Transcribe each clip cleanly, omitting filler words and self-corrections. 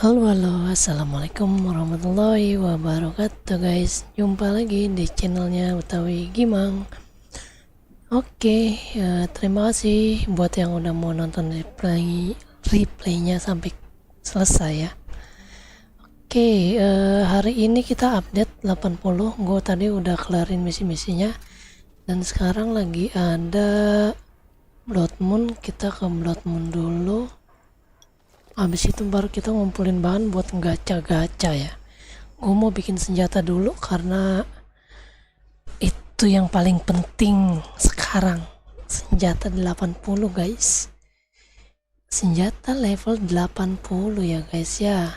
Halo halo, assalamualaikum warahmatullahi wabarakatuh guys. Jumpa lagi di channelnya Betawi Gimang. Terima kasih buat yang udah mau nonton replaynya sampai selesai ya. Hari ini kita update 80. Gue tadi udah kelarin misi-misinya dan sekarang lagi ada Blood Moon. Kita ke Blood Moon dulu. Habis itu baru kita ngumpulin bahan buat gacha-gacha ya. Gue mau bikin senjata dulu karena itu yang paling penting sekarang. Senjata 80 guys. Senjata level 80 ya guys ya.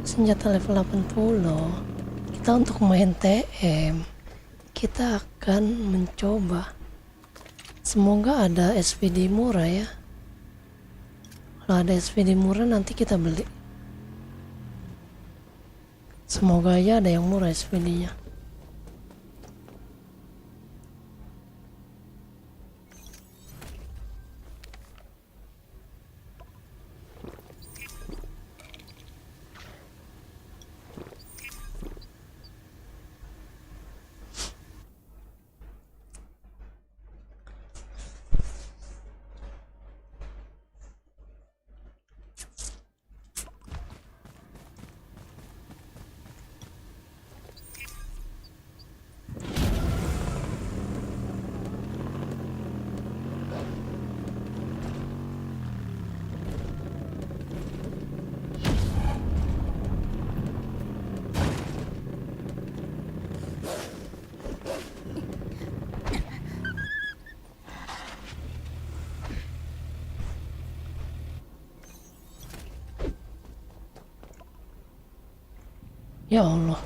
Senjata level 80. Kita untuk main TM, kita akan mencoba. Semoga ada SVD murah ya. Kalau ada SVD murah nanti kita beli. Semoga aja ada yang murah SVD-nya. Ya Allah.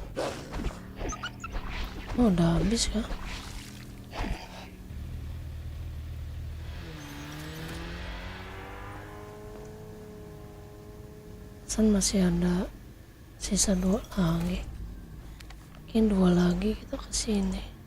Udah habis kah? Masih ada sisa 2 lagi. Mungkin 2 lagi kita kesini.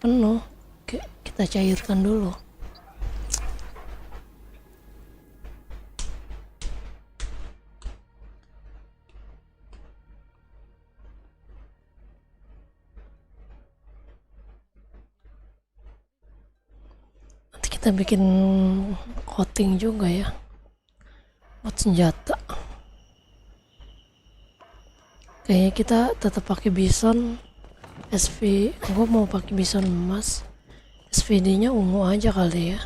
Penuh. Kita cairkan dulu. Nanti kita bikin coating juga ya buat senjata. Kayaknya kita tetap pakai bison SV. Gue mau pakai bison emas. SVD nya ungu aja kali ya.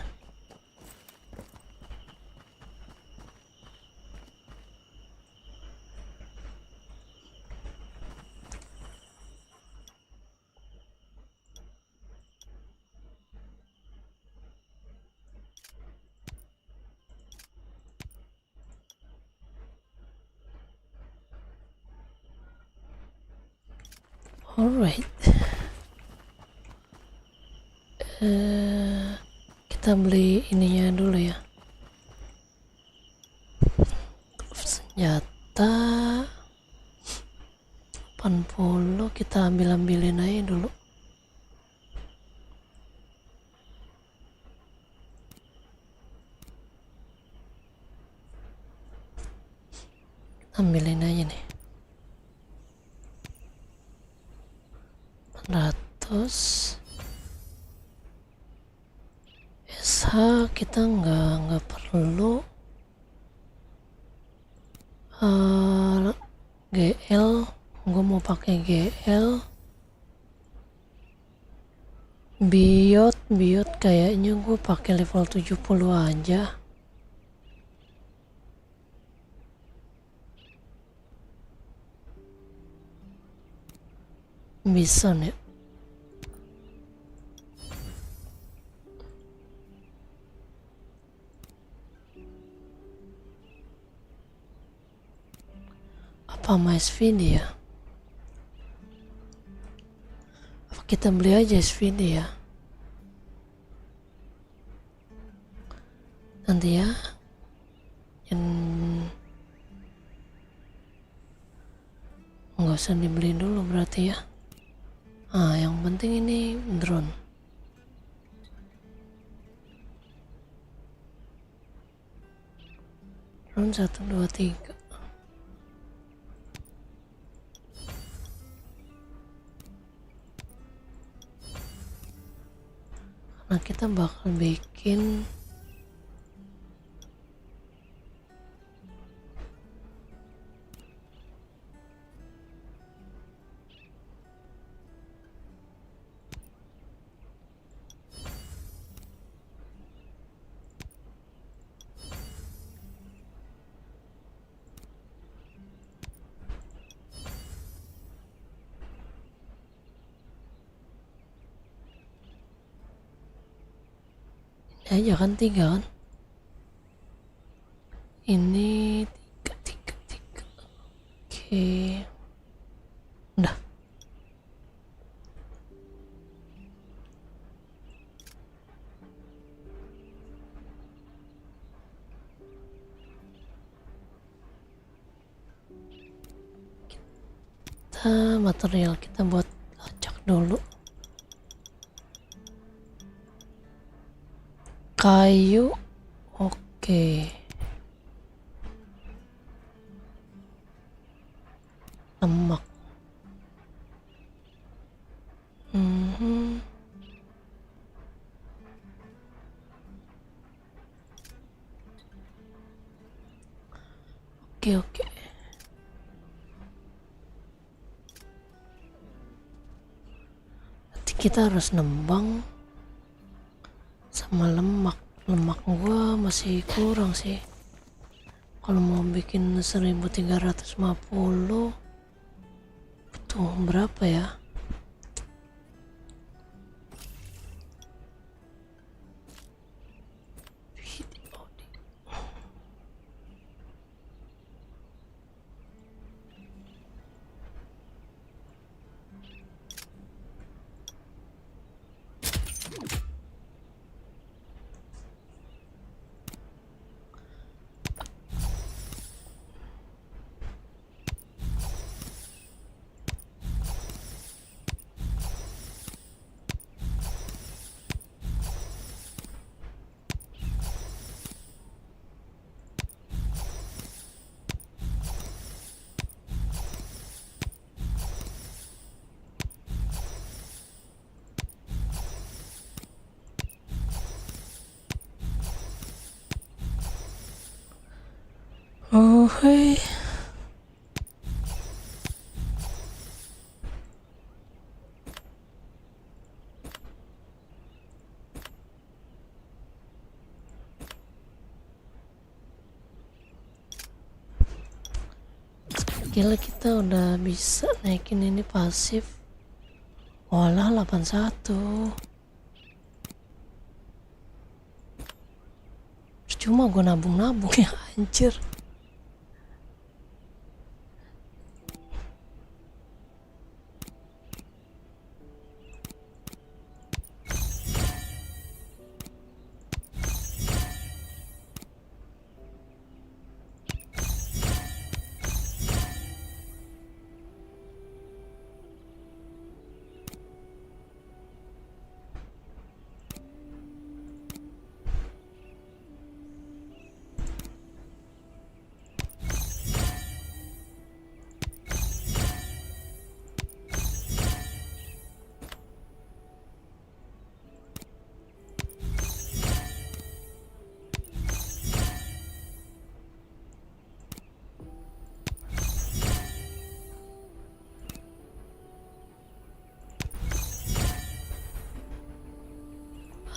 Alright. Kita beli ininya dulu ya. Senjata 80 kita ambilin aja dulu. Ambilin aja nih. 400 SH kita nggak perlu. GL gue mau pakai GL. Biot kayaknya gue pakai level 70 aja. Bisa nih. Apa sama SVD ya? Apa kita beli aja SVD ya? Nanti ya. Yang nggak usah dibeli dulu berarti ya. Yang penting ini drone. Drone 1, 2, 3. Karena kita bakal bikin aja kan 3 kan. Ini 3. Oke. Udah. Material kita buat lacak dulu. Kayu. Oke. Lemak. Oke. Nanti kita harus nembang sama lemak. Lemak gua masih kurang sih. Kalau mau bikin 1350 butuh berapa ya? Oh, hey. Gila, kita udah bisa naikin ini pasif. Walah 81. Cuma gue nabung ya anjir.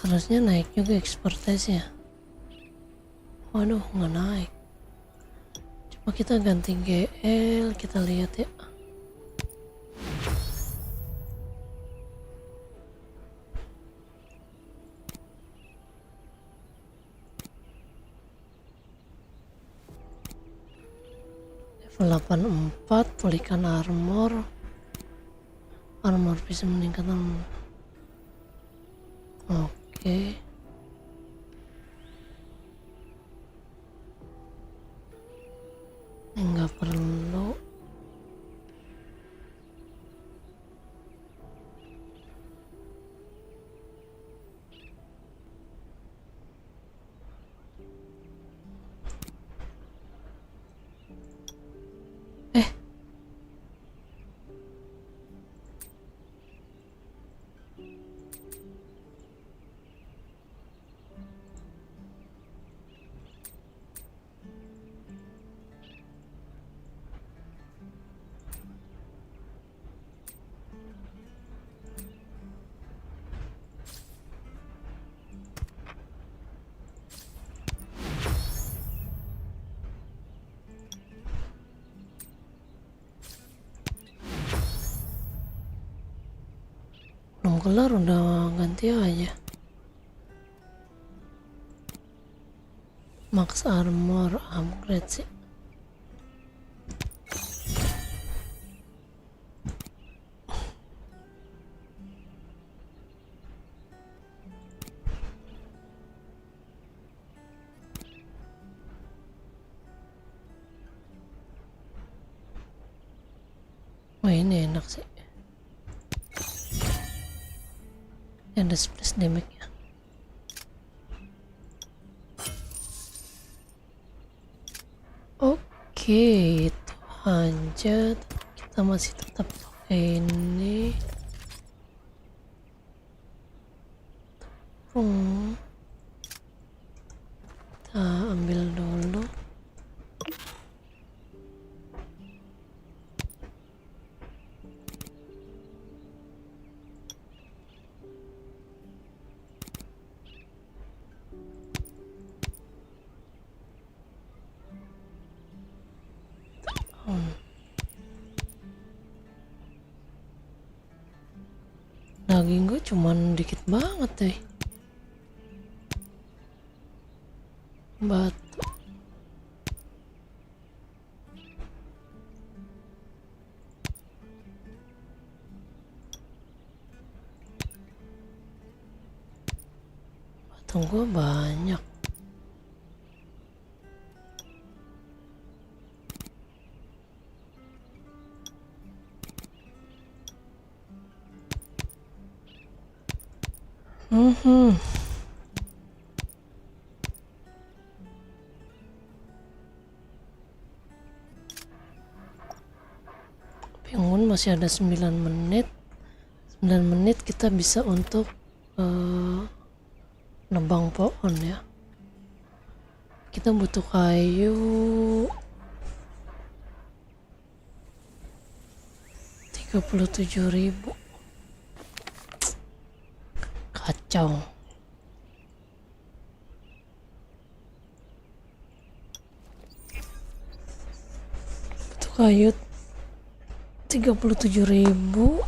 Harusnya naik juga expertise-nya. Waduh, nggak naik. Coba kita ganti GL, kita lihat ya. Level 84, pulihkan armor. Armor bisa meningkatkan. Oke. Nggak perlu. Belum kelar udah ganti aja. Max armor upgrade sih. Wah, ini enak sih. Ada splash damage-nya. Oke, itu aja. Kita masih tetap pakai ini. Kita ambil dulu. Daging gue cuman dikit banget deh. Batu. Batu gue banyak. Pengun masih ada 9 menit. 9 menit kita bisa untuk nebang pohon ya. Kita butuh kayu 37.000. Kacau. Butuh kayu 37.000.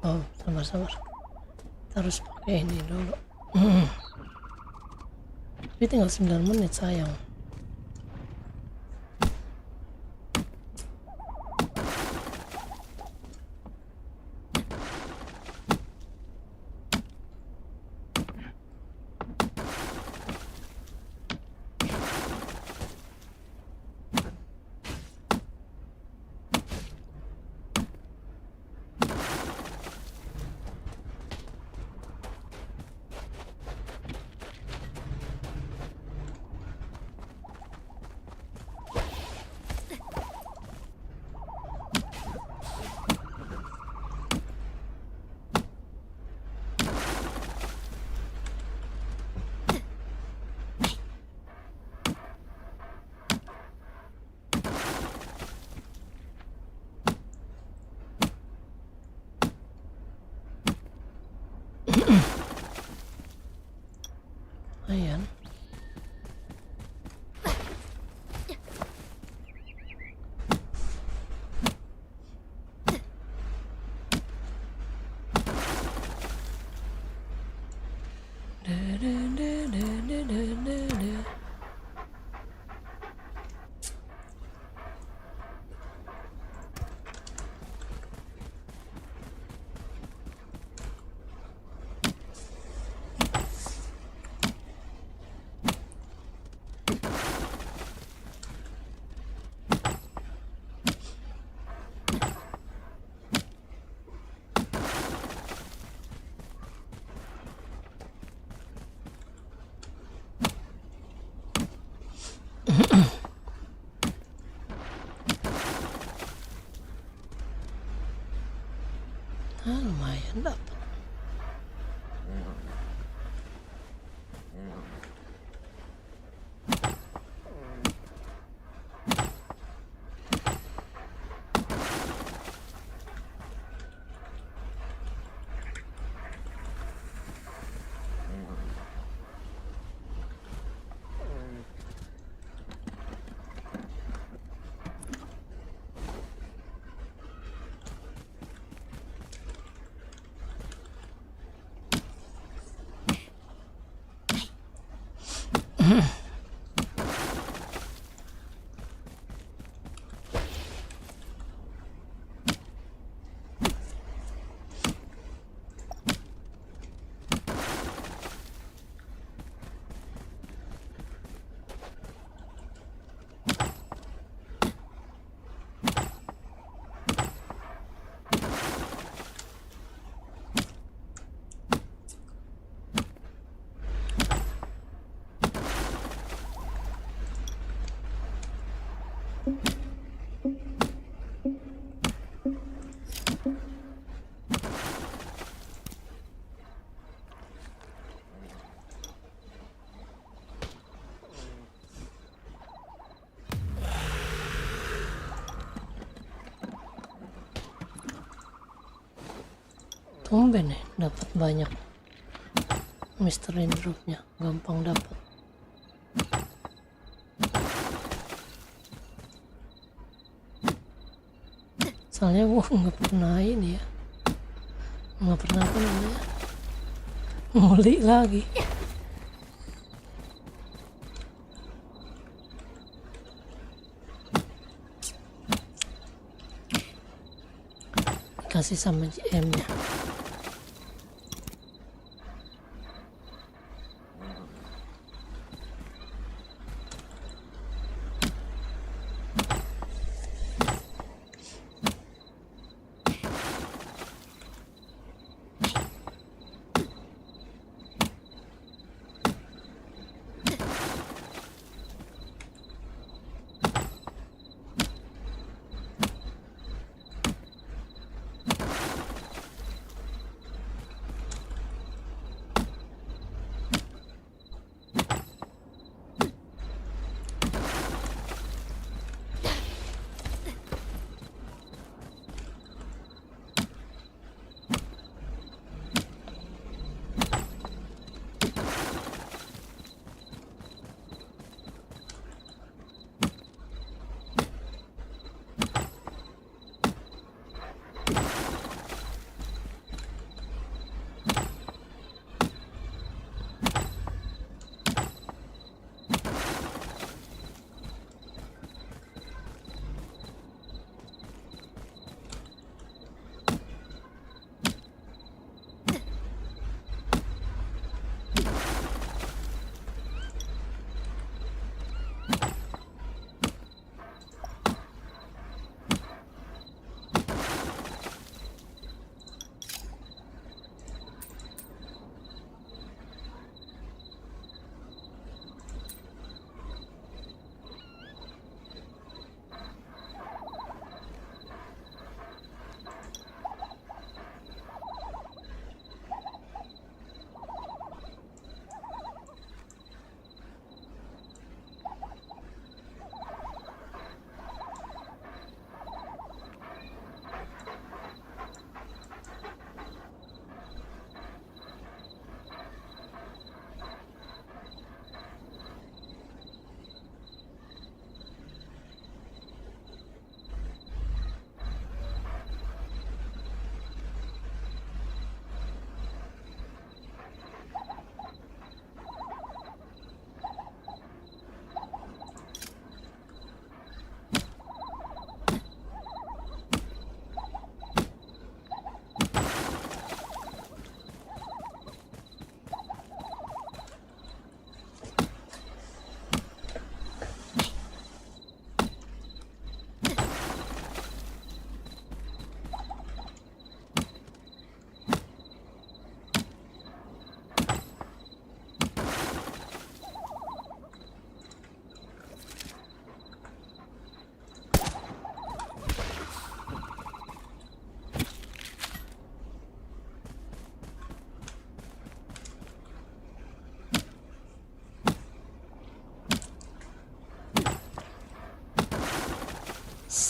Oh, sabar-sabar. Kita harus pakai ini dulu. Tapi tinggal 9 menit sayang. Lumayan dapat. Tumben nih dapat banyak mystery dropnya, gampang dapat. Soalnya gua nggak pernah ini ya, nggak pernah apa namanya nguli lagi. Dikasih sama GM-nya.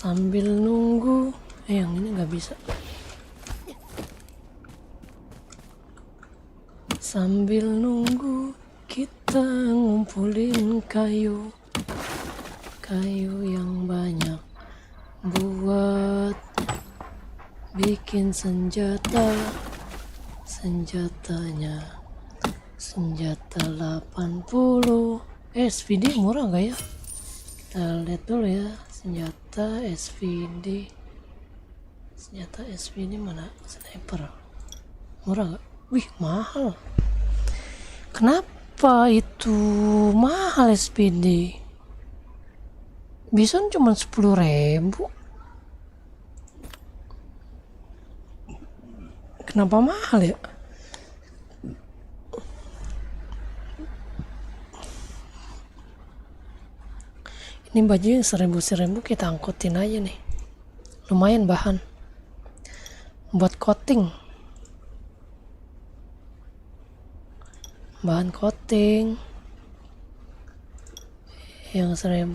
sambil nunggu. Yang ini nggak bisa. Sambil nunggu kita ngumpulin kayu yang banyak buat bikin senjatanya senjata 80. SVD murah nggak ya? Kita lihat dulu ya. Senjata SVD mana? Sniper murah nggak? Wih, mahal. Kenapa itu mahal SVD? Bison cuma 10.000. Kenapa mahal ya? Ini baju yang 1000 kita angkutin aja nih. Lumayan bahan buat coating. Bahan coating yang 1000.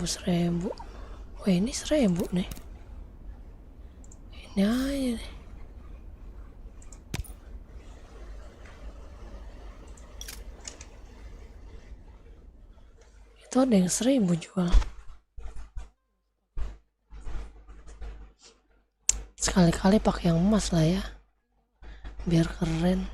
Wah, ini 1000 nih. Ini aja nih. Itu ada yang 1000 jual. Sekali-kali pakai yang emas lah ya, biar keren.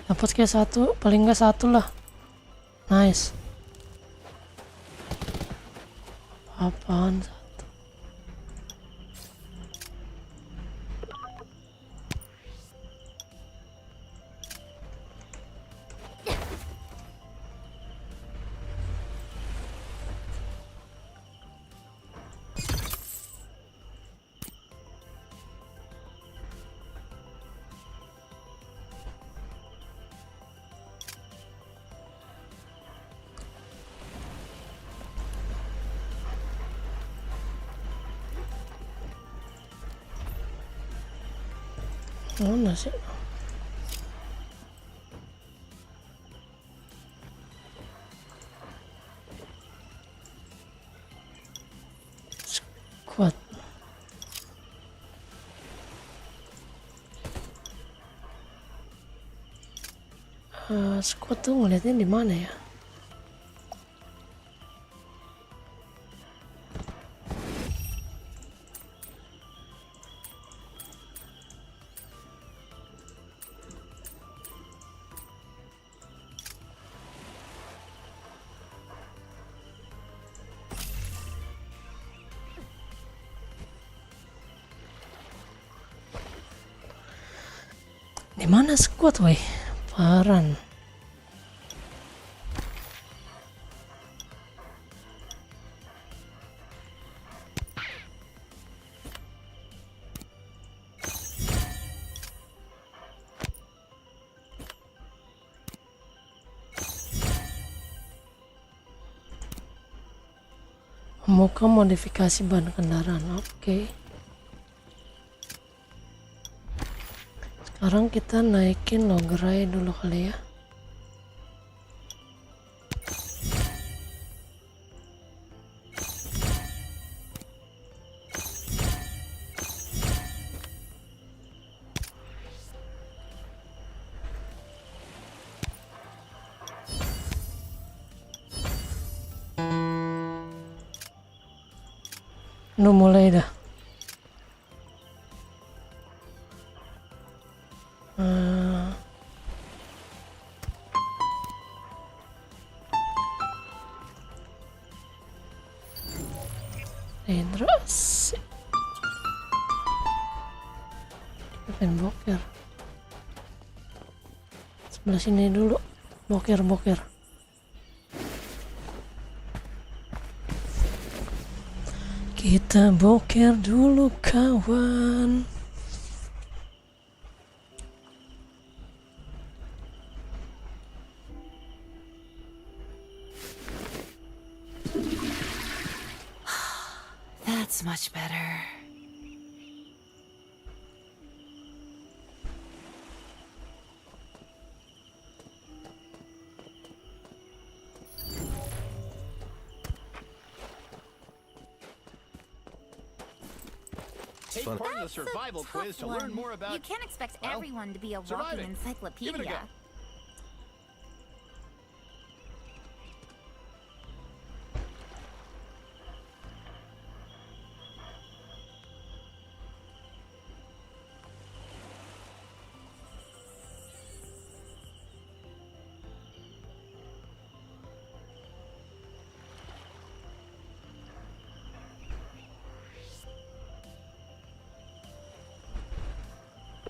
Dapat kayak satu, paling nggak satu lah. Nice. Apaan satu? Mana sih? Squad. Squad tuh ngeliatnya di mana ya? Di mana squad, weh? Paran. Muka modifikasi ban kendaraan. Oke. Sekarang kita naikin logerai dulu kali ya. Mulai dah. Terus Main boker. Sebelah sini dulu. Boker. Kita boker dulu kawan. That's much better. Take part in the survival quiz to learn more about. You can't expect well, everyone to be a walking surviving. Give it a encyclopedia. go.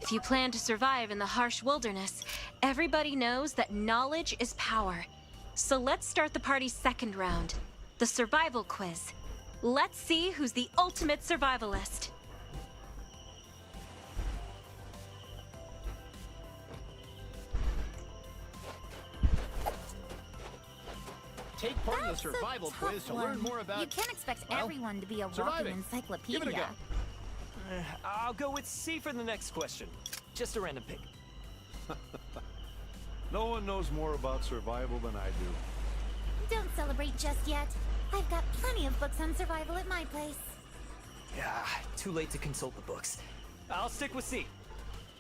If you plan to survive in the harsh wilderness, everybody knows that knowledge is power. So let's start the party's second round, the survival quiz. Let's see who's the ultimate survivalist. Take part in the That's a survival tough quiz to learn one. more about. You can't expect well, everyone to be a walking surviving. encyclopedia. Give it a go. I'll go with C for the next question. Just a random pick. No one knows more about survival than I do. Don't celebrate just yet. I've got plenty of books on survival at my place. Yeah, too late to consult the books. I'll stick with C.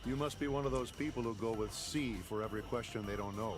You must be one of those people who go with C for every question they don't know.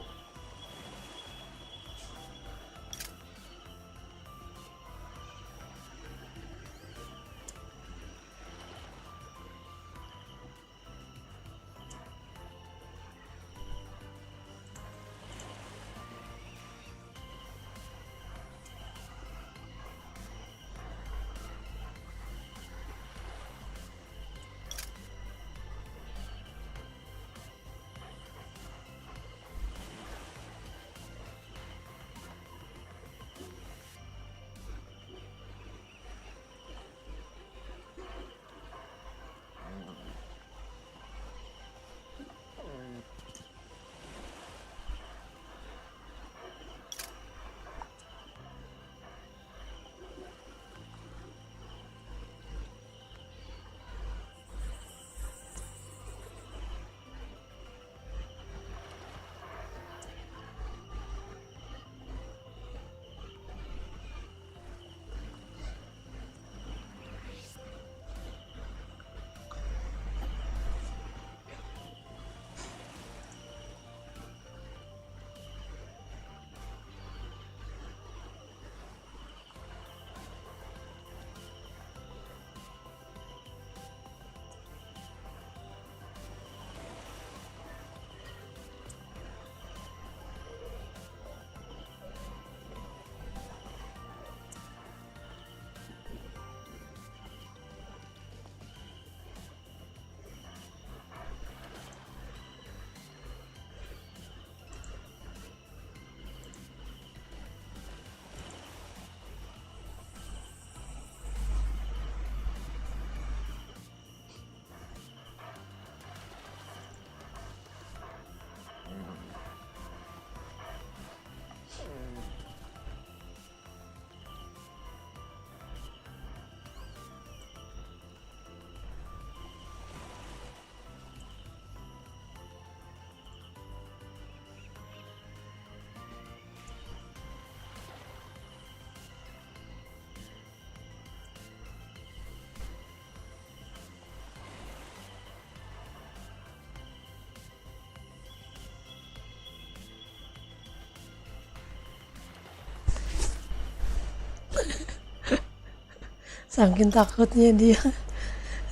Saking takutnya dia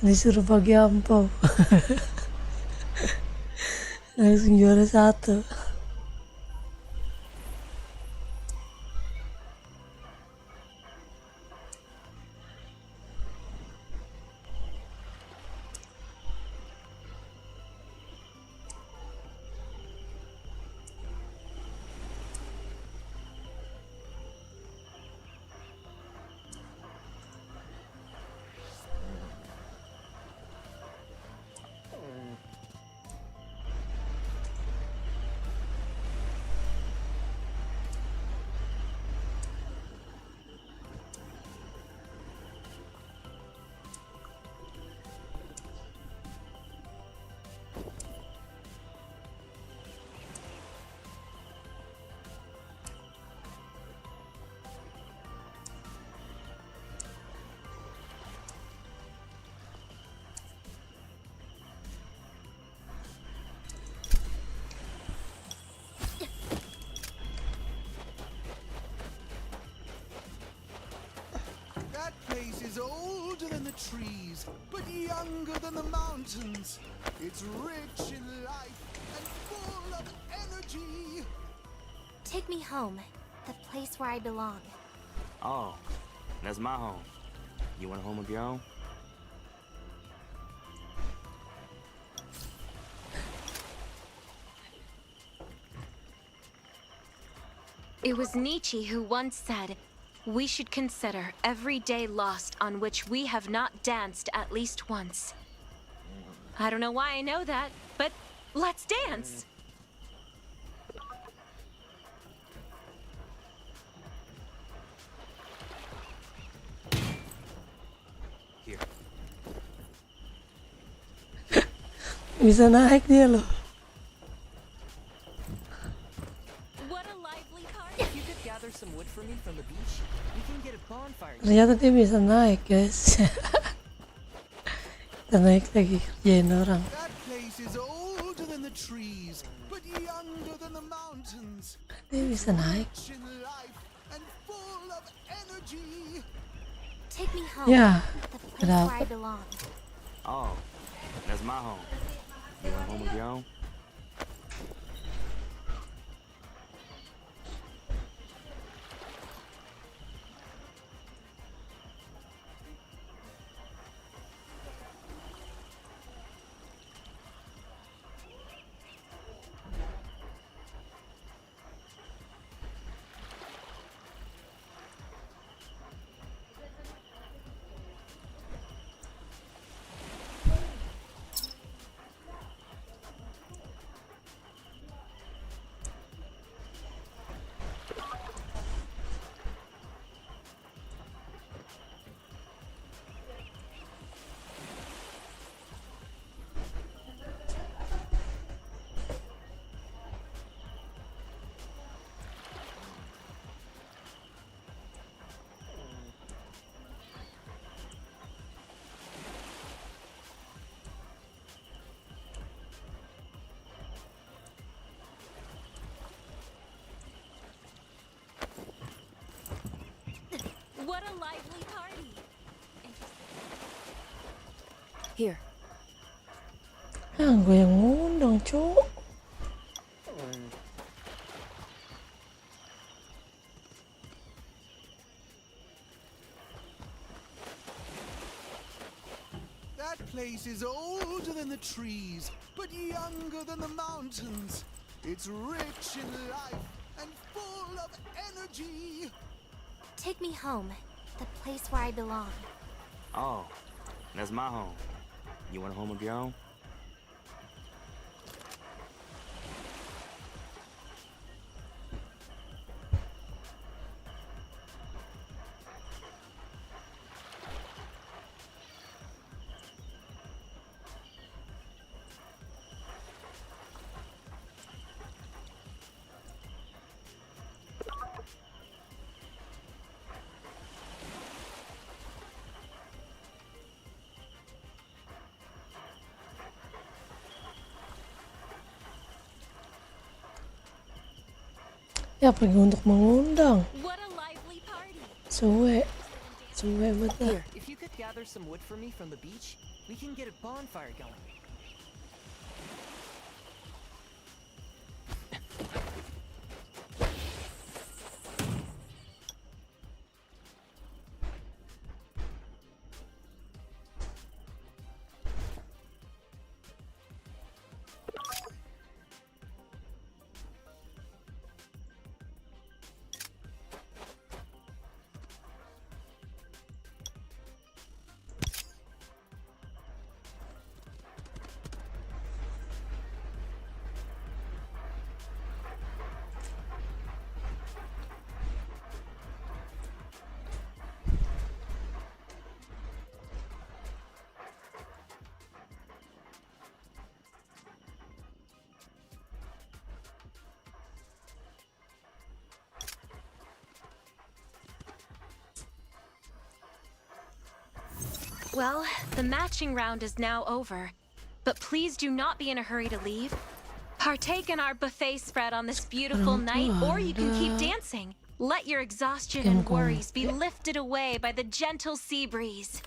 disuruh bagi ampau. Langsung juara 1. is older than the trees, but younger than the mountains. It's rich in life and full of energy. Take me home, the place where I belong. Oh, that's my home. You want a home of your own? It was Nietzsche who once said, "We should consider every day lost on which we have not danced at least once." I don't know why I know that, but let's dance! Here. Bisa naik dia loh. What a lively party! If you could gather some wood for me from the beach, we can get a bonfire. Ternyata dia bisa naik, guys. Kita naik lagi kerjain orang. That place is older than the trees, but younger than the mountains. Dia bisa naik. Rich in life and full of energy. Take me home, Ya, the place where I dapat. belong. Oh, that's my home. You want a home of your own? What a lively party! Here. Gue yang ngundang, cuk. That place is older than the trees, but younger than the mountains. It's rich in life and full of energy. Take me home, the place where I belong. Oh, that's my home. You want a home of your own? Ya pergi untuk mengundang. What a lively party! Suwe betul. Here. If you could gather some wood for me from the beach, we can get a bonfire going. Well, the matching round is now over. But please do not be in a hurry to leave. Partake in our buffet spread on this beautiful night, or you can keep dancing. Let your exhaustion Game and kong. worries be lifted away by the gentle sea breeze.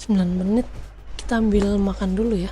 Sembilan menit, kita ambil makan dulu ya.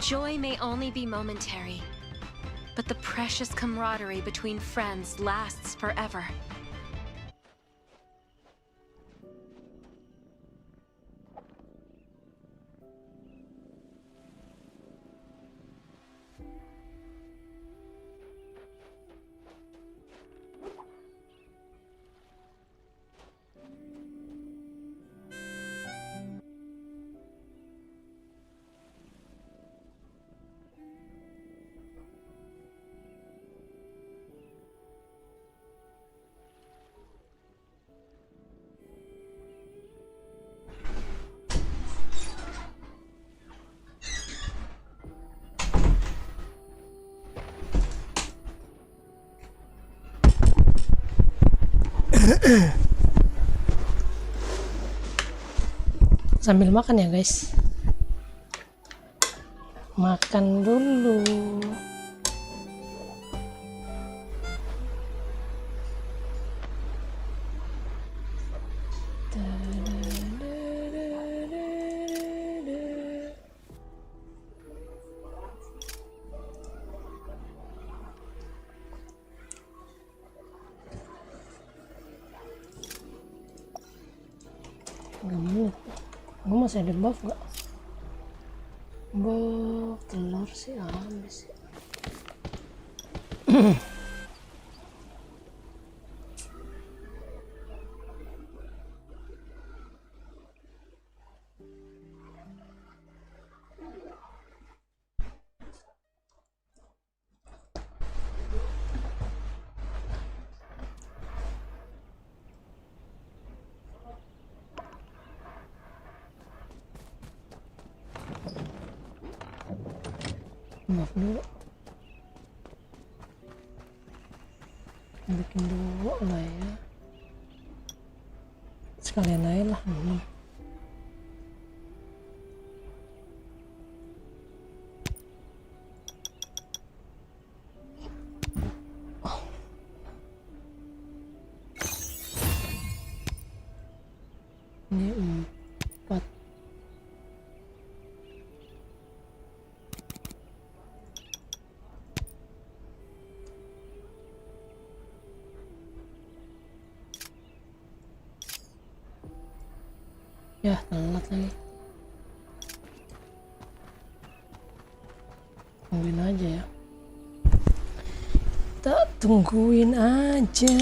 Joy may only be momentary, but the precious camaraderie between friends lasts forever. Sambil makan ya guys, makan dulu. Gue masih ada buff gak? Buff telur sih habis. Buff dulu, bikin dulu lah ya, sekalian aja lah. Ini 4. Ya, telat lagi. Tungguin aja ya. Kita tungguin aja.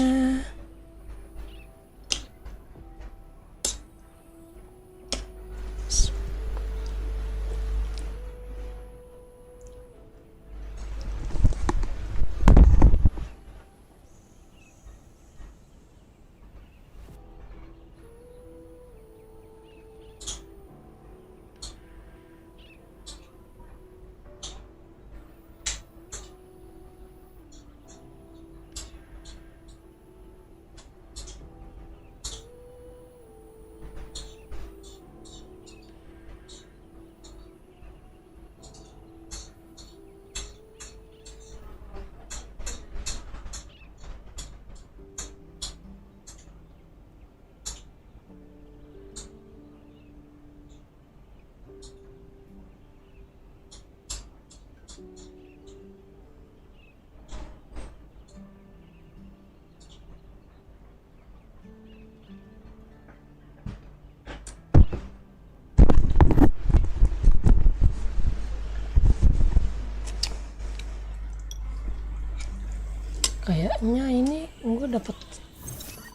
Kayaknya ini gue dapet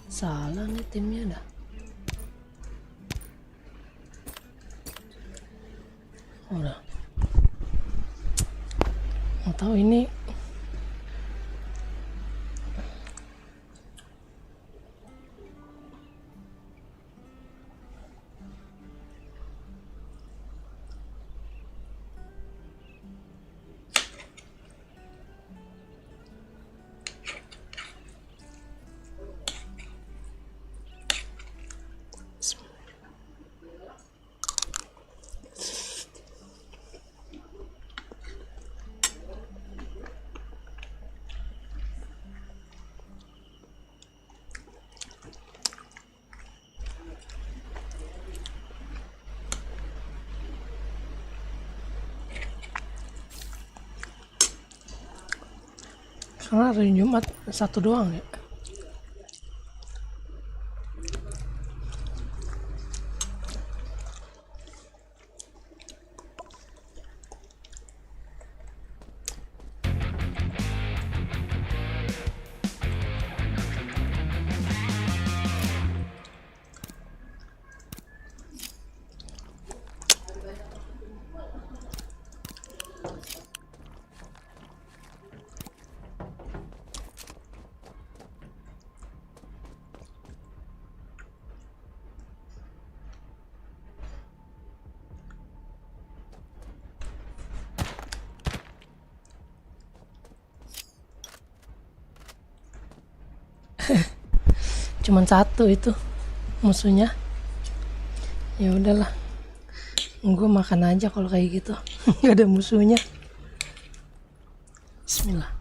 salah nih timnya dah. Udah. Nggak tahu ini. Karena hari Jumat satu doang ya. Cuman satu itu musuhnya. Ya udahlah, gue makan aja kalau kayak gitu. Nggak ada musuhnya. Bismillah.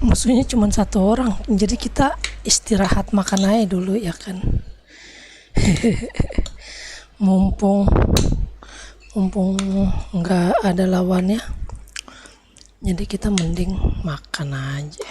Musuhnya cuma satu orang, jadi kita istirahat makan aja dulu ya kan. mumpung nggak ada lawannya, jadi kita mending makan aja.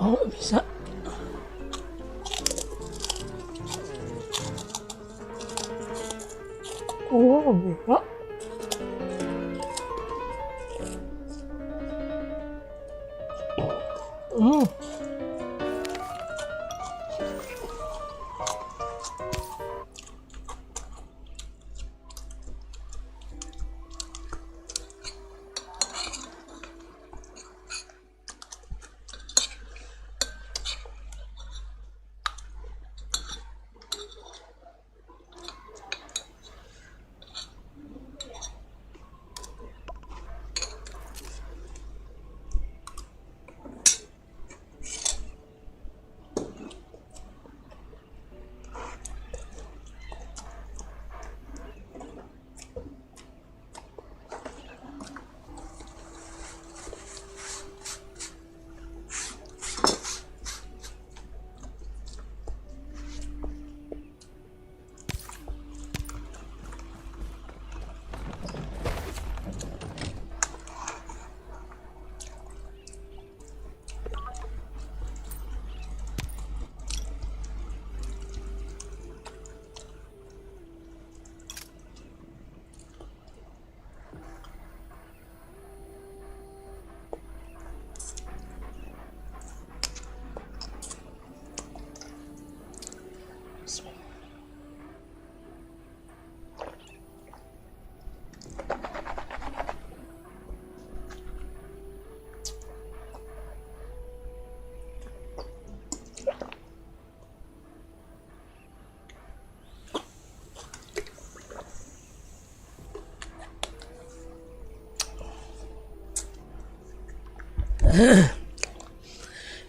Oh, bisa. Oh, bisa. Hmm.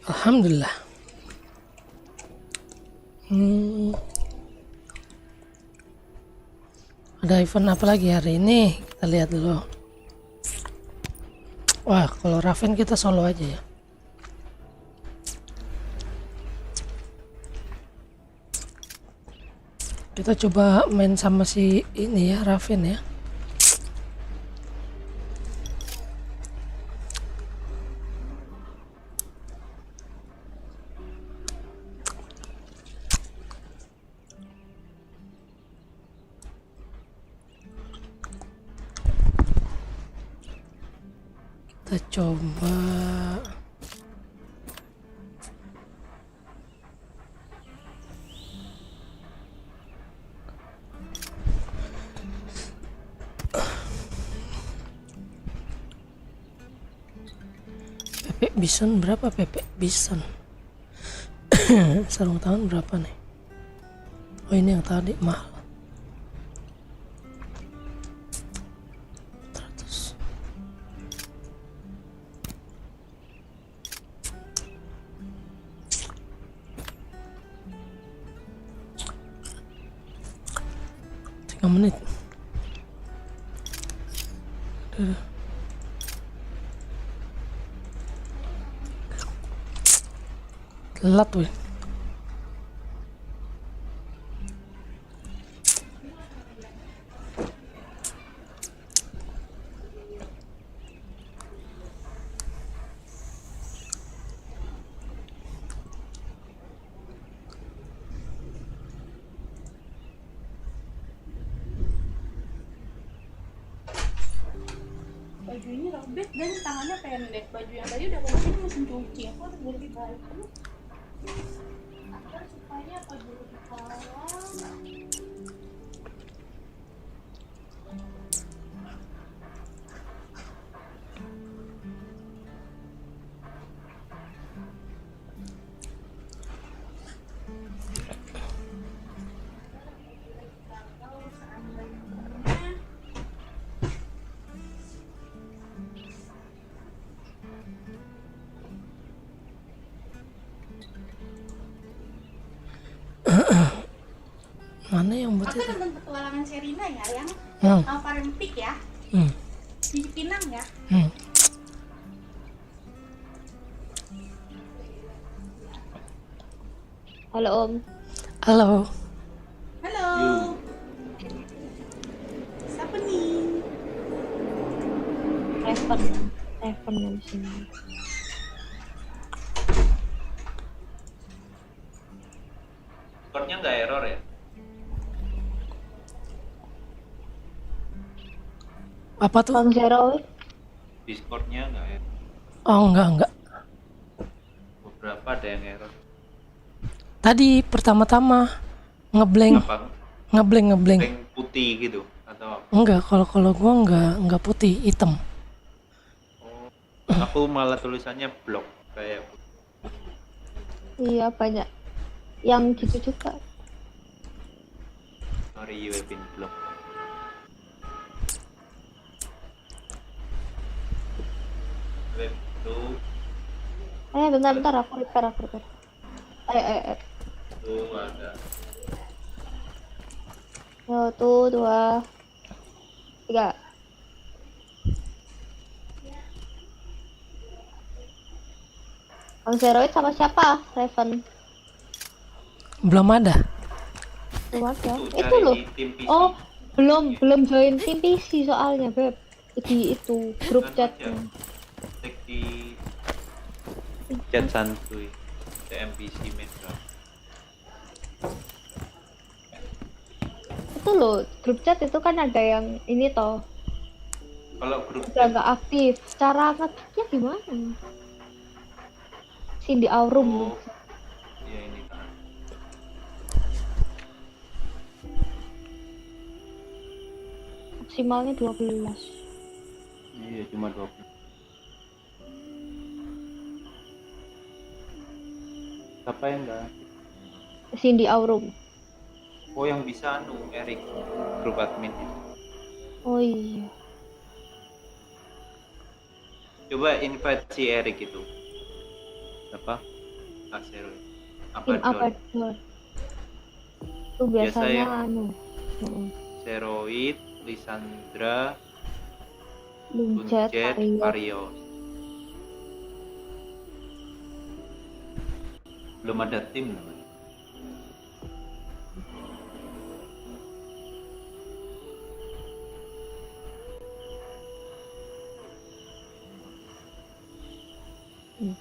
Alhamdulillah. Ada event apa lagi hari ini? Kita lihat dulu. Wah, kalau Raven kita solo aja ya. Kita coba main sama si ini ya, Raven ya. Kita coba Pepek Bison berapa? Pepek Bison sarung tangan berapa nih? Oh, ini yang tadi mahal. 100. Menit. Telat weh. Bajunya robek dan tangannya pendek. Baju yang tadi udah aku pakai mesin cuci. Aku harus ganti baju agar supaya baju lebih kawal. Mana yang buat Aku itu? nonton petualangan Sherina ya, yang Parempik ya, di Pinang ya. Halo Om. Halo. Halo. Siapa nih? Raven di sini. Discordnya nggak error ya? Apa tuh? Bang Zero. Discordnya nggak error. Oh, enggak. Beberapa ada yang error. Tadi pertama-tama ngeblank. Apa? Ngeblank. Yang putih gitu atau apa? Enggak, kalau gua enggak putih, hitam. Oh, aku malah tulisannya blok kayak. Iya banyak yang gitu juga. Sorry, you have been blocked. Web 2. Bentar aku repair. Ayo. Tuh ada. 1, 2, 3. Bang Zeroid sama siapa? Raven. Belum ada. Belum ada. Tuh, Itu cari loh. di tim PC. Oh, belum join tim PC soalnya, Beb. Di itu grup Kan chatnya. Cek di chat santuy TMPC Metro. Itu loh, grup chat itu kan ada yang ini toh. Kalau grup Udah nggak aktif. Cara ngetiknya gimana? Cindy Aurum. Oh, ya ini kan. Maksimalnya 12. Iya, cuma 20. Siapa yang enggak? Cindy Aurum. Oh, yang bisa Erik, grup admin itu. Oh iya. Coba invite si Erik itu. Apa? Asero. Tim Abadon. Abadon. Itu Biasa biasanya ya. Mm-mm. Seroid, Lisandra, Lunjet, Lunjet, Vario. Vario. Belum ada tim namanya.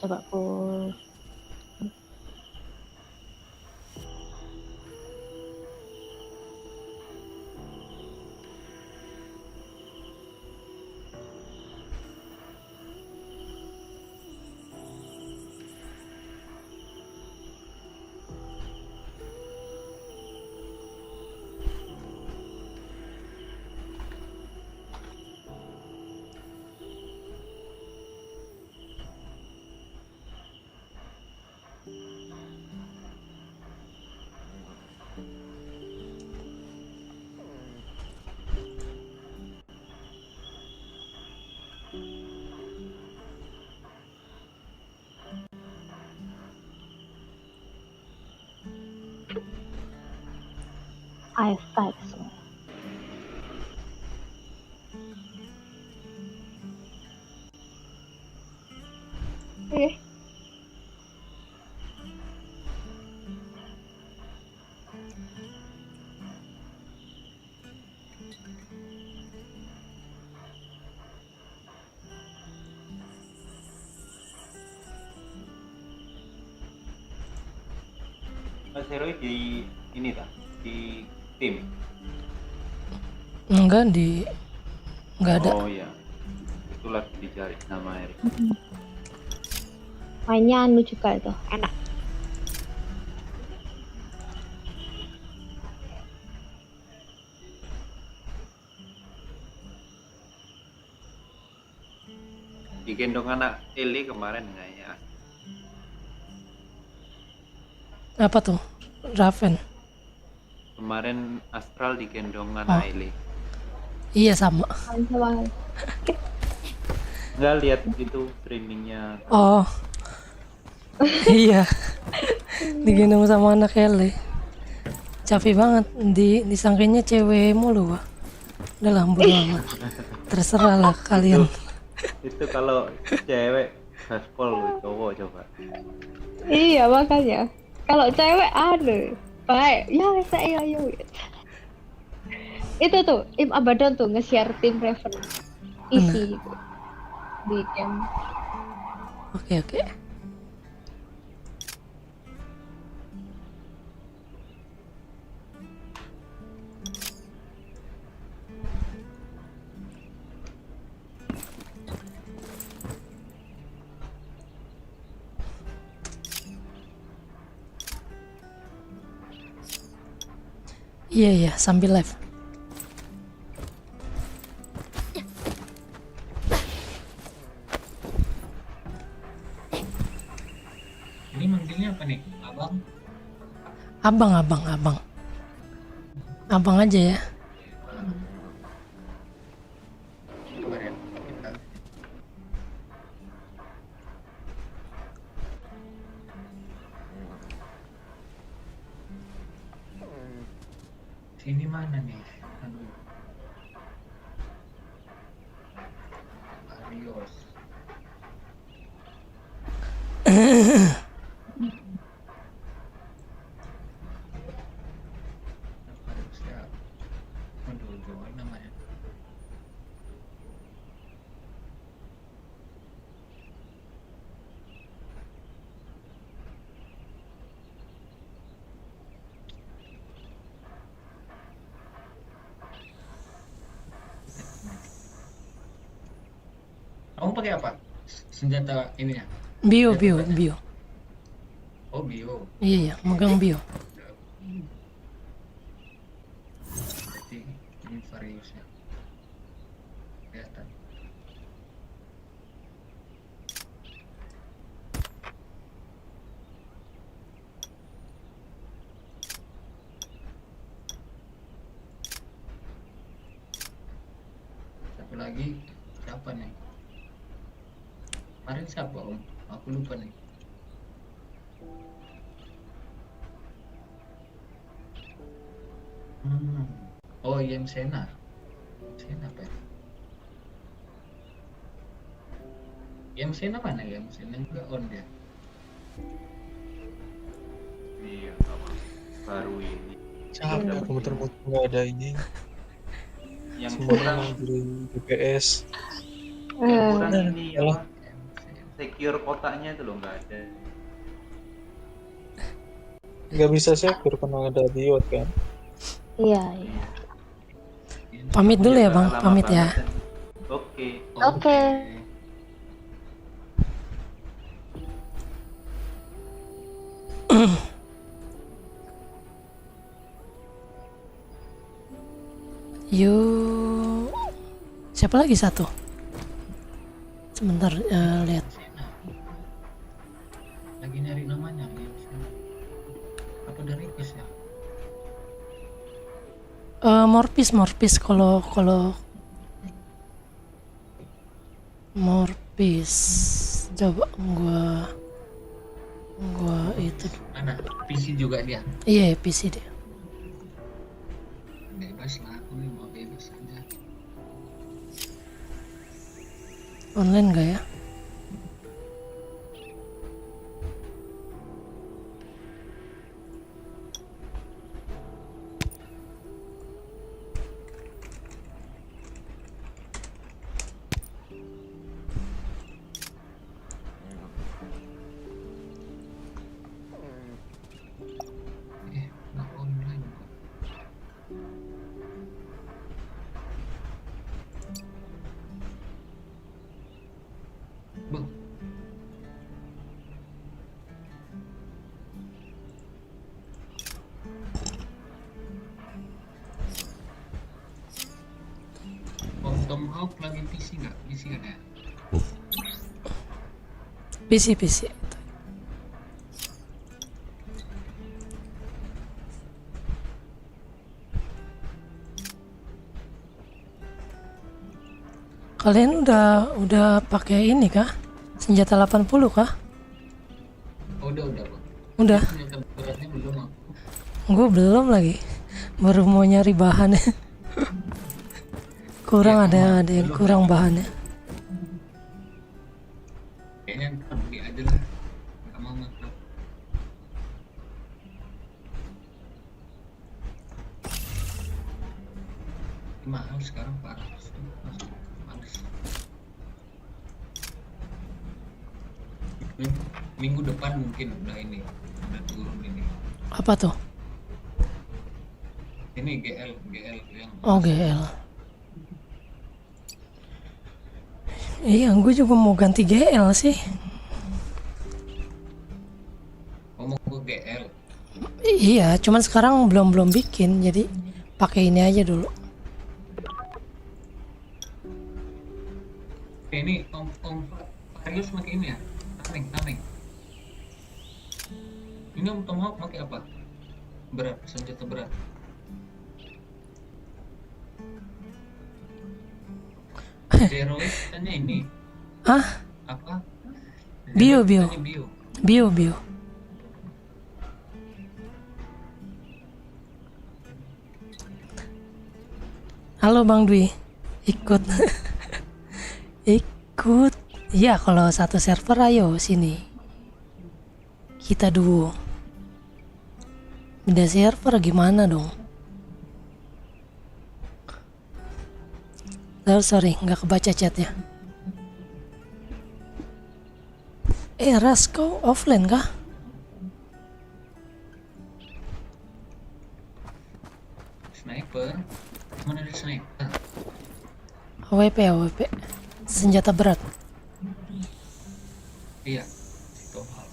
Coba pull. AFK itu semua. Mas Heroy di ini tak? Di tim. Enggak ada. Oh iya. Itu lagi dicari nama Erik. Mainnya anu juga itu, enak. Digendong anak Eli kemarin kayaknya. Apa tuh? Raven. Kemarin Astral digendong anak Eli. Iya sama. Sama. Nggak lihat itu streamingnya. Oh. Iya. Digendong sama anak Ele. Capek banget disangkanya cewek mulu, Pak. Udah lah, bodo amat. Terserah lah kalian. Itu kalau cewek gaspol cowok coba. Iya makanya. Kalau cewek baik. Ya saya ayo. Itu tuh, Im Abaddon tuh nge-share tim Raven. Isi gitu. Di game. Oke. Iya iya, sambil live. Ini manggilnya apa nih? Abang? Abang. Abang aja ya. Coba ya, kita. Sini mana nih? Aduh. Arios. Harusnya. Aduh, gimana namanya? Kamu pakai apa? Senjata ininya? Bio. Oh, bio. Iya iya, megang bio. Berarti ini variusnya. Kelihatan. Satu lagi siapa nih? Kemarin siapa Om? Aku lupa nih. Oh, Yem Sena. Sena apa ya? Yem Sena mana? Yem Sena juga on dia. Iya, apa? Baru ini. Capek muter-muter nggak ada ini. Yang Semua kurang, dari DPS. yang kurang ini Alah. apa? Secure kotaknya itu loh nggak ada. Nggak bisa secure karena ada biot kan. Iya. Pamit dulu ya Bang, Lama pamit ya. banget. Oke. Oke. Yuk. Siapa lagi satu? Sebentar lihat. Sena. Lagi nyari namanya Yem Sena. Apa dari request ya? Morpis kalau Morpis. Coba gua itu. Mana? PC juga dia. Iya, PC dia. Bebas lah, aku nih mau bebas aja. Online gak ya? Nggak online kok. Bang, Tom Hawk lagi PC nggak? PC ada ya? PC. Kalian udah pakai ini kah? Senjata 80 kah? Oh, udah Bang. Udah. Senjata beratnya belum aku. Gue belum lagi. Baru mau nyari bahannya. Kurang Ya, ada yang kurang bahannya. Kayaknya ntar beli aja lah. Nggak mau ngeklub. Mahal sekarang parah. Masuk males. Minggu depan mungkin udah ini. Udah turun ini. Apa tuh? Ini GL yang Oh, GL. Iya, gue juga mau ganti GL sih. ngomong ke GL. Iya, cuman sekarang belum bikin, jadi pakai ini aja dulu. Oke, ini Om Arius pakai ini ya? Tameng. Ini Om Tomahawk pakai apa? Berat, senjata berat. Zeroid katanya ini. Hah? Apa? Bio. Katanya Bio. Halo Bang Dwi, ikut. Ikut. Iya, kalau satu server ayo sini. Kita duo. Beda server gimana dong? Sorry, nggak kebaca chatnya. Ras, kau offline kah? Sniper? Mana ada sniper? AWP. Senjata berat. Iya. Tomahawk.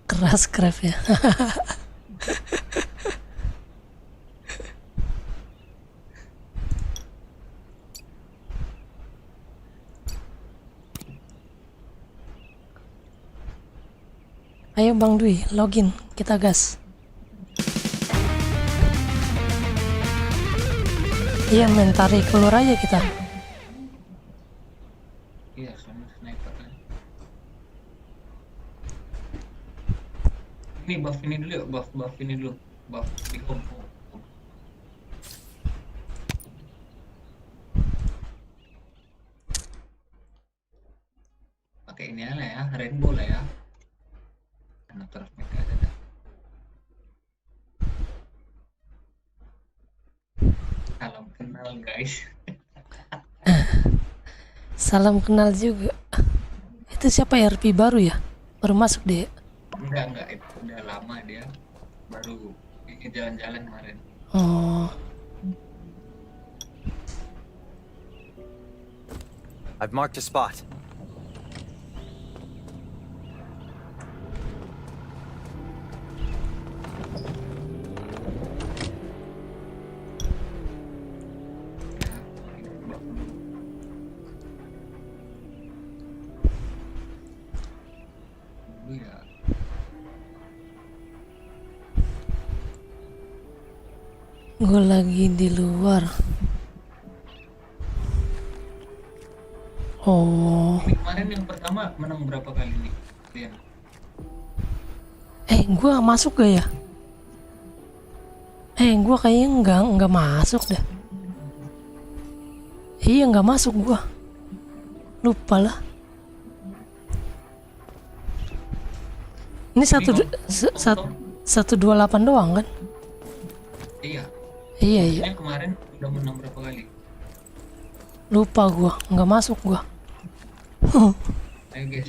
Keras craft ya. Ayo Bang Dwi, login, kita gas. Iya, men, tarik keluar aja kita. Iya, sama sniper kan. Ini buff ini dulu ya, buff ini dulu. Buff di home. Pakai ini lah ya, rainbow lah ya. Karena terus mereka ada. Salam kenal guys. Salam kenal juga. Itu siapa RP baru ya? Baru masuk deh. Enggak, itu udah lama dia. Baru bikin jalan-jalan kemarin. Oh. I've marked a spot. Gue lagi di luar. Oh. Ini kemarin yang pertama menang berapa kali nih? Lian. Gue masuk gak ya? Gue kayaknya nggak masuk dah. Iya, nggak masuk gua. Lupa lah. Ini 128 doang kan? Iya. Iya. Ini kemarin udah menang berapa kali? Lupa gua, nggak masuk gua. Ayo guys,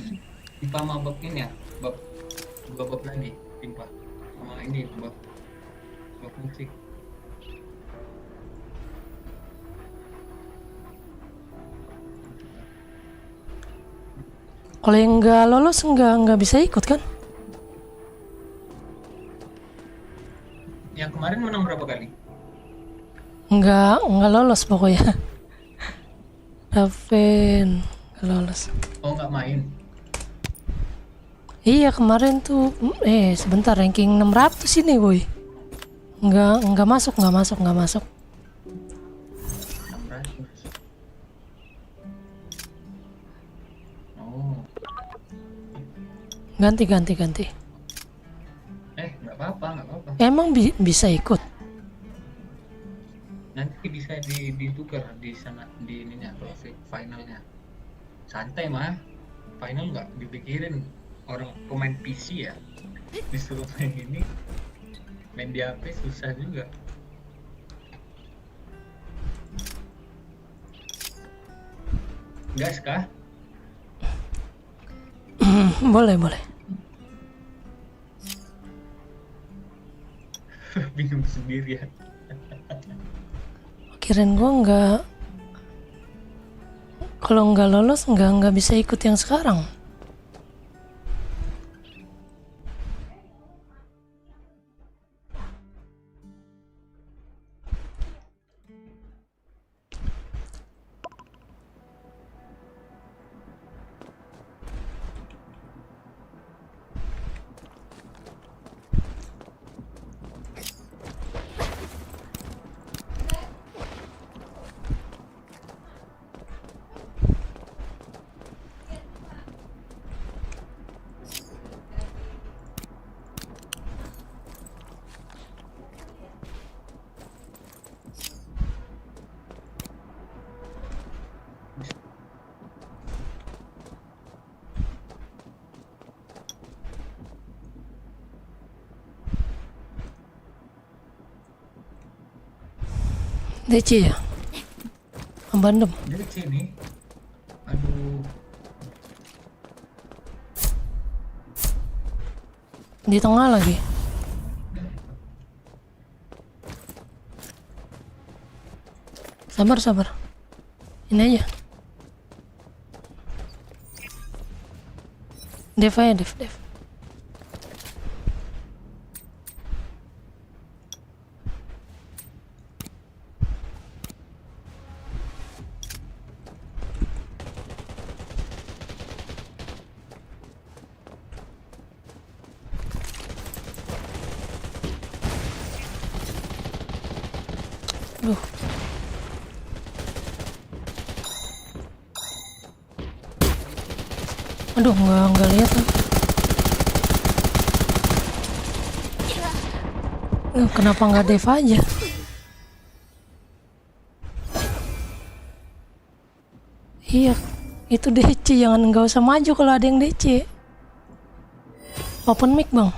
timpa sama bab ini ya, bab lagi, timpa sama ini bab musik. Kalau yang nggak lolos nggak bisa ikut kan? Yang kemarin menang berapa kali? Nggak lolos pokoknya. Raven nggak lolos. Oh, nggak main? Iya, kemarin tuh sebentar, ranking 600 ini boy. Nggak masuk. 600. Oh. Ganti. Nggak apa-apa. Emang bisa ikut? Nanti bisa ditukar di sana, di ininya, finalnya. Santai mah, final nggak dipikirin. Orang pemain PC ya, disuruh main ini, main di HP susah juga. Gas kah? Boleh. Bingung sendiri ya. Kirain gua Kalau nggak lolos nggak bisa ikut yang sekarang. DC ya? Abandem. DC nih. Aduh. Di tengah lagi. Sabar. Ini aja. Dev aja, Dev. Duh. Aduh, nggak lihat tuh. Kenapa nggak Dev aja? Iya, itu DC, nggak usah maju kalau ada yang DC. Open mic bang.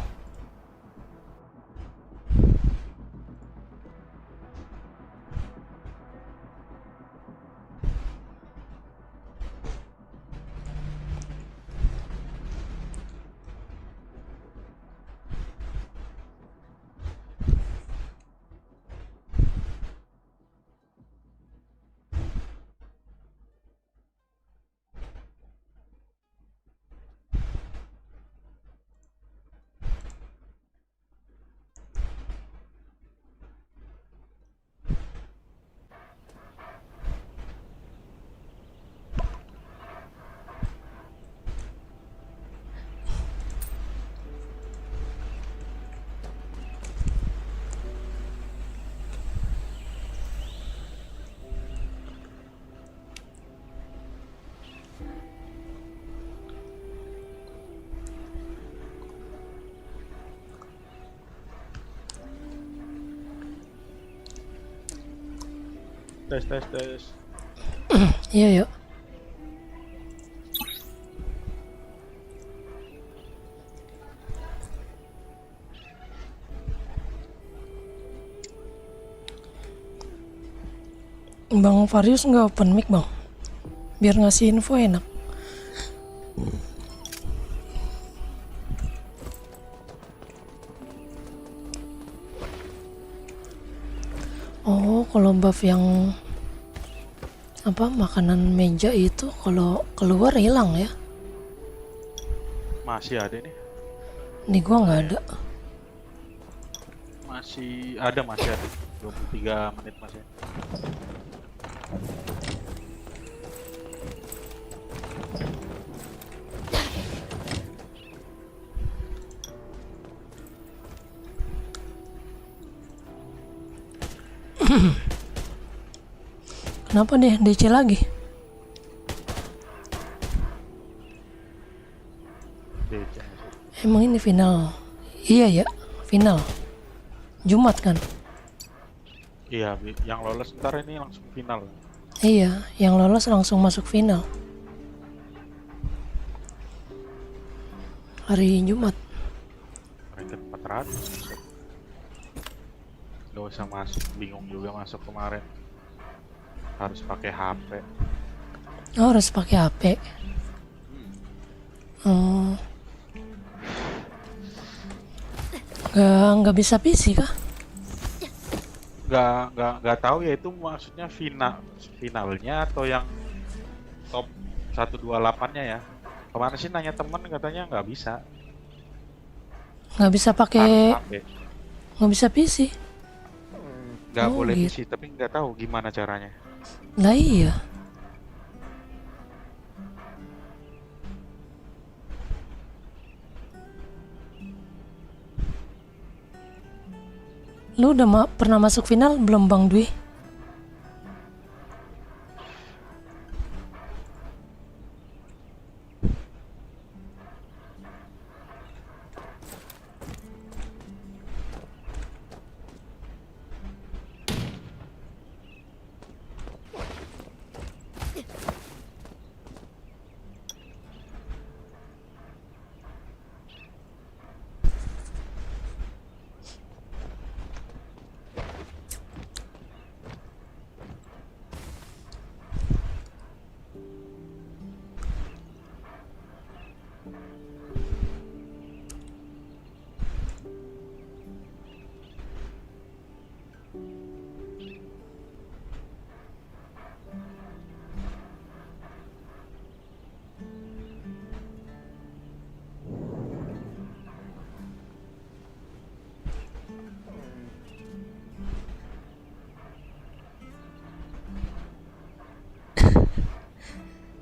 Tes. Iya yuk. Bang Varius nggak open mic bang, biar ngasih info enak. Oh, kalau buff yang apa makanan meja itu kalau keluar hilang ya? Masih ada nih. Nih gua nggak ada. Masih ada. 23 menit masih. Kenapa deh DC lagi? Emang ini final? Iya ya, final. Jumat kan? Iya, yang lolos ntar ini langsung final. Iya, yang lolos langsung masuk final. Hari Jumat. Ranking 400. Gak usah masuk, bingung juga masuk kemarin. Harus pakai HP. Oh, harus pakai HP. Oh. Nggak bisa PC kah? Nggak tahu ya, itu maksudnya finalnya atau yang top 128-nya ya. Kemarin sih nanya temen katanya nggak bisa. Nggak bisa pakai, Harus HP. nggak bisa PC. Nggak Oh, boleh gitu. PC, tapi nggak tahu gimana caranya. Lah iya. Lu udah pernah masuk final belum Bang Dwi?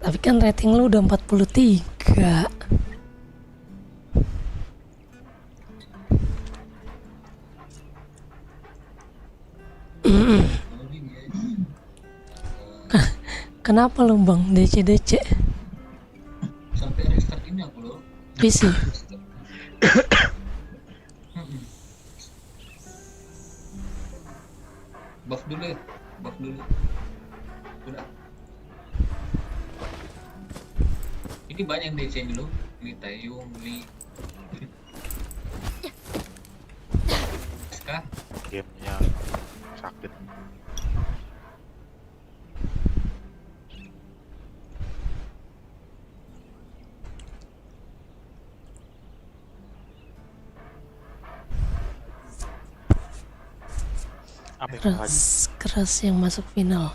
Tapi kan rating lu udah 43. Kenapa lu Bang DC? Sampai restart ini aku loh. PC. Buff dulu. Udah. Ini banyak DC ini loh. Li Taeyong, Li. Ska. Gamenya sakit. Apa yang Keras yang masuk final.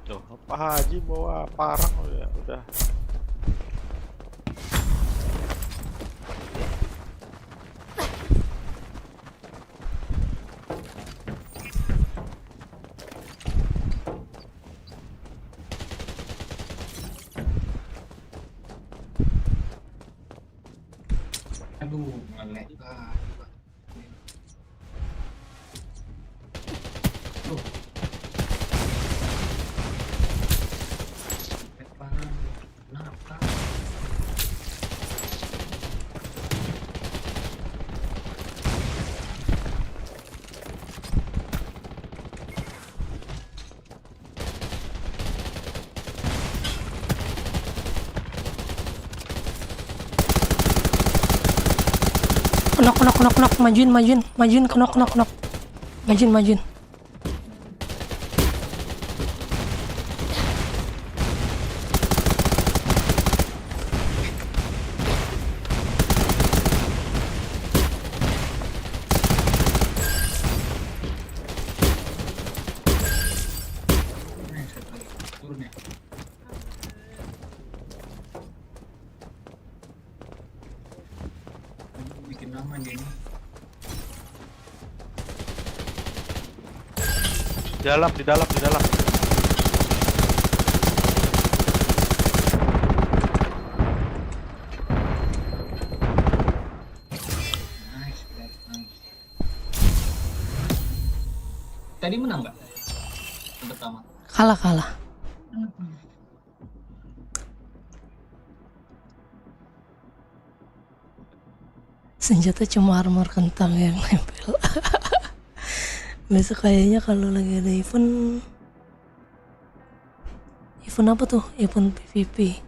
Tuh, Pak Haji bawa parang udah. Aduh, ngelek lah. Tuh. Kenapa? Knock, majuin, knock. Majuin. Turun ya. Bikin aman dia ini. Di dalam. Nice. Tadi menang nggak? Yang pertama. Kalah. Senjata cuma armor kentang yang nempel. Besok kayaknya kalau lagi ada event apa tuh? Event PvP.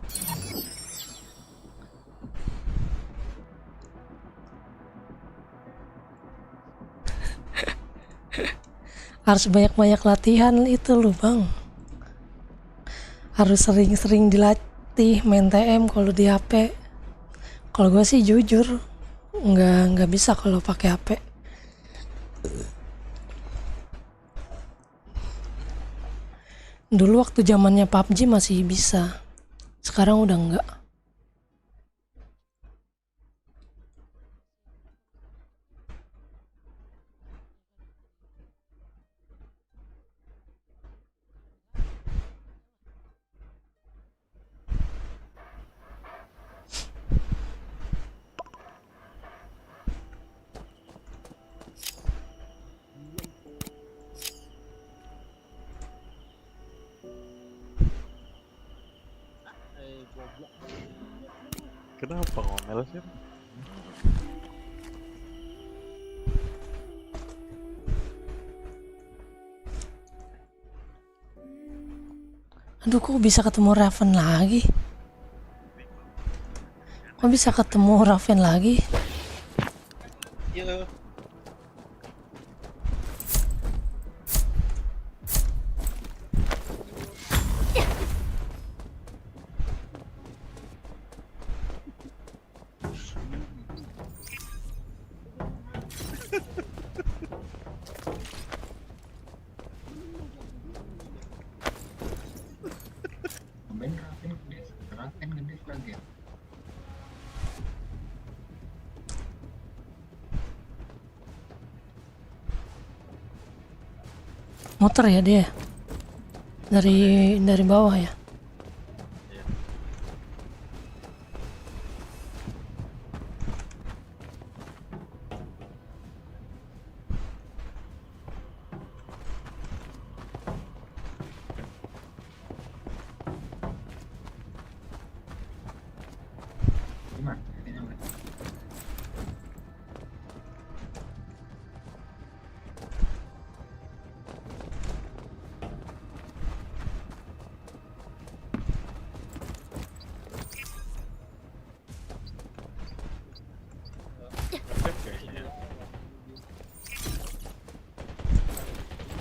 Harus banyak-banyak latihan itu loh Bang. harus sering-sering dilatih main TM kalau di HP. Kalau gue sih jujur nggak bisa kalau pakai HP. Dulu waktu zamannya PUBG masih bisa, sekarang udah enggak. Kenapa ngomel sih? Aduh, kok bisa ketemu Raven lagi? Kok bisa ketemu Raven lagi? Iya. Main Raven gede lagi ya. Muter ya dia dari bawah ya. Gimana? Ini apa?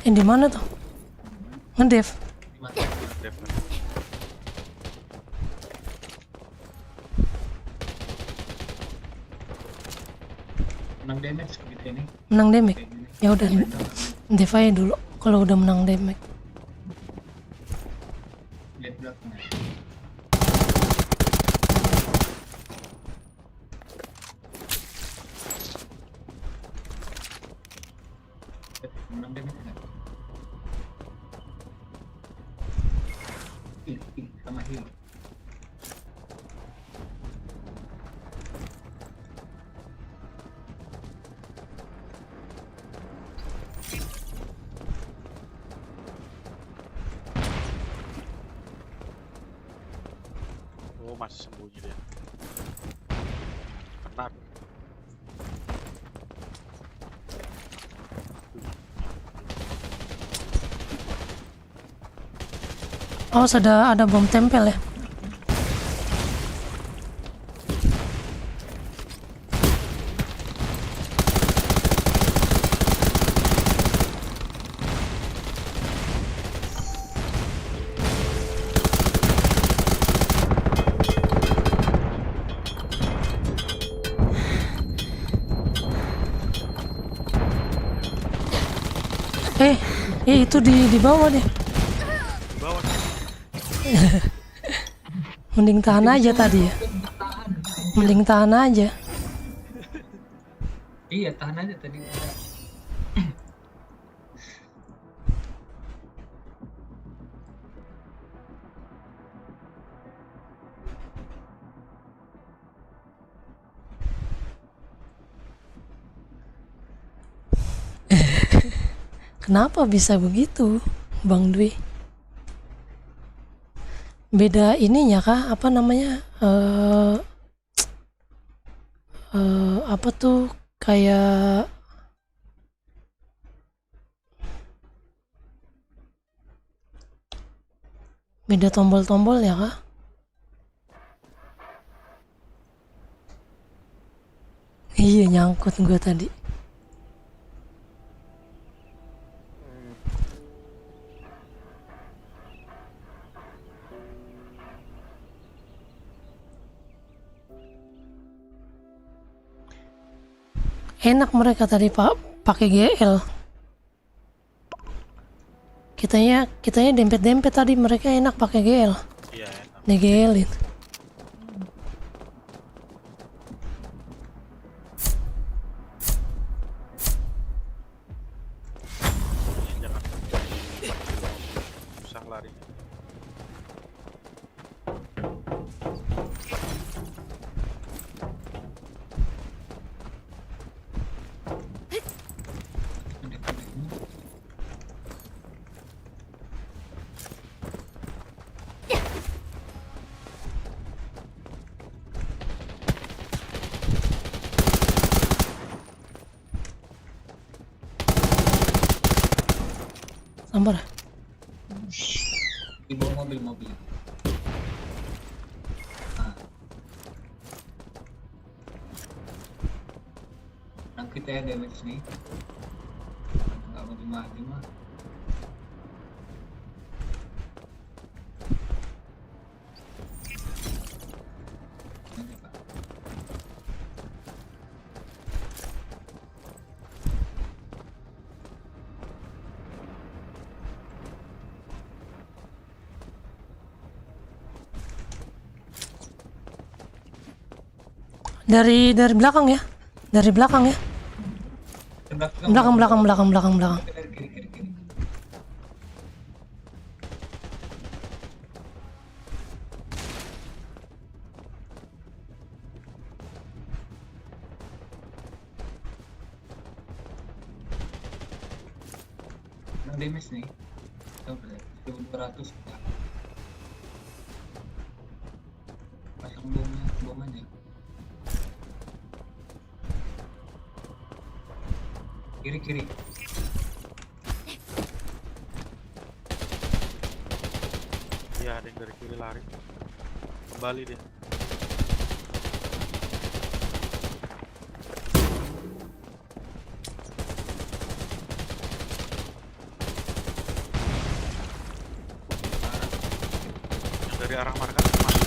Di mana tuh? Ngedev. Menang damage gitu ini. Menang damage. Ya udah, dev aja dulu kalau udah menang damage. Lihat belakangnya. Menang damage nggak? Sama heal. Oh, masih sembunyi dia. Kena. Oh, ada bom tempel ya. Itu di bawah deh. Di bawah. Mending tahan aja tadi ya. Mending tahan aja. Iya, tahan aja tadi. Kenapa bisa begitu, Bang Dwi? Beda ininya kah? Apa namanya? Apa tuh kayak beda tombol-tombol ya kah? Iya, nyangkut gua tadi. enak mereka tadi Pak pakai GL. Kitanya dempet-dempet tadi, mereka enak pakai GL. Iya, enak. Digelin. Jangan susah larinya. Sabar. Di bawah mobil. Nah. Nah, kita ya damage nih. Nggak maju mah. Ini, Pak. Dari belakang ya. Dari belakang ya. Belakang. Kiri. Nah, damage nih. Coba 1200. Pasang bom aja. Kiri. Iya, ada yang dari kiri lari. Kembali dia. Yang dari arah markas masih.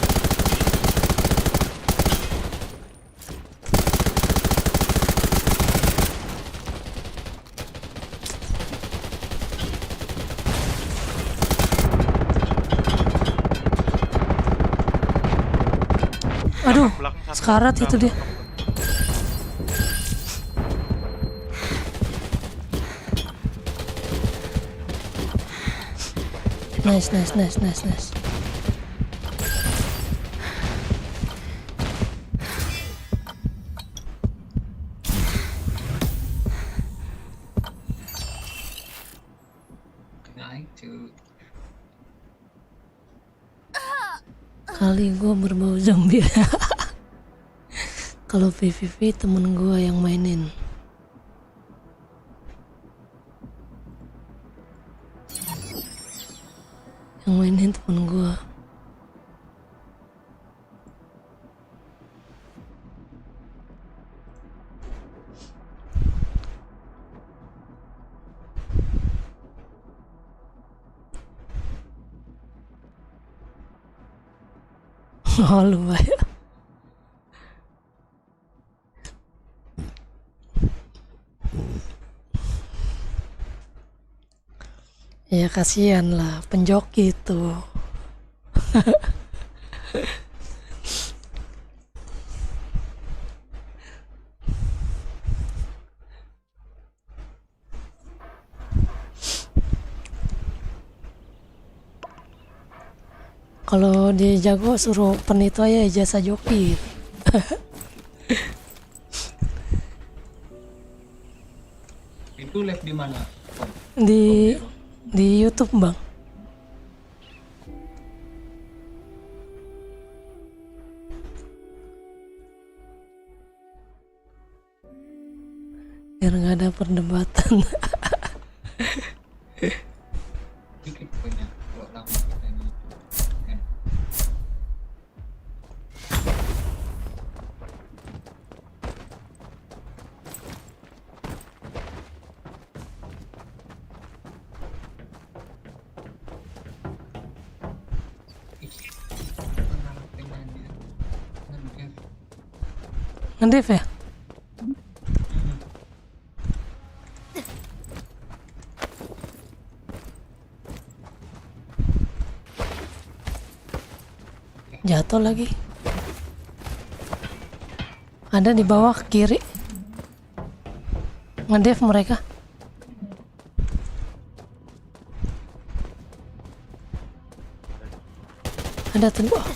Aduh, sekarat itu dia. Nice. Kali gue berbau zombie. Kalau PVP temen gue yang mainin. Yang mainin temen gue. Oh lumayan. Ya kasihan lah penjoki itu. Kalau dia jago suruh pen itu aja ijazah joki. Itu live di mana? Di YouTube, Bang. Biar nggak ada perdebatan. Dikit punya kalau lama kita ini. Ngedev ya? Jatuh lagi. Ada di bawah kiri. Ngedev mereka. Ada tuh. Oh.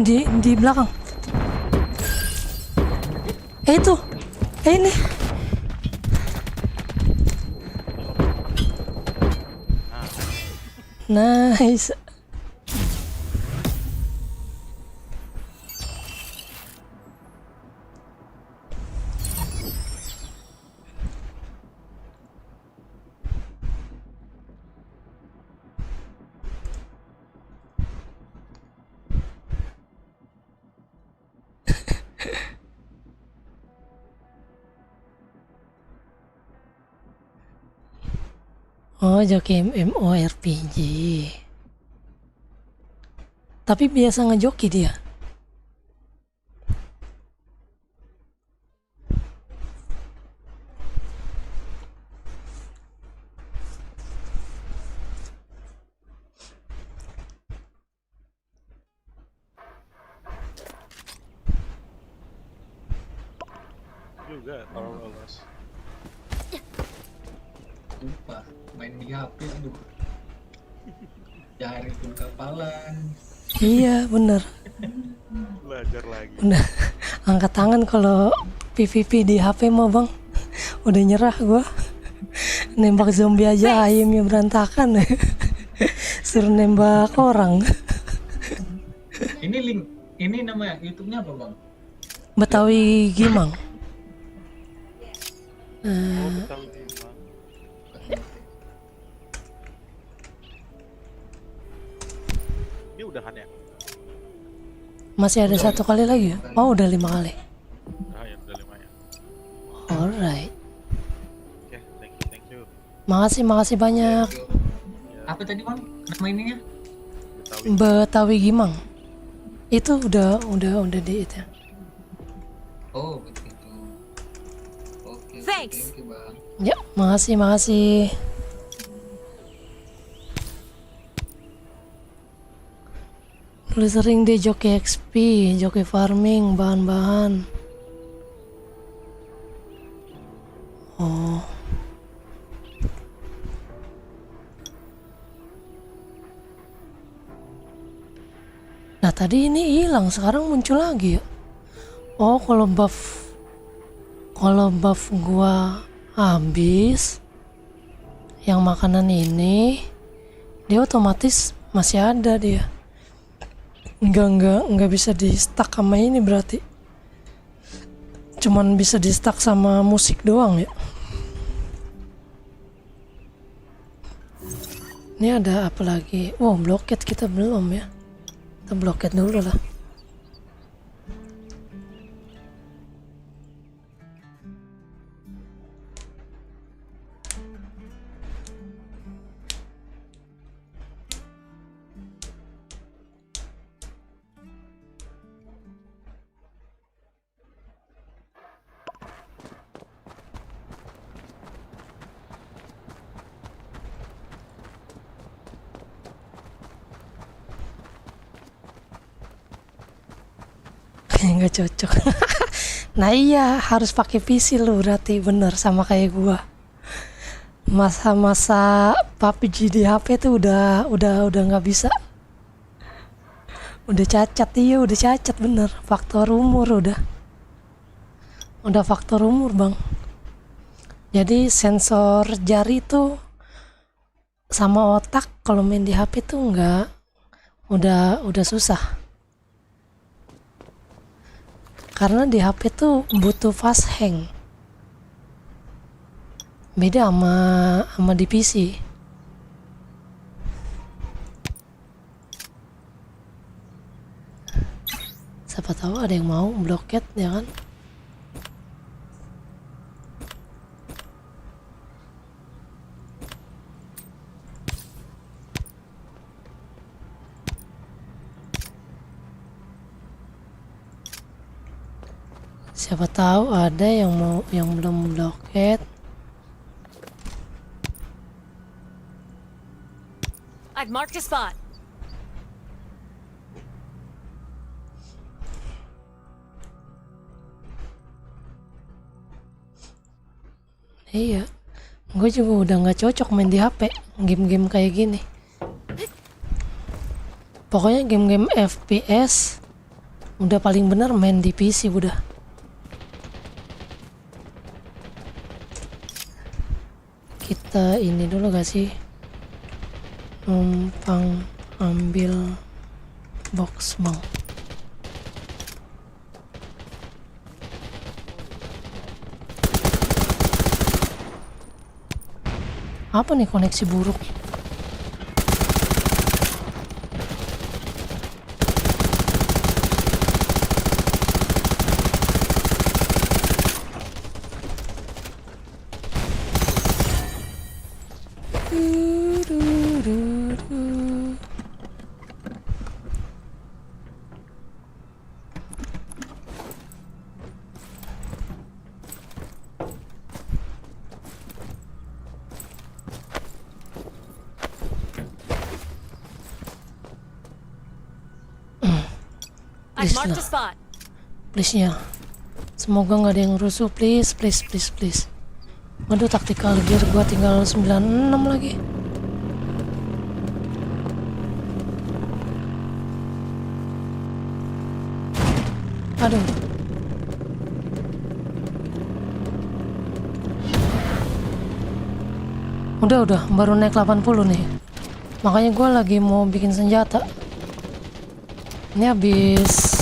Di belakang. Itu. Ini. Nice. Oh, joki MMORPG. Tapi biasa ngejoki dia. Juga kalau lolos. Lupa main di HP, aduh. Cari pun kapalan. Iya, bener. Belajar lagi. Udah angkat tangan kalau PVP di HP mah bang. Udah nyerah gua. Nembak zombie aja ayamnya berantakan. Suruh nembak orang. Ini link, ini nama YouTube-nya apa bang? Betawi Gimang. Betawi Gimang. Ini udahan ya? Masih ada satu kali lagi ya? Oh, udah 5 kali. Ah ya, udah 5 ya. Alright. Oke, thank you. Makasih banyak. Apa tadi bang? Nama ininya? Betawi Gimang. Itu udah di itu. Oh begitu. Oke. Thanks. Thank you bang. Ya, makasih. Lu sering deh joki XP, joki farming, bahan-bahan. Oh. Nah tadi ini hilang, sekarang muncul lagi ya. Oh, kalau buff gua habis, yang makanan ini dia otomatis masih ada dia. Enggak bisa di stuck sama ini berarti. Cuman bisa di stuck sama musik doang ya. Ini ada apa lagi? Wow, bloket kita belum ya. Kita bloket dulu lah. Nggak cocok. Nah iya, harus pakai PC lu berarti, bener sama kayak gua. Masa-masa PUBG di HP tuh udah nggak bisa. Udah cacat, iya udah cacat bener. Faktor umur udah faktor umur bang. Jadi sensor jari tuh sama otak kalau main di HP tuh nggak, udah susah. Karena di HP tuh butuh fast hang. Beda sama di PC. Siapa tahu ada yang mau bloket ya kan. Siapa tahu ada yang mau, yang belum bloket. I've marked a spot. Iya, gue juga udah nggak cocok main di HP, game-game kayak gini. Pokoknya game-game FPS udah paling bener main di PC udah. Kita ini dulu gak sih? Numpang ambil box bang. Apa nih koneksi buruk? I've marked a spot. Please ya, semoga nggak ada yang rusuh, please. Waduh, tactical gear gua tinggal 96 lagi. Aduh. Udah, baru naik 80 nih. Makanya gua lagi mau bikin senjata. Ini habis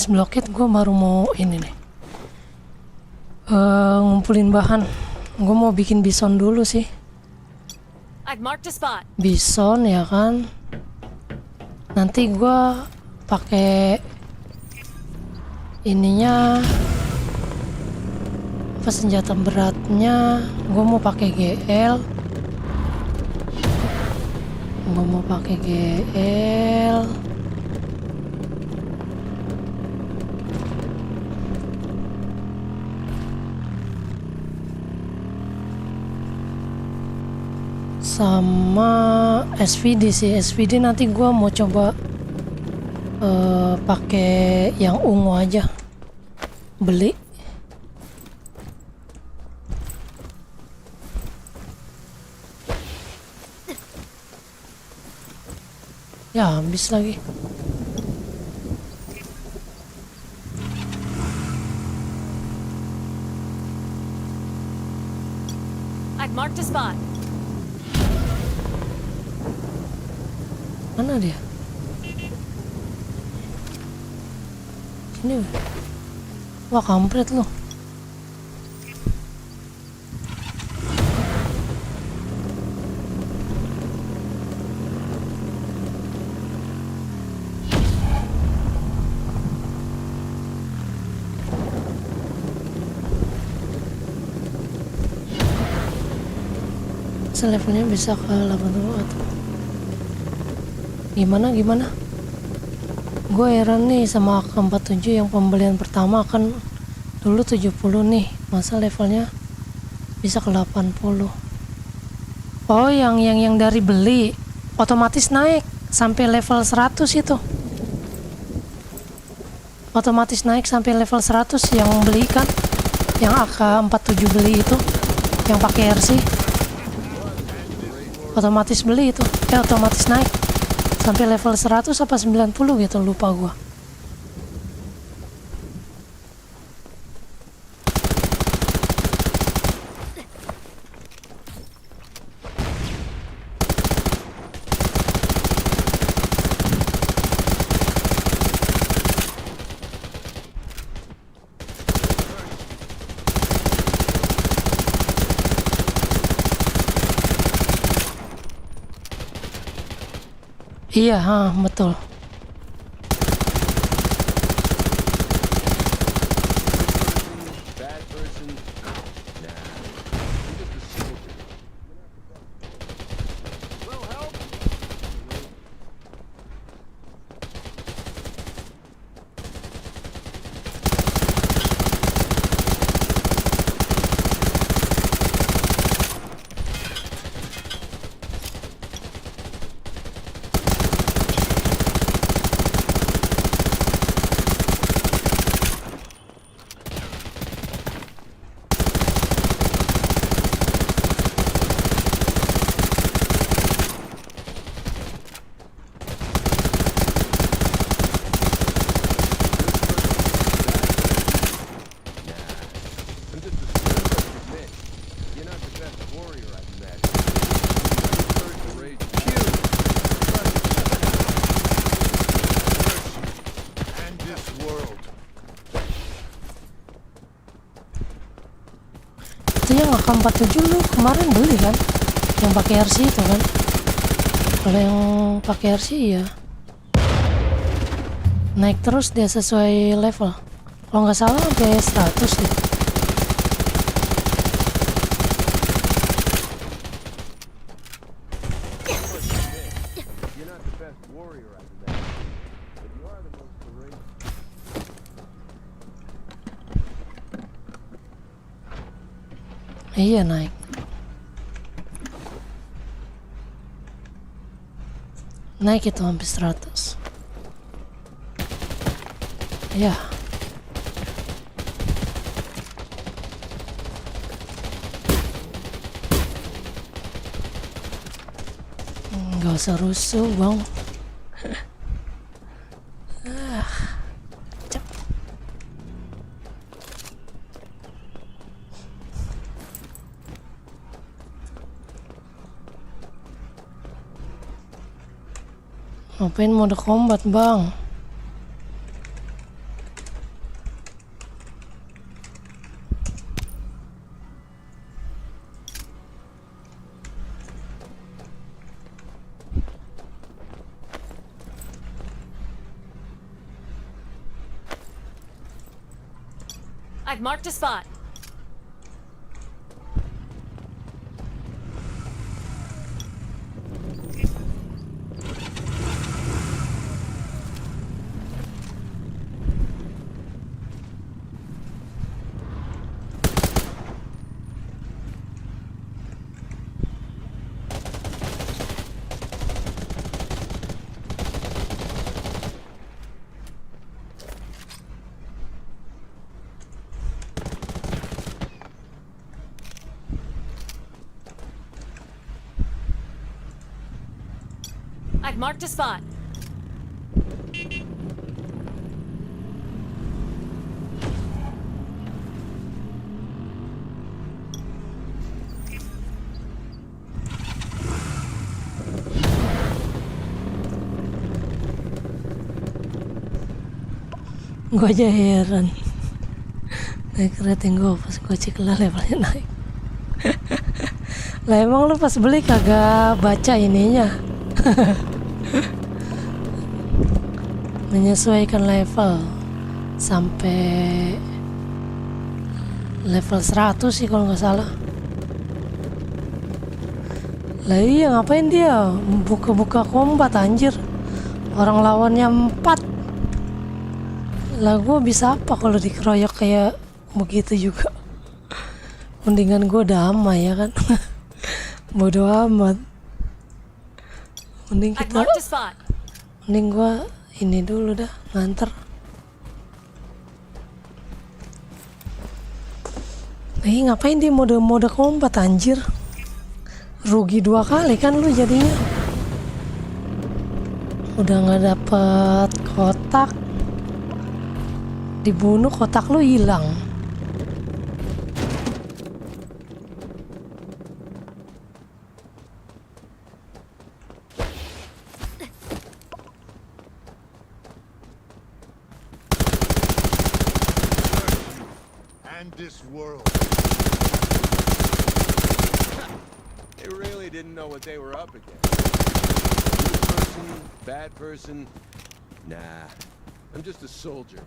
bloket, gue baru mau ini nih ngumpulin bahan. Gue mau bikin bison dulu sih. I've marked a spot. Bison ya kan. Nanti gue pakai ininya apa, senjata beratnya. Gue mau pakai GL. Sama SVD sih. SVD nanti gua mau coba pakai yang ungu aja, beli. Ya habis lagi. I've marked a spot. Mana dia? Sini. Wah, kampret loh. Levelnya bisa ke 80 atau gimana? Gue heran nih sama AK-47 yang pembelian pertama kan dulu 70 nih, masa levelnya bisa ke 80. Oh, yang dari beli otomatis naik sampai level 100 itu. Otomatis naik sampai level 100 yang beli kan, yang AK-47 beli itu, yang pakai RC. otomatis beli itu, otomatis naik sampai level 100 apa 90 gitu, lupa gua. Iya, betul. Itu yang AK-47 lu kemarin beli kan, yang pakai RC itu kan. Kalau yang pakai RC ya naik terus dia sesuai level, kalau nggak salah sampai 100 deh. Iya naik. Naik itu hampir 100. Ya. Nggak usah rusuh bang. Ngapain mode combat bang? I've marked a spot. I've marked a spot. Gue aja heran naik rating gue pas gue cek lah levelnya naik. Lah emang lu pas beli kagak baca ininya? Menyesuaikan level sampai level 100 sih kalau nggak salah. Lah iya ngapain dia buka-buka combat anjir, orang lawannya 4. Lah gue bisa apa kalau dikeroyok kayak begitu juga? Mendingan gue damai ya kan. Bodoh amat. Mending gue ini dulu dah nganter. Ngapain dia mode combat anjir? rugi 2 kali kan lu jadinya. Udah nggak dapet kotak, dibunuh, kotak lu hilang. And this world. They really didn't know what they were up against. Good person, bad person. Nah, I'm just a soldier.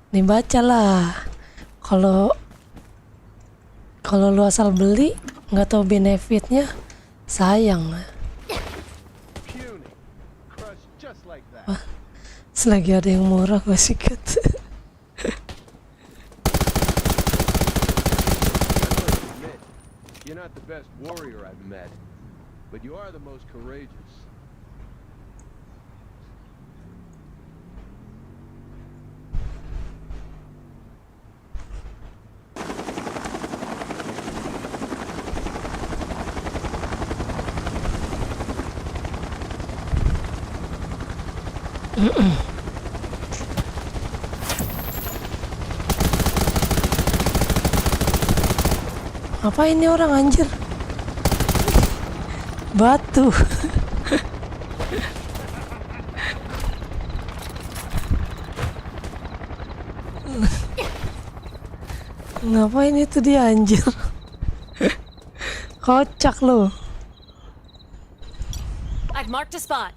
Dibacalah. Kalau lu asal beli nggak tahu benefitnya, sayang. Wah, selagi ada yang murah gue sikat. You're not the best warrior I've met, but you are the most courageous. Apa ini orang anjir? Batu. Ngapain itu dia anjir? Kocak lo. I've marked a spot.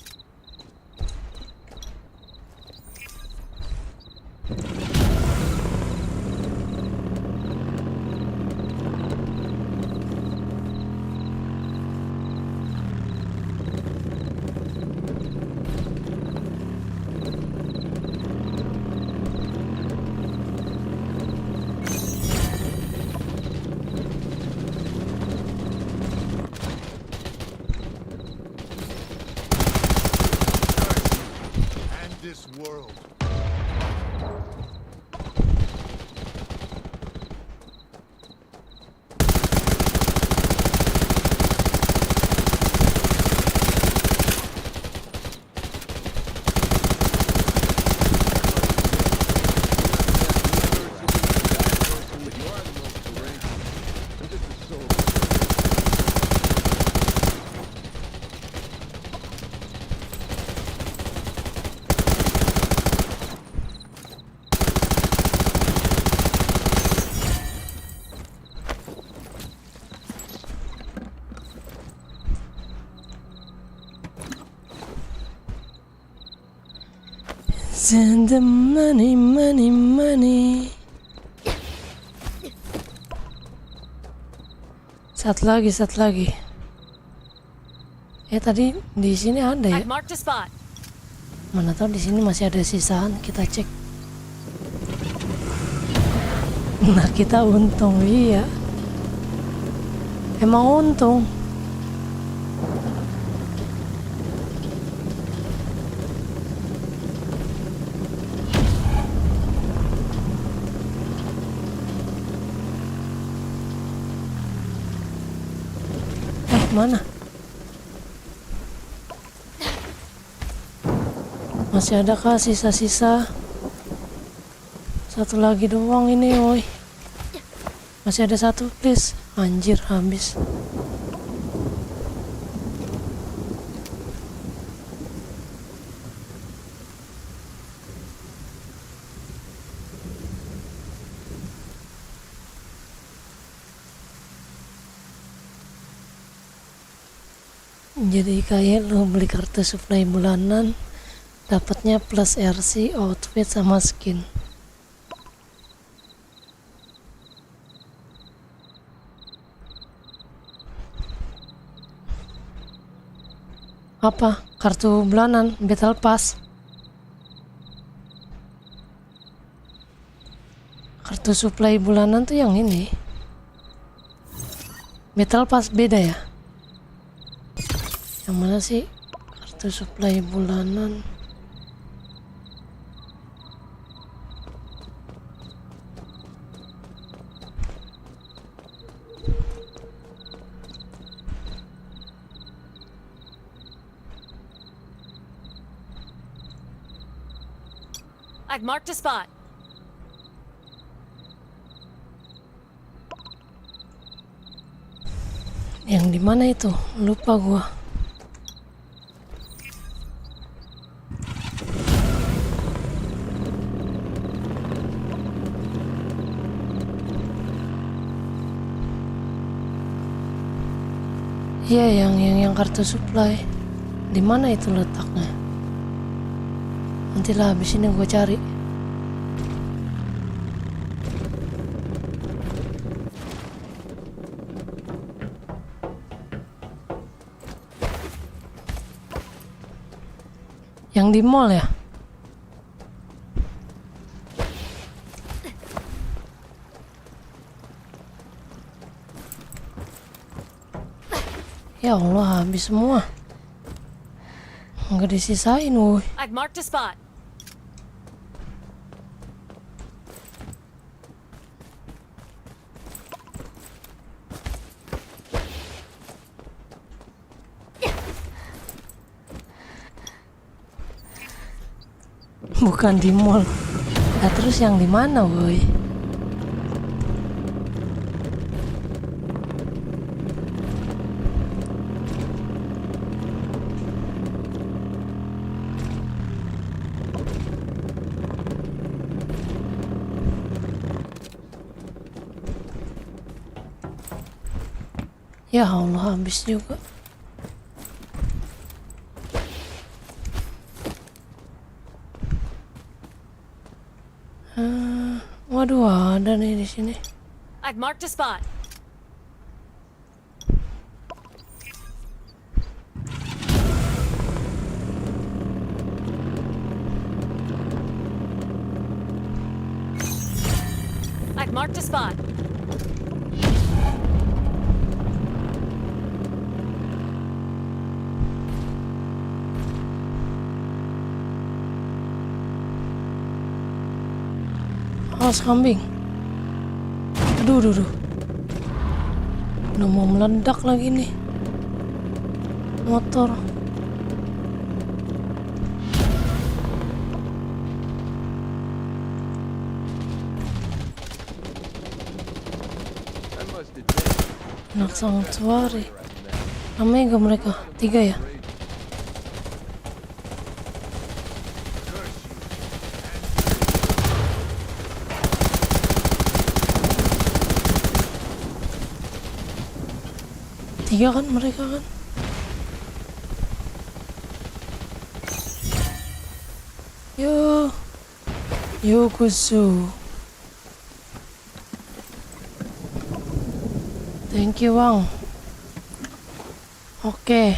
This world. Send the money, money, money. Satu lagi. Tadi di sini ada ya. I've marked a spot. Mana tahu di sini masih ada sisaan, kita cek. Nah, kita untung, iya. Emang untung. Mana? Masih ada kah sisa-sisa? Satu lagi doang ini, woi. Masih ada satu, please. Anjir, habis. Jadi kayak lo beli kartu supply bulanan, dapatnya plus RC, outfit sama skin. Apa? Kartu bulanan, Battle Pass. Kartu supply bulanan tuh yang ini. Battle Pass beda ya? Yang mana sih? Kartu supply bulanan. I've marked a spot. Yang di mana itu? Lupa gua. Iya, yang kartu supply. Di mana itu letaknya? Nantilah habis ini gue cari. Yang di mall ya? Ya Allah, habis semua. Nggak disisain, woy. I've marked a spot. Bukan di mall. Nah, terus yang di mana, woy? Ya Allah, habis juga. Waduh, ada nih di sini. I've marked a spot. I've marked a spot. Awas kambing. Aduh. Udah mau meledak lagi nih motor. Anak sanctuary. Namanya gak mereka? 3 ya? Tiga kan mereka kan? Yo kusu. Thank you bang. Oke.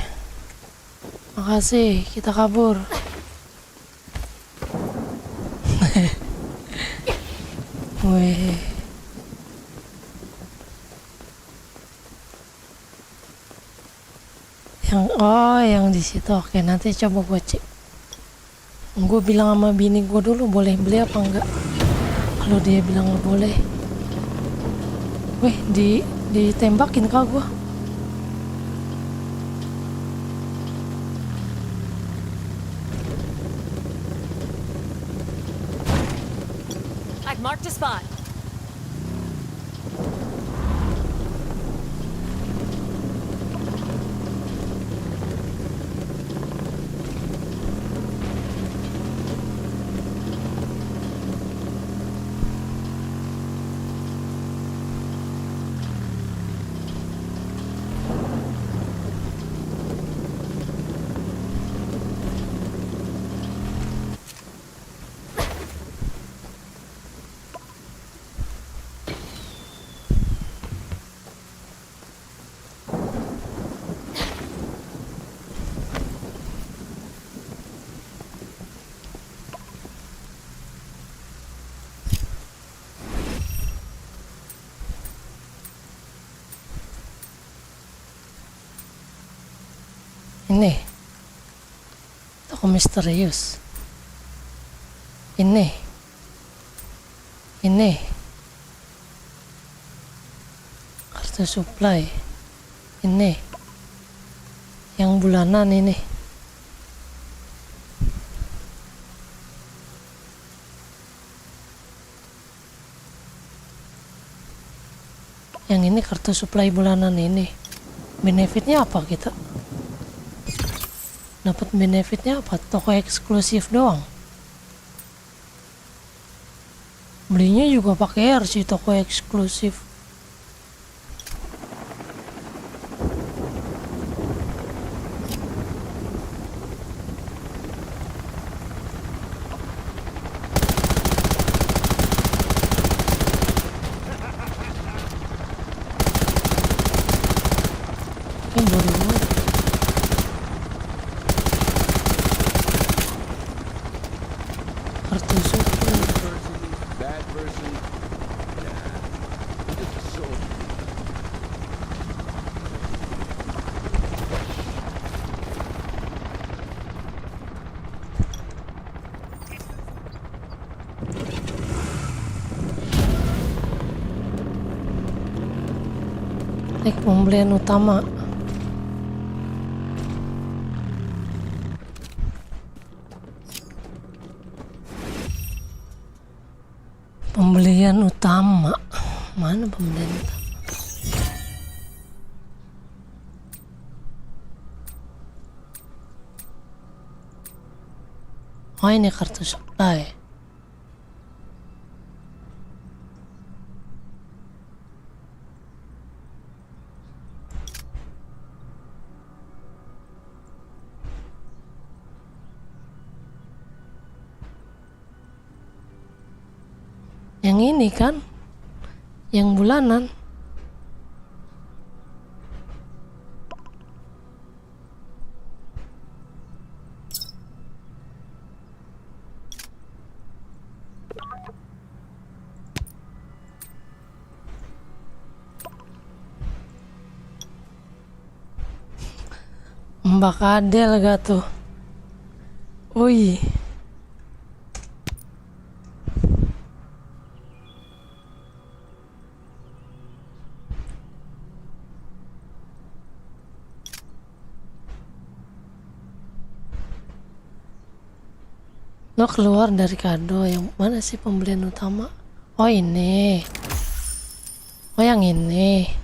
Makasih, kita kabur. Weh. Yang di situ. Oke, nanti coba gue cek. Gue bilang sama bini gue dulu boleh beli apa enggak. Kalau dia bilang nggak boleh, weh ditembakin kak gue. I've marked a spot. Ini toko misterius. Ini kartu supply. Ini yang bulanan ini. Yang ini kartu supply bulanan ini. Benefitnya apa kita? Dapat benefitnya apa? Toko eksklusif doang. Belinya juga pakai R sih, toko eksklusif. Ini bodoh banget. Kartu supply. Bad person. Nah, I'm just a soldier. Klik pembelian utama. Pembelian utama. Mana pembelian utama? Oh, ini kartu supply. Yang ini kan, yang bulanan. Mbak Adel gak tuh? Wih. Lo keluar dari kado. Yang mana sih pembelian utama? Oh ini. Oh yang ini.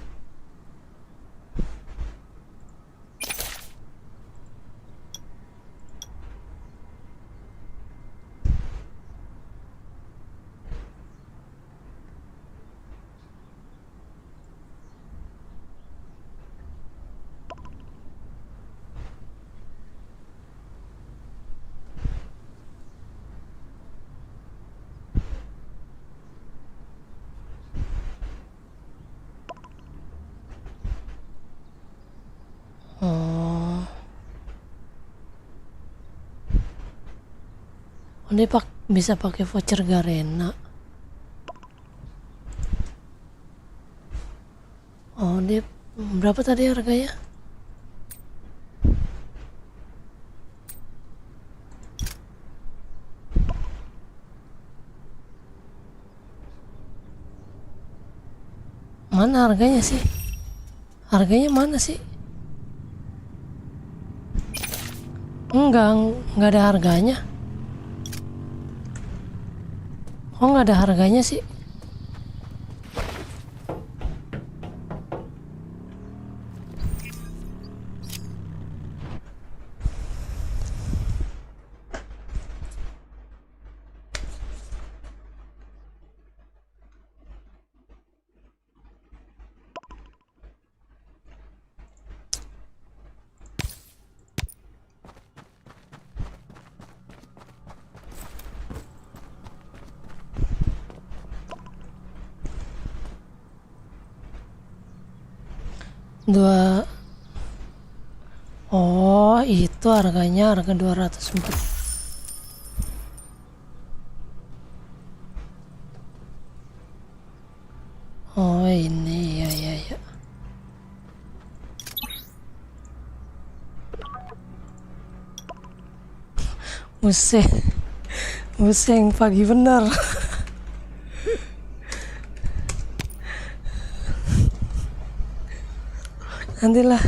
Oh, ini bisa pakai voucher Garena. Oh, dia berapa tadi harganya? Mana harganya sih? Harganya mana sih? Enggak ada harganya. Kok nggak ada harganya sih? Oh, itu harganya harga 204. Oh, ini ya. Buseng pagi bener. Nantilah.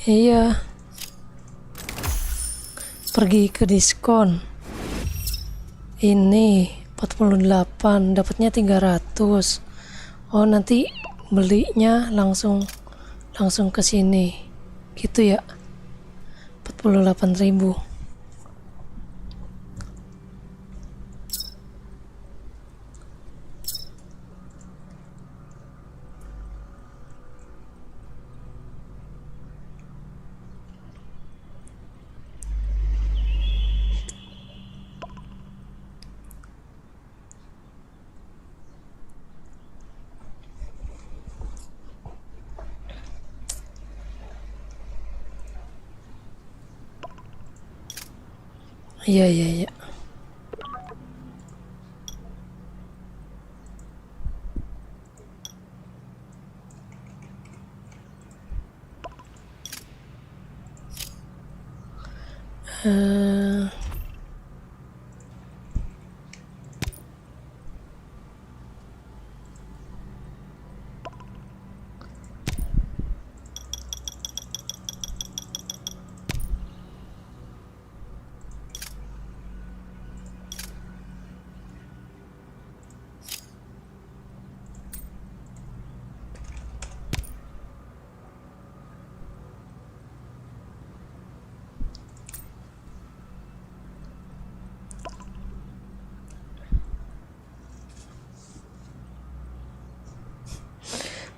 Iya. Pergi ke diskon. Ini 48, dapatnya 300. Oh, nanti belinya langsung ke sini. Gitu ya. 48.000. Iya.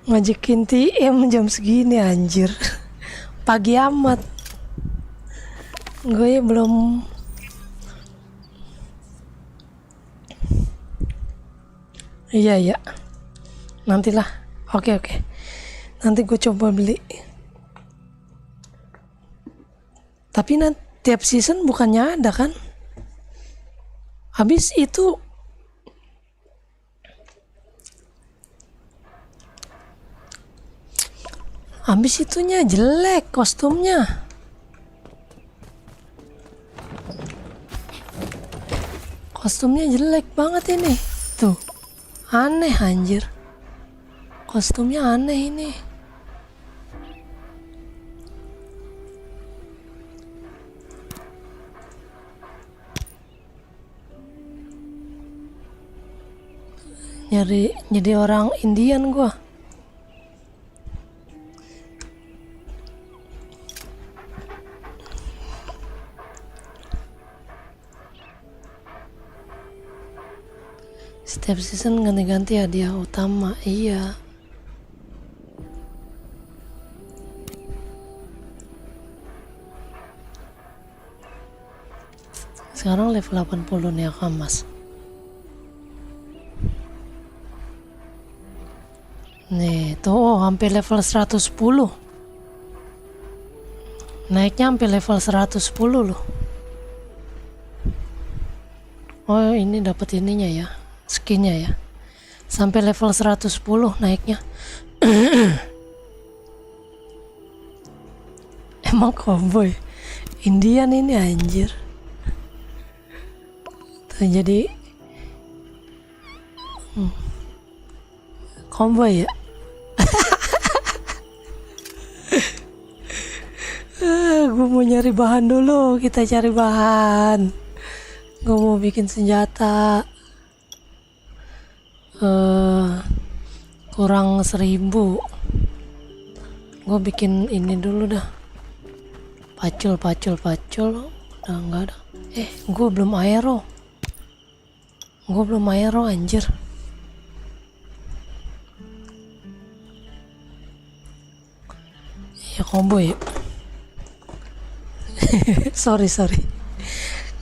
Ngajakin TM jam segini anjir. Pagi amat. Gue belum. Iya. Nantilah. Oke. Nanti gue coba beli. Tapi nanti tiap season bukannya ada kan? Habis itu itunya jelek kostumnya. Kostumnya jelek banget ini. Tuh. Aneh anjir. Kostumnya aneh ini. Jadi orang Indian gua. Setiap season ganti-ganti hadiah utama. Iya. Sekarang level 80 nih Akamas. Nih, tuh hampir level 110. Naiknya hampir level 110 loh. Oh, ini dapat ininya ya. Skinnya ya. Sampai level 110 naiknya. Emang cowboy Indian ini anjir. Tuh jadi cowboy ya. Gue mau nyari bahan dulu. Kita cari bahan. Gue mau bikin senjata. Kurang 1000. Gue bikin ini dulu dah. Pacul. Udah enggak ada. Gue belum aero anjir. Ya combo ya. sorry.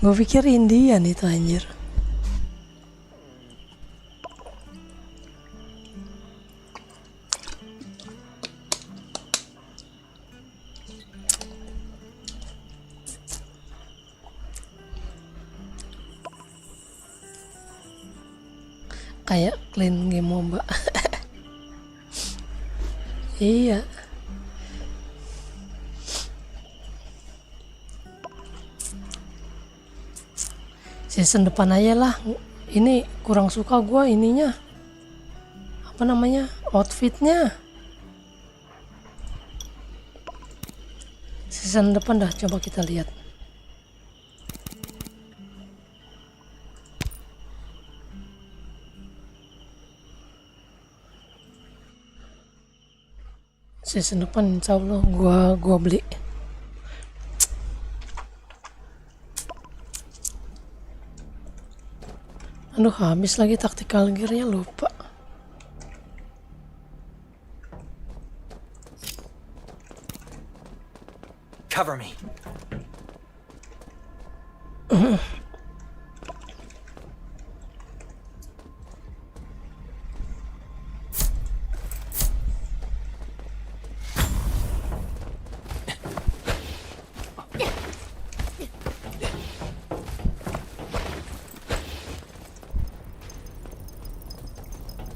Gue pikir Indian itu anjir. kayak clean game MOBA. Iya. Season depan aja lah. Ini kurang suka gua ininya. Apa namanya? Outfitnya. Season depan dah, coba kita lihat. Season depan insya Allah gua beli. Aduh, habis lagi tactical gear-nya, lupa. Cover me.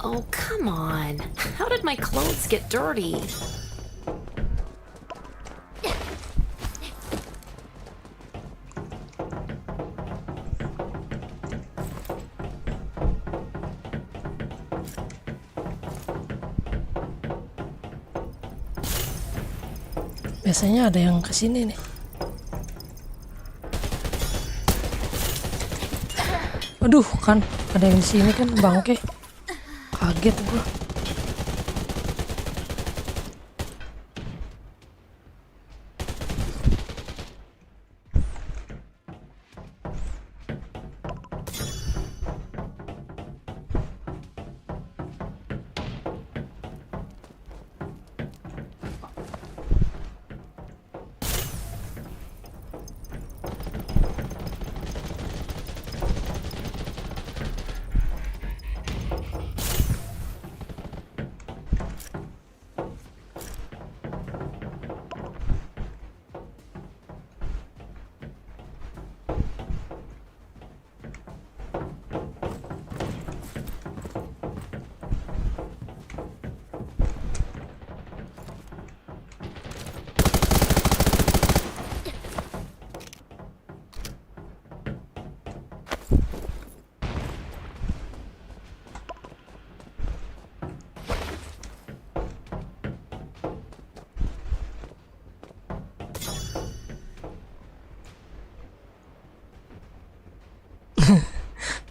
Oh, come on. How did my clothes get dirty? Biasanya ada yang kesini nih. Aduh, kan ada yang di sini kan, bangke. Kaget gua.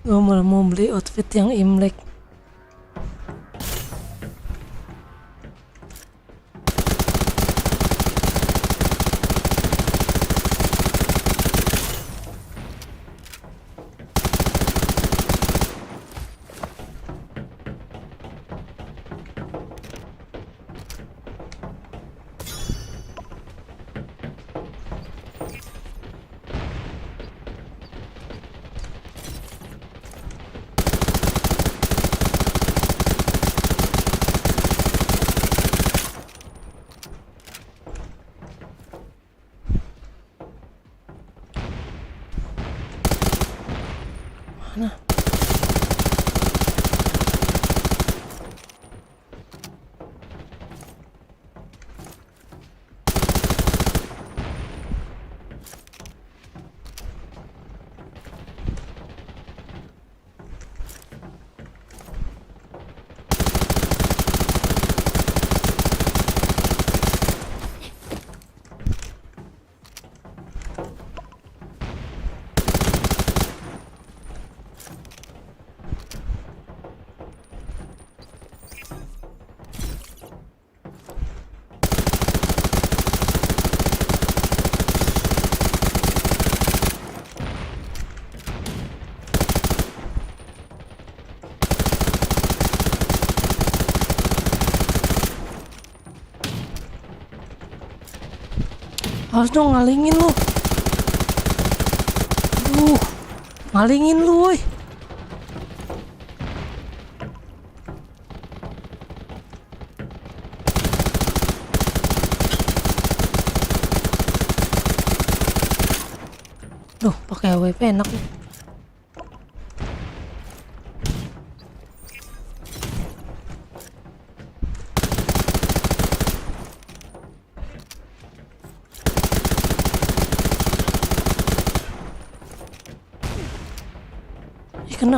Gue malah mau beli outfit yang Imlek. Mana? Harus dong ngalingin lu. Ngalingin lu, woy. Duh, pakai AWP enak nih. kena.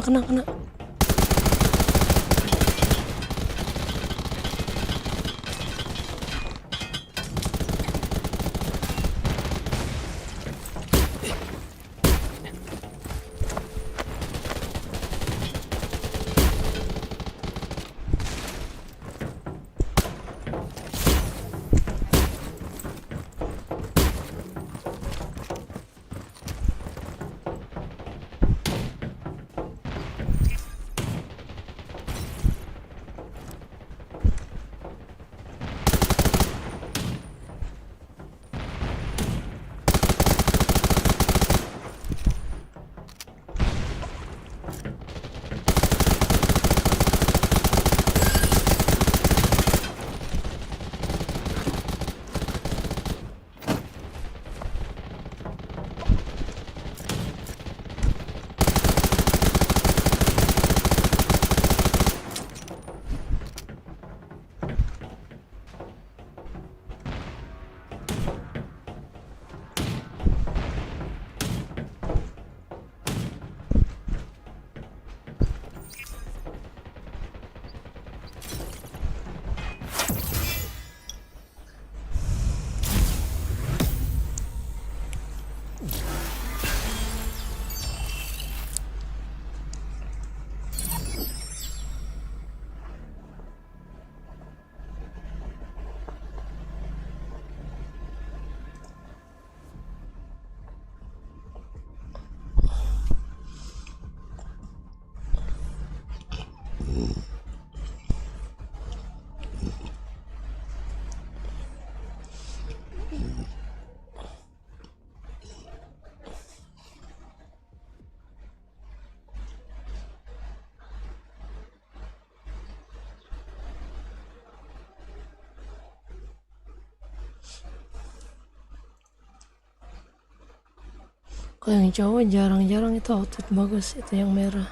Kalau yang cowok jarang-jarang itu outfit bagus, itu yang merah.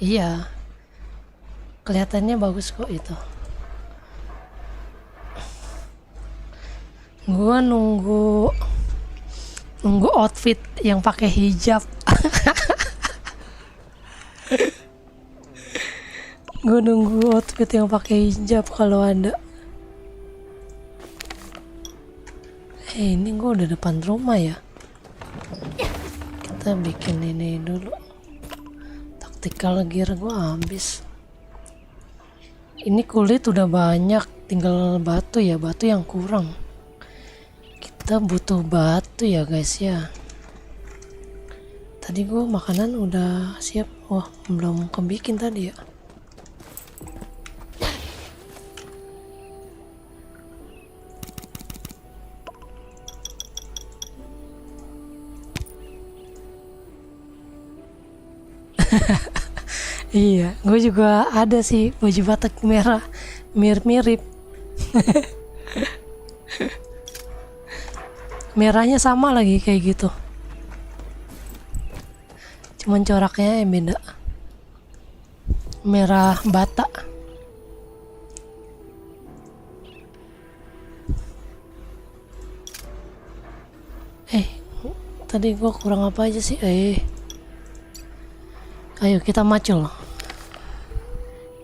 Iya, kelihatannya bagus kok itu. Gua nunggu outfit yang pakai hijab. Gue nunggu outfit yang pakai hijab kalau ada. Ini gue udah depan rumah ya. Kita bikin ini dulu. Taktikal gear gue habis. Ini kulit udah banyak, tinggal batu ya, batu yang kurang. Kita butuh batu ya guys ya. Tadi gue makanan udah siap. Wah, belum kebikin tadi ya. Iya, gue juga ada sih baju batik merah, mirip-mirip. Merahnya sama lagi kayak gitu. Cuman coraknya yang beda. Merah bata. Tadi gue kurang apa aja sih? Ayo kita macul.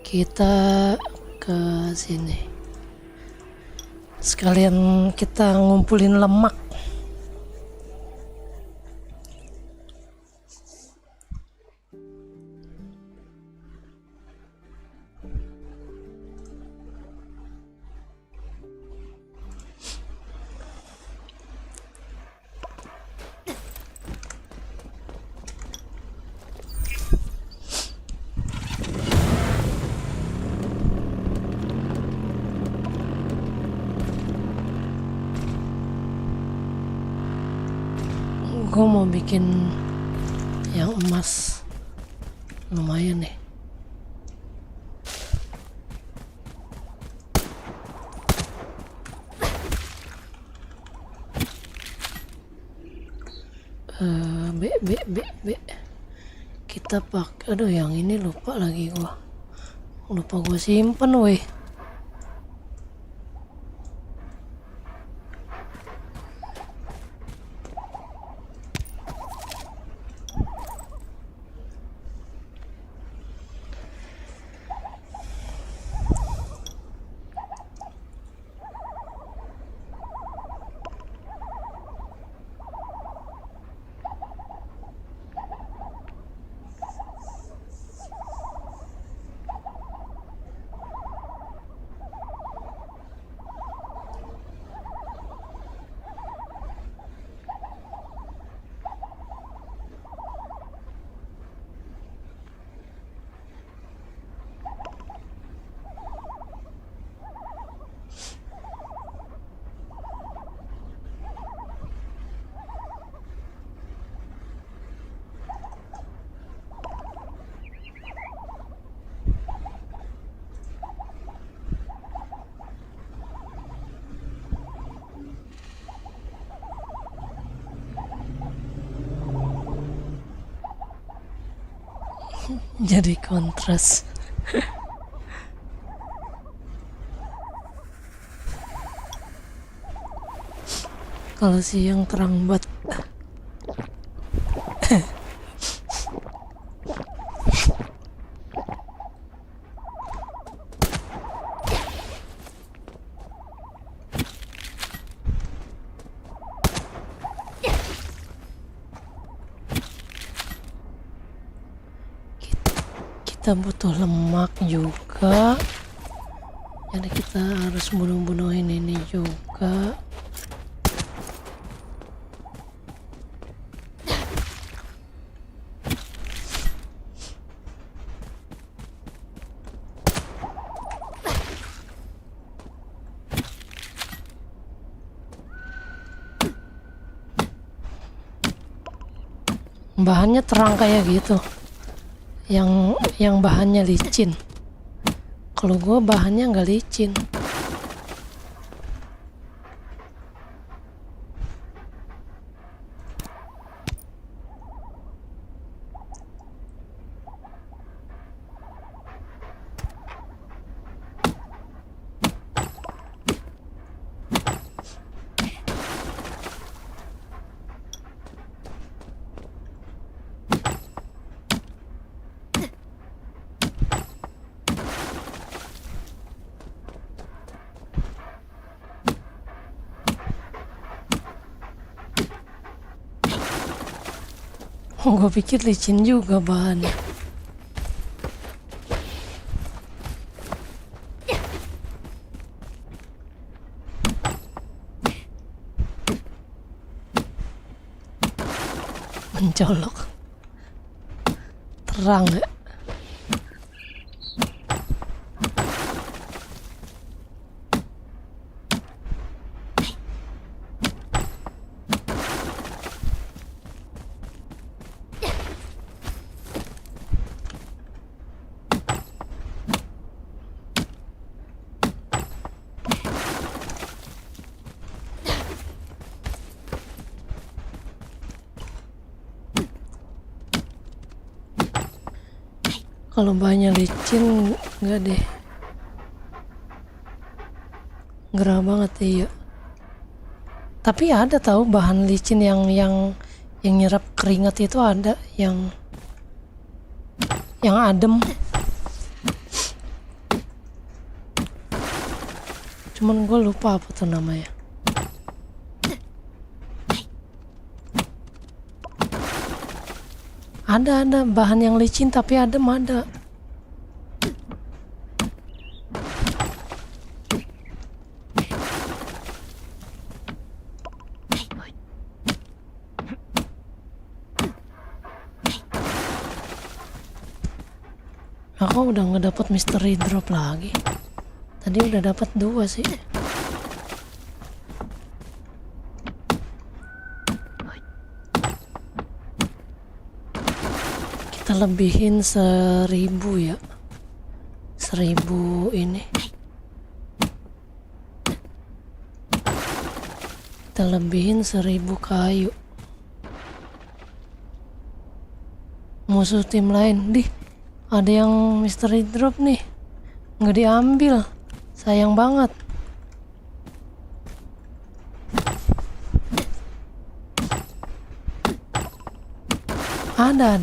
Kita ke sini. Sekalian kita ngumpulin lemak. Gue mau bikin yang emas, lumayan nih. B. Kita pakai, aduh yang ini lupa lagi gua. Lupa gue simpen weh. jadi kontras. Kalau siang terang banget. Kita butuh lemak juga, jadi kita harus bunuh-bunuhin ini juga. Bahannya terang kayak gitu, yang bahannya licin. Kalau gua bahannya nggak licin. Gue pikir licin juga bahannya. Mencolok. Terang ya. Kalau bahannya licin enggak deh, gerah banget iya. Tapi ada tahu bahan licin yang nyerap keringat itu, ada yang adem. Cuman gue lupa apa tuh namanya. Ada bahan yang licin tapi adem ada. Aku udah nggak dapat mystery drop lagi. Tadi udah dapat 2 sih. Kita lebihin 1000 ya. 1000 ini. Kita lebihin 1000 kayu. Musuh tim lain, ada yang mystery drop nih, nggak diambil, sayang banget. Ada.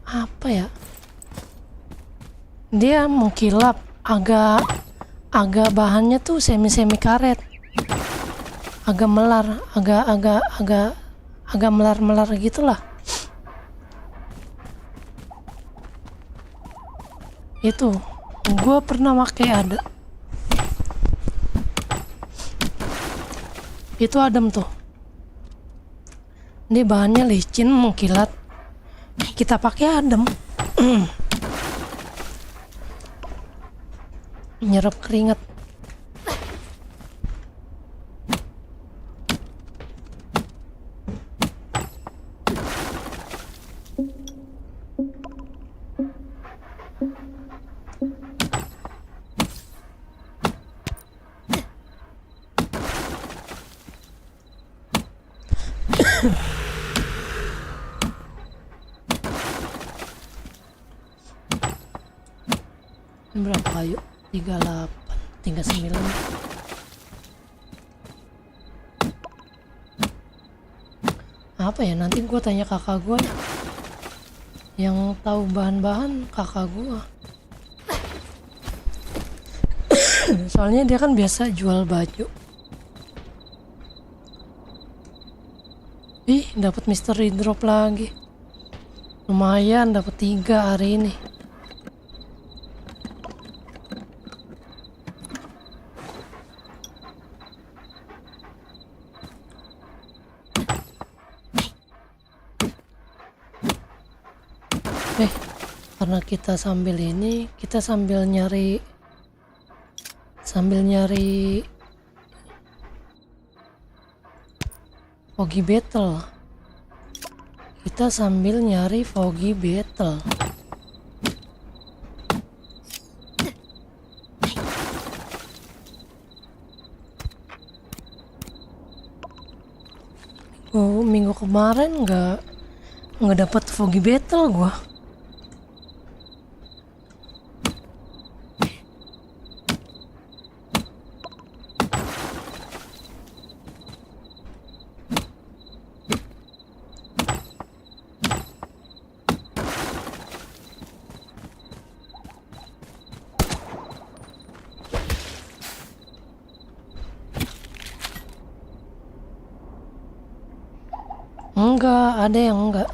Apa ya? Dia mengkilap, agak bahannya tuh semi karet, agak melar, agak melar gitulah. Itu gue pernah pakai, ada itu adem tuh. Ini bahannya licin mengkilat, kita pakai adem. Nyerap keringat. Berapa kayu? 38, tinggal 9. Apa ya, nanti gue tanya kakak gue ya. Yang tahu bahan-bahan kakak gue. Soalnya dia kan biasa jual baju. Ih, dapat mystery drop lagi. Lumayan, dapat 3 hari ini. Karena kita sambil ini, kita sambil nyari Foggy Battle. Kita sambil nyari Foggy Battle. Oh, minggu kemarin nggak dapat Foggy Battle gua. Enggak, ada yang enggak.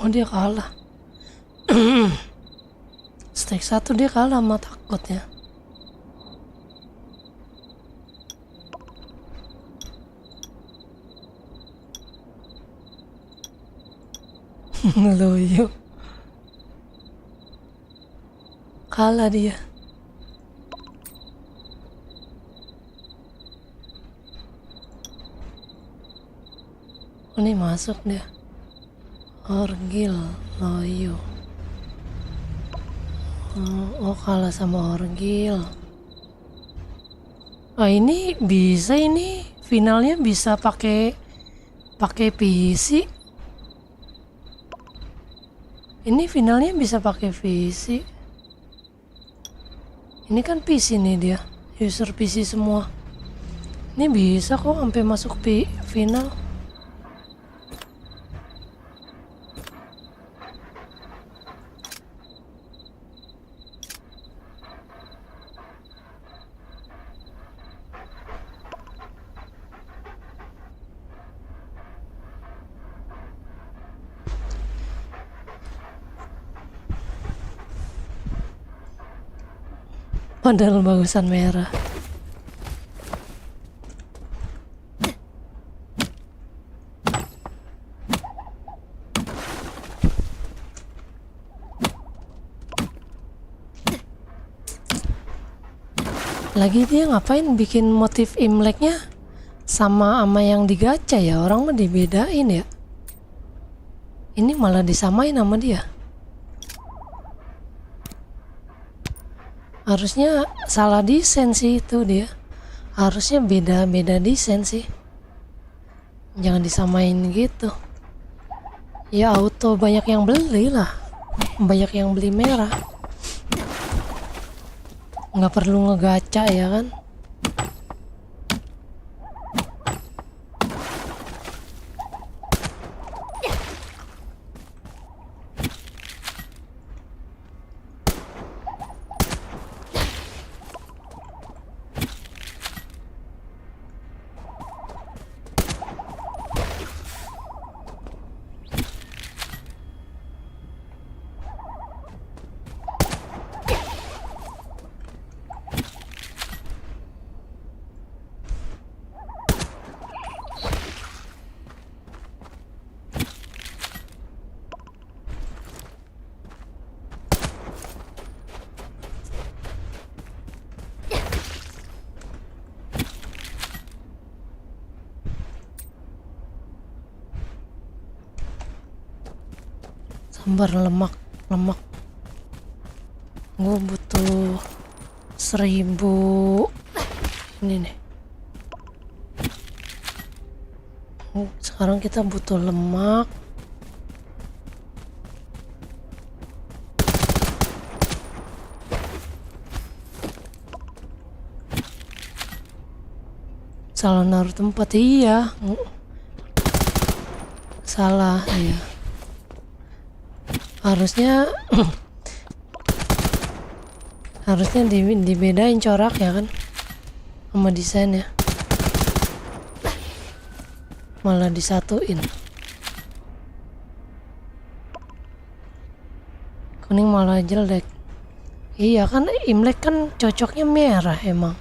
Oh, dia kalah. Stake 1 dia kalah sama takutnya. Loyo. Kalah dia. Oh, ini masuk dia. Orgil, loyo. Oh, kalah sama Orgil. Oh, ini bisa, ini finalnya bisa pakai PC. Ini finalnya bisa pakai PC. Ini kan PC nih dia, user PC semua. Ini bisa kok sampai masuk final. Padahal bagusan merah. Lagi dia ngapain bikin motif Imleknya sama yang digacha ya? Orang mah dibedain ya. Ini malah disamain sama dia. Harusnya salah desain sih itu dia. Harusnya beda desain sih. Jangan disamain gitu. Ya auto banyak yang beli lah. Banyak yang beli merah. Nggak perlu ngegacha ya kan. Sabar, lemak. Gue butuh 1000 ini nih. Sekarang kita butuh lemak. Salah naruh tempat, iya. Salah, iya. Harusnya harusnya dibedain corak ya kan sama desainnya, malah disatuin. Kuning malah jelek. Iya kan, Imlek kan cocoknya merah emang.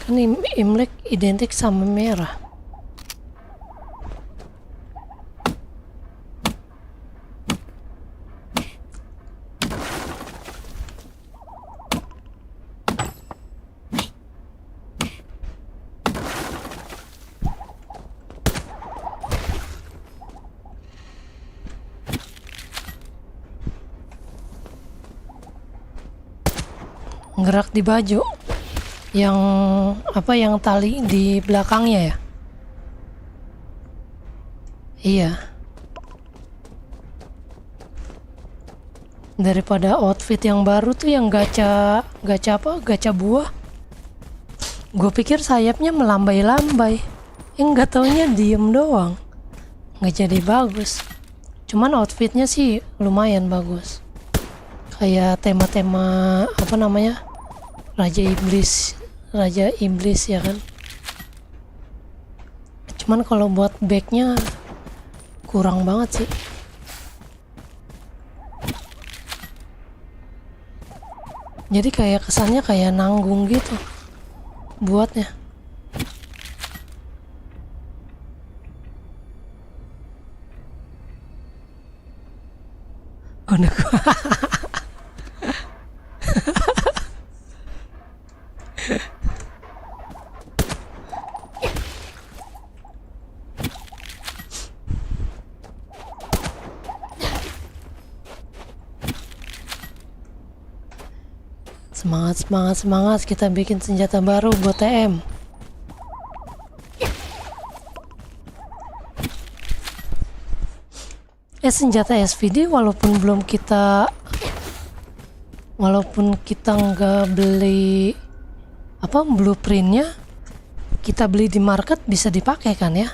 Kan Imlek identik sama merah. Gerak di baju yang apa, yang tali di belakangnya ya. Iya, daripada outfit yang baru tuh yang gacha buah. Gue pikir sayapnya melambai-lambai, nggak taunya diem doang, nggak jadi bagus. Cuman outfitnya sih lumayan bagus, kayak tema-tema apa namanya, Raja Iblis ya kan. Cuman kalau buat backnya kurang banget sih. Jadi kayak kesannya kayak nanggung gitu buatnya. Udah semangat kita bikin senjata baru buat TM. Senjata SVD walaupun kita nggak beli apa blueprintnya, kita beli di market bisa dipakai kan ya.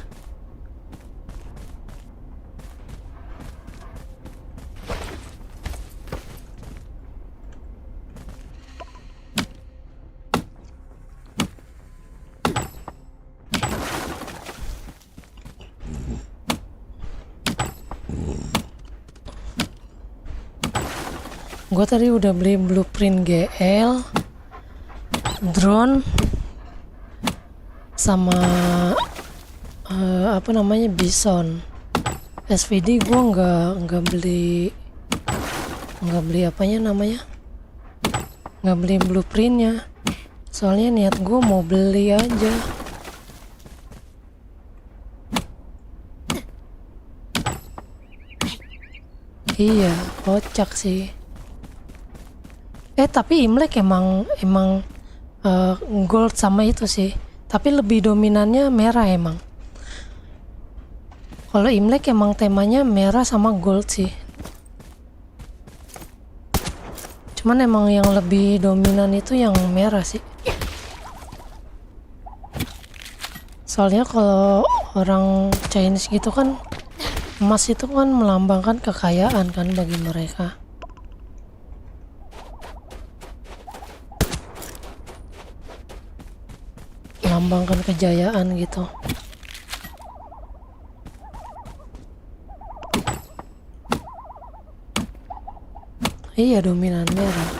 Gue tadi udah beli blueprint GL, drone, sama apa namanya, Bison. SVD gue nggak beli apanya namanya, nggak beli blueprintnya. Soalnya niat gue mau beli aja. Iya, kocak sih. Tapi Imlek emang gold sama itu sih, tapi lebih dominannya merah emang. Kalau Imlek emang temanya merah sama gold sih. Cuman emang yang lebih dominan itu yang merah sih. Soalnya kalau orang Chinese gitu kan, emas itu kan melambangkan kekayaan kan bagi mereka. Melambangkan kejayaan gitu. Iya, dominan merah.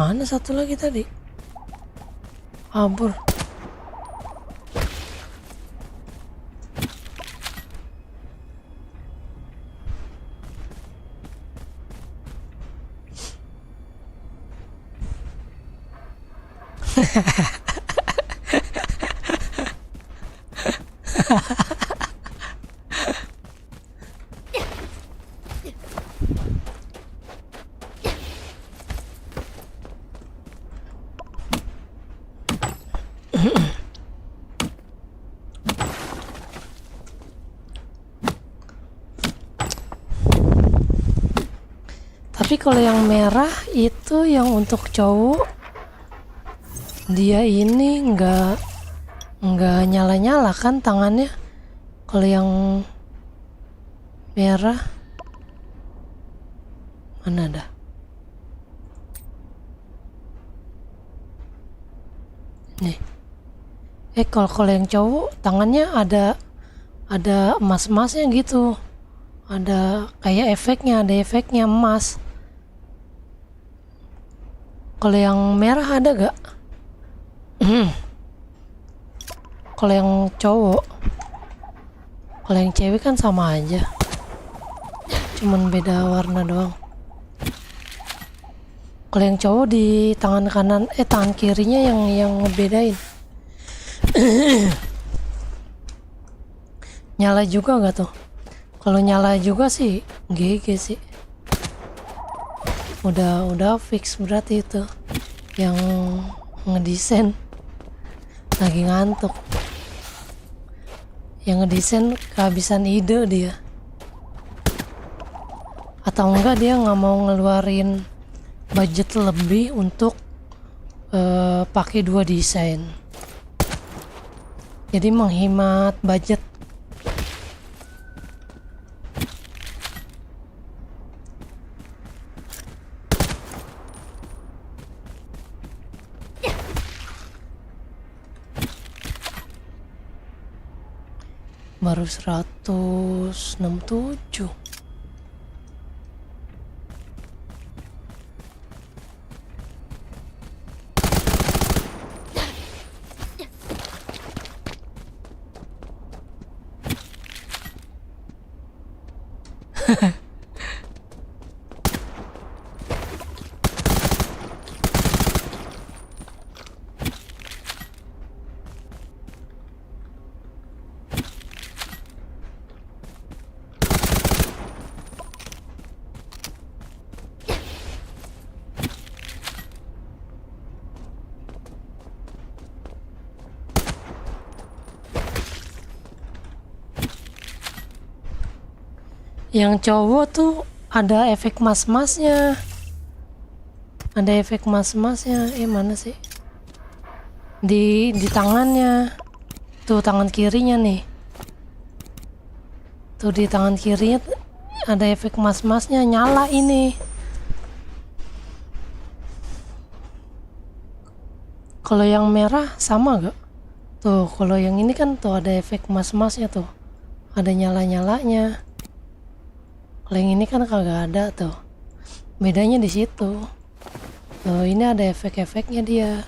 Mana satu lagi tadi? Kabur. Tapi kalau yang merah itu yang untuk cowok, dia ini nggak nyala-nyala kan tangannya. Kalau yang merah mana ada? Nih. Kalau yang cowok tangannya ada emas-emasnya gitu. Ada kayak ada efeknya emas. Kalau yang merah ada gak? Kalau yang cowok, kalau yang cewek kan sama aja, cuman beda warna doang. Kalau yang cowok di tangan kanan, tangan kirinya yang ngebedain. Nyala juga gak tuh? Kalau nyala juga sih GG sih. Udah fix berarti itu yang ngedesain lagi ngantuk. Yang ngedesain kehabisan ide dia, atau enggak dia nggak mau ngeluarin budget lebih untuk pakai 2 desain, jadi menghemat budget. Baru 167. Yang cowok tuh ada efek mas-masnya. Ada efek mas-masnya. Mana sih? Di tangannya. Tuh tangan kirinya nih. Tuh di tangan kirinya ada efek mas-masnya nyala ini. Kalau yang merah sama gak? Tuh kalau yang ini kan tuh ada efek mas-masnya tuh. Ada nyala-nyalanya. Kalau yang ini kan kagak ada tuh. Bedanya di situ. Tuh ini ada efek-efeknya dia.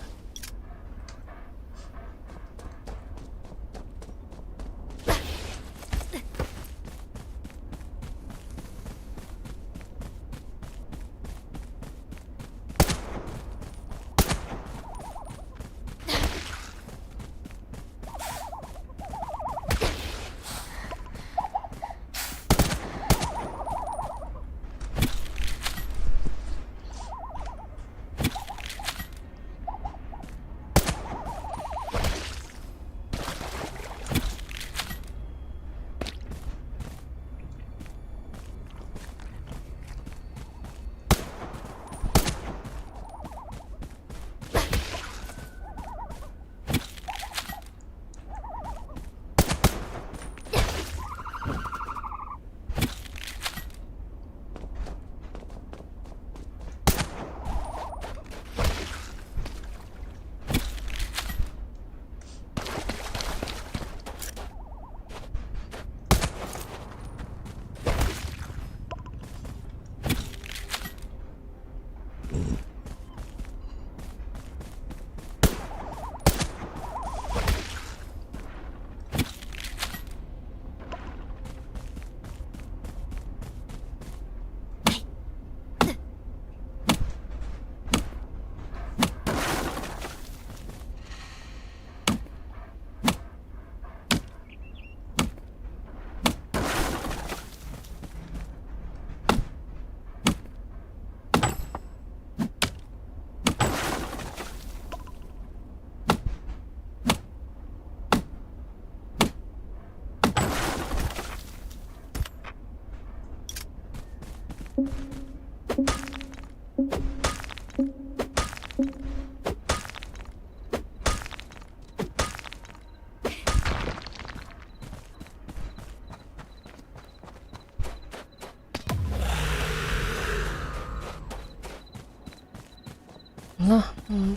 Lah,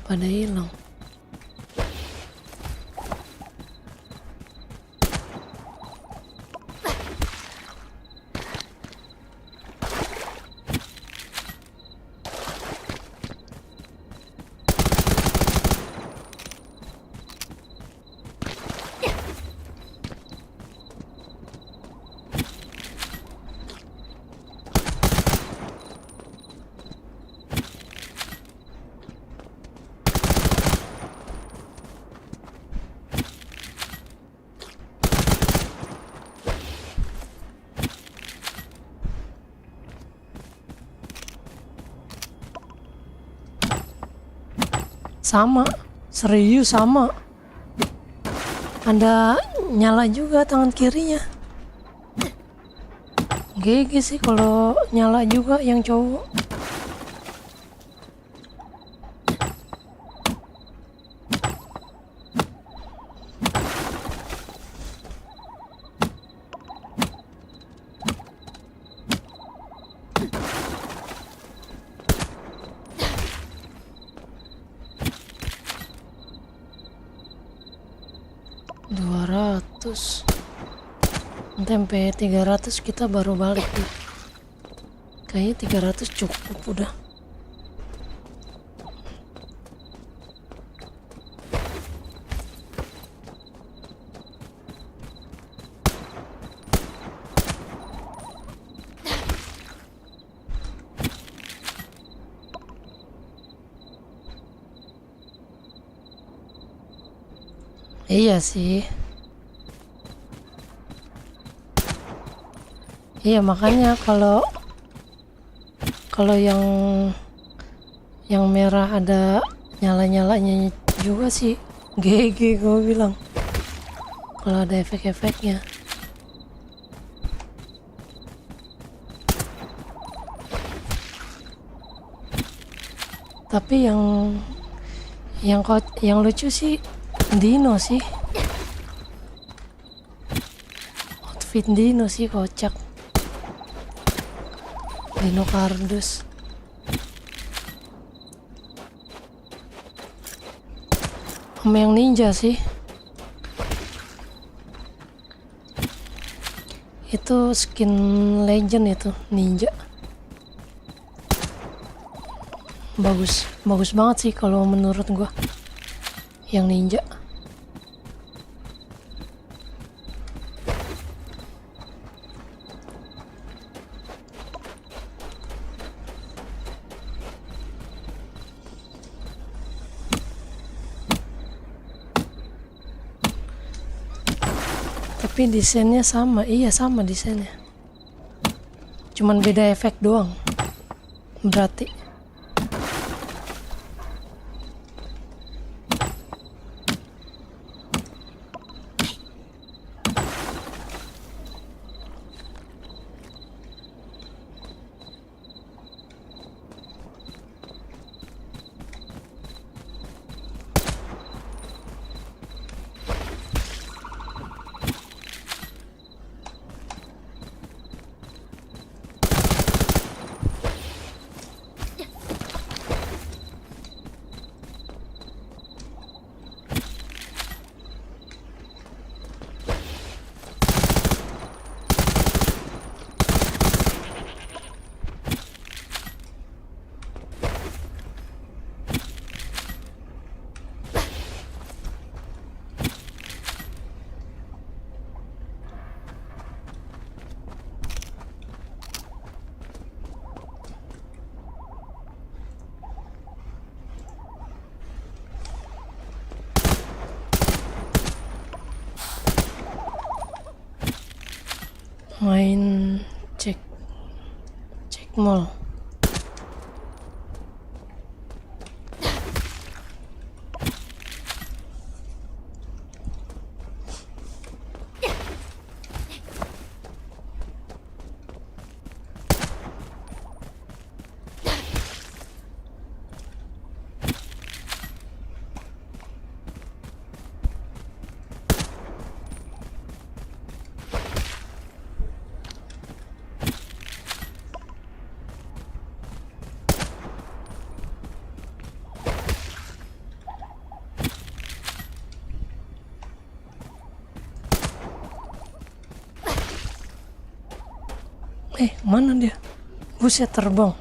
pada hilang. Sama, serius sama. Ada nyala juga tangan kirinya. GG sih kalau nyala juga yang cowok. Nanti sampai 300 kita baru balik nih. Kayaknya 300 cukup udah. Iya sih. Iya makanya kalau yang merah ada nyala-nyalanya juga sih GG gue bilang. Kalau ada efek-efeknya. Tapi yang lucu sih Dino sih. Outfit Dino sih kocak. Dino kardus. Sama yang ninja sih. Itu skin legend itu ninja. Bagus banget sih kalau menurut gua. Yang ninja. Tapi desainnya sama, iya sama desainnya. Cuman beda efek doang. Berarti. Main cek mall. Mana dia? Buset, terbang.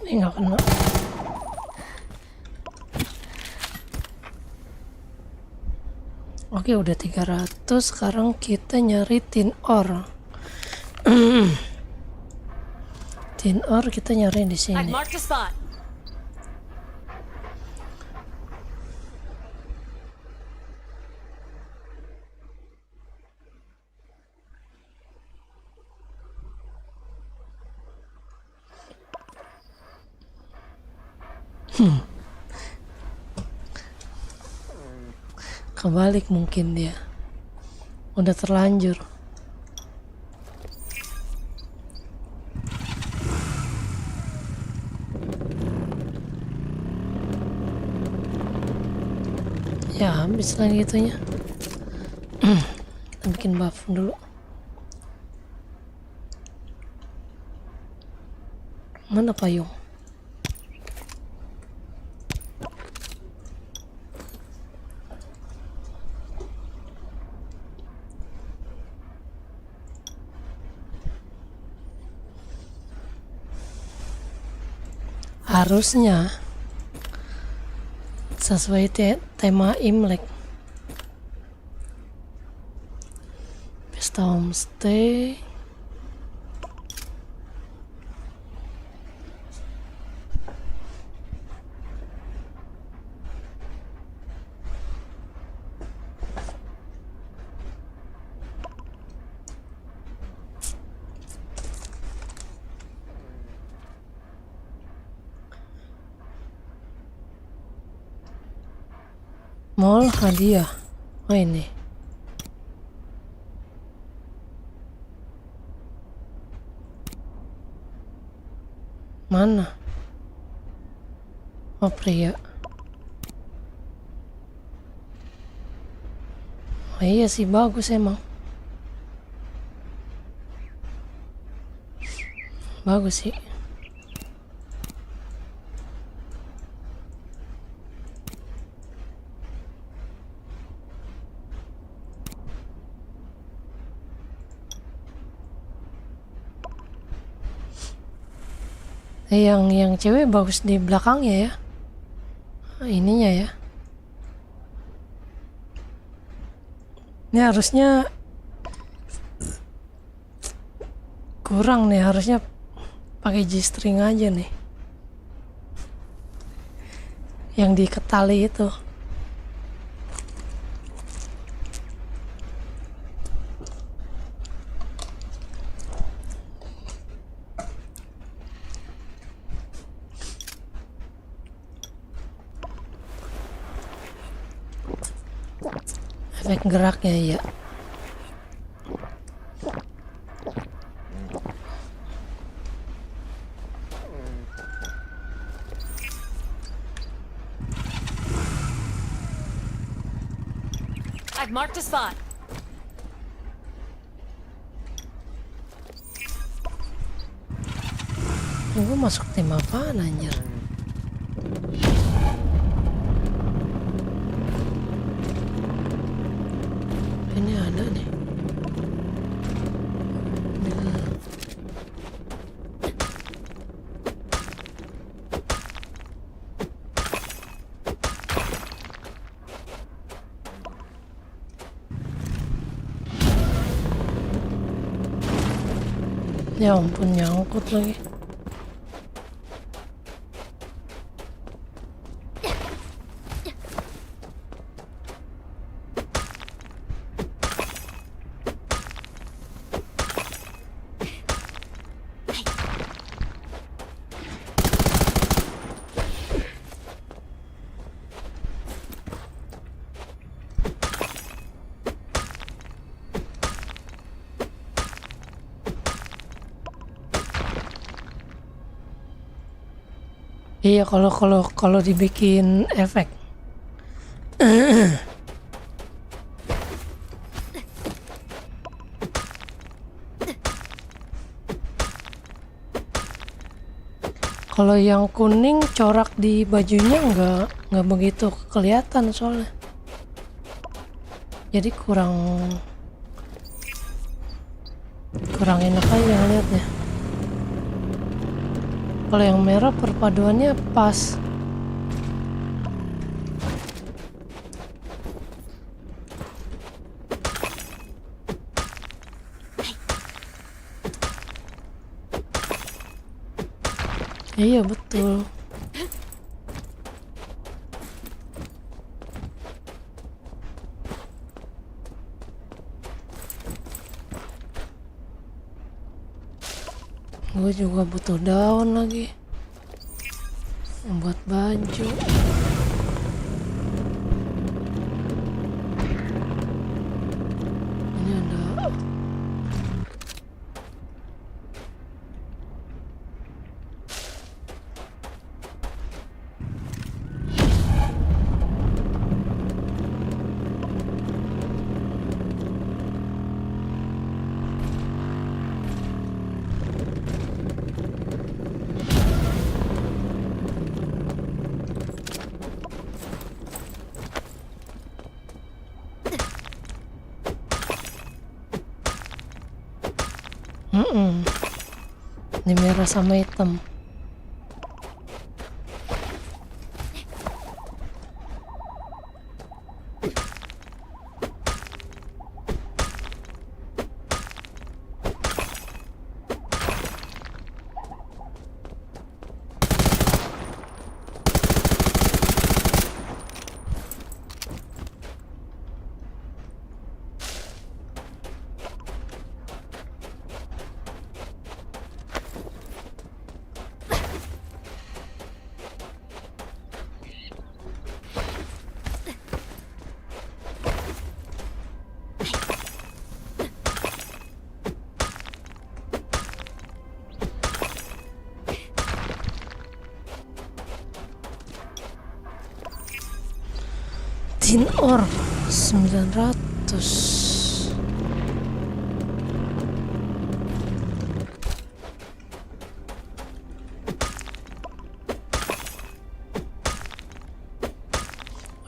Nggak kena. Oke, udah 300. Sekarang kita nyari tin ore. Tin ore kita nyari di sini. I've marked a spot. Kebalik mungkin dia. Udah terlanjur. Ya habis lagi itunya. Kita bikin buff dulu. Mana payung? Harusnya sesuai tema Imlek. Pesta homestay. Mall hadiah. Oh ini. Mana? Oh pria. Oh iya sih, bagus emang. Bagus sih. Yang cewek bagus di belakangnya ya. Ininya ya. Ini harusnya kurang nih, harusnya pakai G-string aja nih. Yang diketali itu. Efek geraknya ya. I've marked a spot. Gue masuk tim apaan anjir? Ini ada nih. Ya ampun, nyangkut lagi. Iya, kalau dibikin efek. Kalau yang kuning corak di bajunya nggak begitu kelihatan soalnya. Jadi kurang enak aja ngeliatnya. Kalau yang merah perpaduannya pas. Iya betul. Gue juga butuh daun lagi buat baju. Ini ada ini merah sama hitam. Tin ore 900.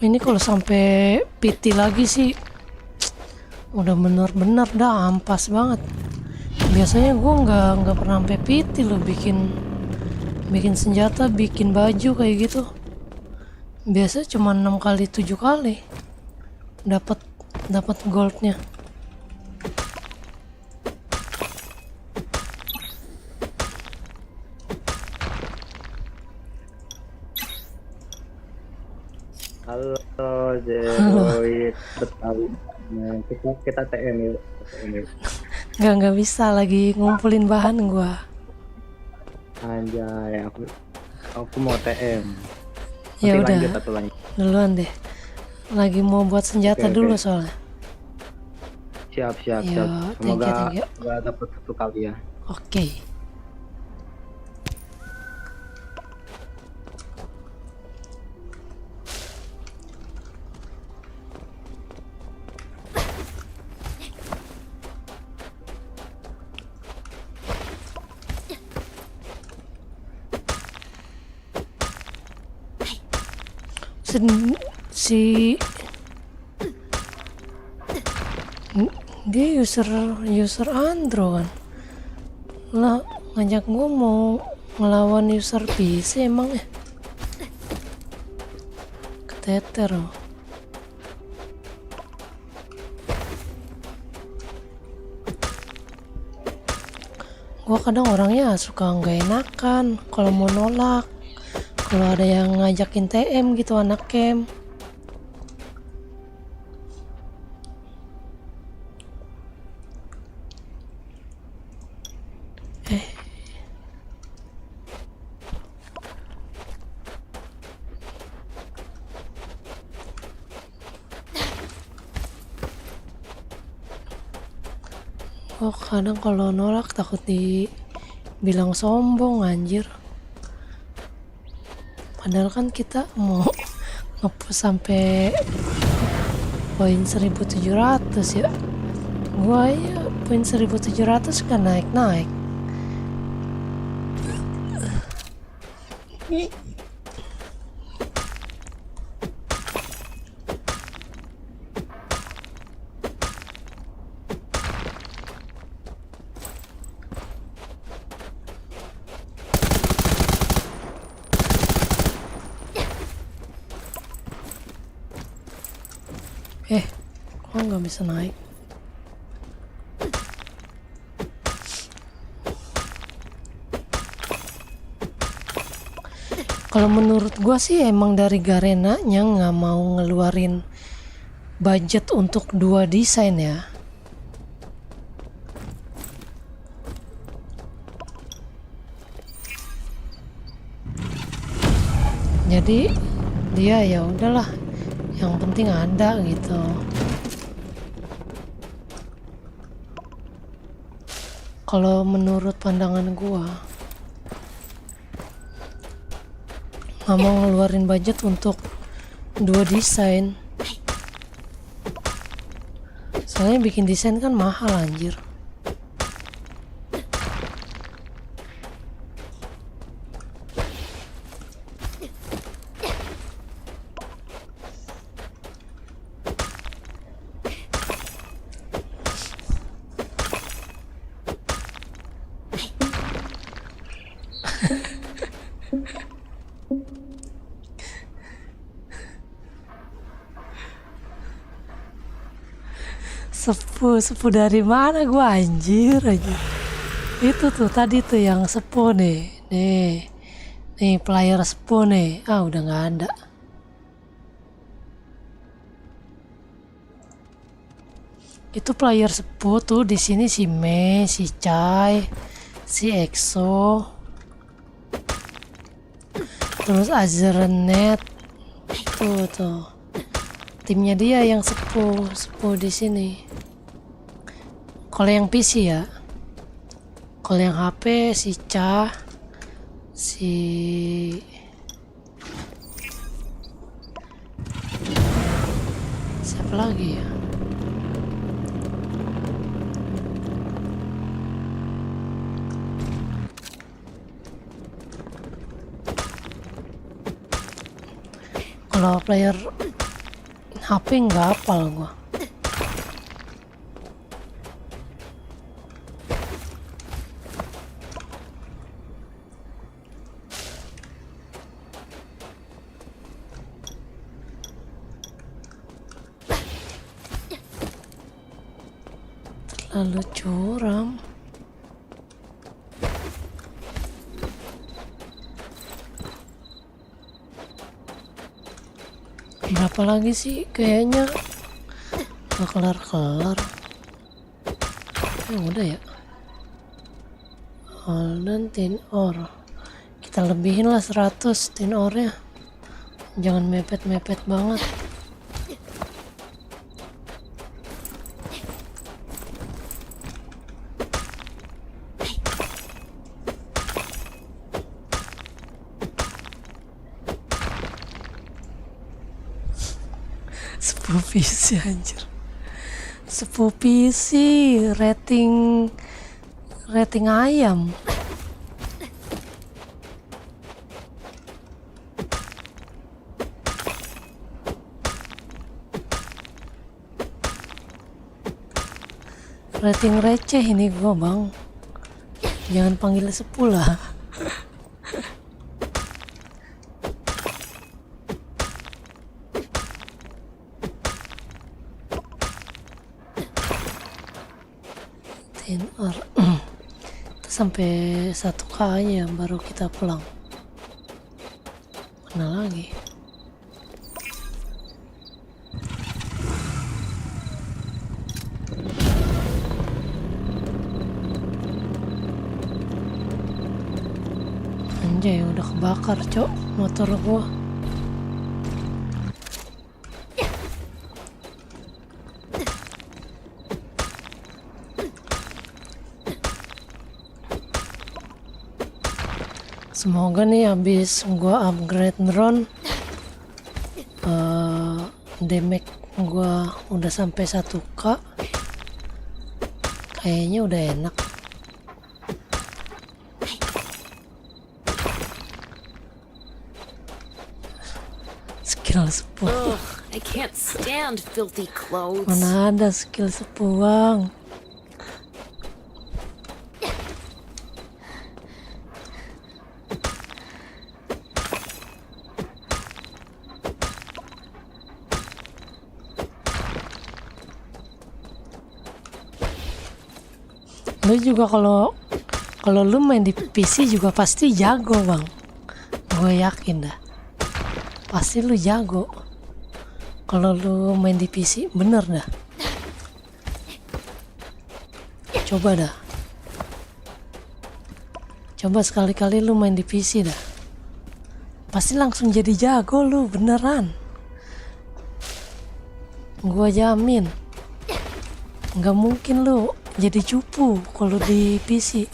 Ini kalau sampai PT lagi sih udah bener-bener dah ampas banget. Biasanya gue nggak pernah sampai PT loh bikin senjata, bikin baju kayak gitu. Biasa cuma 6 kali 7 kali dapat goldnya. Halo Zeroid Betawi. Kita TM yuk. Nggak bisa, lagi ngumpulin bahan gua. Anjay, aku mau TM. Ya udah, lanjut. duluan deh. Lagi mau buat senjata Oke. dulu soalnya. Siap. Yo, thank you. Semoga dapat satu kali ya. Oke. Dia user Andro kan lah, ngajak gue mau ngelawan user PC emang ya, keteter loh. Gue kadang orangnya suka nggak enakan kalau mau nolak kalau ada yang ngajakin TM gitu, anak camp. Oh, kadang kalau nolak takut dibilang sombong anjir. Padahal kan kita mau ngepush sampai poin 1700 ya. Gua ya poin 1700 kan naik-naik. Kok nggak bisa naik? Kalau menurut gua sih emang dari Garenanya nggak mau ngeluarin budget untuk 2 desain ya. Jadi dia ya udahlah, yang penting ada gitu. Kalau menurut pandangan gua, nggak mau ngeluarin budget untuk 2 desain. Soalnya bikin desain kan mahal anjir. Sepuh dari mana gua anjir aja. Itu tuh tadi tuh yang sepuh nih. Nih player sepuh nih. Udah nggak ada. Itu player sepuh tuh di sini si Mei, si Chai, si EXO. Terus Azernet. Tuh. Timnya dia yang sepuh di sini. Kalau yang PC ya. Kalau yang HP si Cha, si siapa lagi ya? Kalau player HP nggak hafal gua. Terlalu curam. Berapa lagi sih? Kayaknya gak kelar-kelar. Udah ya. Holden tin ore. Kita lebihin lah 100 tin ore-nya. Jangan mepet-mepet banget. Sepuh PC anjir. Sepuh PC rating ayam. Rating receh ini gua bang. Jangan panggil sepuh lah. Sampai 1K aja baru kita pulang. Mana lagi? Anjay udah kebakar cok motor gua. Semoga nih habis gua upgrade drone damage gua udah sampai 1k. Kayaknya udah enak. Skill sepuh. Ugh, I can't stand filthy clothes. Mana ada skill sepuang. Lu juga kalau lu main di PC juga pasti jago bang, gue yakin dah pasti lu jago kalau lu main di PC, bener dah. Coba sekali-kali lu main di PC dah, pasti langsung jadi jago lu, beneran, gue jamin. Nggak mungkin lu jadi cupu kalau di PC.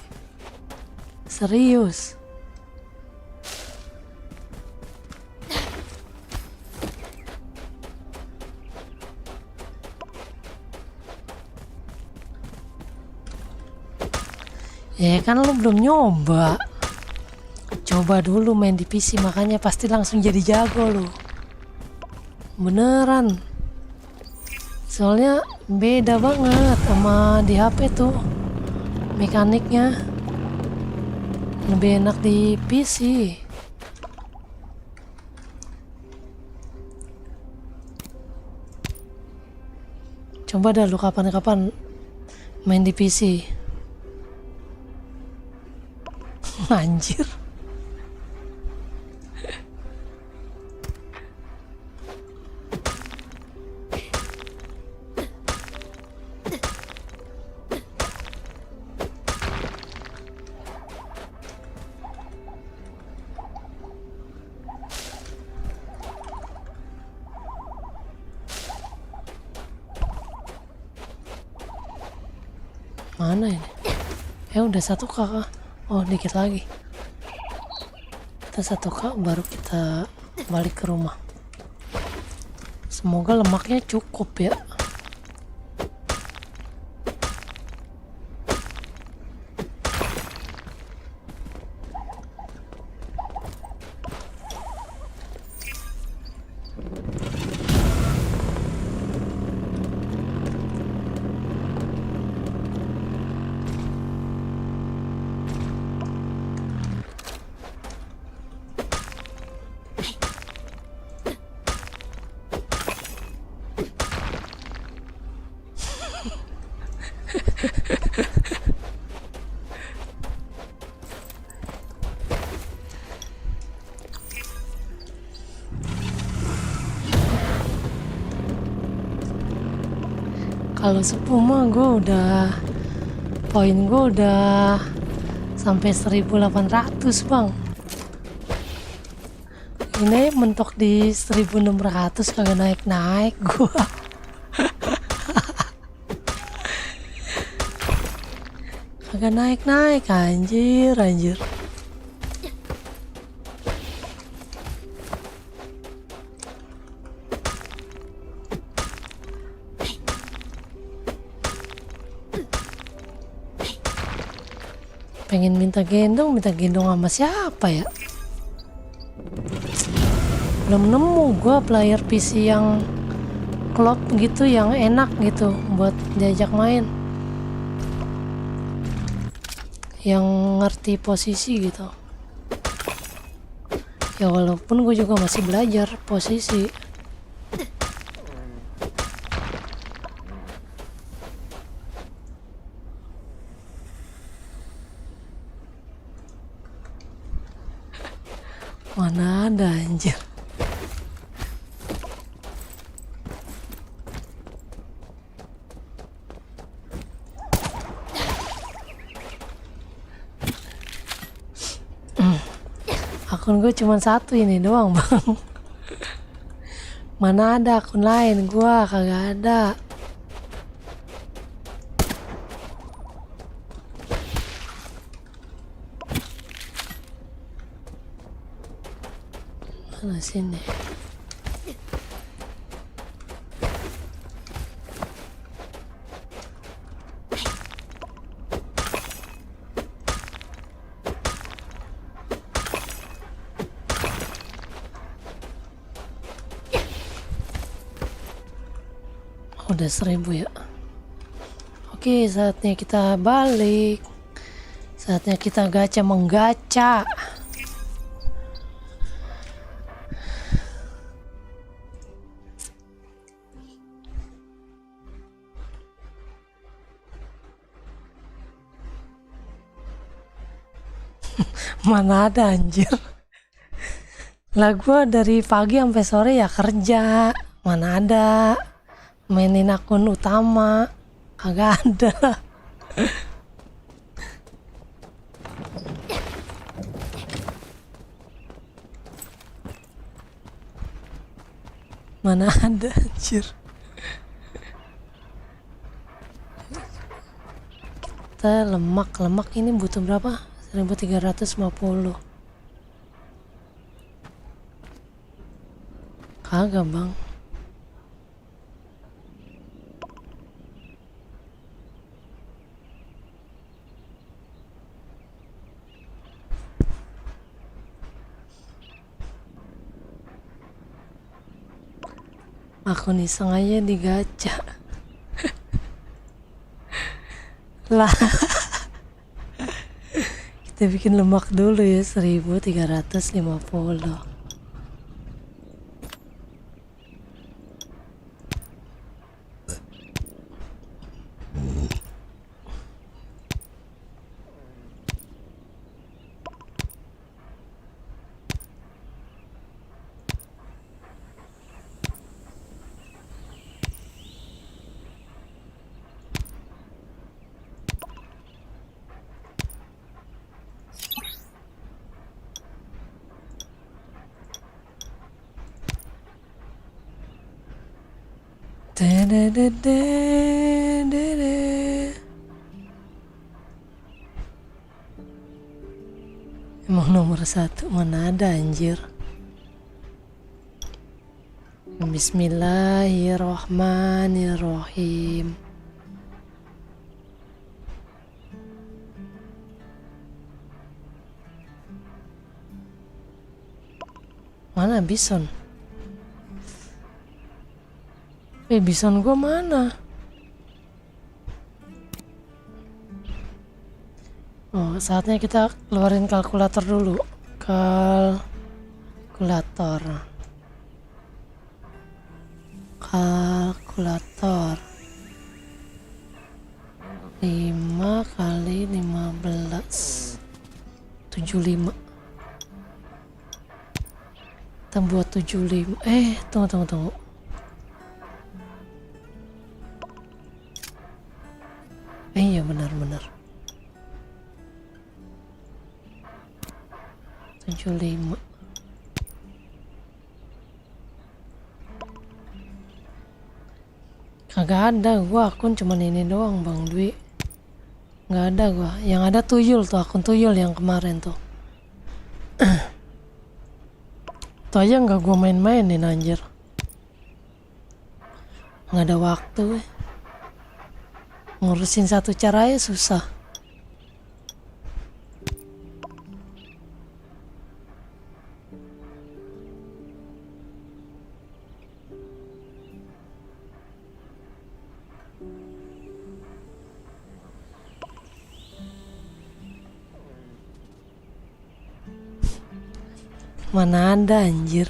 Serius. Ya kan lu belum nyoba. Coba dulu main di PC, makanya pasti langsung jadi jago lu. Beneran. Soalnya beda banget sama di HP tuh mekaniknya, lebih enak di PC. Coba dah lu kapan-kapan main di PC. Anjir. Mana ini? Udah 1k. Oh, dikit lagi. Kita 1k baru kita balik ke rumah. Semoga lemaknya cukup ya. Kalau sepuh mah poin gue udah sampai 1800 bang. Ini mentok di 1600 kagak naik-naik gue. Kagak naik-naik, anjir. Pengen minta gendong sama siapa ya? Belum nemu gue player PC yang klop gitu, yang enak gitu buat diajak main, yang ngerti posisi gitu. Ya walaupun gue juga masih belajar posisi. Mana ada anjir. Akun gue cuma satu ini doang bang. Mana ada akun lain, gue kagak ada. Sana sini. Udah 1000 ya. Oke, saatnya kita balik. Saatnya kita gacha menggacha. Mana ada anjir. Lah gua dari pagi sampai sore ya kerja. Mana ada mainin akun utama. Kagak ada. Mana ada anjir. Kita lemak ini butuh berapa? 1350. Kagak bang. Akun iseng aja digacha. Lah. Kita bikin lemak dulu ya 1350. Emang nomor 1 mana ada anjir. Bismillahirrahmanirrahim. Mana bison? Bison gua mana? Oh, saatnya kita keluarin kalkulator dulu. Kalkulator 5 kali 15 75. Kita buat 75. Tunggu. Iya benar 75. Kagak ada gua akun cuman ini doang Bang Dwi. Nggak ada gua. Yang ada tuyul tuh, akun tuyul yang kemarin tuh. Itu aja nggak gua main-mainin anjir. Nggak ada waktu. Ngurusin satu cara ya susah. Mana ada anjir.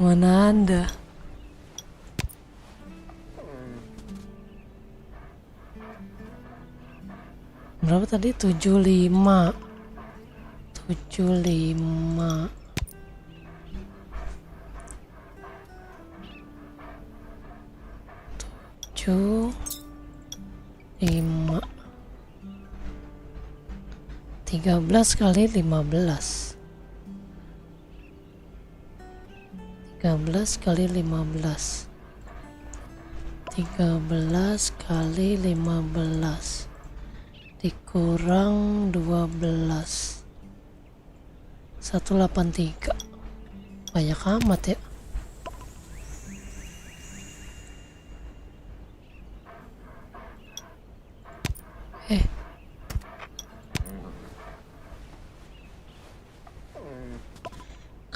Mana ada. Berapa tadi? 75. 75. Tujuh 5 13 kali 15 13 kali 15 13 kali 15 dikurang 12 183, banyak amat ya.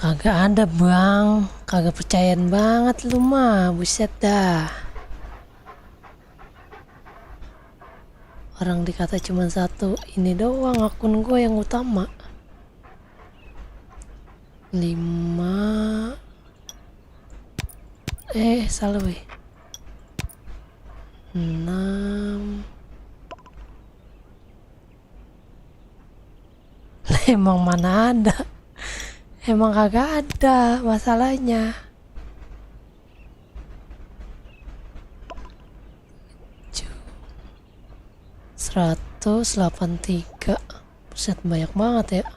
Kagak ada bang, kagak percayaan banget lu mah, buset dah. Orang dikata cuma satu, ini doang akun gue yang utama. 5 salah weh. 6 emang mana ada, emang kagak ada masalahnya. 183, buset banyak banget ya.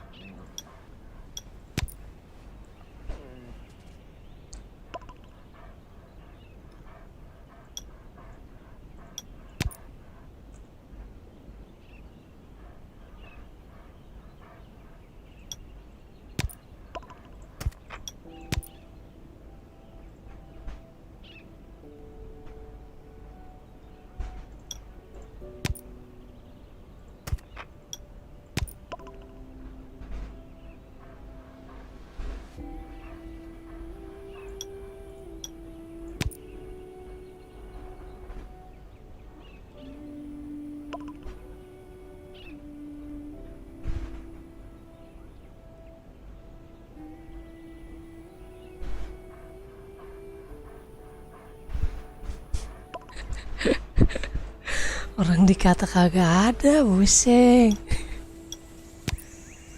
Orang dikata kagak ada, buseng.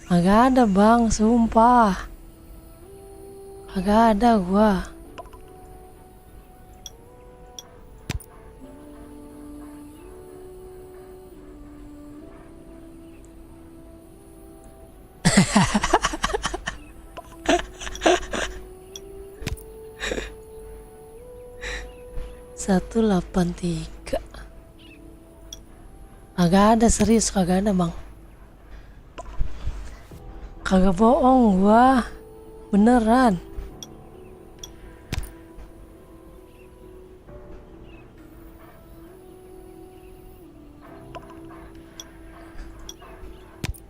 Kagak ada bang, sumpah. Kagak ada gua. Satu 83. Kagak ada, serius kagak ada bang. Kagak bohong gua, beneran.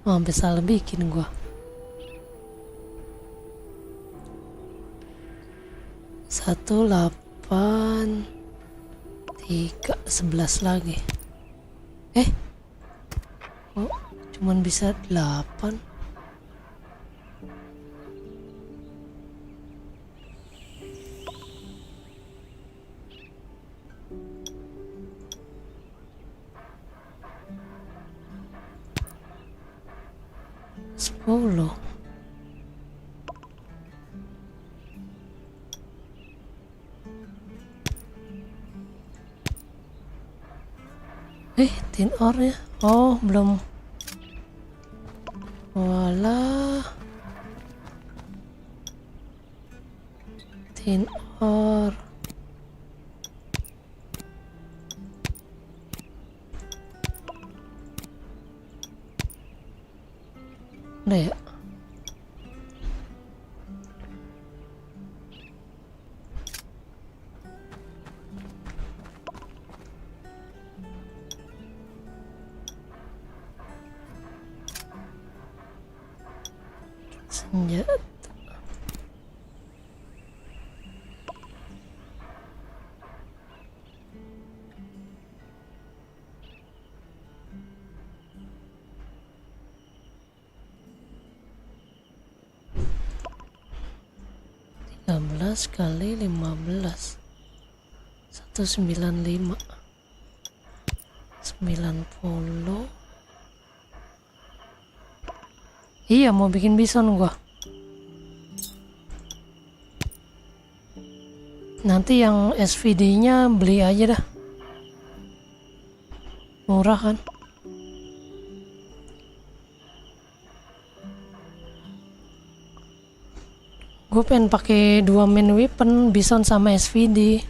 Sampai salah bikin gua. 183, 11 lagi. Oh, cuman bisa 8. Sepuluh. Tin or ya? Oh, belum. Walah. Tin or. Udah ya? Senjata. Kali 15 195 90. Iya, mau bikin bison gua. Nanti yang SVD-nya beli aja dah. Murah kan? Gue pengen pakai 2 main weapon, bison sama SVD.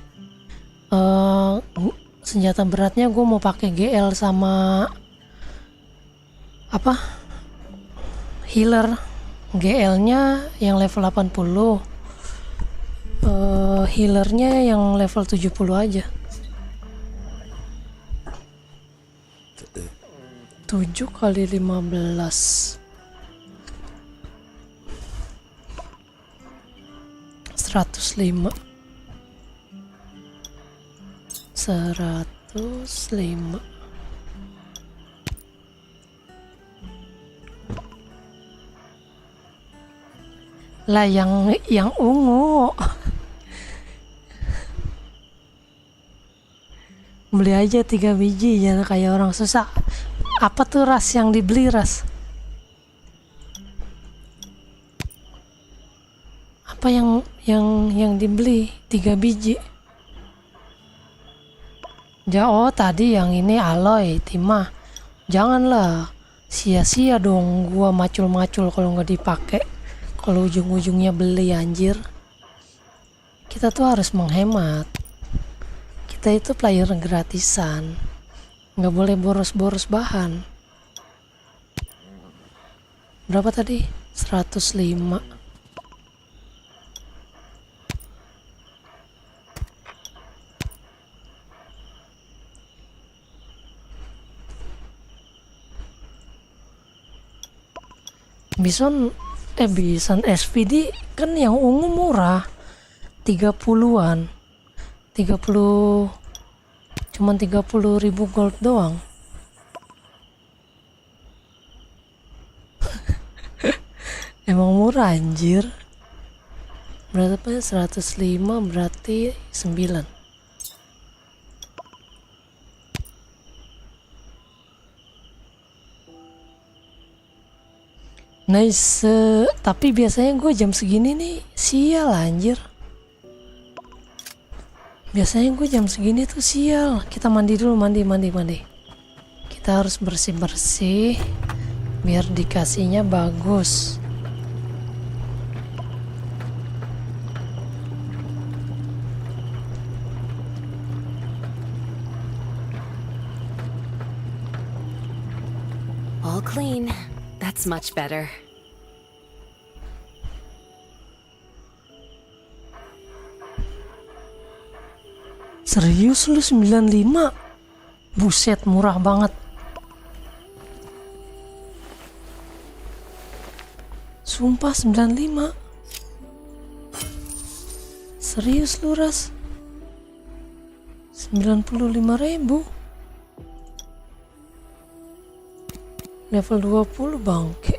Senjata beratnya gue mau pakai GL sama apa healer GL-nya yang level 80, healernya yang level 70 aja. 7 kali 15 105 lah yang ungu. Beli aja 3 biji, jangan kayak orang susah. Apa tuh ras yang dibeli, ras? Apa yang dibeli 3 biji? Oh tadi yang ini Aloy Timah. Janganlah sia-sia dong gua macul-macul kalau nggak dipakai. Kalau ujung-ujungnya beli, anjir. Kita tuh harus menghemat. Kita itu player gratisan, nggak boleh boros-boros bahan. Berapa tadi? 105. Bison SPD kan yang ungu murah, 30-an. 30, cuman 30.000 gold doang. Emang murah, anjir. Berapa? 105 berarti 9. Nice, tapi biasanya gue jam segini nih sial, anjir. Biasanya gue jam segini tuh sial. Kita mandi dulu, mandi. Kita harus bersih-bersih biar dikasihnya bagus. All clean. That's much better. Serius lu 95? Buset, murah banget. Sumpah 95. Serius lu, ras? 95.000. Level 20 bangke.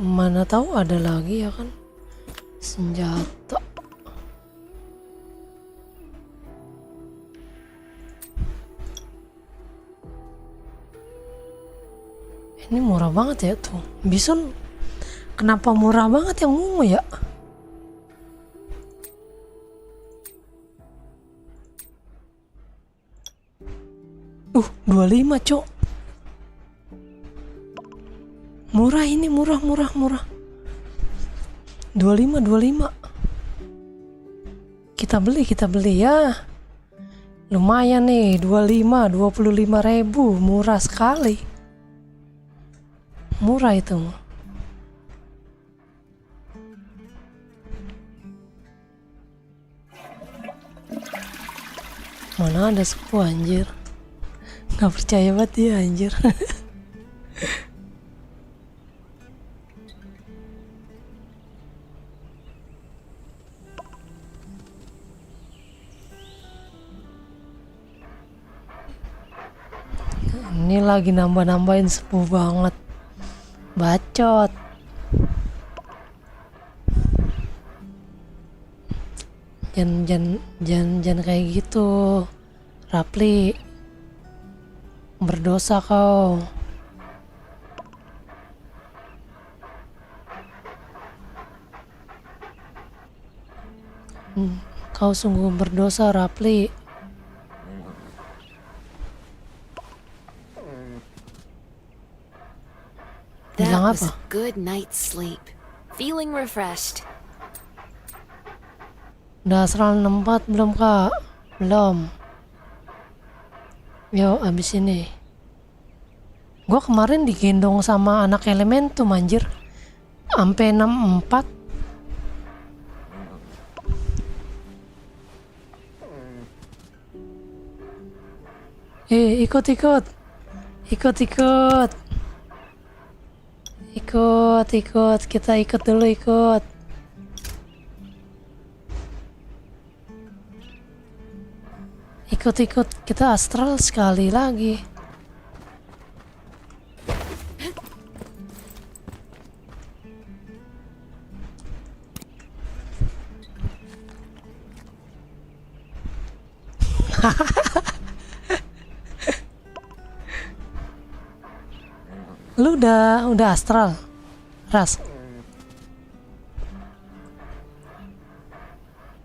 Mana tahu ada lagi ya kan senjata. Ini murah banget ya tuh. Bison kenapa murah banget yang ungu ya? 25 cok. Murah ini, murah. 25. Kita beli ya. Lumayan nih, 25.000, murah sekali. Murah itu. Mana ada sepuh, anjir. Gak percaya banget dia, anjir. Ini lagi nambah-nambahin sepuh banget. Bacot. Jangan kayak gitu, Rapli. Berdosa kau. Kau sungguh berdosa, Rapli. Bilang That was apa? a good night's sleep. Feeling refreshed. Udah astral 64 belum kak? Belum. Yo abis ini. Gua kemarin digendong sama anak Elementum anjir. Sampai 64. Ikut. Kita ikut dulu, ikut. Ikut. Kita astral sekali lagi. Lu udah astral, Ras?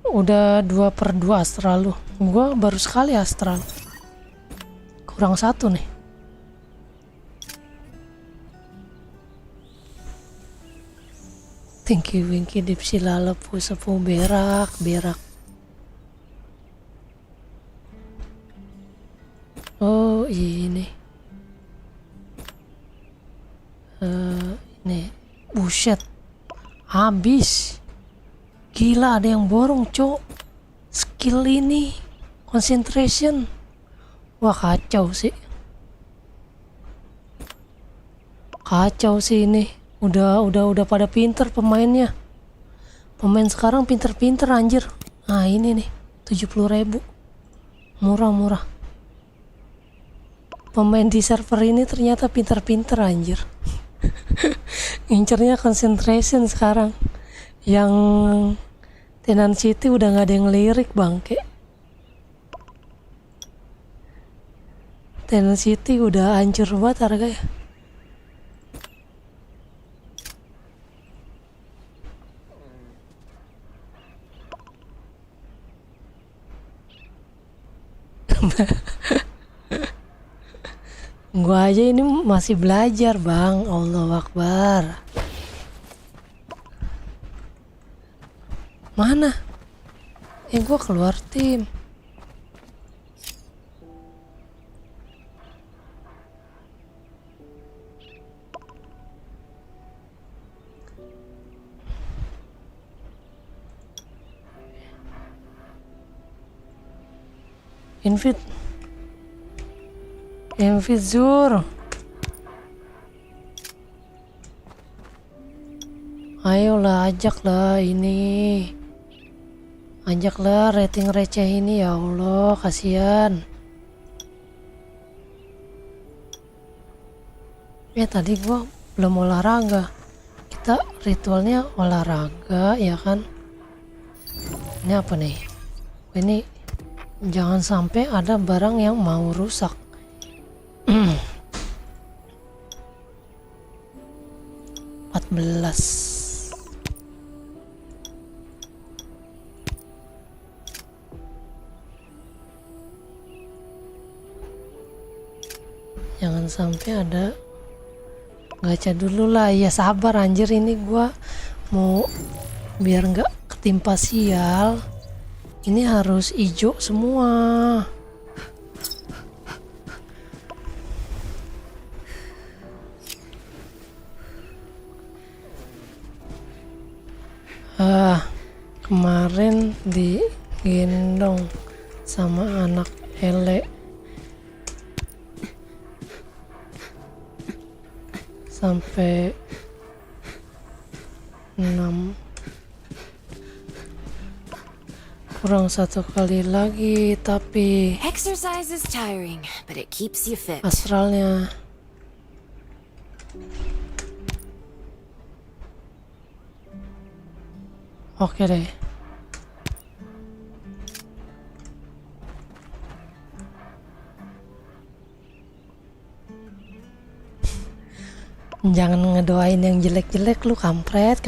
Udah 2/2 astral lu. Gua baru sekali astral. Kurang 1 nih. Thank you Winky Dipsi Lalepu Sepu berak. Oh ini. Nih, buset, habis. Gila, ada yang borong, cok. Skill ini, concentration. Wah, kacau sih. Ini. Udah pada pinter pemainnya. Pemain sekarang pinter-pinter anjir. Nah, ini nih, 70.000. Murah. Pemain di server ini ternyata pinter-pinter anjir. Ngincernya concentration sekarang. Yang Tenant City udah gak ada yang lirik bangke. Tenant City udah hancur banget harganya. Gua aja ini masih belajar bang. Allahu Akbar. Mana? Gua keluar tim. Invite Zur. Ayolah, ajaklah ini. Ajaklah rating receh ini, ya Allah, kasihan. Tadi gua belum olahraga. Kita ritualnya olahraga, ya kan? Ini apa nih? Ini jangan sampai ada barang yang mau rusak. 14. Jangan sampai ada. Gacha dulu lah. Ya sabar anjir, ini gua mau biar nggak ketimpa sial. Ini harus hijau semua. Kemarin digendong sama anak Ele sampai 6. Kurang 1 kali lagi, tapi Exercise is tiring, but it keeps you fit. astralnya oke deh. Jangan ngedoain yang jelek-jelek lu, kampret.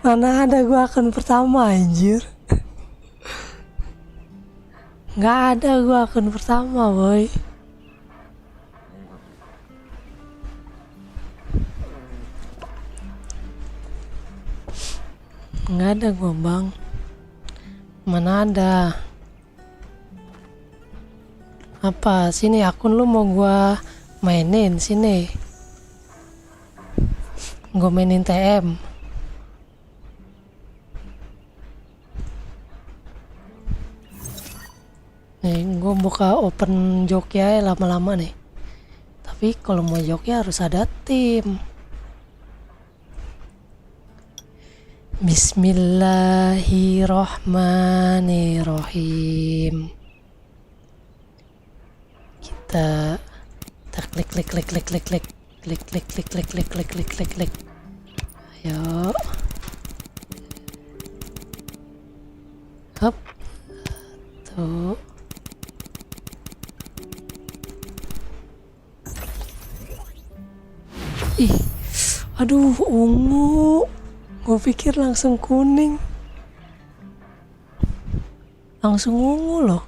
Mana ada gua akun pertama anjir. Nggak ada gua akun pertama, boy. Nggak ada gua, bang. Mana ada? Apa? Sini akun lu mau gua mainin, sini. Gua mainin TM. Nih, gue buka open joki aja lama-lama nih. Tapi kalau mau joki harus ada tim. Bismillahirrohmanirrohim. Kita klik. Ayo. Hop. Tuh. Ih, aduh, ungu. Gue pikir langsung kuning. Langsung ungu loh.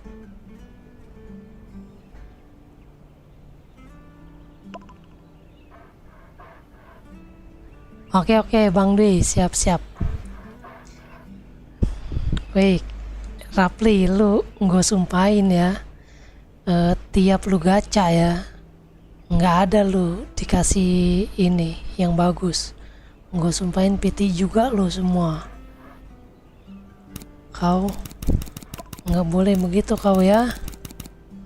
Oke, Bang Dwi, siap-siap. Wait, Rapli, lu gue sumpahin ya. Tiap lu gacha ya, nggak ada lu dikasih ini yang bagus. Gue sumpahin PT juga lu semua. Kau nggak boleh begitu kau ya.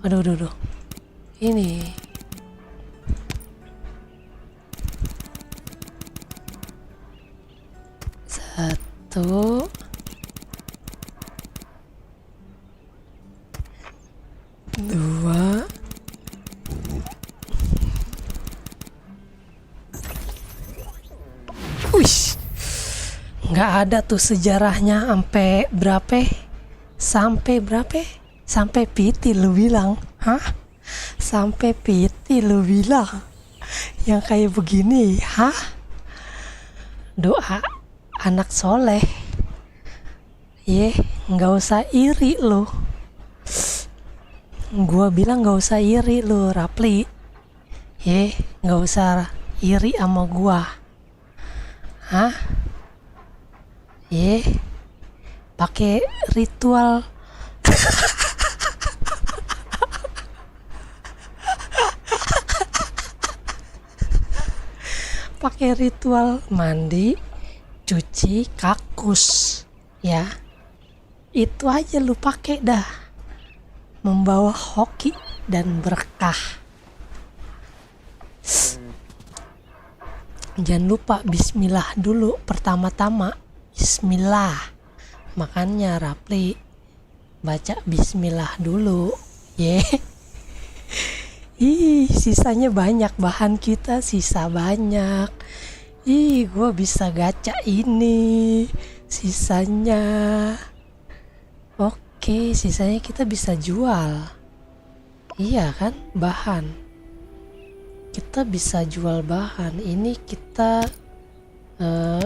Aduh. Ini satu, dua, wih, nggak ada tuh sejarahnya sampai berapa? Sampai PT lu bilang, hah? Sampai PT lu bilang yang kayak begini, hah? Doa anak soleh, nggak usah iri lu. Gua bilang nggak usah iri lu, Rapli. Nggak usah iri sama gua. Hah? Pakai ritual. Pakai ritual mandi, cuci kakus, ya. Itu aja lu pakai dah. Membawa hoki dan berkah. Jangan lupa bismillah dulu pertama-tama. Bismillah. Makanya Rapli baca bismillah dulu. Sisanya banyak, bahan kita sisa banyak. Gua bisa gacha ini sisanya. Oke, sisanya kita bisa jual. Iya kan, bahan. Kita bisa jual bahan. Ini kita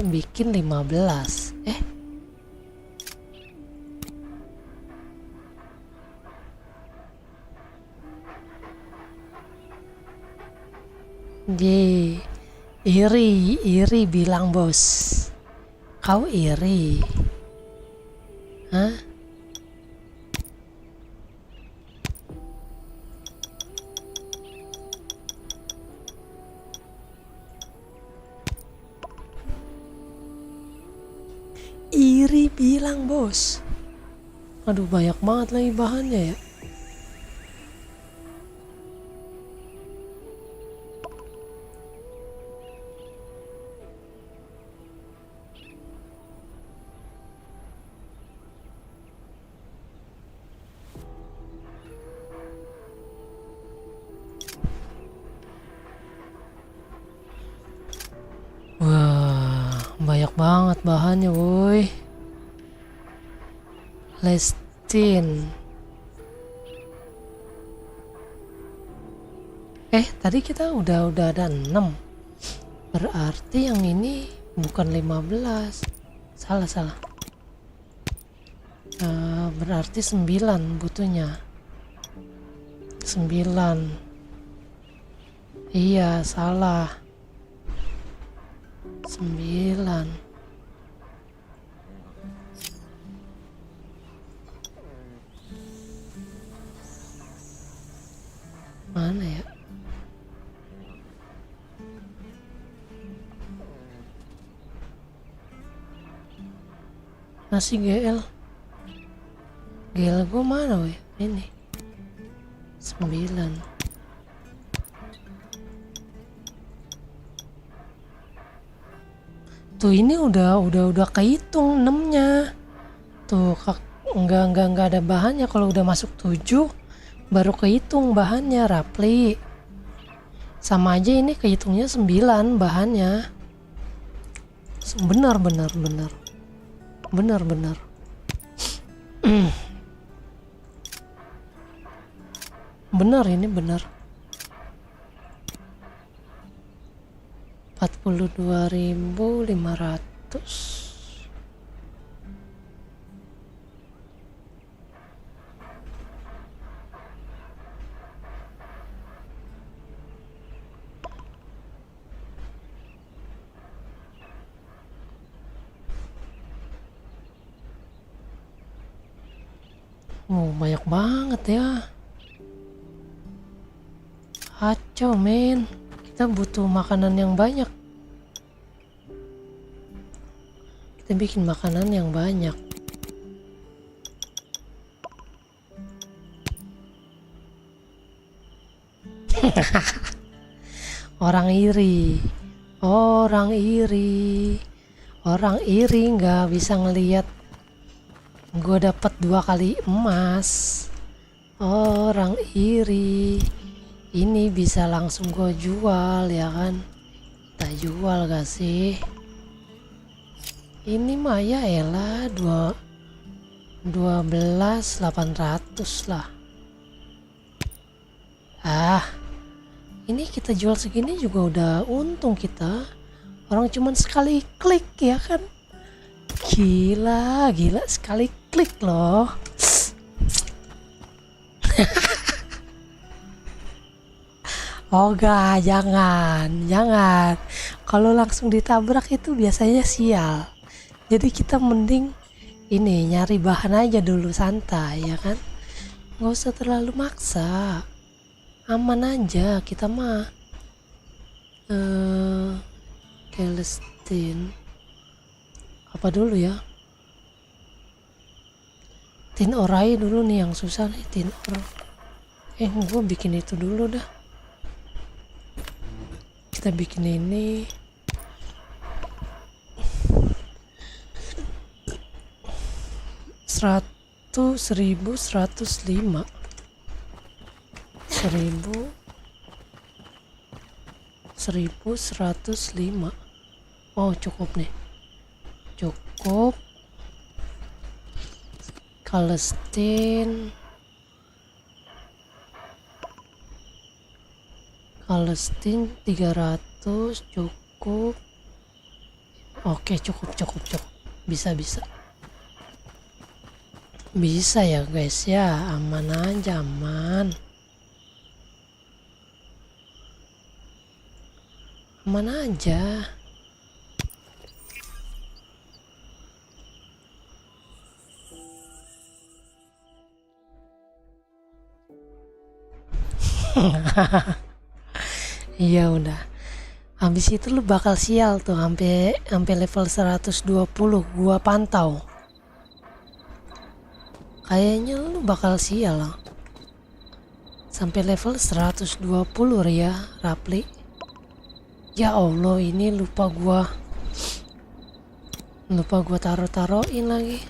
bikin 15. Iri bilang bos. Kau iri? Hah? Iri bilang bos. Aduh, banyak banget lagi bahannya ya. Wah, banyak banget bahannya woi. Lestin. Tadi kita udah ada 6. Berarti yang ini bukan 15. Salah. Berarti 9 butuhnya. 9. Iya, salah. 9. Mana ya? Masih GL. GL gue mana weh? Ini 9. Tuh ini udah kehitung 6-nya. Tuh enggak ada bahannya. Kalau udah masuk 7 baru kehitung bahannya, Rapli. Sama aja ini kehitungnya 9 bahannya. Benar. Benar, ini benar. 42.500. Oh, banyak banget ya. Kacau, men. Kita butuh makanan yang banyak. Kita bikin makanan yang banyak. Orang iri. Orang iri nggak bisa ngelihat gue dapat 2 kali emas. Orang iri. Ini bisa langsung gue jual ya kan? Kita jual gak sih? Ini mah ya elah 12.800 lah. Ini kita jual segini juga udah untung kita. Orang cuman sekali klik ya kan? Gila sekali klik loh. Oh enggak, jangan. Kalau langsung ditabrak itu biasanya sial. Jadi kita mending ini nyari bahan aja dulu, santai ya kan. Nggak usah terlalu maksa. Aman aja kita mah. Celestine. Apa dulu ya? Tin Orai dulu nih yang susah nih, Tin Orai. Gue bikin itu dulu dah. Kita bikin ini. Seribu 105. 1105. Oh cukup nih. Cukup. Celestine 300 cukup. Oke, cukup. Bisa ya guys ya, aman aja, aman aja. Iya udah. Habis itu lu bakal sial tuh sampai level 120 gua pantau. Kayaknya lu bakal sial lah. Sampai level 120 ya, Rapli. Ya Allah, ini lupa gua taruhin lagi.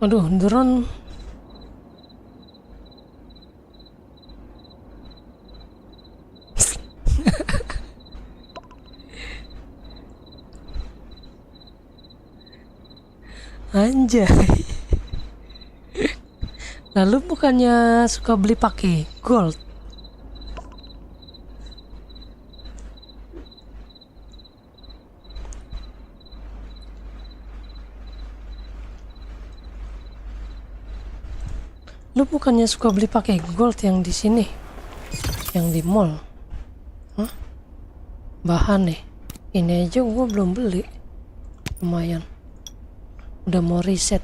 Aduh, drone. Anjay. Lalu bukannya suka beli pakai gold? Lu bukannya suka beli pakai gold yang di sini, yang di mall? Hah? Bahan nih. Ini aja gua belum beli. Lumayan. Udah mau reset.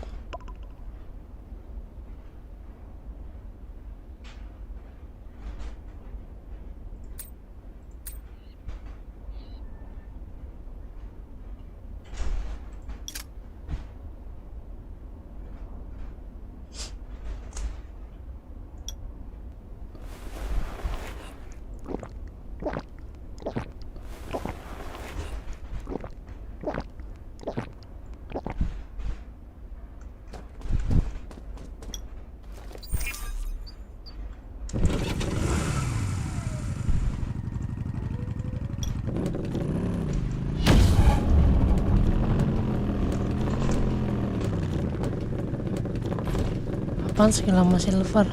Apaan skill sama silver?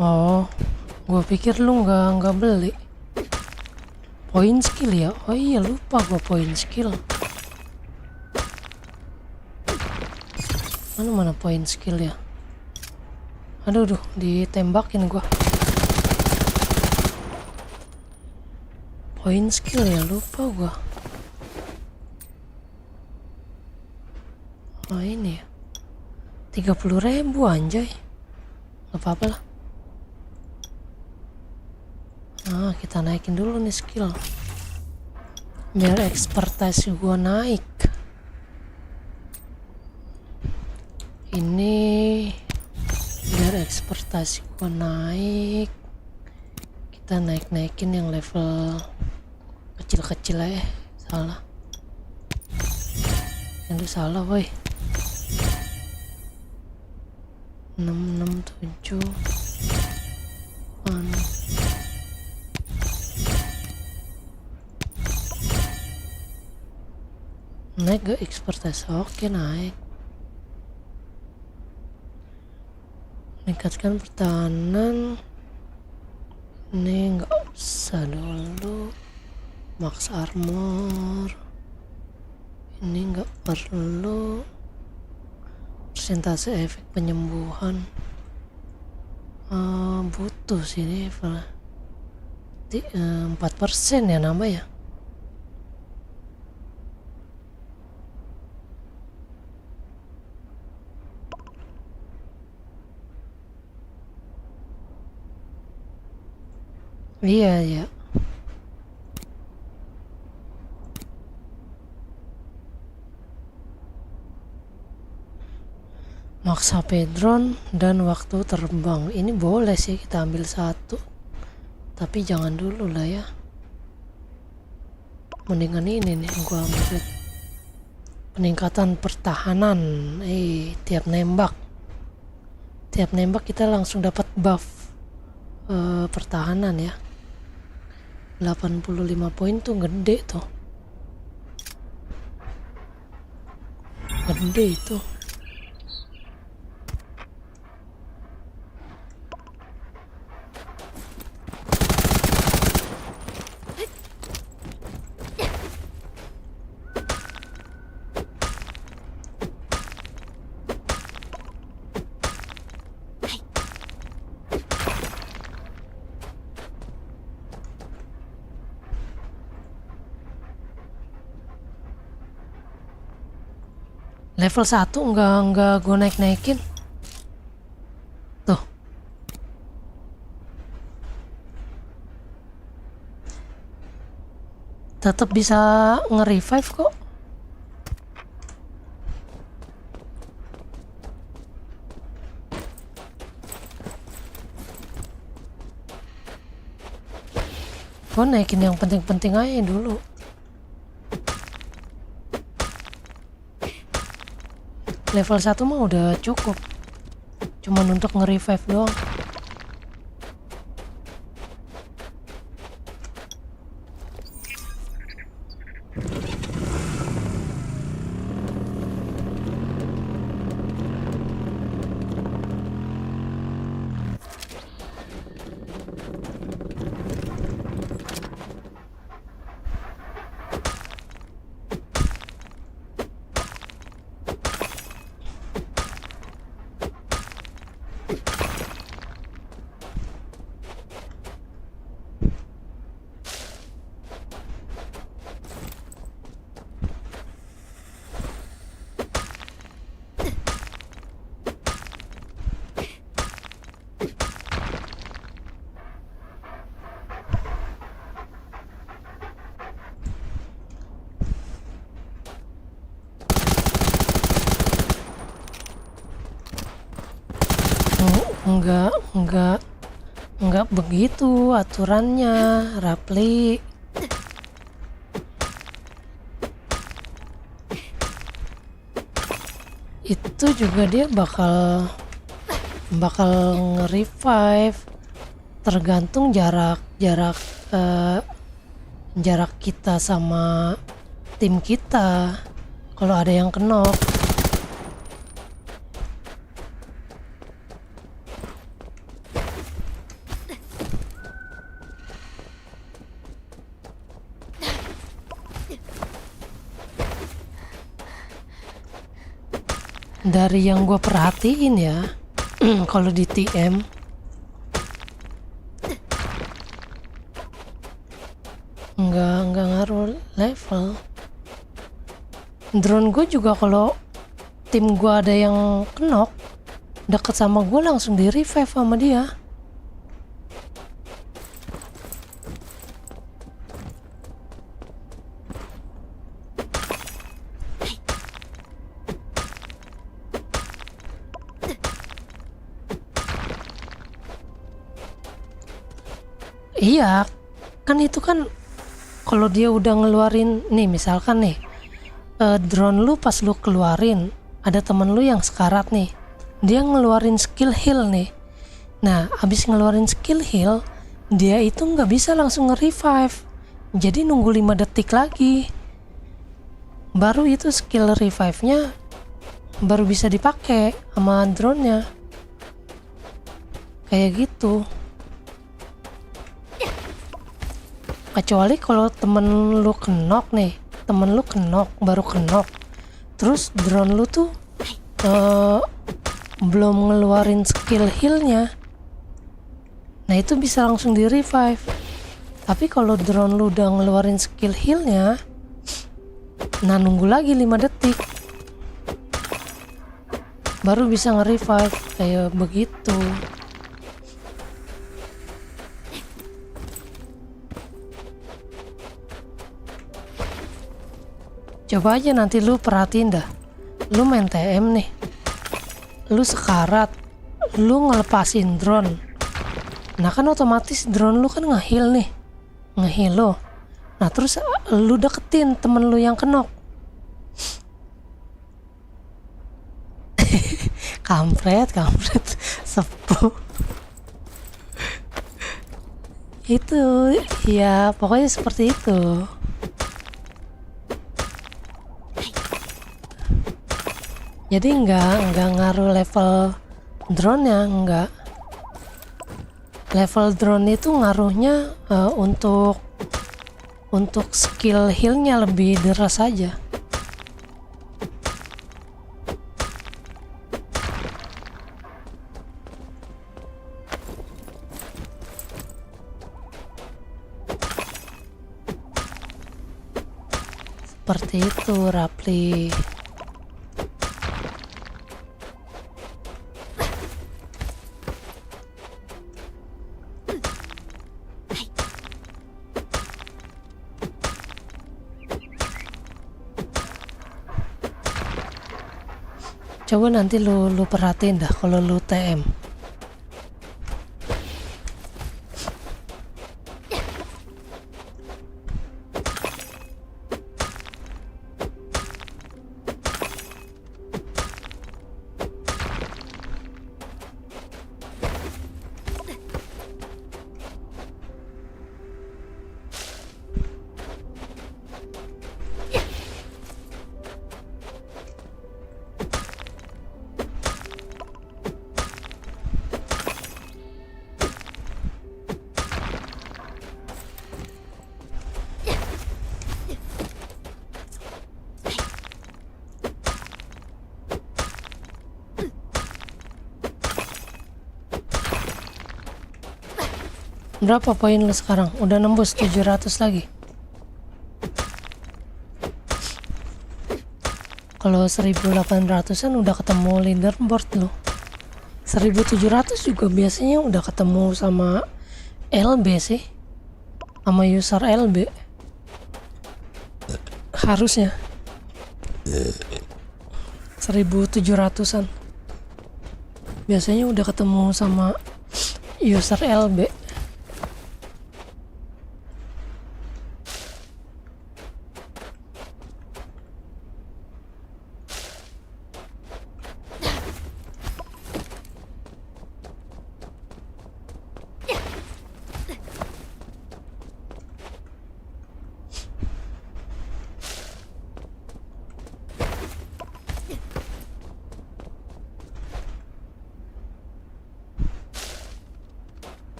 Oh, gua pikir lu nggak beli. Poin skill ya? Oh iya, lupa gua poin skill. Mana poin skill ya? Aduh, ditembakin gua. Poin skill ya, lupa gua. Oh ini ya, 30.000 anjay. Gak apa-apa lah. Nah, kita naikin dulu nih skill biar expertise gua naik. Ini biar expertise gua naik, kita naikin yang level kecil-kecil aja. Salah. Itu salah woi. 667 naik gak expertise? Oke, naik. Meningkatkan pertahanan ini nggak usah dulu. Max armor ini nggak perlu. Persentase efek penyembuhan butuh sini 4% ya nambah ya. Iya ya. Max HP drone dan waktu terbang. Ini boleh sih kita ambil satu. Tapi jangan dulu lah ya. Mendingan ini nih gua ambil. Peningkatan pertahanan. Tiap nembak kita langsung dapat buff pertahanan ya. 85 poin tuh gede tuh. Gede itu. Level 1 enggak gue naikin. Tuh. Tetap bisa nge-revive kok. Gue naikin yang penting-penting aja dulu. Level 1 mah udah cukup. Cuman untuk nge-revive doang. Enggak begitu aturannya, Rapli. Itu juga dia bakal nge-revive tergantung jarak kita sama tim kita. Kalau ada yang knock, dari yang gue perhatiin ya, kalau di TM nggak ngaruh level. Drone gue juga kalau tim gue ada yang knock deket sama gue langsung di revive sama dia. Iya, kan itu kan kalau dia udah ngeluarin nih, misalkan nih drone lu pas lu keluarin, ada temen lu yang sekarat nih, dia ngeluarin skill heal nih. Nah, abis ngeluarin skill heal, dia itu nggak bisa langsung nge-revive, jadi nunggu 5 detik lagi, baru itu skill revive-nya baru bisa dipakai sama drone-nya. Kayak gitu. Kecuali kalau temen lu knock nih, baru knock, terus drone lu tuh belum ngeluarin skill healnya, nah itu bisa langsung di revive. Tapi kalau drone lu udah ngeluarin skill healnya, nah nunggu lagi 5 detik baru bisa nge-revive. Kayak begitu. Coba aja nanti lu perhatiin dah, lu main TM nih, lu sekarat, lu ngelepasin drone, nah kan otomatis drone lu kan nge-heal nih, nge-heal lo. Nah terus lu deketin temen lu yang kenok. kampret sepuh. Itu ya pokoknya seperti itu. Jadi enggak ngaruh level drone-nya, enggak. Level drone itu ngaruhnya untuk skill heal-nya lebih deras aja. Seperti itu, Rapli. Coba nanti lu perhatiin dah kalau lu TM. Berapa poin lu sekarang? Udah nembus 700 lagi. Kalau 1800-an udah ketemu leaderboard lu. 1700 juga biasanya udah ketemu sama LB sih. Sama user LB. Harusnya 1700-an. Biasanya udah ketemu sama user LB.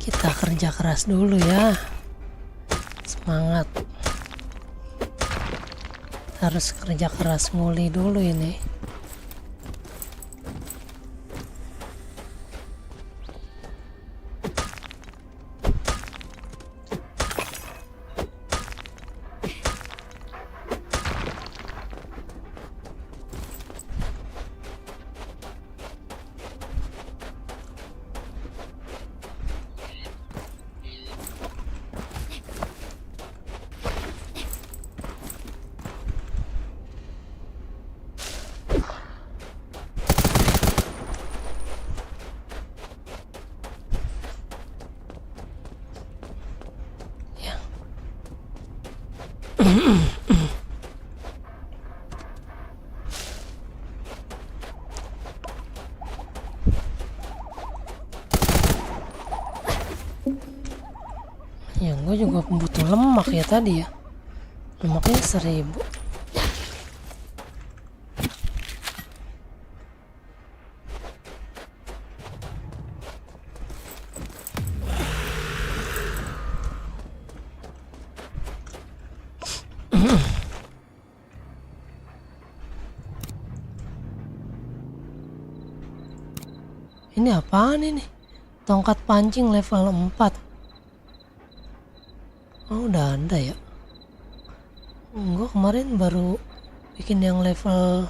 Kita kerja keras dulu ya. Semangat. Harus kerja keras nguli dulu ini. Ya gue juga butuh lemak ya tadi ya. Lemaknya 1000. Ini apaan ini? Tongkat pancing level 4. Oh, udah ada ya. Gue kemarin baru bikin yang level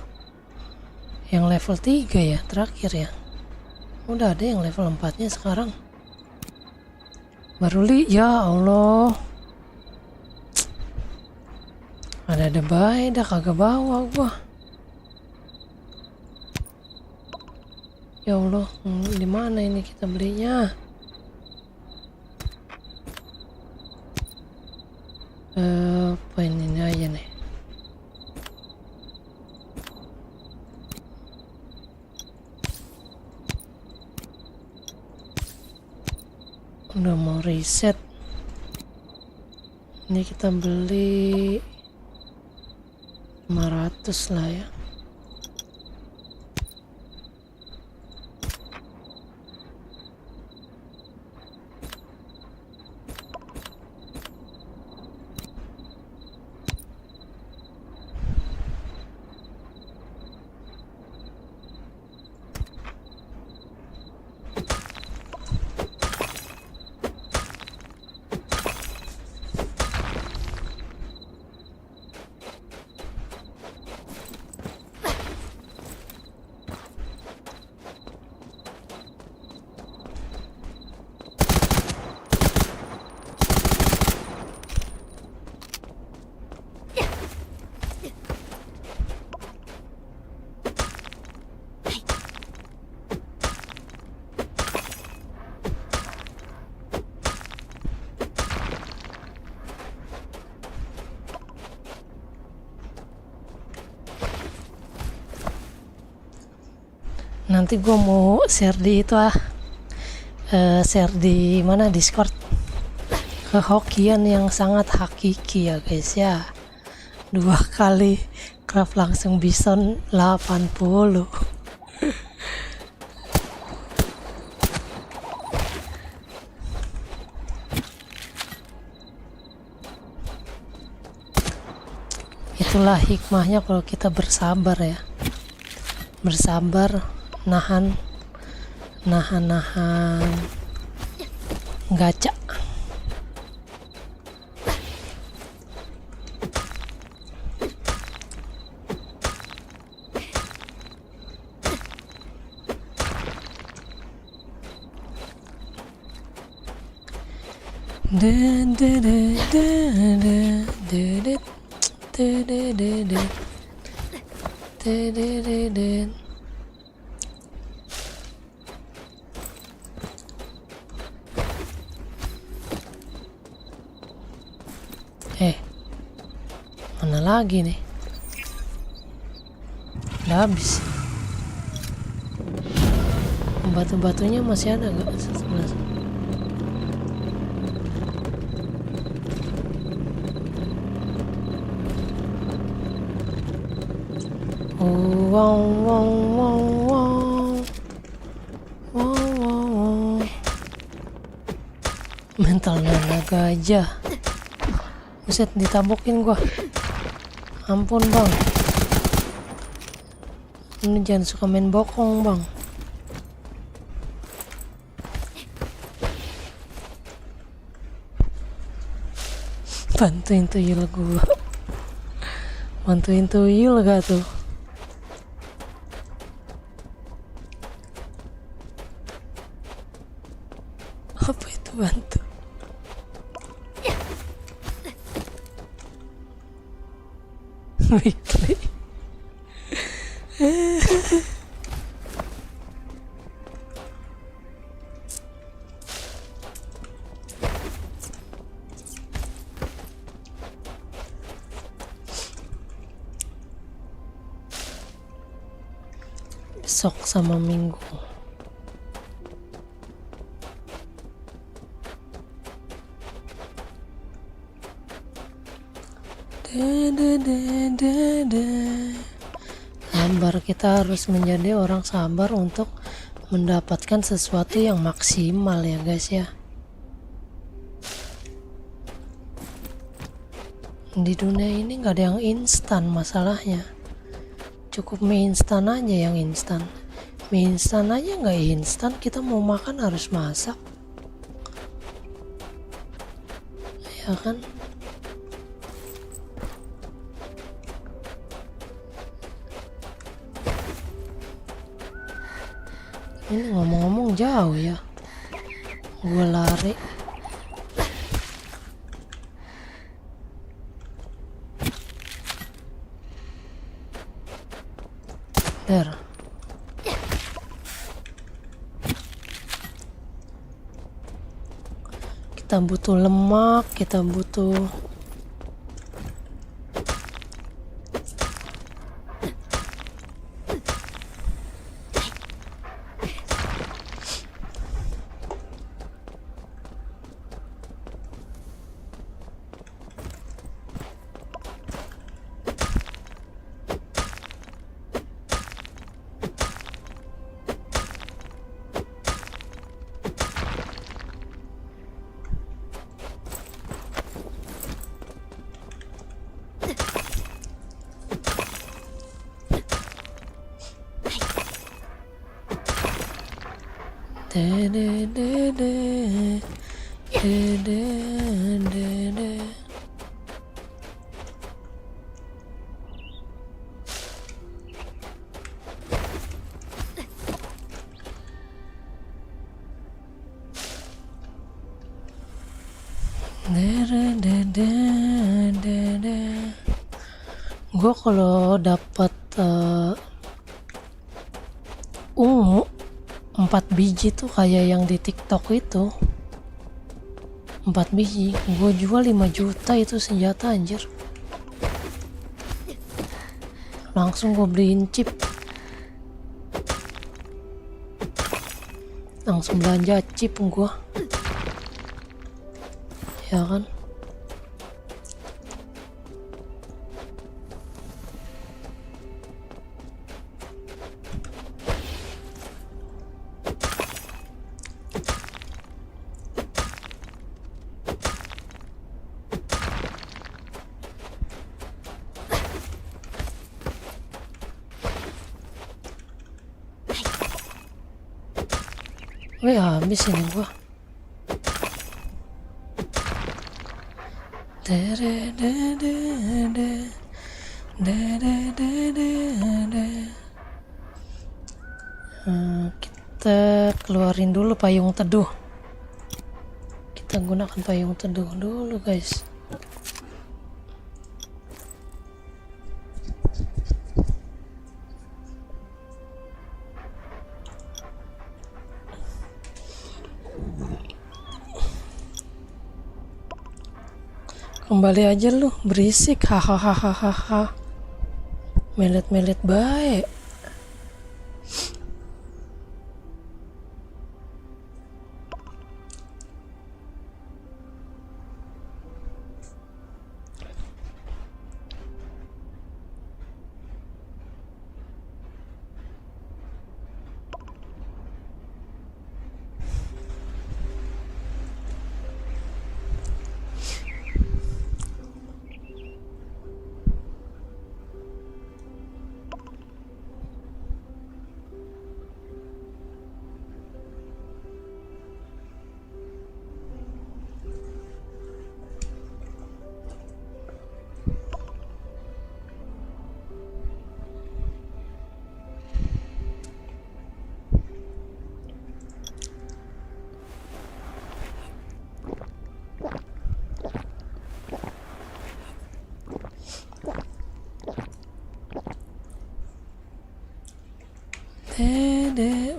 3 ya, terakhir ya. Udah ada yang level 4-nya sekarang. Baru ya Allah. Ada baik dah kagak bawa gua. Ya Allah, di mana ini kita belinya? Poin ini aja nih. Udah mau reset. Ini kita beli 500 lah ya. Nanti gue mau share di itu share di mana, Discord, kehokian yang sangat hakiki ya guys ya. 2 kali craft langsung bison 80. Itulah hikmahnya kalau kita bersabar ya. Bersabar, nahan gacha. Mana lagi nih? Udah habis. Batu-batunya masih ada gak? Sebelah. Mentalnya naga aja. Buset, ditabokin gua. Ampun bang, ini jangan suka main bokong bang. Bantuin tuyul gua. Bantuin tuyul gak tuh? Apa itu bantu? Weekly. Besok sama Minggu. Sabar, kita harus menjadi orang sabar untuk mendapatkan sesuatu yang maksimal ya guys ya. Di dunia ini nggak ada yang instan masalahnya. Cukup mie instan aja yang instan. Mie instan aja nggak instan, kita mau makan harus masak. Ya kan? Ini ngomong-ngomong jauh ya. Gue lari. Der. Kita butuh lemak, kita butuh gue kalau dapat ungu 4 biji tuh kayak yang di TikTok itu. 4 biji gue jual 5 juta itu senjata anjir. Langsung gue beliin chip. langsung belanja chip gua, ya kan. Wih, habis ini gua. Kita keluarin dulu payung teduh. Kita gunakan payung teduh dulu, guys. Kembali aja lu, berisik, hahaha, melet-melet baik.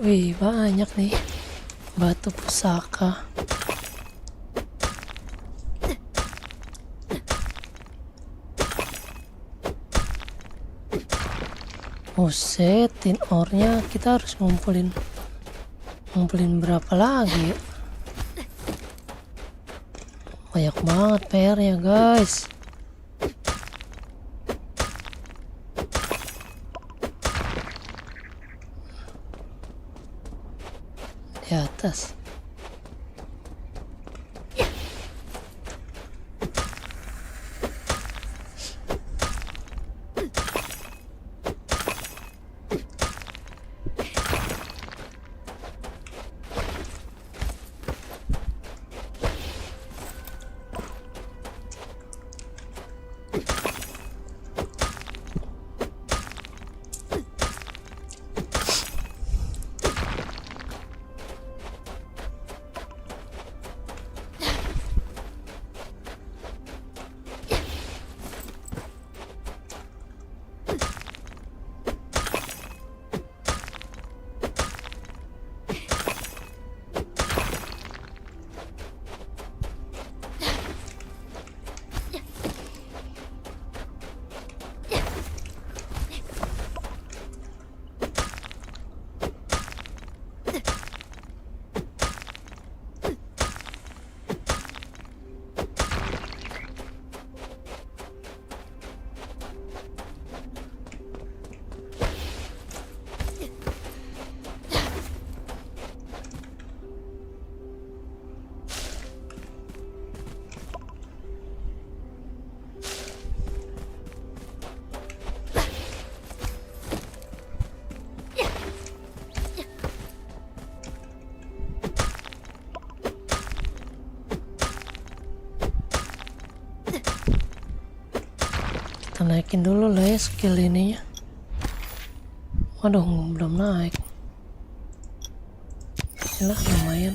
Wih, banyak nih batu pusaka. Buset, tin ornya kita harus ngumpulin berapa lagi? Banyak banget PR-nya, guys. Di atas. Kita naikin dulu lah ya skill ininya. Waduh, belum naik. Yalah, lumayan.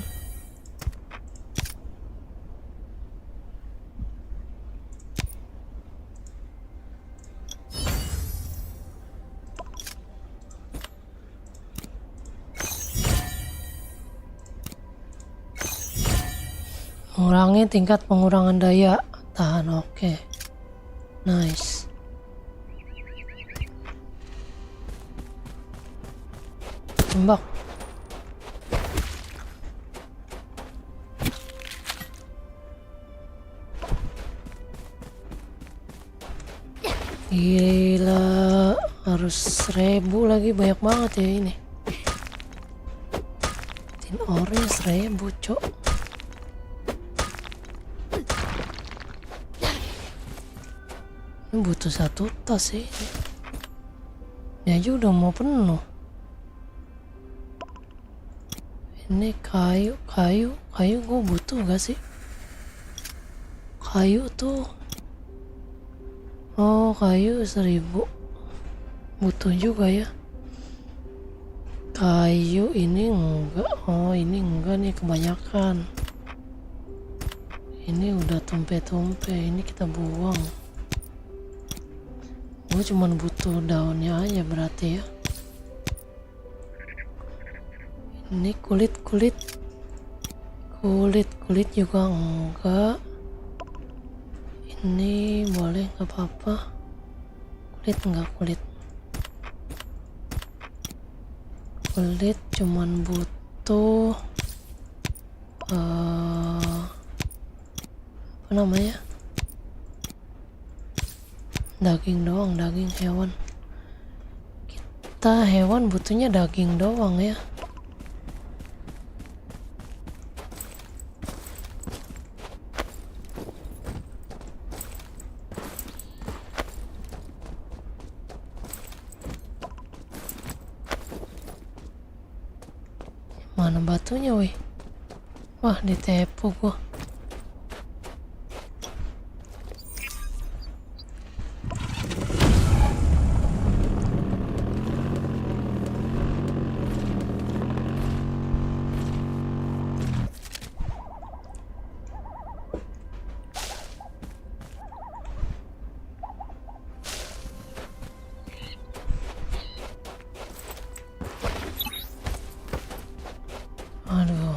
Mengurangi tingkat pengurangan daya tahan. Oke. Nice. Tembak. Gila, harus 1000 lagi, banyak banget ya ini. Tin ornya 1000, cok. Ini butuh 1 tas sih. Ini aja udah mau penuh. Ini kayu gue butuh gak sih? Kayu tuh. Oh, kayu 1000. Butuh juga ya. Kayu ini enggak. Oh, ini enggak nih, kebanyakan. Ini udah tumpe-tumpe, ini kita buang. Gue cuman butuh daunnya aja berarti ya. Ini kulit juga enggak. Ini boleh, nggak apa-apa. Kulit cuman butuh apa namanya, daging doang, daging hewan. Kita hewan butuhnya daging doang ya. Mana batunya weh? Wah, ditepu gua. Aduh.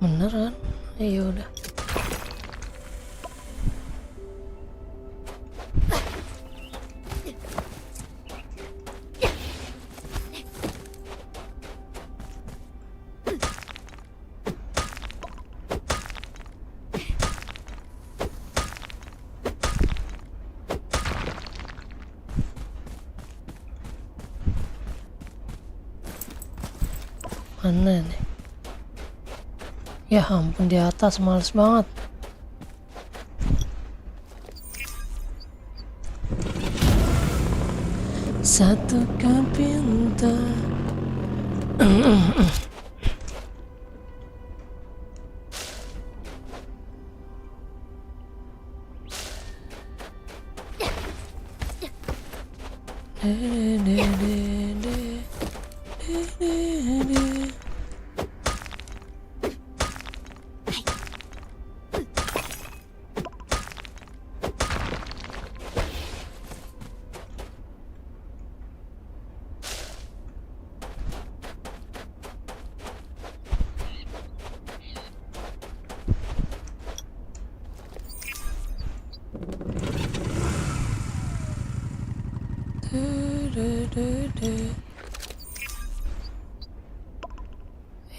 Beneran? Ya udah. Mana nih? Ya ampun, di atas, males banget. Satukan pinta.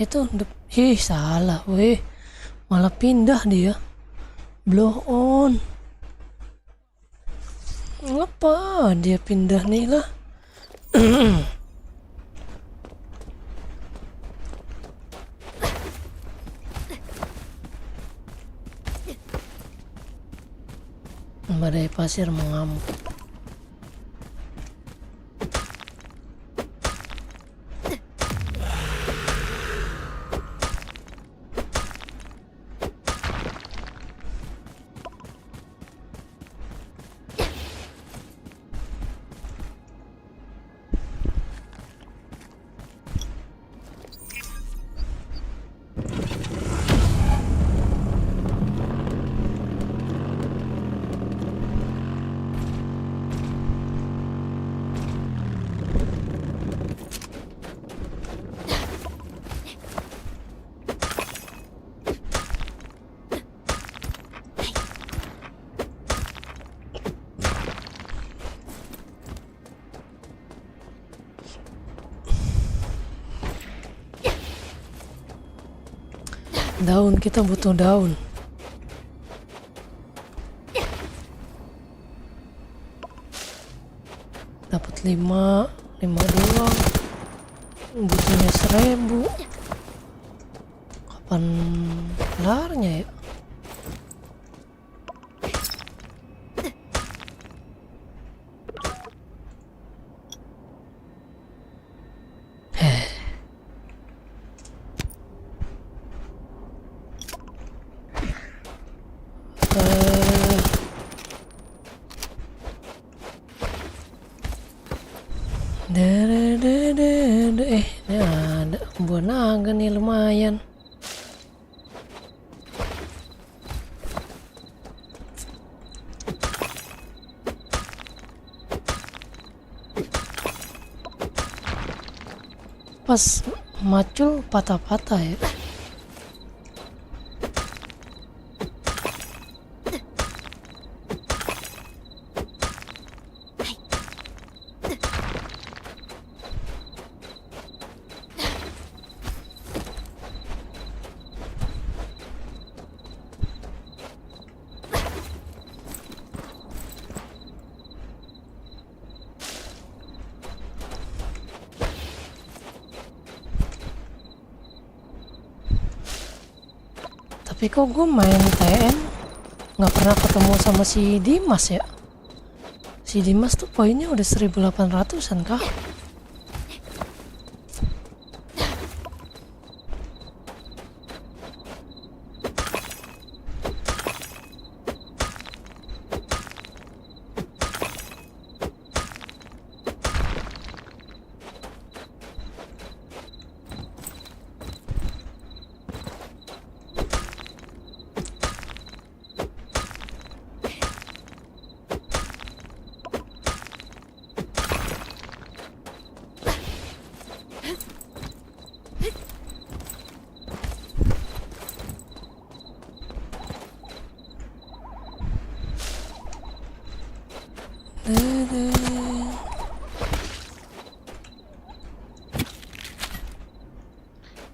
Itu salah weh, malah pindah dia. Blow on. Ngapa dia pindah nih lah? Badai pasir mengamuk. Daun, kita butuh daun. Dapat 5 doang. Butuhnya 1000. Kapan kelarnya ya? Ini ada buah naga nih lumayan. Pas macul patah-patah ya. Tapi kok gue main TM nggak pernah ketemu sama si Dimas ya? Si Dimas tuh poinnya udah 1800-an kah?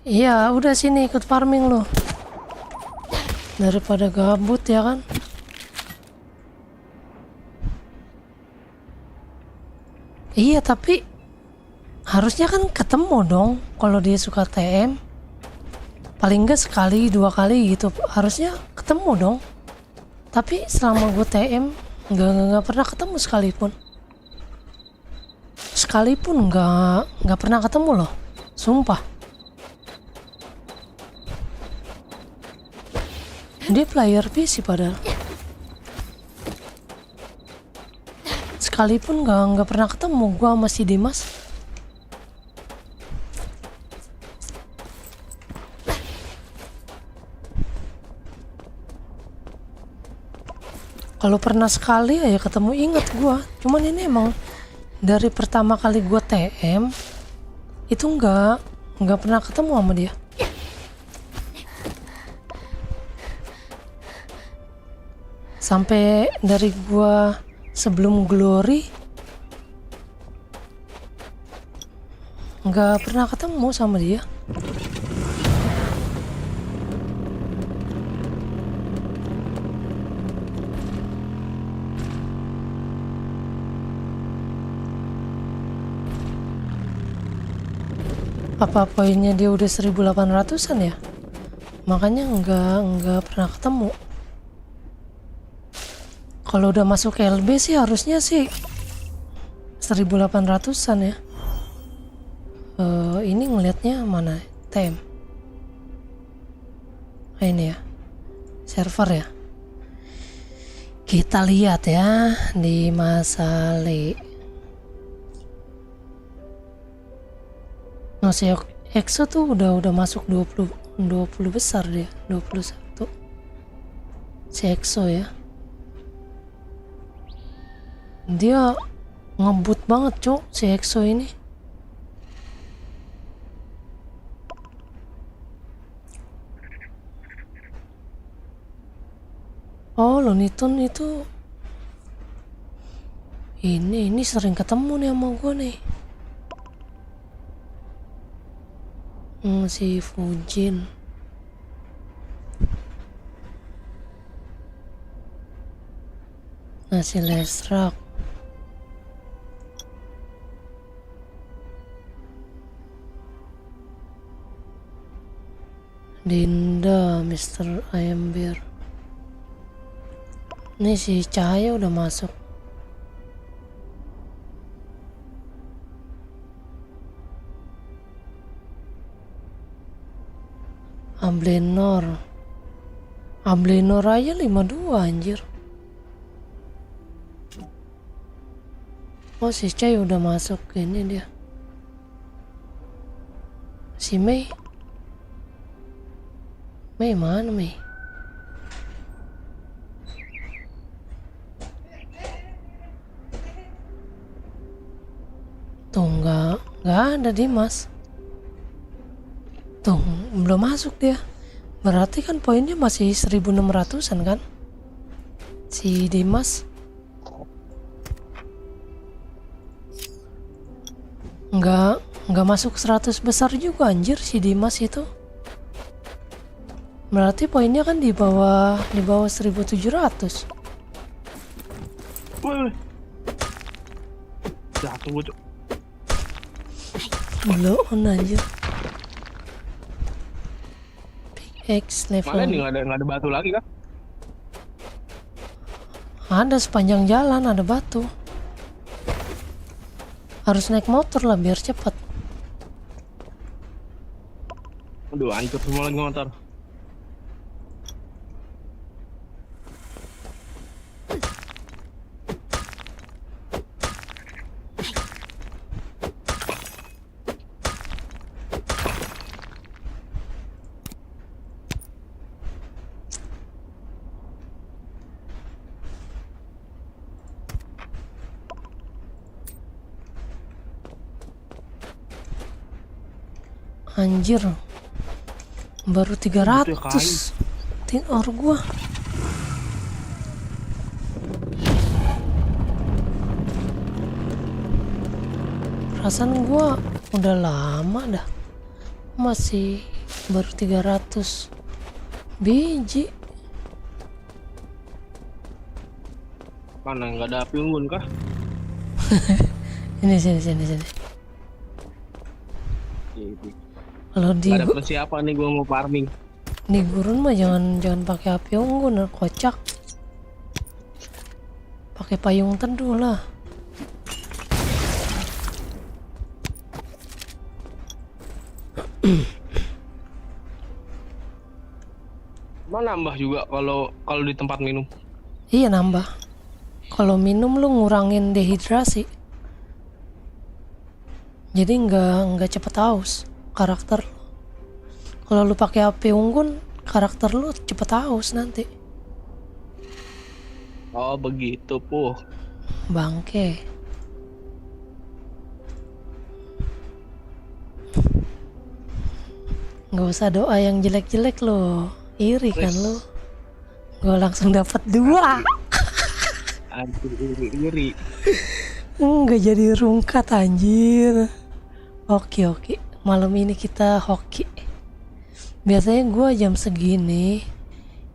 Iya, udah sini ikut farming lo. Daripada gabut ya kan? Iya, tapi harusnya kan ketemu dong kalau dia suka TM. Paling enggak sekali, 2 kali gitu. Harusnya ketemu dong. Tapi selama gue TM nggak pernah ketemu sekalipun. Sekalipun nggak pernah ketemu loh. Sumpah. Dia player PC padahal. Sekalipun nggak pernah ketemu gua sama si Dimas. Kalau pernah sekali ya ketemu inget gua. Cuman ini emang dari pertama kali gua TM itu nggak pernah ketemu sama dia. Sampai dari gua sebelum Glory nggak pernah ketemu sama dia. Apa poinnya dia udah 1800-an ya? Makanya nggak pernah ketemu. Kalau udah masuk LB sih harusnya sih 1800-an ya. Ini ngelihatnya mana? TM. Ini ya. Server ya. Kita lihat ya di Masale. Nah, si EXO tuh udah masuk 20 besar dia, 21. Si EXO ya. Dia ngebut banget cok si EXO ini. Oh, Loniton itu ini sering ketemu nih sama gue nih. Si Fujin. Nasi lesrak. Dinda, Mr. Ayam Bir. Nih si Cahaya udah masuk. Ablenor aja 52 anjir. Oh si Cahaya udah masuk, ini dia. Si Mei mana Mei? Tuh nggak ada Dimas. Tuh belum masuk dia. Berarti kan poinnya masih 1600-an kan? Si Dimas. Nggak masuk 100 besar juga anjir si Dimas itu. Berarti poinnya kan di bawah 1700. Woi. Jatuh gue, Cok. Belum anjir. Pickaxe level. Mana nih nggak ada batu lagi kan? Ada sepanjang jalan ada batu. Harus naik motor lah biar cepat. Aduh, hancur semua lagi motor. Anjir. Baru 300 tinor gua. Perasaan gua udah lama dah. Masih baru 300 biji. Mana nggak ada api unggun kah? Ini sini. Kalau di ada persiapan nih gua mau farming. Di gurun mah jangan pakai api unggun, kocak. Pakai payung teduh lah. Mau nambah juga kalau di tempat minum. Iya nambah. Kalau minum lu ngurangin dehidrasi. Jadi nggak cepet haus karakter. Kalau lu pakai api unggun, karakter lu cepet haus nanti. Oh begitu puh. Bangke. Nggak usah doa yang jelek-jelek lo. Iri kan lo. Gue langsung dapat 2. Anjir iri. Nggak jadi rungkat anjir. Oke. Malam ini kita hoki. Biasanya gue jam segini,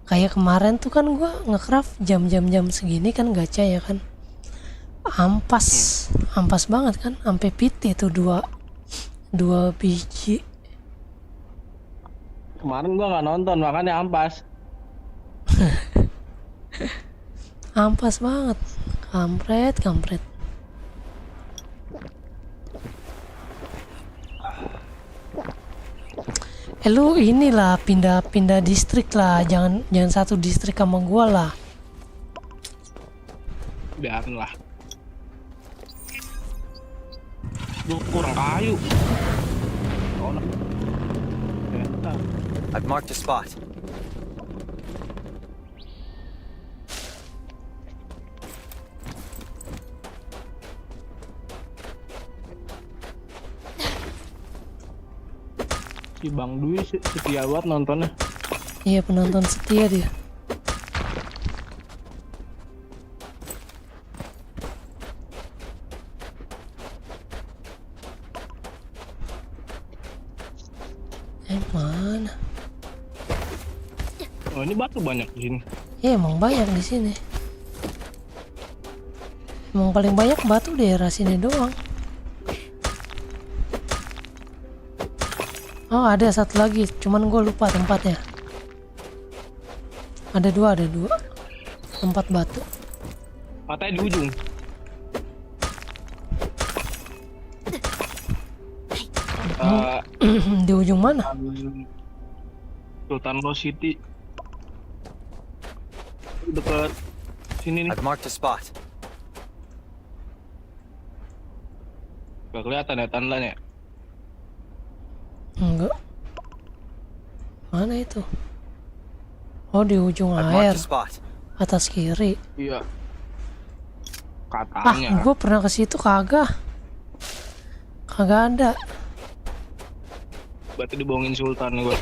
kayak kemarin tuh kan gue nge-craft jam segini kan gacha ya kan. Ampas banget kan, sampai piti tuh 2 biji. Kemarin gue nggak nonton makanya ampas. Ampas banget, kampret. Lu inilah pindah distrik lah, jangan satu distrik sama gua lah. Biarin lah. Gua kurang kayu. I've marked a spot. Si Bang Dwi setia banget nontonnya. Iya penonton setia dia. Mana? Oh ini batu banyak di sini. Iya emang banyak di sini. Emang paling banyak batu di daerah sini doang. Oh, ada satu lagi, cuman gue lupa tempatnya. Ada dua tempat batu. Matanya di ujung. Di ujung mana? Sultan Rose City. Dekat sini nih. I've marked a spot. Gak kelihatan ya tandanya. Enggak. Mana itu? Oh, di ujung I've air. marked a spot. Atas kiri. Iya. Ah, Katanya. gue pernah ke situ kagak. Kagak ada. Berarti dibohongin Sultan gue.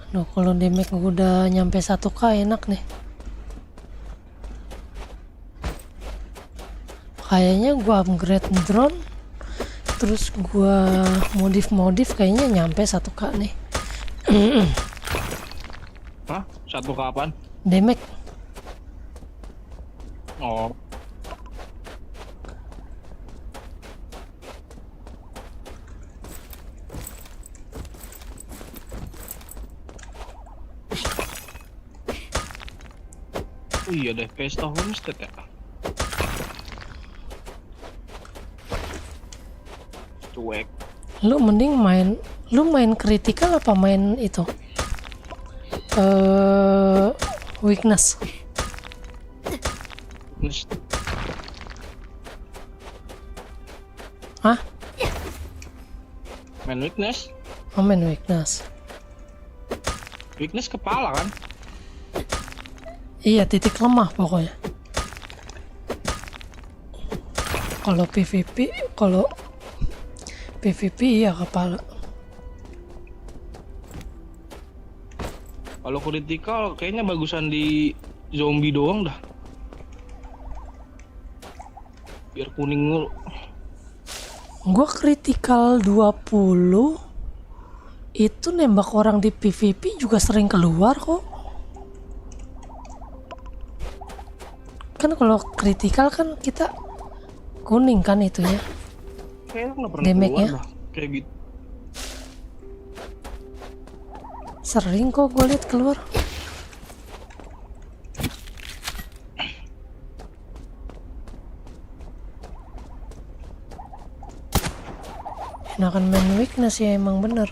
Aduh, kalau damage udah nyampe 1k enak nih. Kayaknya gua upgrade drone, terus gua modif kayaknya nyampe 1k nih. Hah? 1 kapan? Damage. Oh. Oh iya deh, Pesta Homestead ya. Cuek. Lu mending main critical apa main itu? Weakness. Hah? Main weakness? Oh, main weakness. Weakness kepala kan? Iya, titik lemah pokoknya. Kalau PvP iya kepala. Kalau critical kayaknya bagusan di zombie doang dah. Biar kuning mulu. Gua critical 20 itu nembak orang di PvP juga sering keluar kok. Kan kalau critical kan kita kuning kan itunya. Kayaknya nggak pernah Damage-nya. keluar dah. Kayak gitu. Sering kok gue liat keluar. Enakan main weakness ya, emang bener.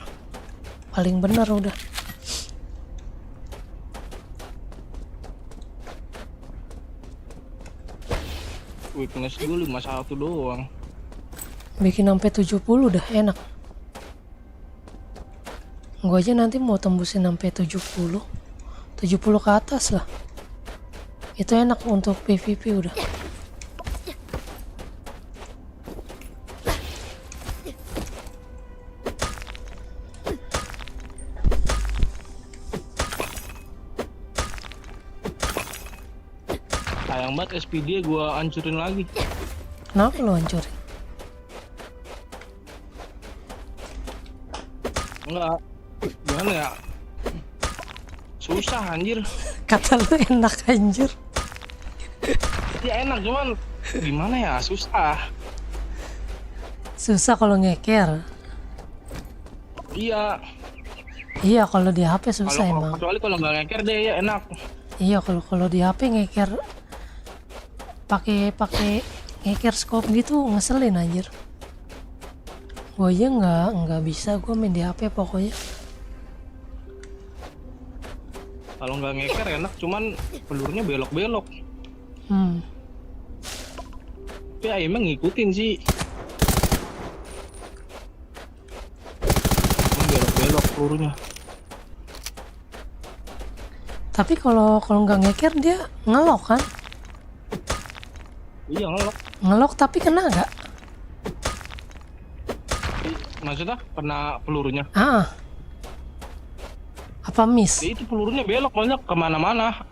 Paling bener udah. Weakness gue 51 doang. Bikin sampai 70 udah enak. Gue aja nanti mau tembusin sampai 70 ke atas lah. Itu enak untuk PvP udah. Sayang banget SPD gue hancurin lagi. Kenapa lo hancurin? Enggak. Gimana ya? Susah anjir. Kata lu enak anjir. Ya enak cuman gimana ya? Susah. Susah kalau ngeker. Iya. Iya, kalau di HP susah Kalau emang. kecuali kalau nggak ngeker deh ya enak. Iya, kalau di HP ngeker pakai ngeker scope gitu ngeselin anjir. Gue aja nggak bisa gue main di HP pokoknya. Kalau nggak ngeker enak cuman pelurunya belok-belok. Tapi emang ngikutin sih. Belok-belok pelurunya. Tapi kalau nggak ngeker dia ngelok kan? Iya ngelok. Ngelok tapi kena nggak? Maksudnya kena pelurunya? Apa miss? Ya, itu pelurunya belok banyak kemana-mana.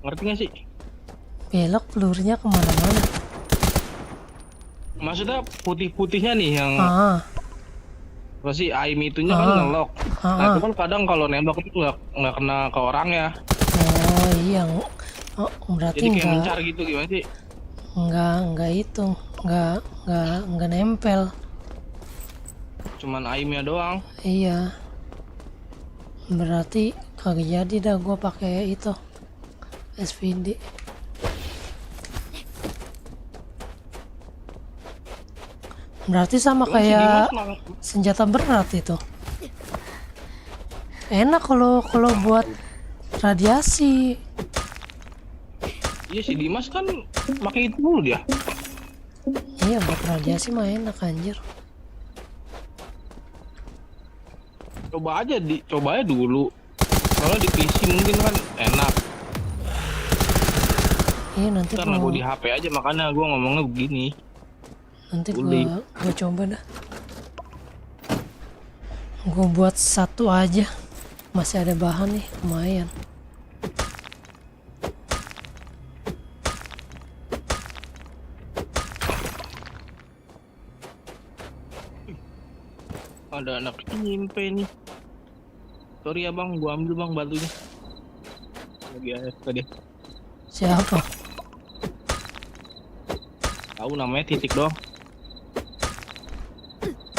Ngerti nggak sih? Belok pelurunya kemana-mana. Maksudnya putih-putihnya nih yang apa sih aim itunya kan ngelok. Nah itu kan kadang kalau nembak itu nggak kena ke orangnya. Oh iya. Oh, berarti jadi kayak enggak, mencar gitu gimana sih? Enggak itu, enggak nempel. Cuman aimnya doang. Iya. Berarti kagak jadi dah gua pakai itu SVD. Berarti sama kayak senjata berat itu. Enak kalau buat radiasi. Iya si Dimas kan pakai itu dulu dia. Iya buat radiasi mah enak anjir. Coba aja dulu. Kalau di PC mungkin kan enak. Iya nanti karena gue di HP aja makanya gue ngomongnya begini. Nanti gue coba dah. Gue buat satu aja. Masih ada bahan nih, lumayan. Ada anak nyimpe nih. Sorry ya bang, gua ambil bang batunya. Lagi AFK deh. Siapa? Tahu namanya Titik dong.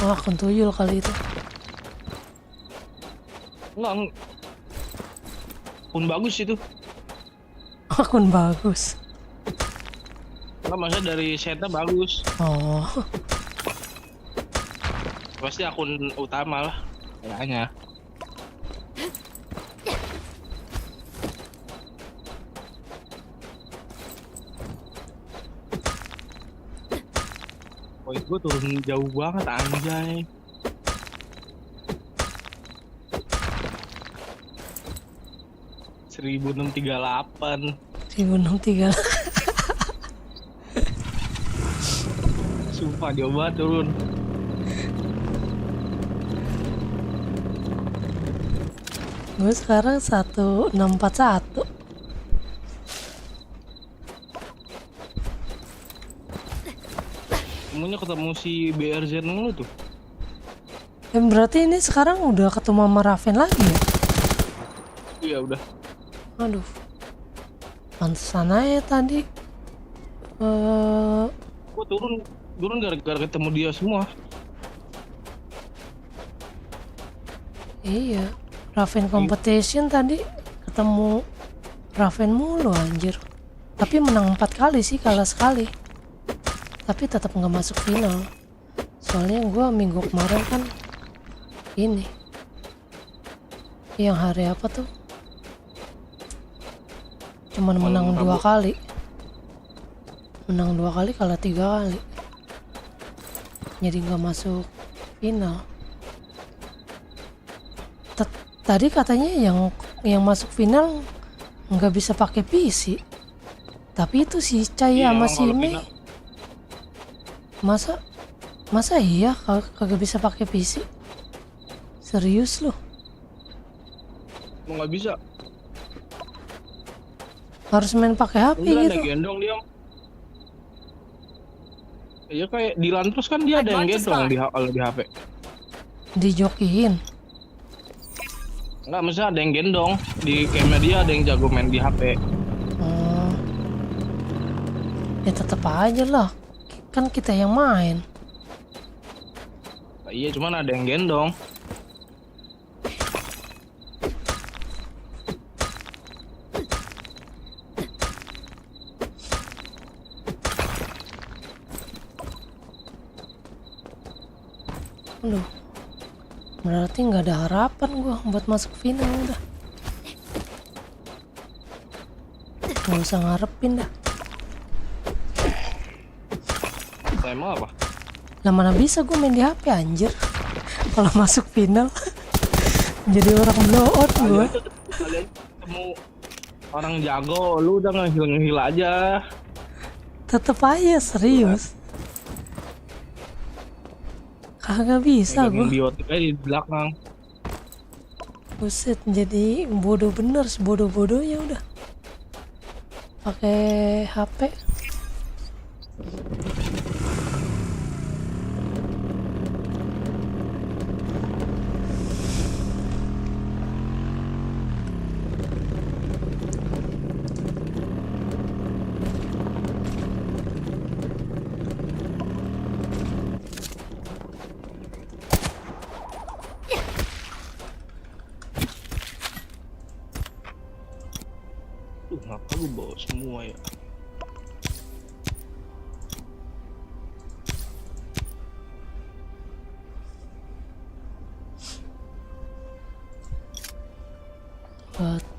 Wah, akun tuyul kali itu. Enggak. Akun bagus itu. Akun bagus. Enggak, maksudnya dari setnya bagus. Oh. Pasti akun utama lah kayaknya. Poin gue turun jauh banget anjay. Seribu 638. Sumpah jauh banget turun. Gue sekarang 1641. Semuanya ketemu si BRZ mulu tuh. Berarti ini sekarang udah ketemu sama Raven lagi ya? Iya udah. Aduh. Pantesan aja tadi. Gue turun gara-gara ketemu dia semua. Iya. Raven competition tadi ketemu Raven mulu anjir. Tapi menang 4 kali sih, kalah sekali. Tapi tetap nggak masuk final. Soalnya gua minggu kemarin kan ini. Yang hari apa tuh? Cuman menang 2 kali. Menang 2 kali, kalah 3 kali. Jadi nggak masuk final. Tadi katanya yang masuk final nggak bisa pakai PC. Tapi itu si Cai sama si Mei. Masa iya kagak bisa pakai PC? Serius loh? Mau nggak bisa? Harus main pakai HP udah, gitu. Ada gendong dia. Iya kayak di Lantrus kan dia ada yang gendong kalau di HP. Dijokiin. Enggak, maksudnya ada yang gendong di camnya dia, ada yang jago main di HP. Ya tetep aja lah, kan kita yang main. Nah, iya, cuman ada yang gendong. Aduh. Berarti nggak ada harapan gua buat masuk final udah. Nggak usah ngarepin dah. Emang apa? Lah mana bisa gue main di HP anjir. Kalau masuk final jadi orang blowout gue. Kalian ketemu orang jago, lu udah ngehil aja. Tetep aja serius. Kagak bisa gue. Biotik aja di belakang. Buset, jadi bodoh bener, sebodoh-bodohnya udah. Pakai HP. Ngapa lu bawa semua ya? Batu.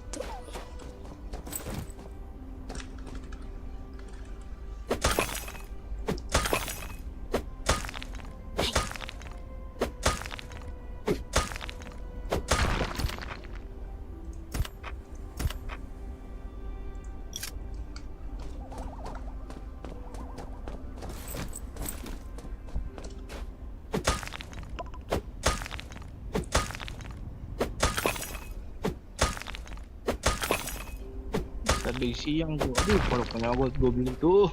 Tadi siang tuh, aduh kalau punya buat gue beli tuh.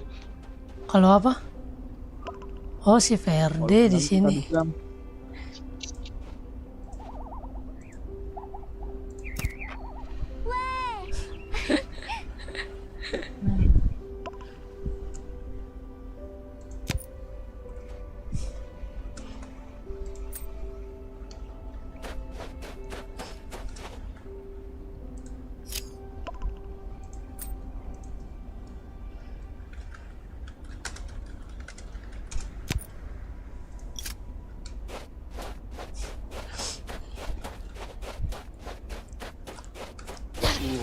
Kalau apa? Oh si Verde di sini.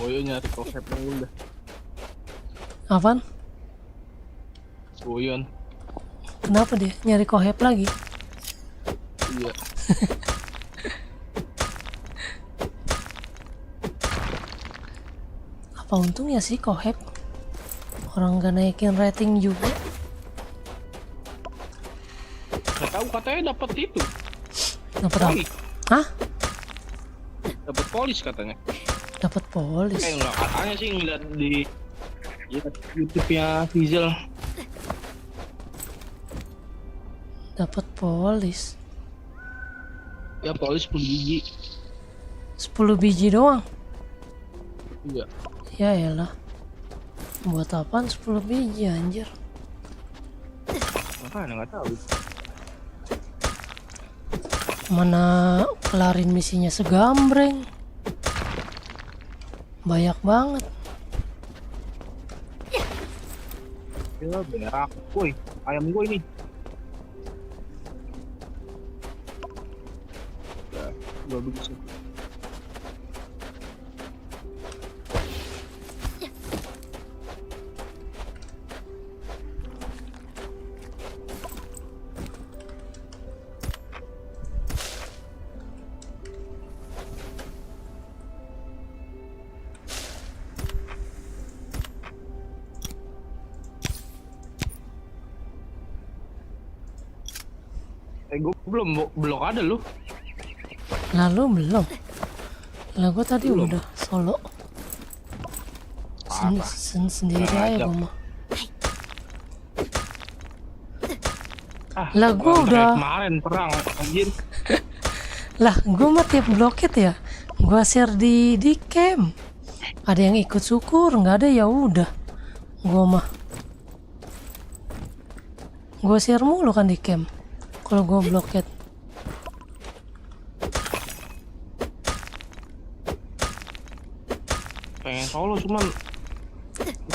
Woyo nyari konsep udah. Apaan? Woyon. Kenapa dia nyari kohep lagi? Iya. Apa untungnya sih kohep? Orang gak naikin rating juga. Gak tahu katanya dapat itu. Dapat apa? Hah? Dapat polis katanya. Dapat polis. Enggak katanya sih ngeliat di YouTube-nya Fizel. Dapat polis. Ya polis 10 biji. 10 biji doang. Iya. Ya elah. Buat apaan 10 biji anjir? Makanya nggak tahu. Mana kelarin misinya segambreng. Banyak banget. Ya berak, woi, ayam gue ini. Ya, gue bisa. Gue belum ada lu. Lalu belum. Lah gue tadi belum. udah solo. Sendiri aja gue mah. Lah gue udah kemarin perang anjir. Lah gue mah tiap bloket ya. Gue share di camp. Ada yang ikut syukur, nggak ada ya udah. Gue mah. Gue share mulu kan di camp. Kalau gue bloket. Pengen solo cuman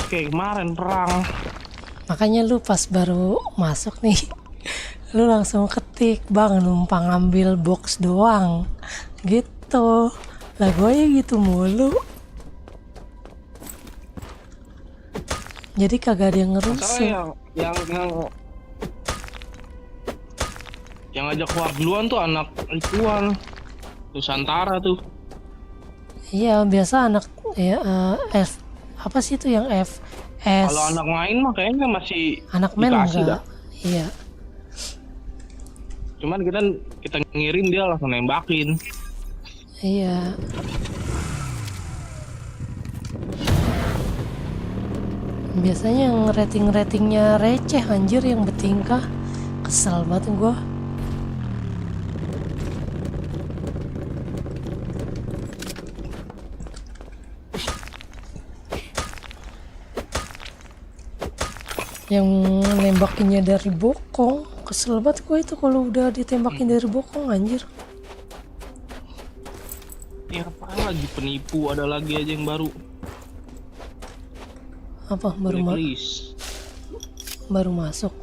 kayak kemarin perang. Makanya lu pas baru masuk nih, lu langsung ketik, bang numpang ambil box doang, gitu. Lah gue ya gitu mulu. Jadi kagak ada yang ngerusuh. Yang Yang ngajak keluar duluan tuh anak ritual Nusantara tuh. Iya, biasa anak ya F apa sih itu yang F S. Kalau anak main mah kayaknya masih anak main dikasih enggak. dah. Iya. Cuman kita ngirim dia langsung nembakin. Iya. Biasanya yang ratingnya receh anjir yang bertingkah. Kesel banget gua. Yang nembakinnya dari bokong, kesel banget gue itu kalau udah ditembakin dari bokong anjir. Ya apa lagi penipu, ada lagi aja yang baru. Apa baru masuk?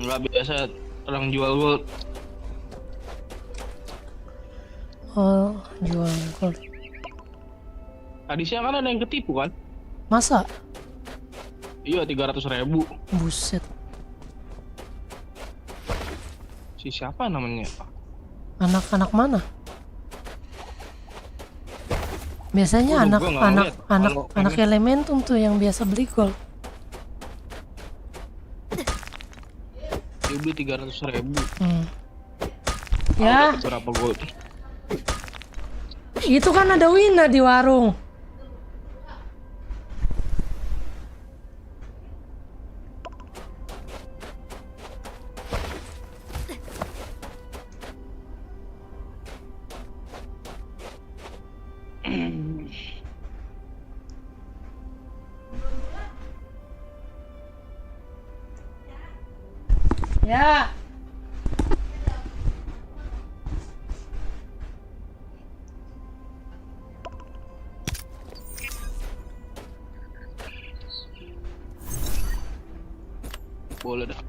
Nggak biasa orang jual gold. Oh, jual gold. Tadi siang kan ada yang ketipu kan? Masa? Iya 300.000. Buset. Si siapa namanya? Anak-anak mana? Biasanya anak Elementum tuh yang biasa beli gold. Dia beli 300.000. Ya. Berapa gold? Itu kan ada Wina di warung. Ya. Boleh dah.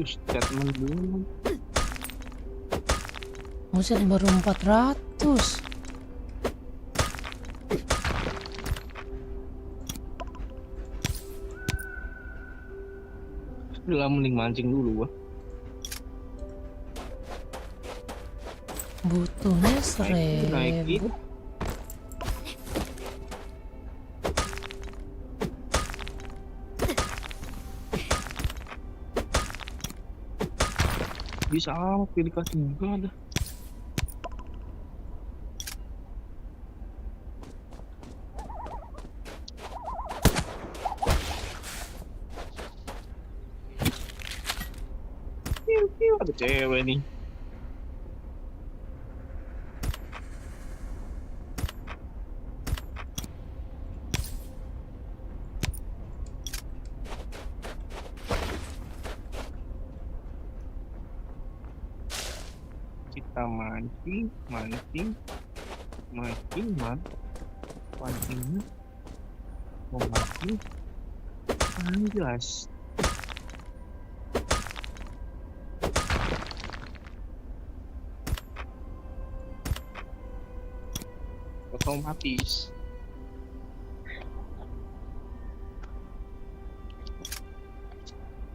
Statement dulu. Buset baru 400. Udah mending mancing dulu gua. Butuhnya 1000. Bisa amat pilih dikasih juga ada. Ada cewek nih. Kita mancing mau mancing jelas. Otomatis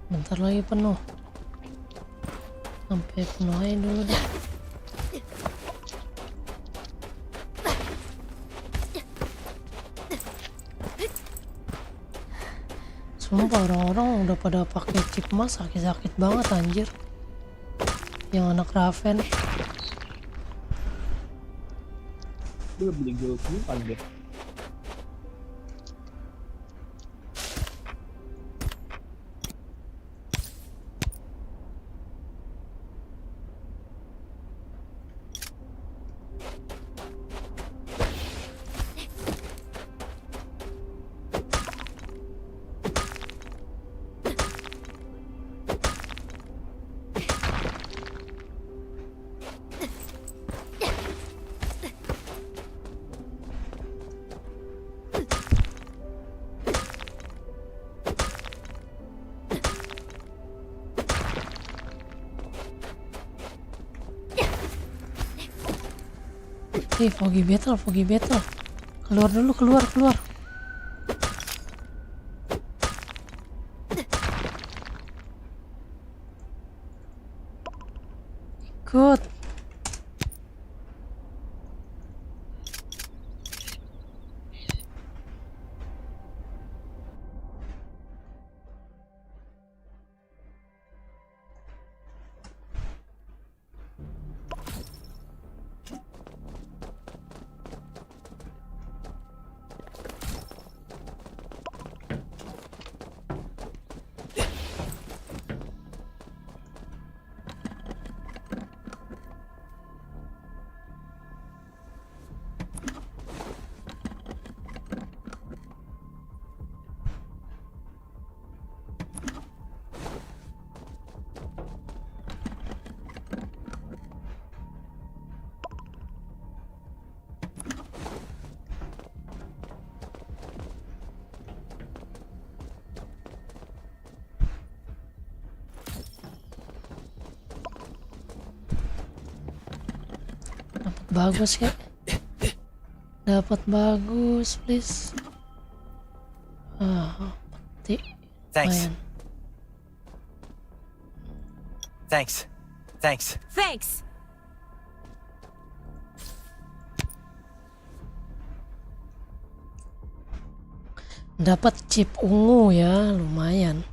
bentar lagi penuh, sampai penuh aja dulu deh. Sumpah orang-orang udah pada pakai chip emas, sakit-sakit banget anjir. Yang anak Raven. Dia beli gold bukan deh. Foggy battle. Keluar dulu, keluar. Ikut. Bagus ya. Dapat bagus, please. Peti. Thanks. Lumayan. Thanks. Dapat chip ungu ya, lumayan.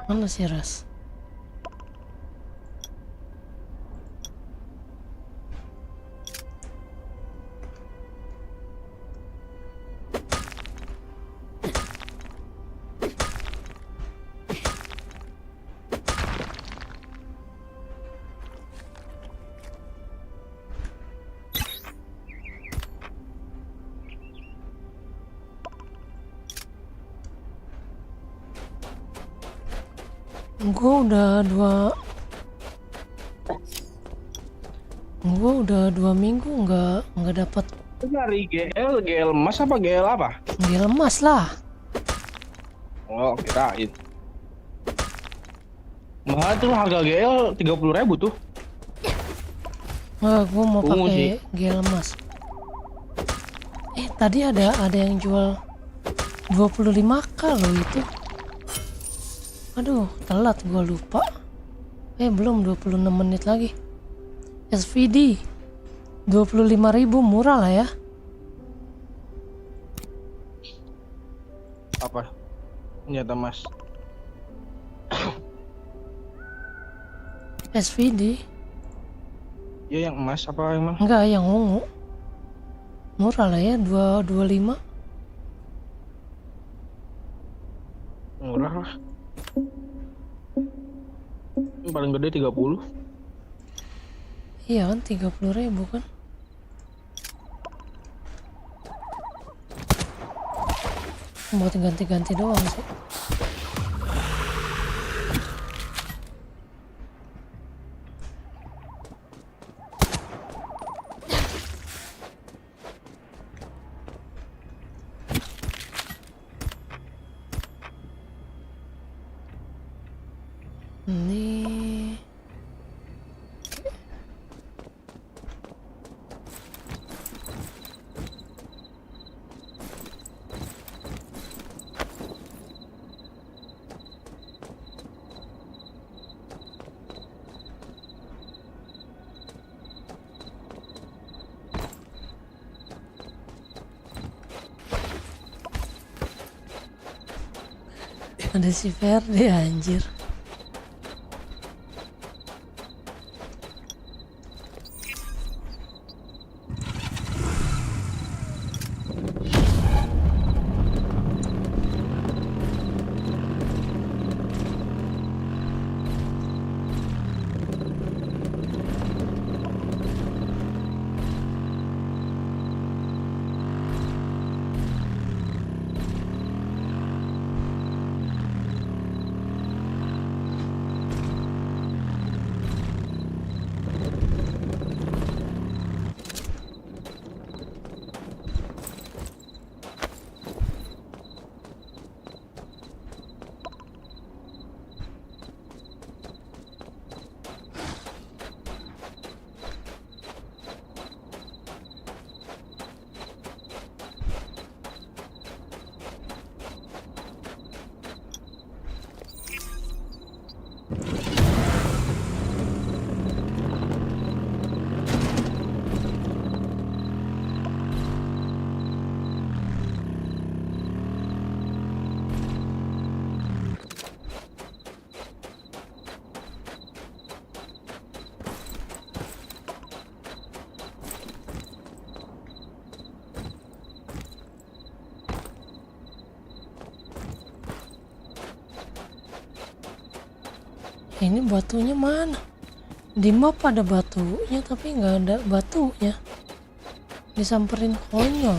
Mana sih Ras? Gue udah dua minggu nggak dapat. Dari GL emas apa GL apa? GL emas lah. Oh, kirain. Mahal tuh harga GL 30.000 tuh. Gue mau pakai GL emas. Tadi ada yang jual 25k loh itu. Aduh, telat gue lupa. Belum 26 menit lagi. SVD 25.000, murah lah ya. Apa? Senjata emas. SVD. Ya yang emas apa emang? Enggak, yang ungu. Murah lah ya, 225. Murah lah. Yang paling gede 30. Iya kan, 30.000 kan. Buat ganti-ganti doang sih. Ini ada si Ferdi anjir. Ini batunya mana? Di map ada batunya tapi nggak ada batunya. Disamperin konyol.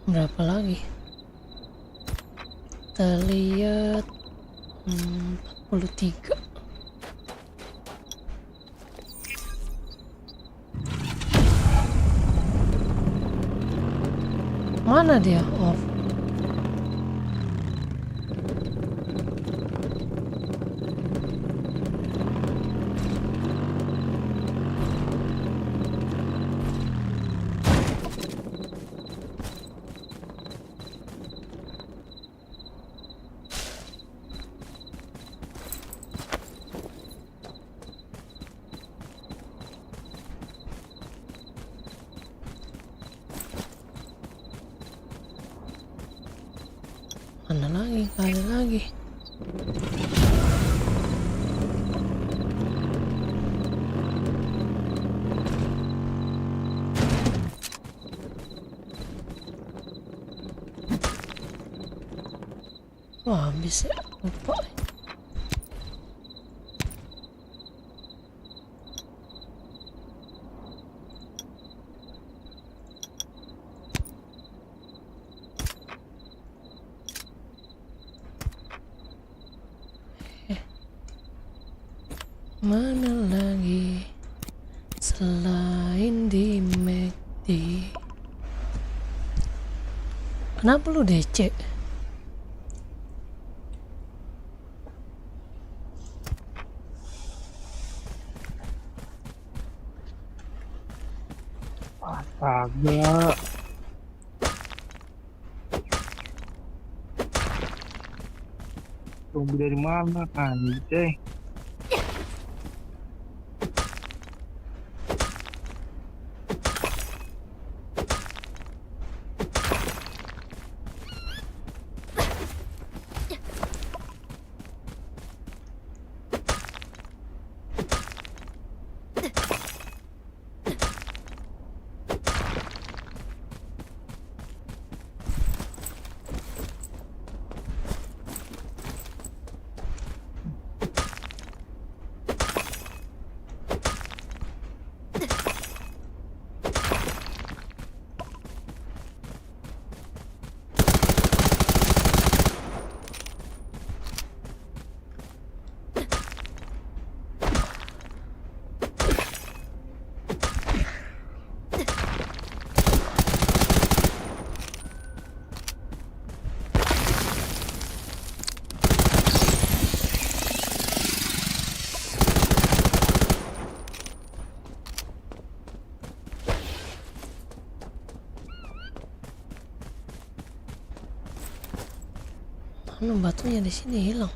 Berapa lagi? Kita lihat 43. Mana dia? Off. Mana lagi? Gak ada lagi. Wah, habis ya. Lupa. Mana lagi selain di McD? Kenapa lu DC? Astaga. Zombie dari mana anjay? Mana batunya di sini hilang?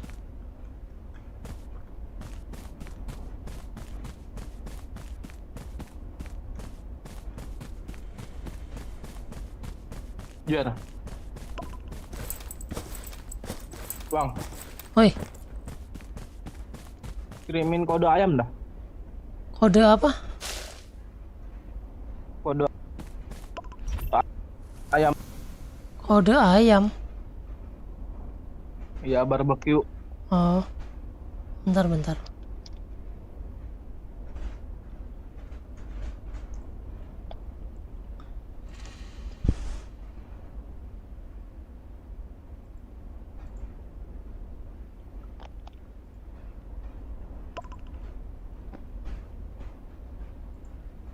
Jar. Bang, Woi, kirimin kode ayam dah. kode apa? Kode ayam. Kode ayam. Ya, barbecue. Oh, bentar.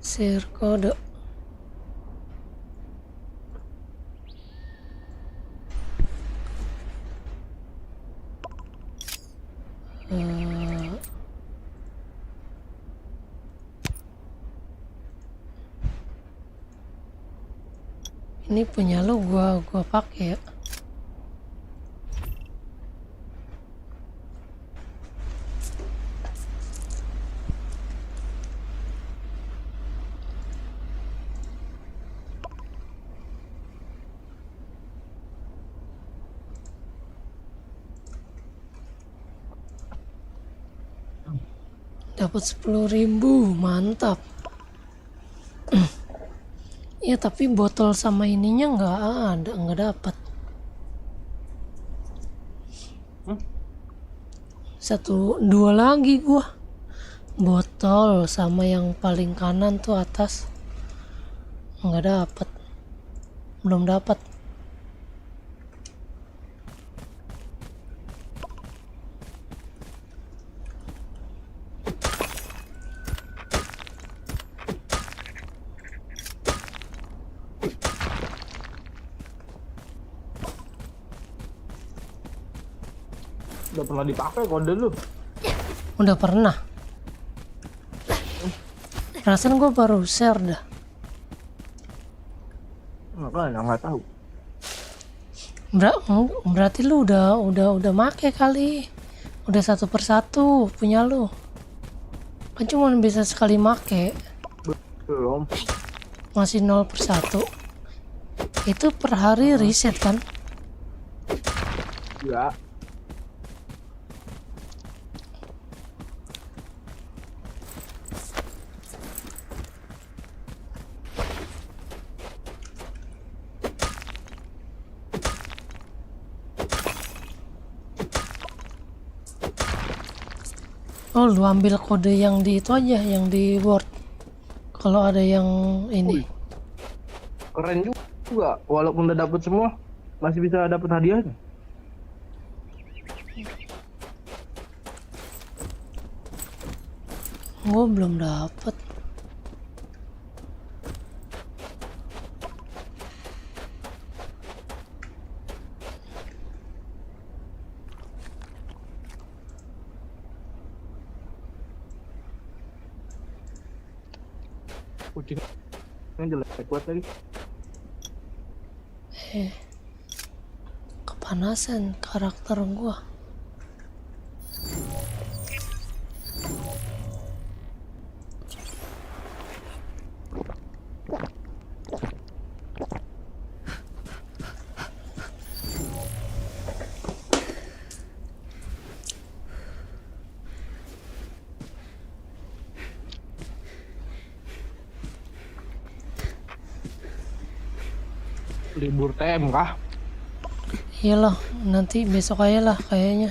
Share kode. Ini punya lo, gua pakai ya. Dapat 10.000, mantap. Ya tapi botol sama ininya nggak dapat. Dua lagi gua. Botol sama yang paling kanan tuh atas nggak dapat. Belum dapat. Udah pernah dipakai kode lu? Udah pernah. Perasaan gue baru share dah. Makanya nggak tahu. Berarti lu udah make kali. Udah satu persatu punya lu. Kan cuma bisa sekali make. Belum. Masih 0/1. Itu per hari reset kan? Ya. Oh, lu ambil kode yang di itu aja, yang di Word. Kalau ada yang ini. Keren juga, walaupun udah dapet semua, masih bisa dapet hadiahnya. Gue belum dapet. Kucingnya jelek kuat lagi. Kepanasan karakter gua. Libur TM kah? Iyalah, nanti besok aja lah kayaknya.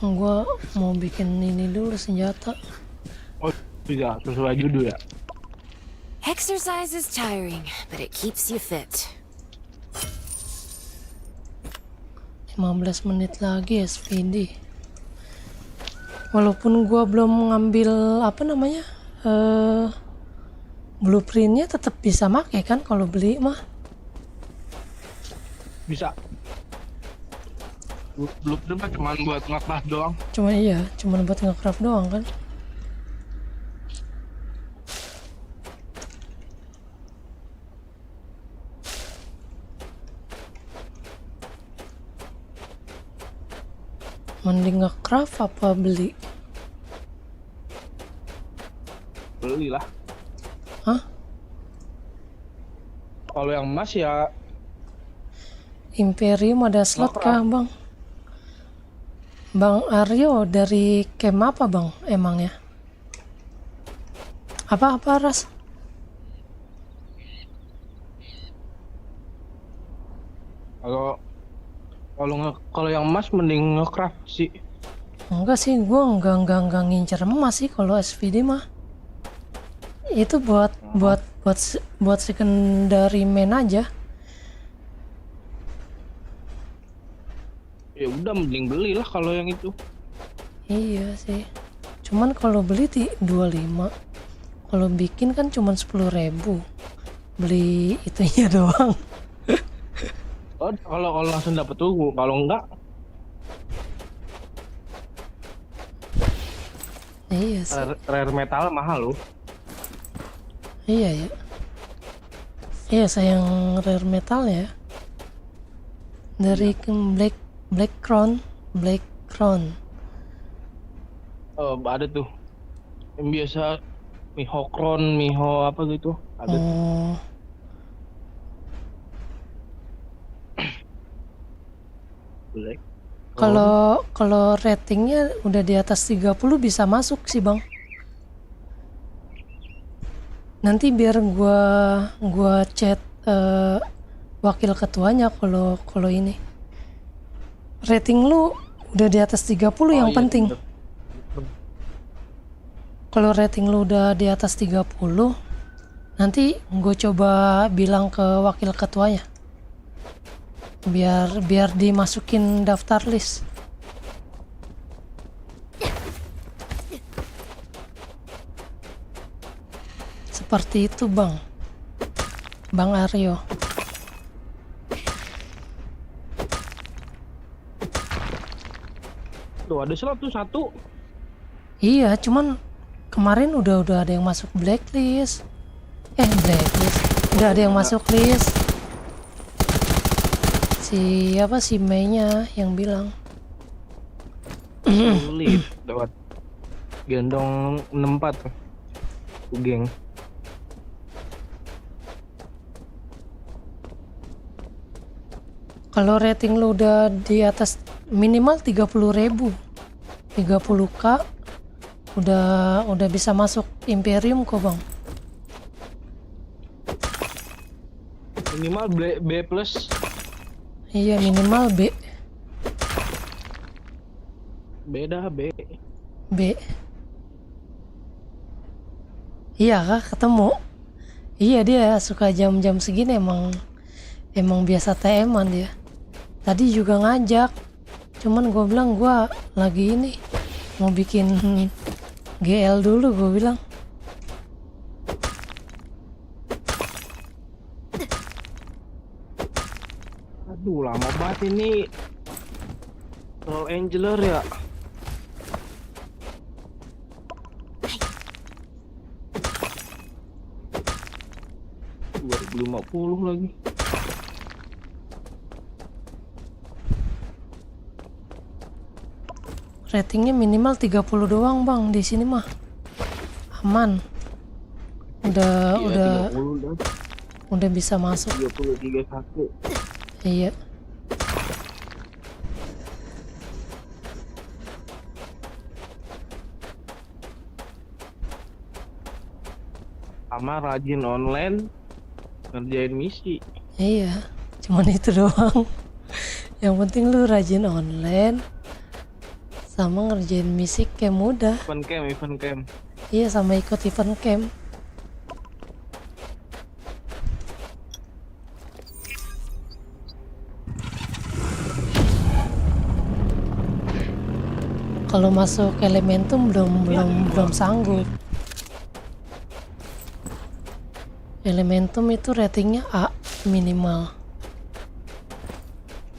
Gua mau bikin ini dulu senjata. Oh iya, sesuai judul ya. Exercise is tiring, but it keeps you fit. 15 menit lagi SPD. Walaupun gua belum ngambil apa namanya blueprintnya, tetap bisa make kan kalau beli mah. Bisa. Blueprint mah cuma buat nge-craft doang. Cuma buat nge-craft doang kan. Mending nge-craft apa beli? Beli lah. Hah? Kalau yang emas ya Imperium ada slot kah bang? Bang Aryo dari camp apa bang emangnya? Apa Ras? Kalau yang emas mending nge-craft sih. Enggak sih, gua enggak ngincer emas sih kalau SPD mah. Itu buat secondary main aja. Ya udah mending belilah kalau yang itu. Iya sih. Cuman kalau beli 25. Kalau bikin kan cuman 10.000. Beli itunya doang. Oh, kalau langsung dapet tuh, kalau enggak iya sih. Rare metal mahal loh. Iya ya. Iya sayang rare metal ya. Dari Black Crown. Ada tuh. Yang biasa Miho apa gitu. Ada. Black Kalau ratingnya udah di atas 30 bisa masuk sih bang. Nanti biar gua chat wakil ketuanya kalau ini. Rating lu udah di atas 30 yang penting. Kalau rating lu udah di atas 30, nanti gue coba bilang ke wakil ketuanya. Biar dimasukin daftar list. Seperti itu bang Aryo. Tuh ada 101. Iya, cuman kemarin udah ada yang masuk blacklist. Udah ada yang masuk list. Si Mei-nya yang bilang. Sulit lewat gendong 64 tuh. Geng. Kalau rating lu udah di atas minimal 30.000, 30k udah bisa masuk Imperium kok bang. Minimal B plus. Iya minimal B. Beda B. Iya kak, ketemu. Iya dia suka jam-jam segini emang biasa TM-an dia. Tadi juga ngajak, cuman gue bilang gue lagi ini mau bikin GL dulu, gue bilang. Aduh lama banget ini. Soul Angeler ya. $2050 lagi. Ratingnya minimal 30 doang bang di sini mah. Aman. Udah bisa masuk. 30-31. Iya. Sama rajin online ngerjain misi. Iya, cuman itu doang. Yang penting lu rajin online sama ngerjain misi camp udah. Event camp. Iya, sama ikut event camp. Kalau masuk Elementum belum sanggup. Elementum itu ratingnya A minimal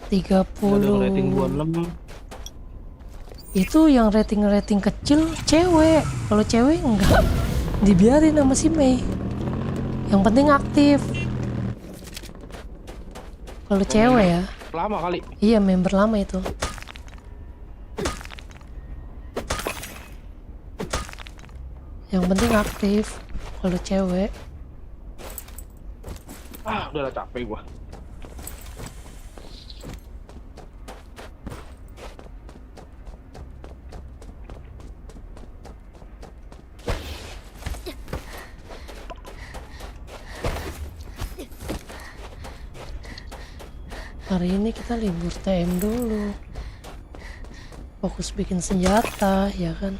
30. Rating 26. Itu yang rating kecil cewek. Kalau cewek enggak dibiarin sama si Mei. Yang penting aktif. Kalau cewek ya. Lama kali. Iya, member lama itu. Yang penting aktif kalau cewek. Udah capek gua. Hari ini kita libur TM dulu. Fokus bikin senjata, ya kan?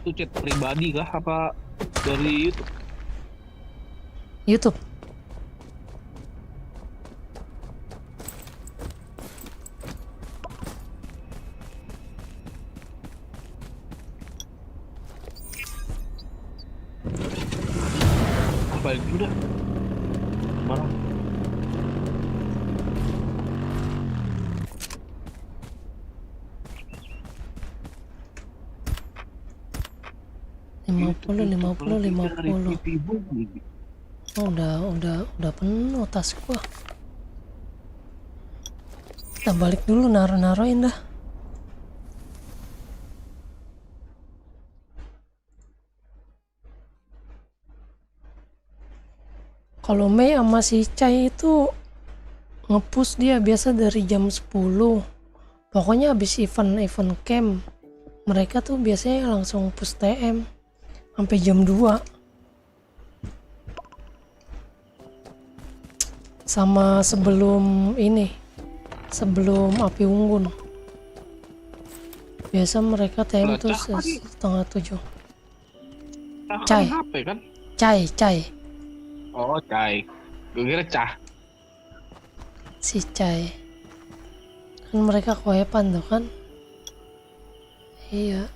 Itu chat pribadi kah apa dari YouTube? YouTube. Balik dulu dah. Barang. lima puluh. Oh, udah penuh tas gua. Kita balik dulu, naruhin dah. Kalau Mei sama si Chai itu ngepush dia biasa dari jam 10. Pokoknya habis event camp mereka tuh biasanya langsung push TM sampai jam 2. Sama sebelum api unggun biasa mereka TM tuh setengah 7. Cai kan? Cai Oh, Cai. Gue kira Cah. si Cai kan mereka koepan tuh kan. Iya.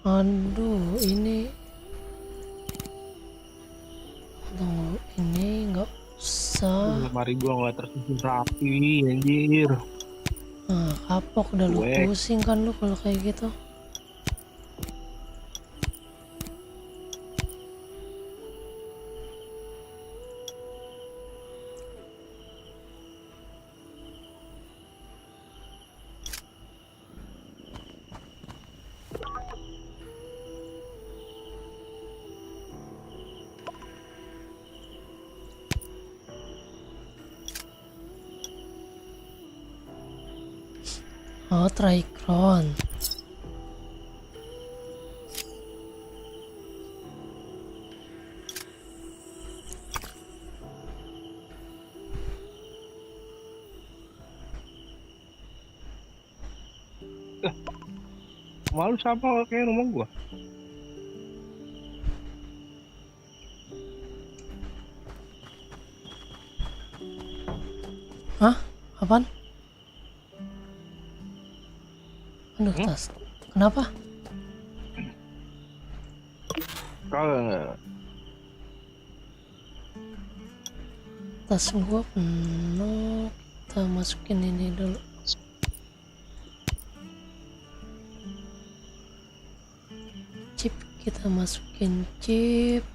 Aduh, ini tunggu, ini nggak usah. Lemari gua nggak tersusun rapi, anjir. Nah, kapok udah lu pusing kan lu kalau kayak gitu. Oh, Tricron. Malu sama kayak rumah gua. Hah? Apaan? Aduh, tas. Kenapa? Kalau Tas gua penuh. Kita masukin ini dulu. Chip, kita masukin chip.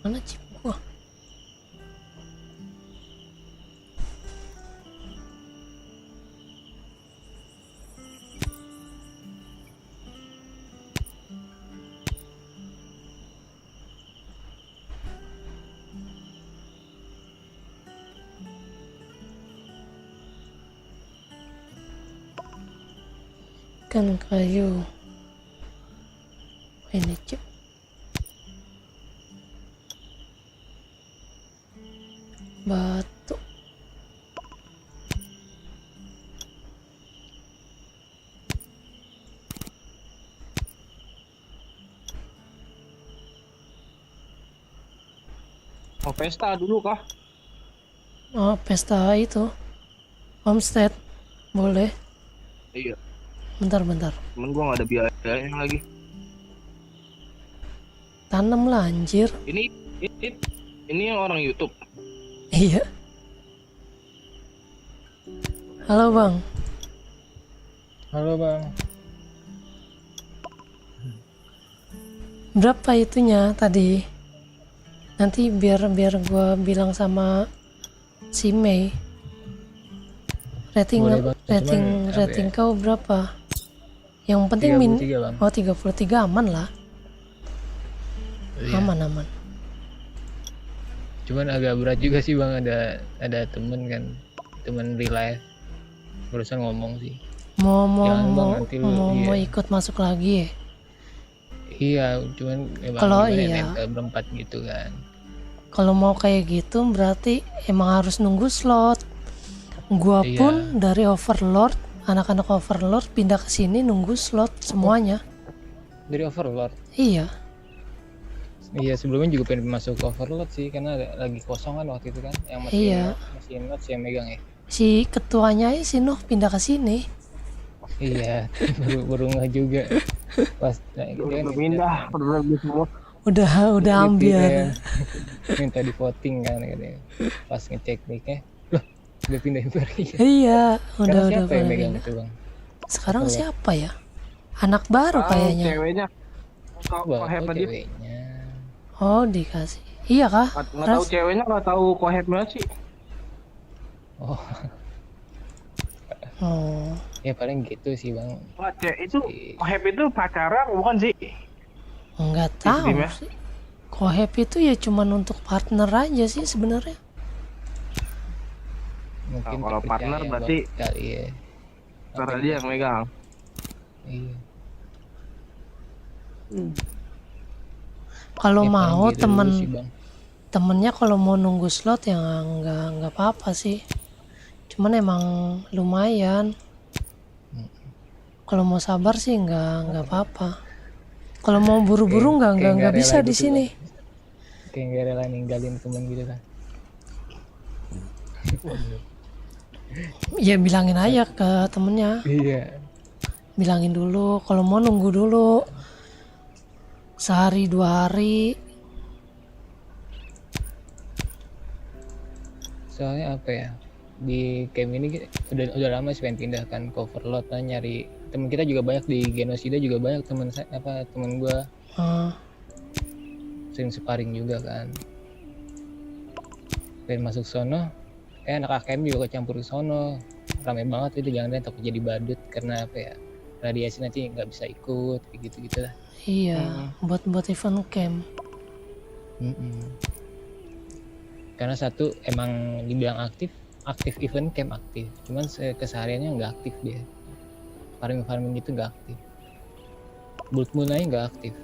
Mana chip gua? Kan kayu ini chip batu mau pesta dulu kah? oh pesta itu homestead boleh. Iya. Bentar. Cuman gua nggak ada biayanya lagi. Tanam lah anjir. Ini yang orang YouTube. Iya. Halo bang. Berapa itunya tadi? Nanti biar gua bilang sama si Mei. Rating kau berapa? Yang penting 33, Bang. Oh 33 aman lah. Iya. Aman. Cuman agak berat juga sih Bang, ada temen kan, temen real life barusan ngomong sih. Mau ikut masuk lagi ya? Iya, cuman kalau nempel berempat gitu kan. Kalau mau kayak gitu berarti emang harus nunggu slot. Gua pun dari Overlord, anak-anak Overlord pindah ke sini nunggu slot semuanya. Dari Overlord? Iya. Iya, sebelumnya juga pengen masuk Overlord sih karena lagi kosong kan waktu itu kan, yang masih Notes yang megang ya. Si ketuanya si Noh pindah ke sini. Iya, baru nggak juga. Pas udah pindah, udah semua. Udah ambil. Minta di voting kan katanya. Pas ngecek nicknya, loh udah pindah imperial. Iya, udah siapa yang megang itu Bang? Sekarang siapa ya? Anak baru kayaknya. Ceweknya. Ceweknya. Oh dikasih. Iya kah? Nggak tahu ceweknya, nggak tahu kohepnya sih. Oh. Ya paling gitu sih bang. Wah, itu Kohep itu pacaran bukan sih? Nggak tahu Tim ya? sih. Kohep itu ya cuman untuk partner aja sih sebenarnya. Mungkin Kalau partner terpercaya berarti banget kali ya. karena dia yang megang. Iya. Kalau Ya, paling mau gitu dulu sih, Bang. temennya kalau mau nunggu slot ya nggak apa-apa sih. Cuman emang lumayan. Kalau mau sabar sih nggak apa-apa. Kalau mau buru-buru nggak bisa di sini. Kayak nggak rela ninggalin temen gitu kan. Ya bilangin aja ke temennya. Iya. Bilangin dulu kalau mau nunggu dulu. Sehari 2 hari. Soalnya apa ya? Di camp ini udah lama sih pengen pindahkan ke Overlord kan, nyari temen kita juga banyak di Genosida juga banyak temen gua sering sparring juga kan. Pengen masuk sono, anak AKM juga kecampur ke sono, rame banget itu, jangan takut jadi badut karena apa ya, radiasi nanti nggak bisa ikut kayak gitu lah. Iya, buat event camp. Karena satu emang dibilang aktif event camp aktif, cuman kesehariannya nggak aktif dia. Farming gitu nggak aktif. Blood Moon aja nggak aktif.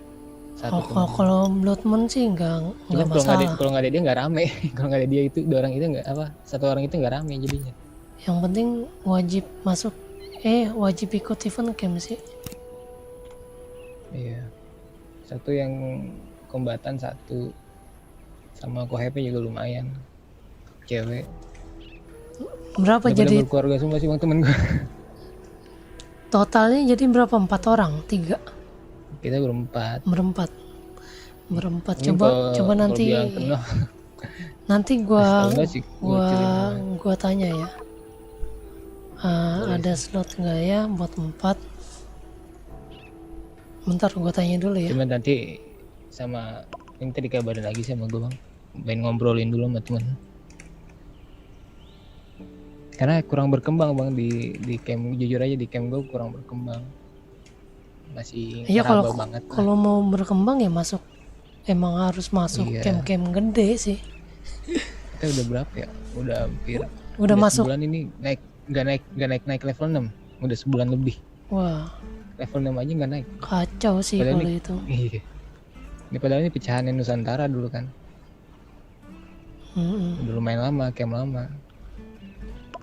Kalau Blood Moon sih nggak masalah. Kalau nggak ada dia nggak rame. Kalau nggak ada dia itu dua orang itu nggak satu orang itu nggak rame jadinya. Yang penting wajib wajib ikut event camp sih. Iya. Satu yang kombatan satu, sama Kohep juga lumayan. Cewek. Berapa jadi? Keluarga semua sih bang temen gue. Totalnya jadi berapa? 4 orang? 3? Kita berempat. Coba nanti. Nanti gua tanya ya. Ada slot nggak ya buat 4? Bentar gua tanya dulu ya. Cuma nanti sama ini tadi kabarin lagi sama gue bang. Main ngobrolin dulu sama temen. Karena kurang berkembang bang di camp, jujur aja di camp gue kurang berkembang, masih iya. Kalau mau berkembang ya emang harus masuk camp-camp gede sih. Kita udah berapa ya, udah hampir masuk sebulan ini naik level 6, udah sebulan lebih. Wah, level 6 aja nggak naik, kacau sih kalau itu. Iya, ini padahal ini pecahannya Nusantara dulu kan. Udah lumayan lama, camp lama.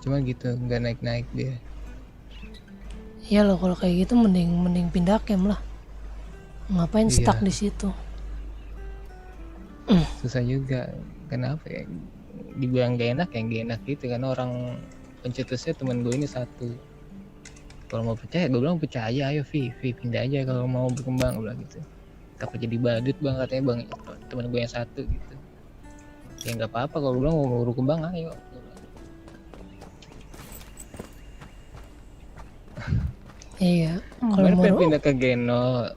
Cuma gitu, nggak naik dia. Iya loh, kalau kayak gitu mending pindah camp lah. Ngapain stuck di situ? Susah juga. Kenapa ya? Dibilang gak enak gitu karena orang pencetusnya teman gue ini satu. Kalau mau percaya, gue bilang percaya, ayo Vi pindah aja kalau mau berkembang, gue bilang gitu. Takut jadi badut bang, katanya bang teman gue yang satu gitu. Ya nggak apa-apa kalau gue bilang mau berkembang, ayo. Iya, kalau mau pindah ke Geno.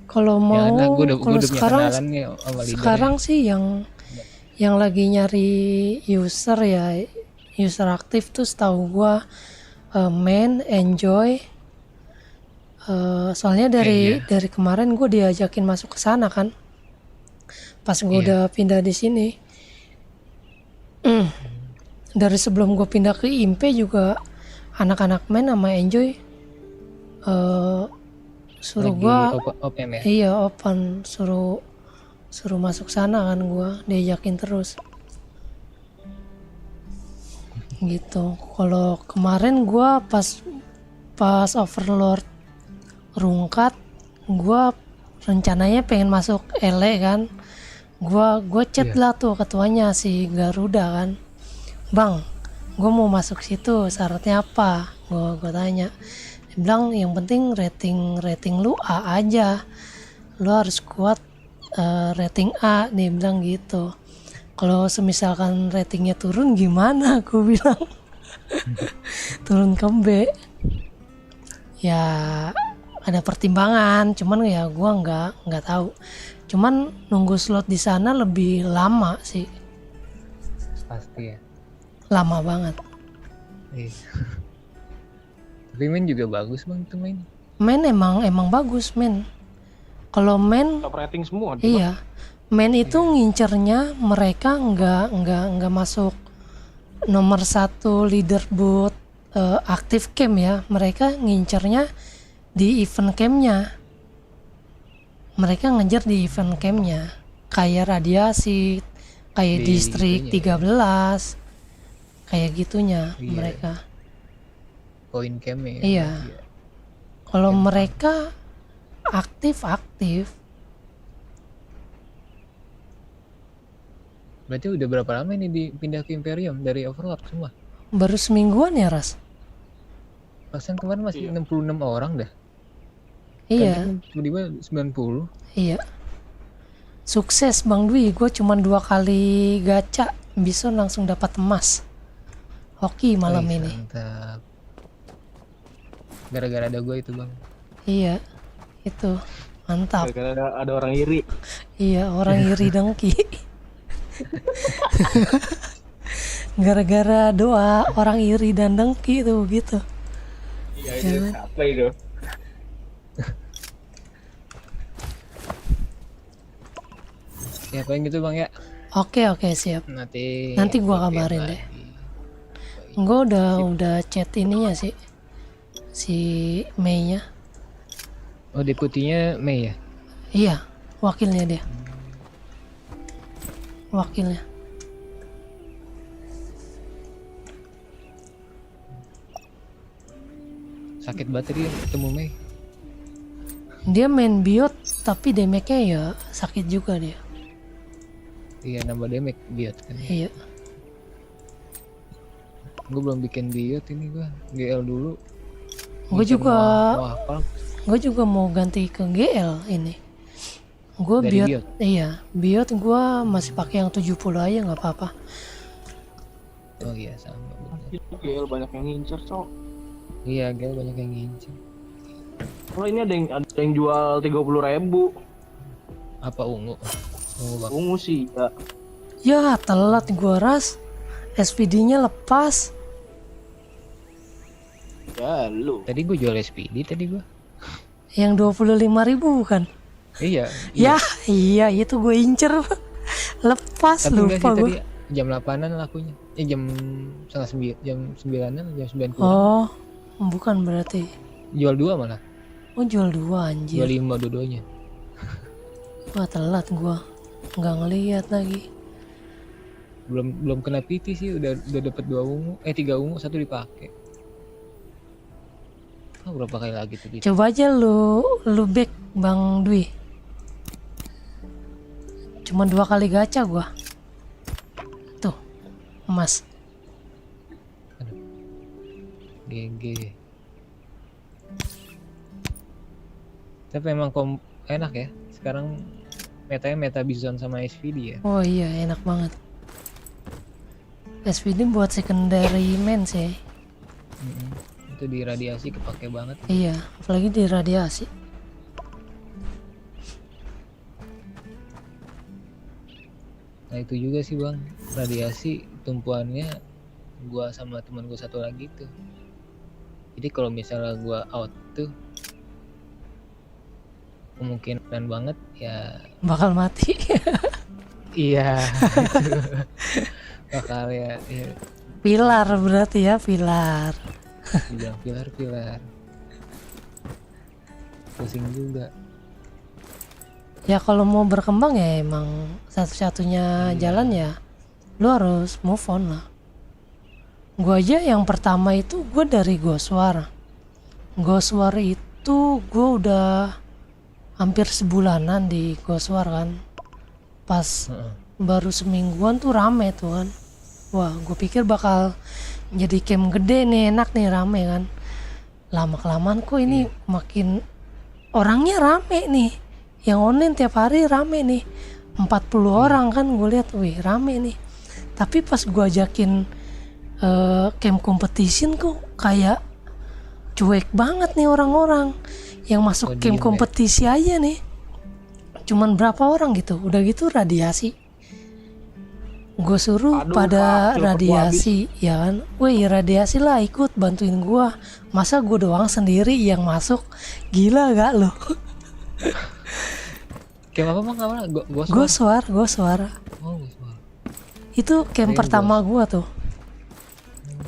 Kalau mau, kalau sekarang sih yang lagi nyari user aktif tuh setahu gua main enjoy. Soalnya dari kemarin gua diajakin masuk ke sana kan. Pas gua udah pindah di sini. Dari sebelum gua pindah ke Impe juga anak-anak main sama enjoy. Suruh gua open ya? Iya open, suruh masuk sana kan, gua diajakin terus gitu. Kalau kemarin gua pas Overlord rungkat, gua rencananya pengen masuk ele kan, gua chat lah tuh ketuanya si Garuda kan, bang gua mau masuk situ, syaratnya apa? Gua tanya. Bilang yang penting rating lu A aja, lu harus kuat rating A, dia bilang gitu. Kalau semisalkan ratingnya turun gimana, aku bilang. Turun ke B ya ada pertimbangan, cuman ya gua nggak tahu, cuman nunggu slot di sana lebih lama sih, pasti ya, lama banget. Tapi main juga bagus bang itu main. Main emang bagus men. Kalau main Top rating semua. iya, main itu ngincernya mereka nggak masuk nomor 1 leaderboard aktif camp ya. Mereka ngincernya di event campnya. Mereka ngejar di event campnya. Kayak radiasi, kayak Di distrik itunya, 13, kayak gitunya Iya. mereka. Poin camp ya. Iya. Kalau mereka aktif. Berarti udah berapa lama ini dipindah ke Imperium dari Overlord semua? Baru semingguan ya Ras? Pasan kemarin masih 66 orang dah. Iya. Kan tiba-tiba 90. Iya. Sukses Bang Dwi, gue cuma 2 kali gacha, bisa langsung dapat emas. Hoki malam Wih, ini. Mantap. Gara-gara ada gue itu bang. Iya, itu mantap. Gara-gara ada orang iri. Iya, orang iri dengki. Gara-gara doa orang iri dan dengki itu begitu. Iya Ya itu kan? apa itu? Ya paling gitu bang ya. Oke siap. Nanti gua kabarin deh. Gue udah chat ininya sih, si Mei-nya. Oh deputinya Mei ya? Iya, wakilnya dia. Wakilnya. Sakit banget dia ketemu Mei. Dia main biot tapi damage-nya ya sakit juga dia. Iya nambah damage biot kan. Iya. Gue belum bikin biot ini gue GL dulu. Gue juga mau ganti ke GL ini. Gue Dari biot, biot? iya biot gue masih pakai yang 70 aja nggak apa-apa. Oh iya sama. GL banyak yang ngincer cok. Iya GL banyak yang ngincer. Kalau ini ada yang jual 30.000. Apa ungu? Bang. Ungu sih ya. Ya telat gue Ras. SPD-nya lepas. Ya lu. Tadi gue jual SPD tadi gue. Yang 25.000 bukan? Iya. Ya iya itu gue incer. Lepas Tapi enggak lupa sih gue. tadi jam 8-an lakunya. Jam setengah 9, jam 9-an, jam 9 kurang. Oh bukan berarti. Jual 2 malah. Oh jual 2 anjir. Jual 5 dua-duanya. Wah telat gue. Nggak ngeliat lagi. Belum kena PT sih udah dapat 2 ungu, 3 ungu, 1 dipakai. Oh, berapa kali lagi tuh PT? Coba aja lu back Bang Dwi. Cuma 2 kali gacha gua. Tuh, emas. GG. Tapi emang enak ya. Sekarang metanya meta Bison sama SVD ya. Oh iya, enak banget. SVD buat secondary main sih. Itu di radiasi kepake banget. Iya, apalagi di radiasi. Nah itu juga sih bang, radiasi tumpuannya gua sama teman gua satu lagi tuh. Jadi kalau misalnya gua out tuh kemungkinan banget ya bakal mati. iya. Bakal ya. Pilar berarti ya, pilar. Bilang pilar. Pusing juga. Ya kalau mau berkembang ya emang satu-satunya jalan ya lu harus move on lah. Gua aja yang pertama itu gue dari Ghostwar. Ghostwar itu gue udah hampir sebulanan di Ghostwar kan. Pas baru semingguan tuh rame tuh kan. Wah gue pikir bakal jadi camp gede nih, enak nih, rame kan. Lama-kelamaan kok ini makin orangnya rame nih. Yang online tiap hari rame nih, 40 orang kan gue lihat, wih rame nih. Tapi pas gue ajakin camp competition kok kayak cuek banget nih orang-orang. Yang masuk camp kompetisi aja nih cuman berapa orang gitu, udah gitu radiasi. gue suruh Aduh, pada Kak, radiasi ya kan, wih radiasi lah ikut bantuin gue, masa gue doang sendiri yang masuk, gila gak lo? Camp apa bang? Apa? Goswar. Oh, Goswar. Itu camp Keren, pertama gue tuh.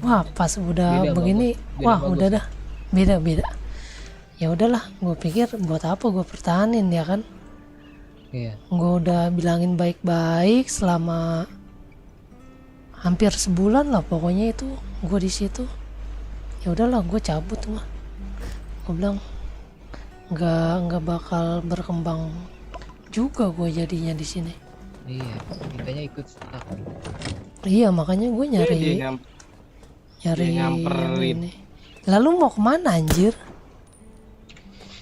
Wah pas udah Beda, begini, Bang. Beda wah bagus. udah dah beda. Ya udahlah, gue pikir buat apa gue pertahanin ya kan? Iya. Gue udah bilangin baik-baik selama hampir sebulan lah pokoknya itu gue di situ. Ya udahlah gue cabut mah. Gue bilang nggak bakal berkembang juga gue jadinya di sini. Iya, kitanya ikut stuck. Iya makanya gue nyari Dia yang nyamperin. ini. Lalu mau kemana anjir?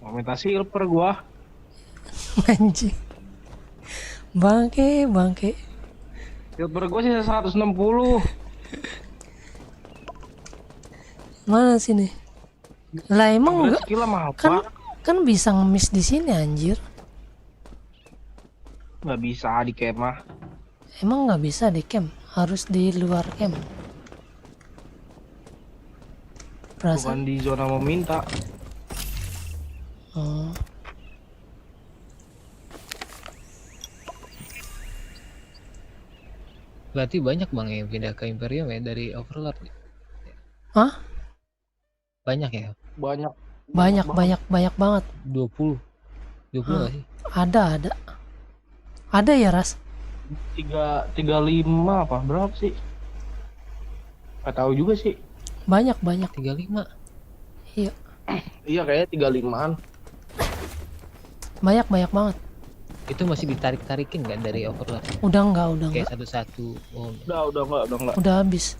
Mau minta silver gua. Anjir. Bangke. Silver gua sih 160. Mana sini? Lah emang Beres enggak skill sama apa? kan bisa ngemis di sini anjir. Nggak bisa di kemah. Emang nggak bisa di camp, harus di luar camp. Bukan di zona meminta. Oh. Berarti banyak bang yang pindah ke Imperium ya dari Overlord. Hah? Banyak ya? Banyak banget. 20 nggak sih? Ada ya Ras? 35 apa berapa sih? Nggak tahu juga sih. Banyak 35. Iya. Iya kayaknya 35-an. Banyak banget. Itu masih ditarik-tarikin kan dari Overlord? Udah enggak. Kayak satu-satu. Oh, Udah enggak. Udah habis.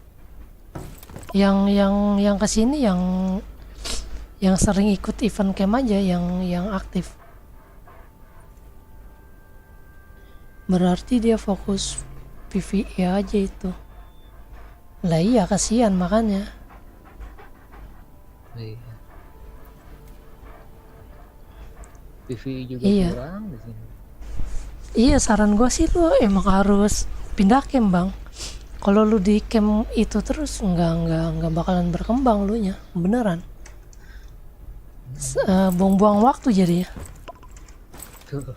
Yang kesini yang sering ikut event camp aja yang aktif. Berarti dia fokus PvE aja itu. Lah iya kasihan makanya. iya. PvE juga Iya. kurang di sini. Iya saran gue sih lu emang harus pindah camp bang. Kalau lu di camp itu terus nggak bakalan berkembang lu nya, beneran. Buang-buang waktu jadinya. Tuh.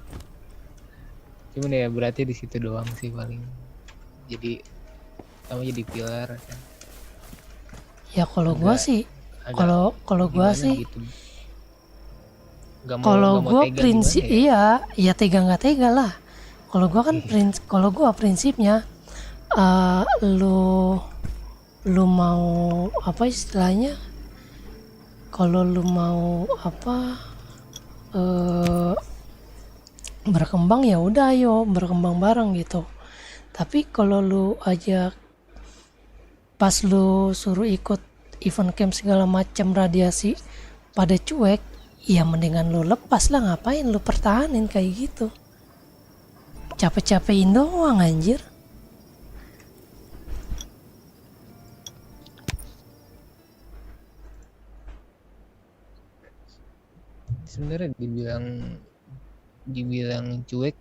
Cuman ya berarti di situ doang sih paling. Jadi kamu jadi pilar kan. Ya kalau gue sih, kalau gue gimana sih, gitu. Nggak mau kalau gue tega prinsip gimana ya? iya tega nggak tega lah. Kalau gue kan kalau gue prinsipnya lu mau apa istilahnya, kalau lu mau apa berkembang ya udah ayo berkembang bareng gitu. Tapi kalau lu aja pas lu suruh ikut event camp segala macam radiasi pada cuek, ya mendingan lu lepas lah, ngapain lu pertahanin kayak gitu. Capek-capekin doang anjir. Sebenarnya dibilang cuek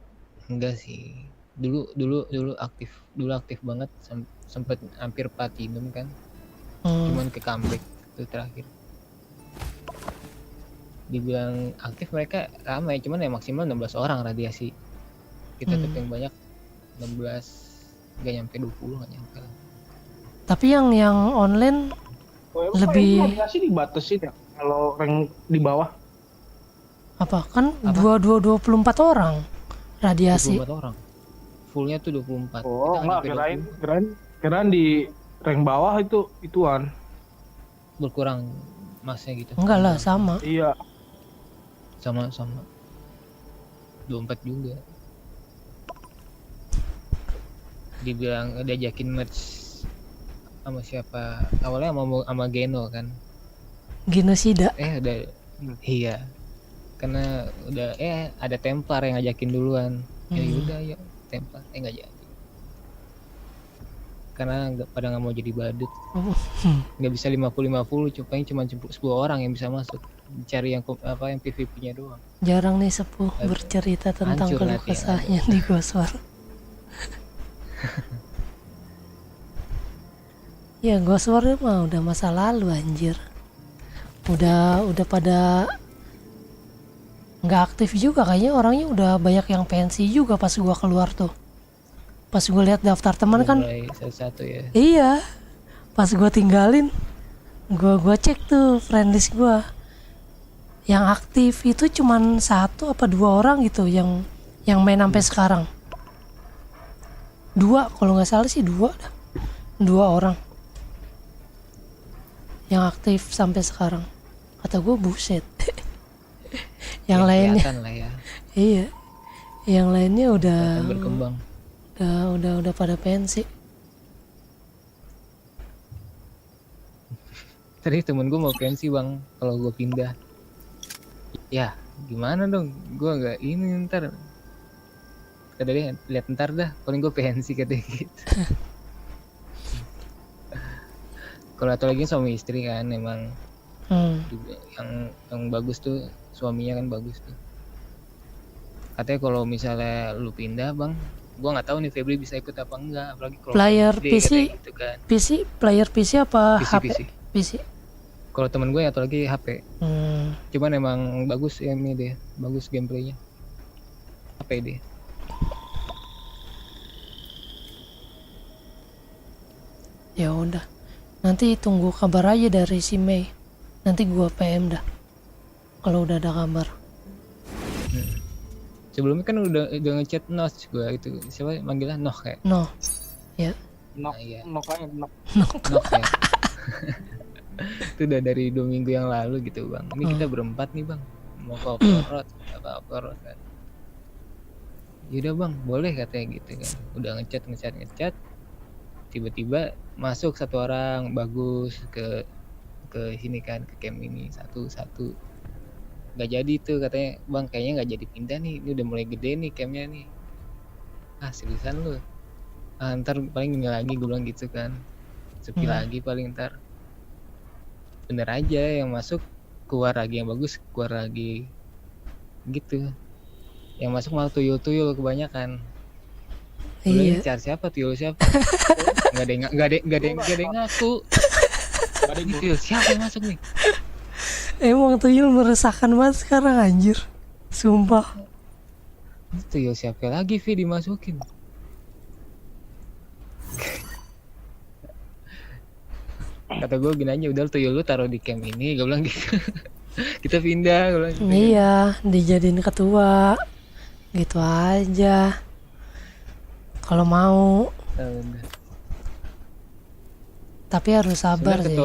enggak sih. Dulu aktif banget, sempet hampir platinum kan. Cuman ke comeback itu terakhir. Dibilang aktif mereka ramai, cuman ya maksimal 16 orang radiasi. Kita tuh yang banyak 16, gak nyampe 20, gak nyampe lah. Tapi yang online lebih radiasi dibatasin ya kalau rank di bawah. apa kan 24 orang radiasi. 24 orang. Fullnya tuh 24. Oh, Kita enggak, nyampe kirain di rank bawah ituan. berkurang masnya gitu. Enggak lah, sama. Iya. Sama 24 juga. Dibilang diajakin match sama siapa? Awalnya sama Geno kan. Genosida. Udah iya. Karena udah ada Templar yang ngajakin duluan. Ya udah ya Templar nggak jadi. Karena pada nggak mau jadi badut. Nggak bisa 50-50, cuma 10 orang yang bisa masuk. Cari yang PVP-nya doang. Jarang nih Sepuh bercerita tentang keluh kesahnya di Goswar. Ya Ghost Warrior mah udah masa lalu anjir. Udah pada nggak aktif juga kayaknya, orangnya udah banyak yang pensi juga pas gua keluar tuh. Pas gua lihat daftar teman kan. Mulai satu-satu ya. Iya. Pas gua tinggalin, gua cek tuh friend list gua. Yang aktif itu cuman 1 apa 2 orang gitu yang main sampai sekarang. 2 kalau nggak salah sih 2 dah. 2 orang yang aktif sampai sekarang. Kata gue buset. Yang lainnya kelihatan lah ya. iya, yang lainnya udah Berkembang. udah pada pensi. Tadi temen gue mau pensi bang, kalau gue pindah. Ya gimana dong, gue nggak ini ntar. Kata dia lihat ntar dah, paling gue pensi katanya gitu. Kalau atau lagi suami istri kan emang juga yang bagus tuh, suaminya kan bagus tuh. Katanya kalau misalnya lu pindah bang, gua nggak tahu nih Febri bisa ikut apa enggak, apalagi kalau Player gede, PC, katanya gitu kan. player PC apa PC, HP? PC. Kalau temen gue atau lagi HP. Cuman emang bagus ya ini dia, bagus gameplaynya. HP dia. Ya udah, nanti tunggu kabar aja dari si Mei. Nanti gua PM dah kalau udah ada kabar. Sebelumnya kan udah ngechat Nos gua itu, siapa manggilnya Noh kayak. No, ya. Nok, iya. Nok Nok ya. Itu udah dari 2 minggu yang lalu gitu bang. Ini kita berempat nih bang, mau ke Oporot, apa kan. Yaudah bang, boleh katanya gitu kan. Udah ngechat. Tiba-tiba masuk 1 orang bagus ke sini kan, ke camp ini satu. Nggak jadi tuh katanya, bang kayaknya nggak jadi pindah nih, ini udah mulai gede nih campnya nih. Ah seriusan lu? Ntar paling ini lagi, gue bilang gitu kan. Sepi lagi paling ntar. Bener aja, yang masuk keluar lagi, yang bagus keluar lagi gitu. Yang masuk malah tuyul kebanyakan. Iya. Cari siapa tuyul siapa? Nggak ada yang ngaku. Tuyul siapa yang masuk nih? Emang tuyul meresahkan banget sekarang anjir, sumpah. Tuyul siapa lagi Vi dimasukin? Kata gue gini aja, udah tuyul lu taruh di camp ini, gue bilang gitu. Kita pindah, gue bilang gitu. Iya, dijadiin ketua gitu aja kalau mau. Tapi harus sabar sih.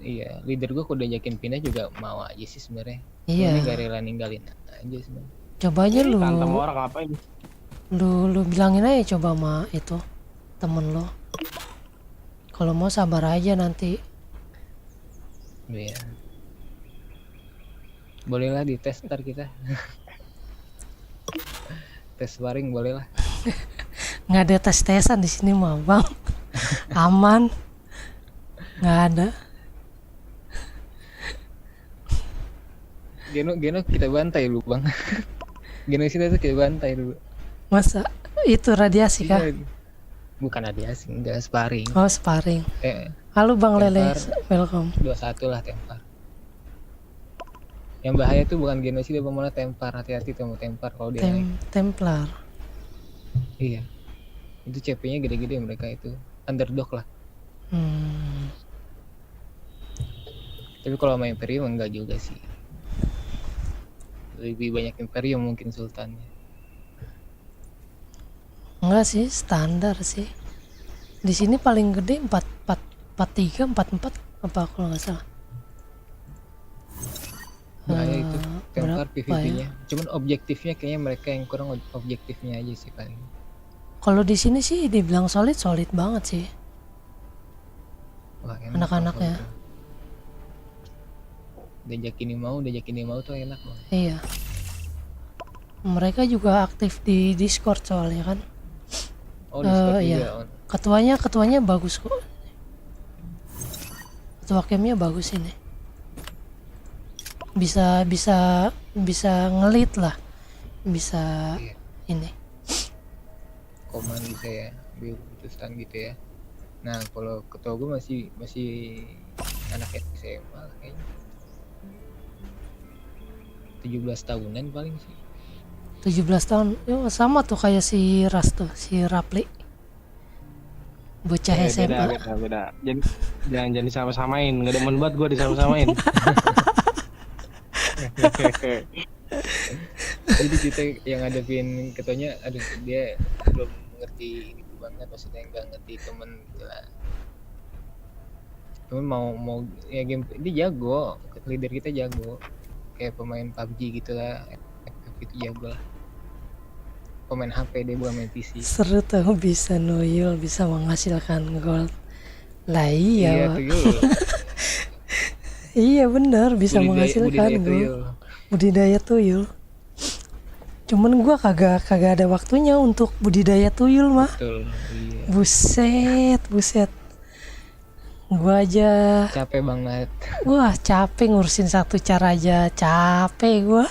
Iya, leader gue udah yakin pindah juga mau aja sih sebenarnya. Iya. Ini gak rela ninggalin aja sebenarnya. Coba aja lu. Tantang orang ngapain? Lu bilangin aja coba sama itu temen lo. Kalau mau sabar aja nanti. Iya. Bolehlah dites ntar kita. Tes sparring boleh lah. Nggak ada tes-tesan di sini mah bang. Aman. Nggak ada. Geno kita bantai lu bang. Genosida itu kita bantai dulu. Masa itu radiasi kah? Bukan radiasi, enggak, sparring. Oh sparring. Halo bang Lele, welcome. 21 lah tempar. Yang bahaya tuh bukan genosida, malah tempar. Hati-hati tuh mau tempar kalau dia Templar. Iya. Itu CP-nya gede-gede mereka itu. Underdog lah. Tapi kalau sama Imperium enggak juga sih. Lebih banyak Imperium mungkin Sultannya. Enggak sih, standar sih. Di sini paling gede 43, 44 apa kalau nggak salah. Bahaya itu tempar PVP-nya. Ya? Cuman objektifnya kayaknya mereka yang kurang objektifnya aja sih paling. Kalau di sini sih dibilang solid banget sih. Anak-anaknya. Diajak ini mau tuh enak banget. Iya. Mereka juga aktif di Discord soalnya kan. Oh, Discord iya. juga. Ketuanya bagus kok. Ketua campnya bagus ini. Bisa ngelit lah. Bisa ini. Koman bisa ya, ambil keputusan gitu ya. Nah kalau ketua gue masih anak SMA kayaknya. 17 tahunan paling sih. 17 tahun. Yo, sama tuh kayak si Ras tuh, si Rapli. Bocah SMA. Beda. Jangan disama-samain. Nggak demen banget gue disama-samain. Jadi kita yang ngadepin ketuanya, aduh dia belum ngerti ini banget, maksudnya nggak ngerti temen gitu lah. Temen mau ya game dia jago, leader kita jago, kayak pemain PUBG gitu lah, itu jago lah. Pemain HP dia bukan main PC. Seru tuh bisa nuyul, bisa menghasilkan gold. Lah iya. Iya bener bisa menghasilkan gold. Budidaya tuyul. Cuman gua kagak ada waktunya untuk budidaya tuyul mah. Betul, iya. Buset. Gua aja capek banget. Wah capek ngurusin satu cara aja capek gua.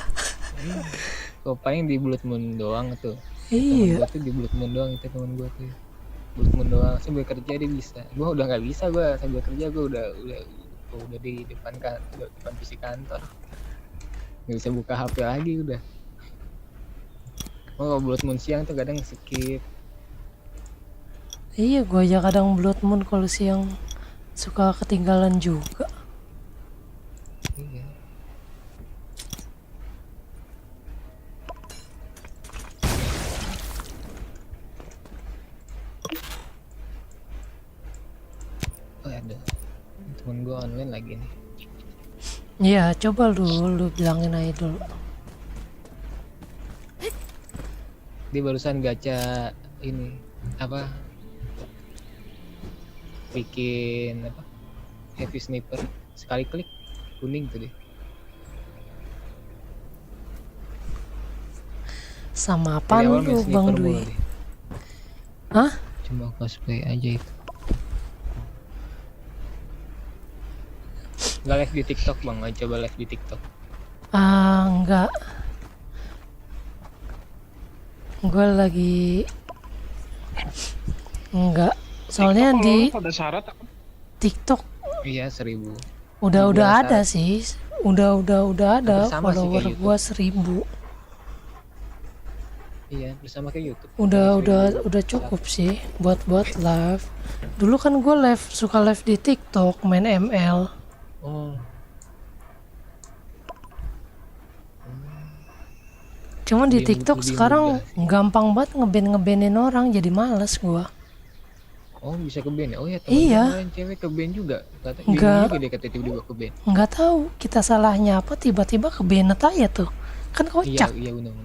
Kok paling di Blood Moon doang tuh. Iya. Temen gua tuh di Blood Moon doang itu temen gua tuh. Blood Moon doang sambil kerja dia bisa. Gua udah nggak bisa, gua sambil kerja gua udah di depan PC kantor. Nggak bisa buka HP lagi udah. Oh Blood Moon siang tuh kadang skip. Iya gua aja kadang Blood Moon kalau siang suka ketinggalan juga. Iya. Oh ada temen gue online lagi nih. Iya coba lu bilangin aja dulu. Dia barusan gacha ini apa, bikin apa, heavy sniper, sekali klik kuning tuh deh. Sama apaan lu Bang Dwi? Hah? Cuma cosplay aja itu. Nggak live di TikTok Bang, nggak coba live di TikTok. Enggak. Gue lagi enggak. Soalnya TikTok di ada syarat apa? TikTok. Iya 1000. Udah ada sih. Udah ada follower gua 1000. Iya, bersama kayak YouTube. Udah cukup sih buat live. Dulu kan gue suka live di TikTok, main ML. Oh. Cuman di TikTok sekarang gampang banget ngeband-ngebanin orang, jadi males gua. Oh bisa ke band ya? Oh ya temen Iya. yang cewek ke band juga. Enggak. Juga dia kata tiba-tiba ke band. Nggak tahu kita salahnya apa tiba-tiba ke band aja tuh. Kan kocak. Iya benar.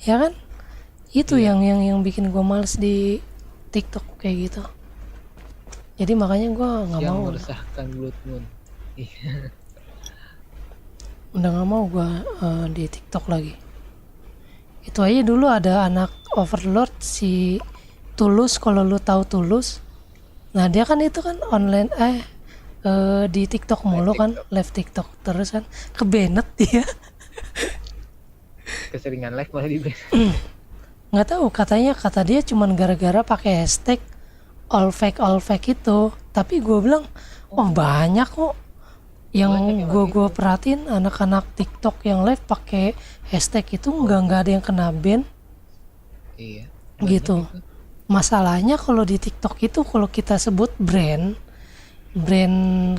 Ya kan? Itu yang bikin gua males di TikTok kayak gitu. Jadi makanya gua nggak mau. Yang meresahkan Blood Moon. Udah nggak mau gua di TikTok lagi. Itu aja dulu ada anak Overlord si Tulus, kalau lu tahu Tulus. Nah dia kan itu kan online di TikTok mulu kan, live TikTok terus kan, kebenet dia. Keseringan live malah di band. Nggak tahu, kata dia cuman gara-gara pakai hashtag all fake itu. Tapi gue bilang, wah banyak kok. Yang gue perhatiin anak-anak TikTok yang live pakai hashtag itu nggak ada yang kena ban. Iya. Gitu. Masalahnya kalau di TikTok itu kalau kita sebut brand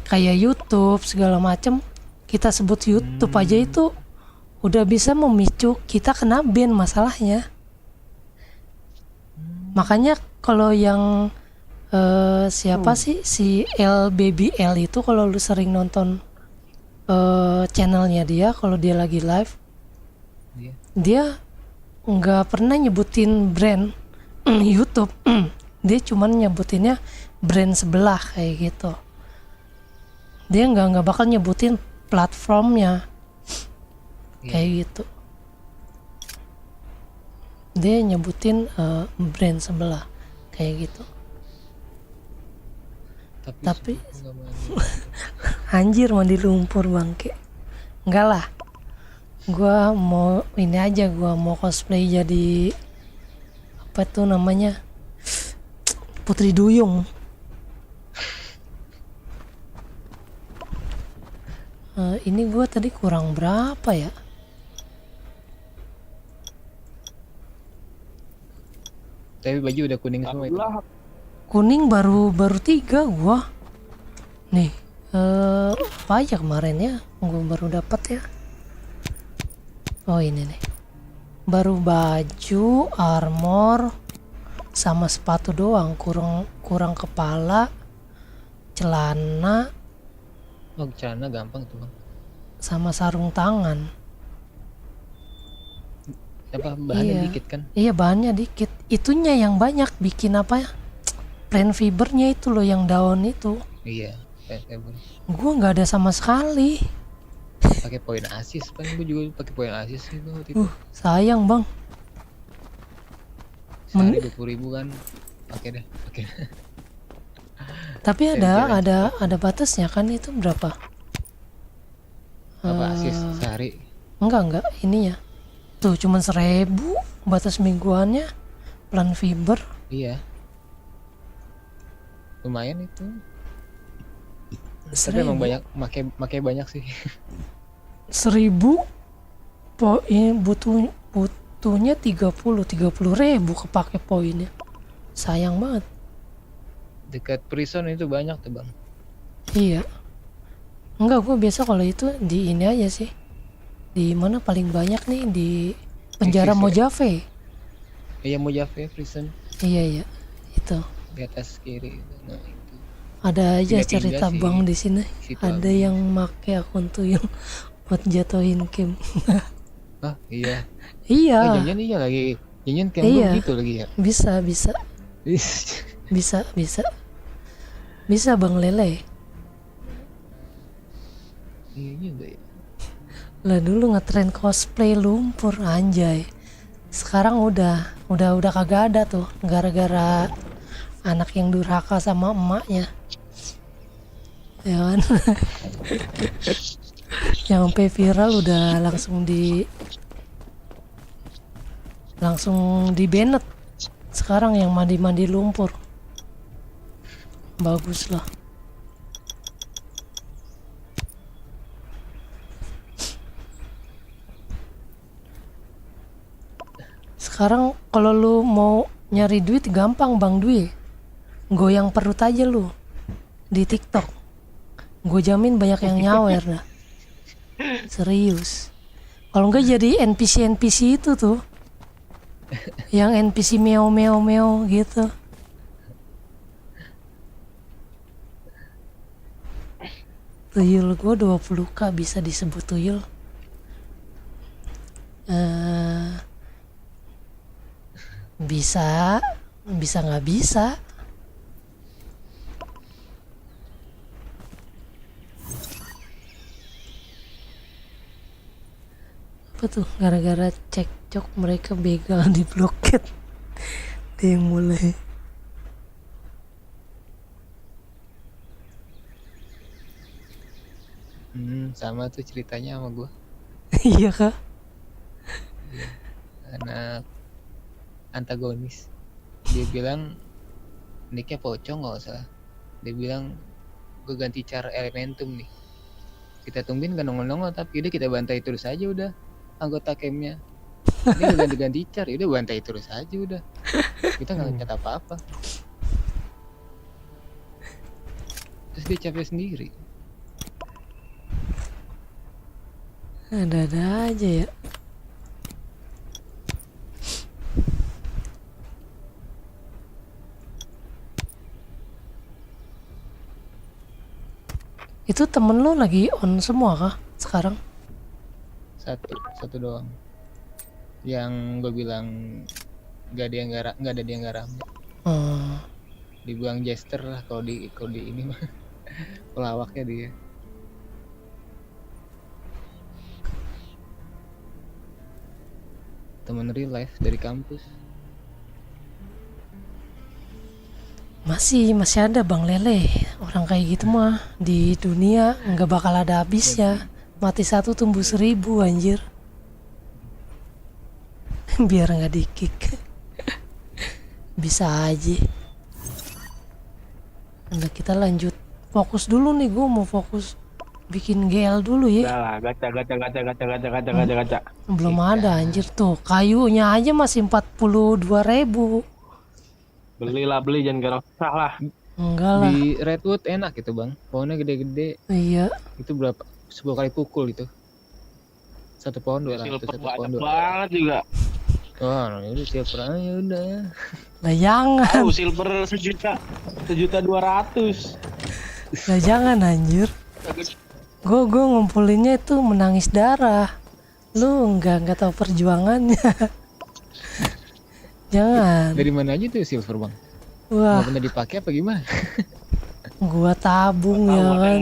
kayak YouTube segala macem, kita sebut YouTube aja itu udah bisa memicu kita kena ban masalahnya. Makanya kalau yang siapa sih si Baby L itu, kalau lu sering nonton channelnya dia, kalau dia lagi live dia nggak pernah nyebutin brand YouTube, dia cuman nyebutinnya brand sebelah kayak gitu. Dia nggak bakal nyebutin platformnya kayak gitu. Dia nyebutin brand sebelah kayak gitu. Tapi anjir mandi lumpur bangke. Enggak lah. Gua mau ini aja, gua mau cosplay jadi apa tuh namanya? Putri Duyung. Ini gue tadi kurang berapa ya? Tapi baju udah kuning semua itu. Kuning baru 3 gua. Nih, apa aja kemarin ya? Gua baru dapat ya. Oh ini nih. Baru baju, armor, sama sepatu doang. Kurang kepala, celana. Oh celana gampang tuh bang. Sama sarung tangan. Apa bahannya dikit kan? Iya bahannya dikit. Itunya yang banyak bikin apa ya? Plant fibernya itu loh yang daun itu. Iya. Fiber. Gua nggak ada sama sekali. Pakai poin asis, paling gue juga pakai poin asis itu waktu itu. Sayang bang. Sehari 20.000 kan. Oke deh. Tapi ada batasnya kan itu berapa? Apa asis sehari? Enggak ininya. Tuh cuman 1.000 batas mingguannya plan fiber. Iya. Lumayan itu. 1.000. Tapi emang banyak makai banyak sih. 1.000 poin butuhnya 30.000 kepake poinnya. Sayang banget. Dekat prison itu banyak tuh bang. Iya. Enggak, gue biasa kalau itu di ini aja sih. Di mana paling banyak nih di penjara Mojave. Iya Mojave prison. Iya itu. Di atas kiri. Nah, itu. Ada aja cerita sih. Bang di sini. Ada Abu. yang make akun tuyul buat jatuhin Kim. Ah iya. Iya. Jangan iya lagi. Jangan Kim Iya. gitu lagi ya. Bisa. Bisa Bang Lele. Iya juga ya. Lah dulu ngetren cosplay lumpur anjay. Sekarang udah kagak ada tuh gara-gara anak yang durhaka sama emaknya. Ya kan? Yang sampai viral udah langsung di banned. Sekarang yang mandi lumpur. Bagus lah. Sekarang kalau lu mau nyari duit gampang Bang Dwi. Goyang perut aja lu di TikTok. Gue jamin banyak yang nyawer dah. Serius. Kalau enggak jadi NPC itu tuh. Yang NPC meow gitu. Tuyul gue 20k bisa disebut tuyul. Bisa nggak bisa. Apa tuh gara-gara cekcok mereka begal di bloket. Dia yang mulai. Sama tuh ceritanya sama gue. Iya kak. Anak antagonis. Dia bilang nicknya pocong nggak usah. Dia bilang gue ganti cara elementum nih. Kita tungguin gak nongol-nongol tapi udah kita bantai terus aja udah anggota campnya. Dia udah ganti cara, udah bantai terus aja udah. Kita nggak ngecat apa-apa. Terus dia capek sendiri. Ada-ada aja ya. Itu temen lo lagi on semua kah sekarang? Satu doang. Yang gue bilang nggak ada dia nggak rame. Dibilang jester lah kalau di ini mah pelawaknya dia. Temen real life dari kampus. Masih ada Bang Lele. Orang kayak gitu mah di dunia nggak bakal ada habisnya. Mati 1 tumbuh 1000 anjir. Biar nggak di-kick. Bisa aja. Nah kita lanjut. Fokus dulu nih, gue mau fokus bikin GL dulu ya. Udah lah, gacha. Belum ada anjir tuh. Kayunya aja masih 42.000. Beli jangan gerosah lah. Enggak lah. Di Redwood enak itu bang, pohonnya gede-gede. Iya. Itu berapa? 10 kali pukul itu. Satu pohon 200. Silver Satu pohon banyak 200. banget juga. Wah, nah udah silver aja udah. Lah jangan. Silver 1.200.000. Lah jangan anjir. Gue ngumpulinnya itu menangis darah. Lu nggak tahu perjuangannya. Jangan. Dari mana aja tuh silver bang? Wah. Nggak pernah dipakai apa gimana? Gua tabung ya kan.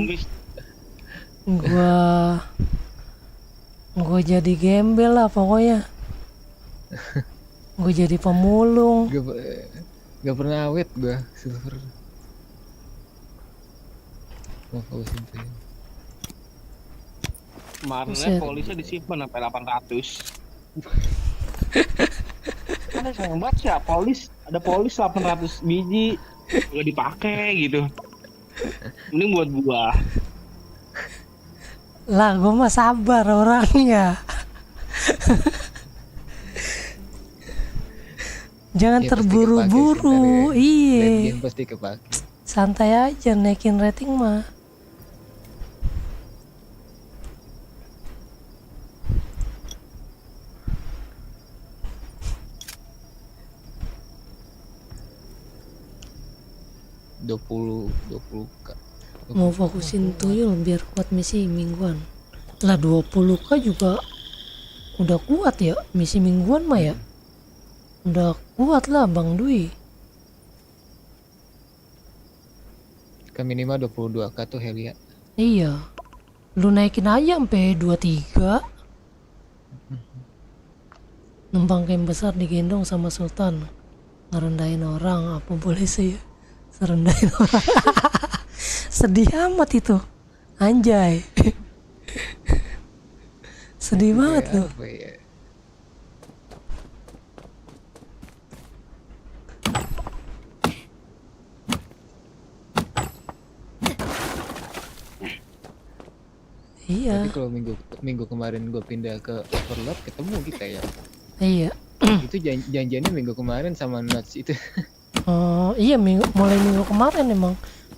Gua jadi gembel lah pokoknya. Gue jadi pemulung. Gak pernah awet gua silver. Mau kausin tuh. Kemarinnya polisnya disimpan sampai 800. Ada sayang banget sih ya, ada polis 800 biji nggak dipakai gitu. Mending buat buah. Lah gue mah sabar orangnya. Jangan Ya, terburu-buru. Iya. Pasti kepake. Santai aja naikin rating mah. $20 K. Mau fokusin tuyul biar kuat misi mingguan. Lah 20K juga udah kuat ya misi mingguan mah ya. Udah kuat lah Bang Dwi. Kan minimal 22K tuh Helia. Iya. Lu naikin aja sampai 23. Numpang camp besar digendong sama Sultan. Ngerendahin orang apa boleh sih ya? Serendahin orang. Sedih amat itu. Anjay. Sedih banget loh. Ya? Iya. Tapi kalau minggu kemarin gue pindah ke Overlord ketemu kita ya. Iya. Itu janjiannya minggu kemarin sama Nuts itu. Oh iya mulai minggu kemarin emang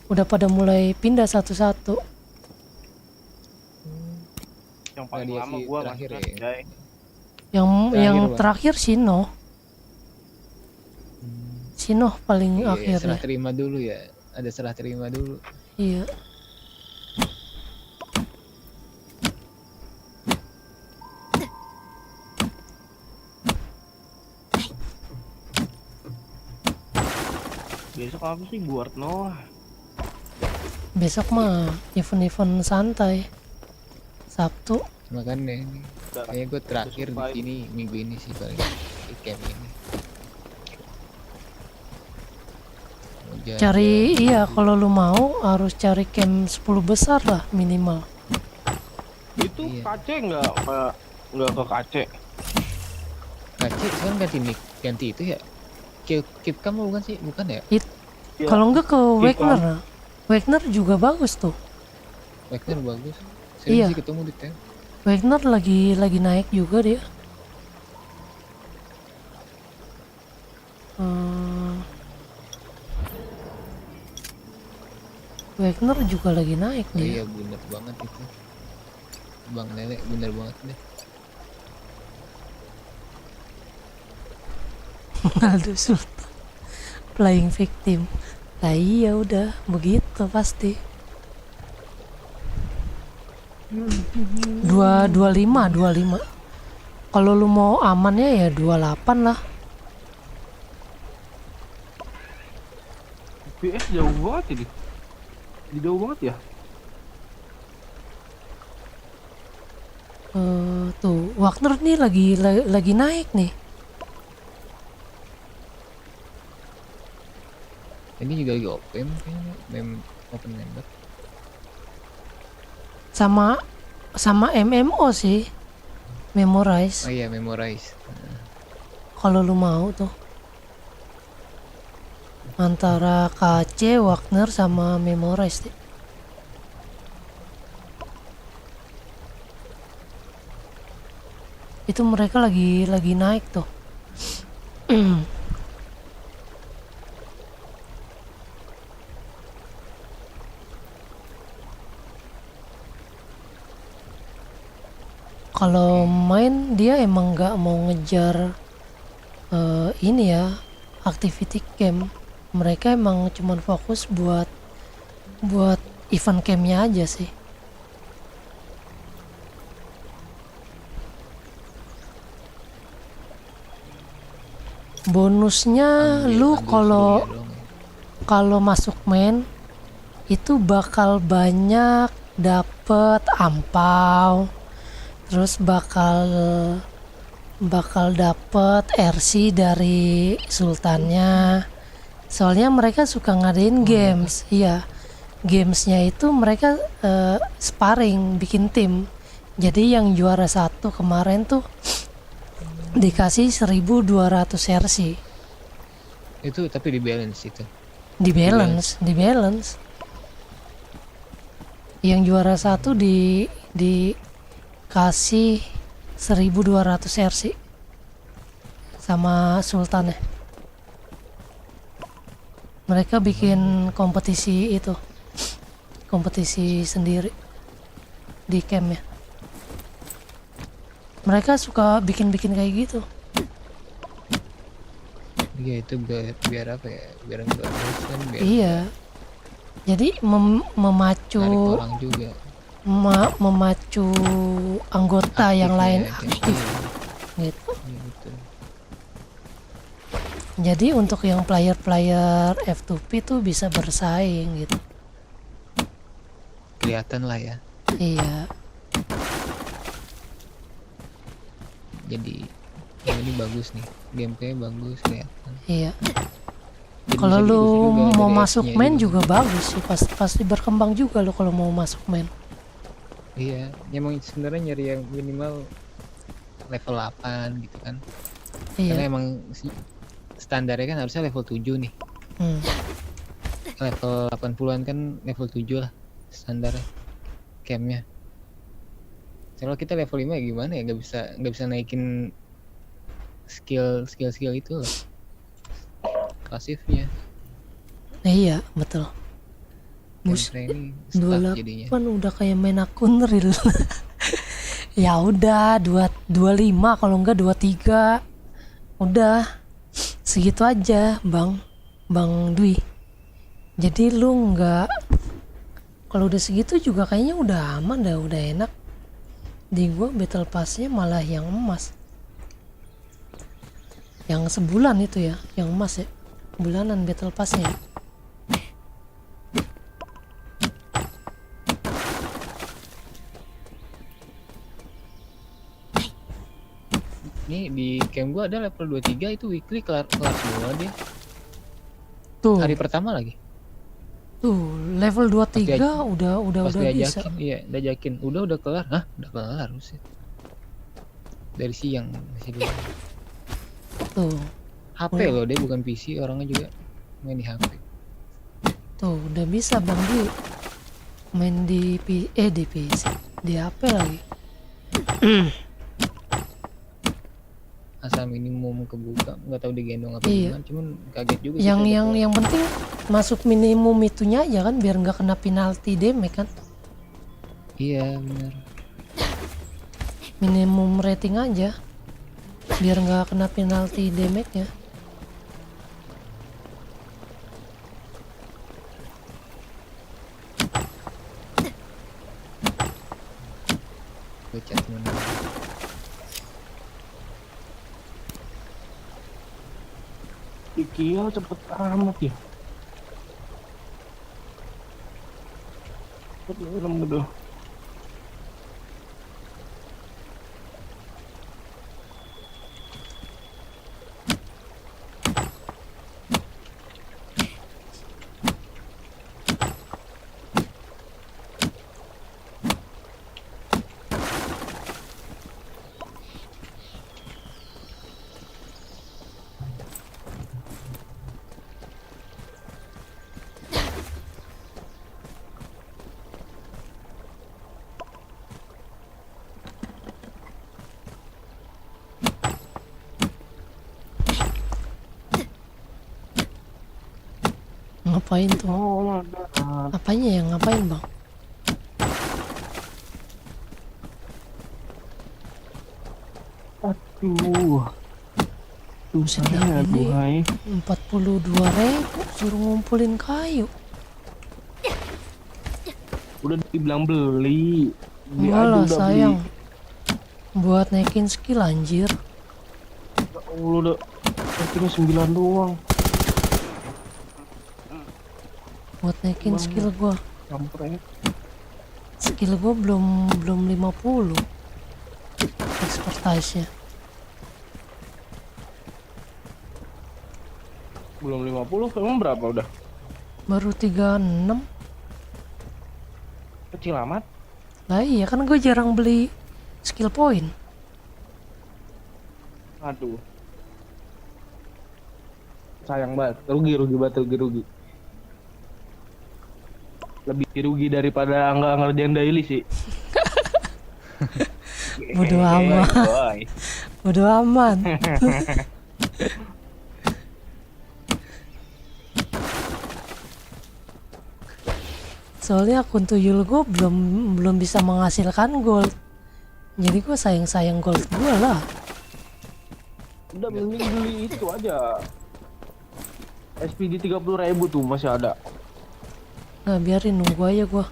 udah pada mulai pindah satu-satu. Yang paling lama gua terakhir ya. Yang terakhir Sino. Sino paling Iya, akhir. serah terima dulu ya. Ada serah terima dulu. Iya. Besok apa sih buat Noah? Besok mah event-event santai. Sabtu. Makanya ini. Kayaknya gue terakhir di sini minggu ini sih paling di camp ini. Cari iya kalau lu mau harus cari camp 10 besar lah minimal. Itu KC nggak ke KC. KC sekarang ganti itu ya. Keep kamu bukan sih? Bukan ya? Kalau enggak ke Wagner. Wagner juga bagus tuh. Wagner bagus. Saya Iya. sih ketemu di camp. Wagner lagi naik juga dia. Wagner juga lagi naik Oh dia. iya bener banget itu. Bang Lele bener banget deh. Aldo Sultan playing victim. Nah iya udah begitu pasti. 25. Kalau lu mau amannya ya 28 lah. PS jauh banget ini. Jauh banget ya. Tuh Wagner nih lagi naik nih. Ini juga lagi open kayaknya, open member. Sama MMO sih. Memorize. Oh iya, Memorize. Kalau lu mau tuh. Antara KC, Wagner sama Memorize deh. Itu mereka lagi naik tuh. Kalau main dia emang nggak mau ngejar ini ya, activity camp. Mereka emang cuman fokus buat event campnya aja sih. Bonusnya lu kalau masuk main itu bakal banyak dapet ampau, terus bakal dapet RC dari sultannya. Soalnya mereka suka ngadain games. Iya, gamesnya itu mereka sparring, bikin tim. Jadi yang juara 1 kemarin tuh dikasih 1.200 RC. Itu tapi di balance itu. Di balance. Yang juara 1 dikasih 1.200 RC sama sultannya. Mereka bikin kompetisi itu, kompetisi sendiri di campnya. Mereka suka bikin kayak gitu. Iya, itu biar apa ya? Biar enggak bosan, biar Iya. Jadi memacu narik orang juga. Memacu anggota Aktif yang ya, lain kayak aktif gitu. Iya, betul. Jadi untuk yang player F2P tuh bisa bersaing gitu. Kelihatan lah ya. Iya. Jadi yang ini bagus nih, gameplaynya bagus kelihatan. Iya. Jadi Kalau bisa lu diikuti juga mau dari masuk ads-nya main juga bagus sih, pasti berkembang juga lu kalau mau masuk main. Iya, emang sebenarnya nyari yang minimal level 8 gitu kan. Iya. Karena emang standarnya kan harusnya level 7 nih. Level 80-an kan level 7 lah standarnya campnya. Kalau kita level 5 ya gimana ya, nggak bisa naikin skill itu loh. Pasifnya. Iya, betul. Bus Ini stuck jadinya. 28 udah kayak main akun real. Ya udah 25 kalau enggak 23. Udah segitu aja, Bang Dwi. Jadi lu enggak, kalau udah segitu juga kayaknya udah aman dah, udah enak. Di gua battle pass-nya malah yang emas. Yang sebulan itu ya, yang emas ya. Bulanan battle pass-nya. Nih di camp gua ada level 23 itu weekly kelar semua dia. Tuh. Hari pertama lagi. Tuh, level 23 udah bisa. Iya, diajakin. Udah kelar. Hah? Udah kelar buset. Dari siang masih dulu. Tuh. HP loh, dia bukan PC, orangnya juga main di HP. Tuh, udah bisa Bang Dwi. Main di PC. Di HP lagi. Asal minimum kebuka, nggak tahu digendong apa Iya. gimana, cuman kaget juga sih. Yang penting masuk minimum itunya aja kan, biar nggak kena penalti damage kan. Iya benar. Minimum rating aja, biar nggak kena penalti damage-nya. Gue chat temen. Gila cepet amat ya. Cepet gitu. Ngapain tuh? Apanya yang ngapain bang? Aduh. Susahnya ini 42.000 suruh ngumpulin kayu. Udah dibilang beli. Enggak lah sayang. Buat naikin skill anjir. Ya Allah udah naikin 9 doang. Buat naikin skill gua. Kampret. Skill gua belum 50. Expertise-nya. Belum 50, emang berapa udah? Baru 36. Kecil amat. Lah iya kan gue jarang beli skill point. Aduh. Sayang banget, rugi banget, rugi. Lebih rugi daripada nggak ngerjain daily sih. Bodoh amat. Bodoh amat. Soalnya akun tuyul gue belum bisa menghasilkan gold. Jadi gue sayang gold gue lah. Udah mending beli itu aja. SPD 30.000 tuh masih ada. Nah biarin nunggu aja gue.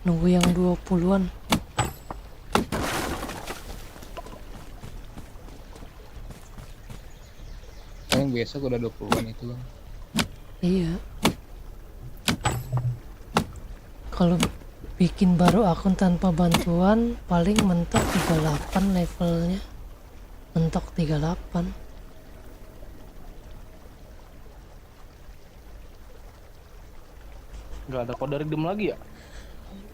Nunggu yang 20-an. Paling besok udah 20-an itu bang. Iya. Kalau bikin baru akun tanpa bantuan paling mentok 38 levelnya. Mentok 38. Nggak ada kode redeem lagi ya?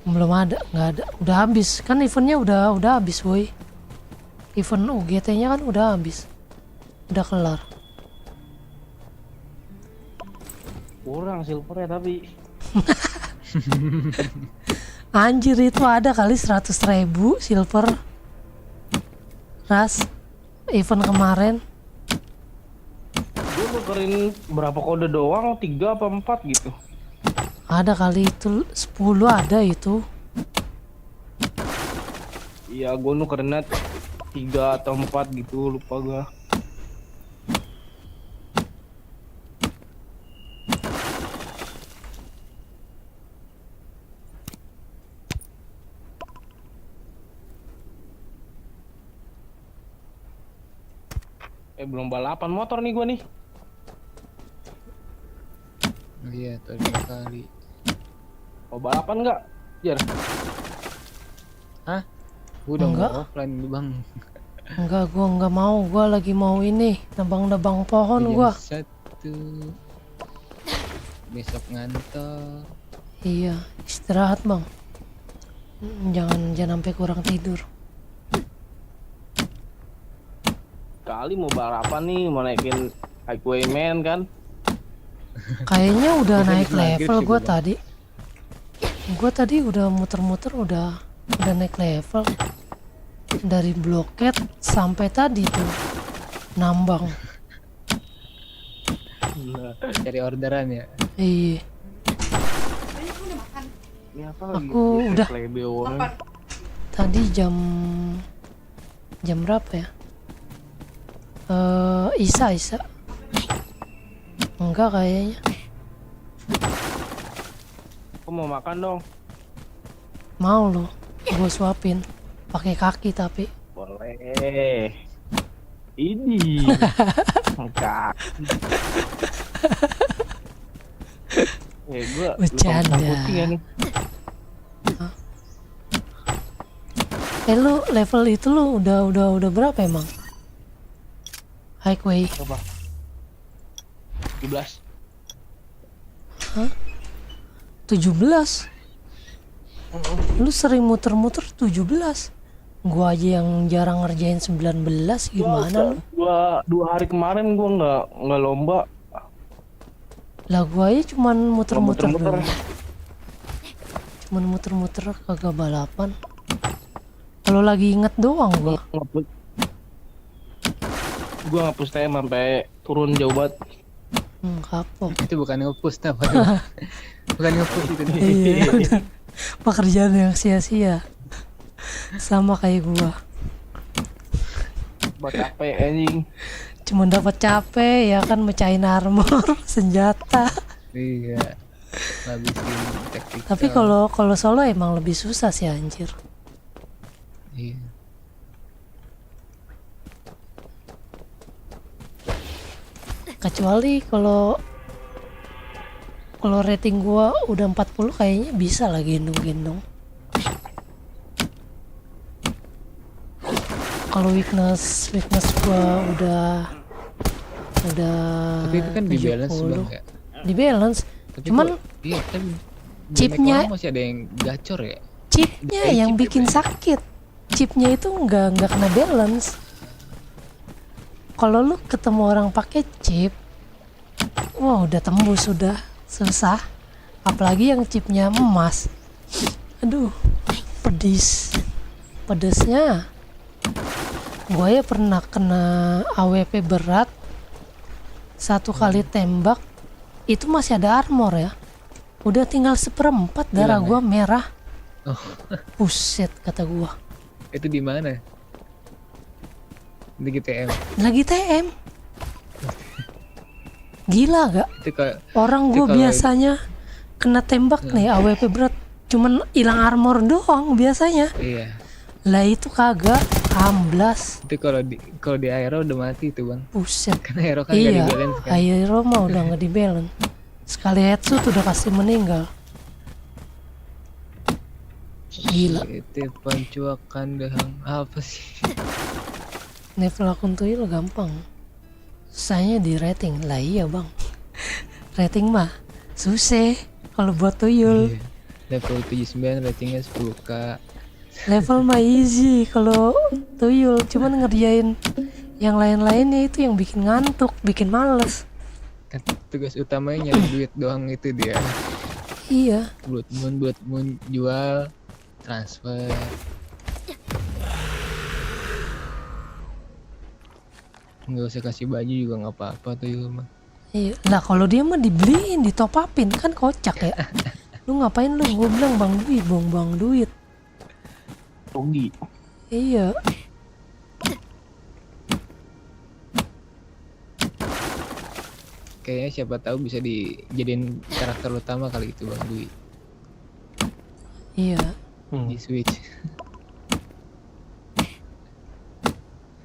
Belum ada, nggak ada. Udah habis. Kan eventnya udah habis boy. Event UGT-nya kan udah habis. Udah kelar. Kurang silvernya tapi. Anjir itu ada kali 100.000 silver. Ras event kemarin. Gue nukerin berapa kode doang, 3 apa 4 gitu. Ada kali itu 10 ada itu. Iya gue nukerin 3 atau 4 gitu, lupa gue. Belum balapan motor nih gue nih. Iya, tadi 2 kali. Mau balapan nggak? Jar? Hah? Gue udah Enggak. mau offline nih bang. Enggak, gua nggak mau. Gua lagi mau ini nebang pohon gua. Jam 1. Besok ngantor. Iya, istirahat bang. Jangan sampai kurang tidur. Kali mau balapan nih, mau naikin Highwayman kan? Kayaknya udah Biasanya naik di maghrib level sih gua gua. tadi. Gua tadi udah muter-muter udah naik level. Dari bloket sampai tadi tuh nambang. Cari orderan ya. Iya. Ini apa lagi? Aku udah. Kapan? Tadi jam berapa ya? Isa. Enggak kayaknya. Aku mau makan dong. Mau lo, gue suapin. Pakai kaki tapi. Boleh. Ini. Enggak. Gua Bercanda. lupa kucing ya nih. Lu level itu lu udah berapa emang? Highway. Berapa? 17. Hah? 17? Lu sering muter-muter 17? Gua aja yang jarang ngerjain 19 gimana lu? Dua hari kemarin gua nggak lomba. Lah gua aja cuman muter-muter Muter-muter. doang. Cuman muter-muter kagak balapan. Kalau lagi inget doang gua. Gua ngapus TM sampai turun jauh banget. Kapok. Itu bukan nge-push apa? Bukan nge-push itu. Iya, bener. Pekerjaan yang sia-sia. Sama kayak gua. Buat capek anjing. Cuma dapat capek ya kan, mecahin armor, senjata. Iya. Ngabisin taktikal. Tapi kalau solo emang lebih susah sih anjir. Iya. Kecuali kalau rating gua udah 40 kayaknya bisa lah gendong-gendong. Kalau weakness gua udah Tapi itu kan di balance 70. Bang ya. Di balance. Tapi Cuman iya kan chipnya masih ada yang gacor ya. chipnya yang bikin sakit. Chipnya itu nggak kena balance. Kalau lu ketemu orang pakai chip, wah udah tembus, sudah susah. Apalagi yang chipnya emas. Aduh, pedesnya. Gua ya pernah kena AWP berat, 1 kali tembak itu masih ada armor ya. Udah tinggal 1/4 darah gua merah. Oh. Buset kata gua. Itu di mana? Di GTM. Lagi TM. Gila gak? Itu kayak Orang gue biasanya kena tembak nih AWP berat, cuman hilang armor doang biasanya. Iya. Lah itu kagak, amblas. Itu kalau di aero udah mati itu bang. Buset. Karena aero kan nggak Iya, di balance kan. aero mah udah nggak di balance. Sekali headshot udah pasti meninggal. Gila. Itu pancuakan dehang apa sih? Level akun tuyul gampang. Susahnya di rating. Lah iya bang. Rating mah susah kalau buat tuyul. Iya. Level 79 ratingnya 10k. Level mah easy kalau tuyul, cuman ngerjain yang lain-lainnya itu yang bikin ngantuk, bikin males. Kan tugas utamanya nyari duit doang itu dia. Iya. Blood moon jual, transfer. Nggak usah kasih baju juga nggak apa-apa tuh mah. Iya. Lah kalau dia mah dibeliin, ditop upin kan kocak ya. Lu ngapain lu? Gue bilang bang duit, bang duit. Rugi. Iya. Kayaknya siapa tahu bisa dijadiin karakter utama kali itu bang Dwi. Iya. Di Switch.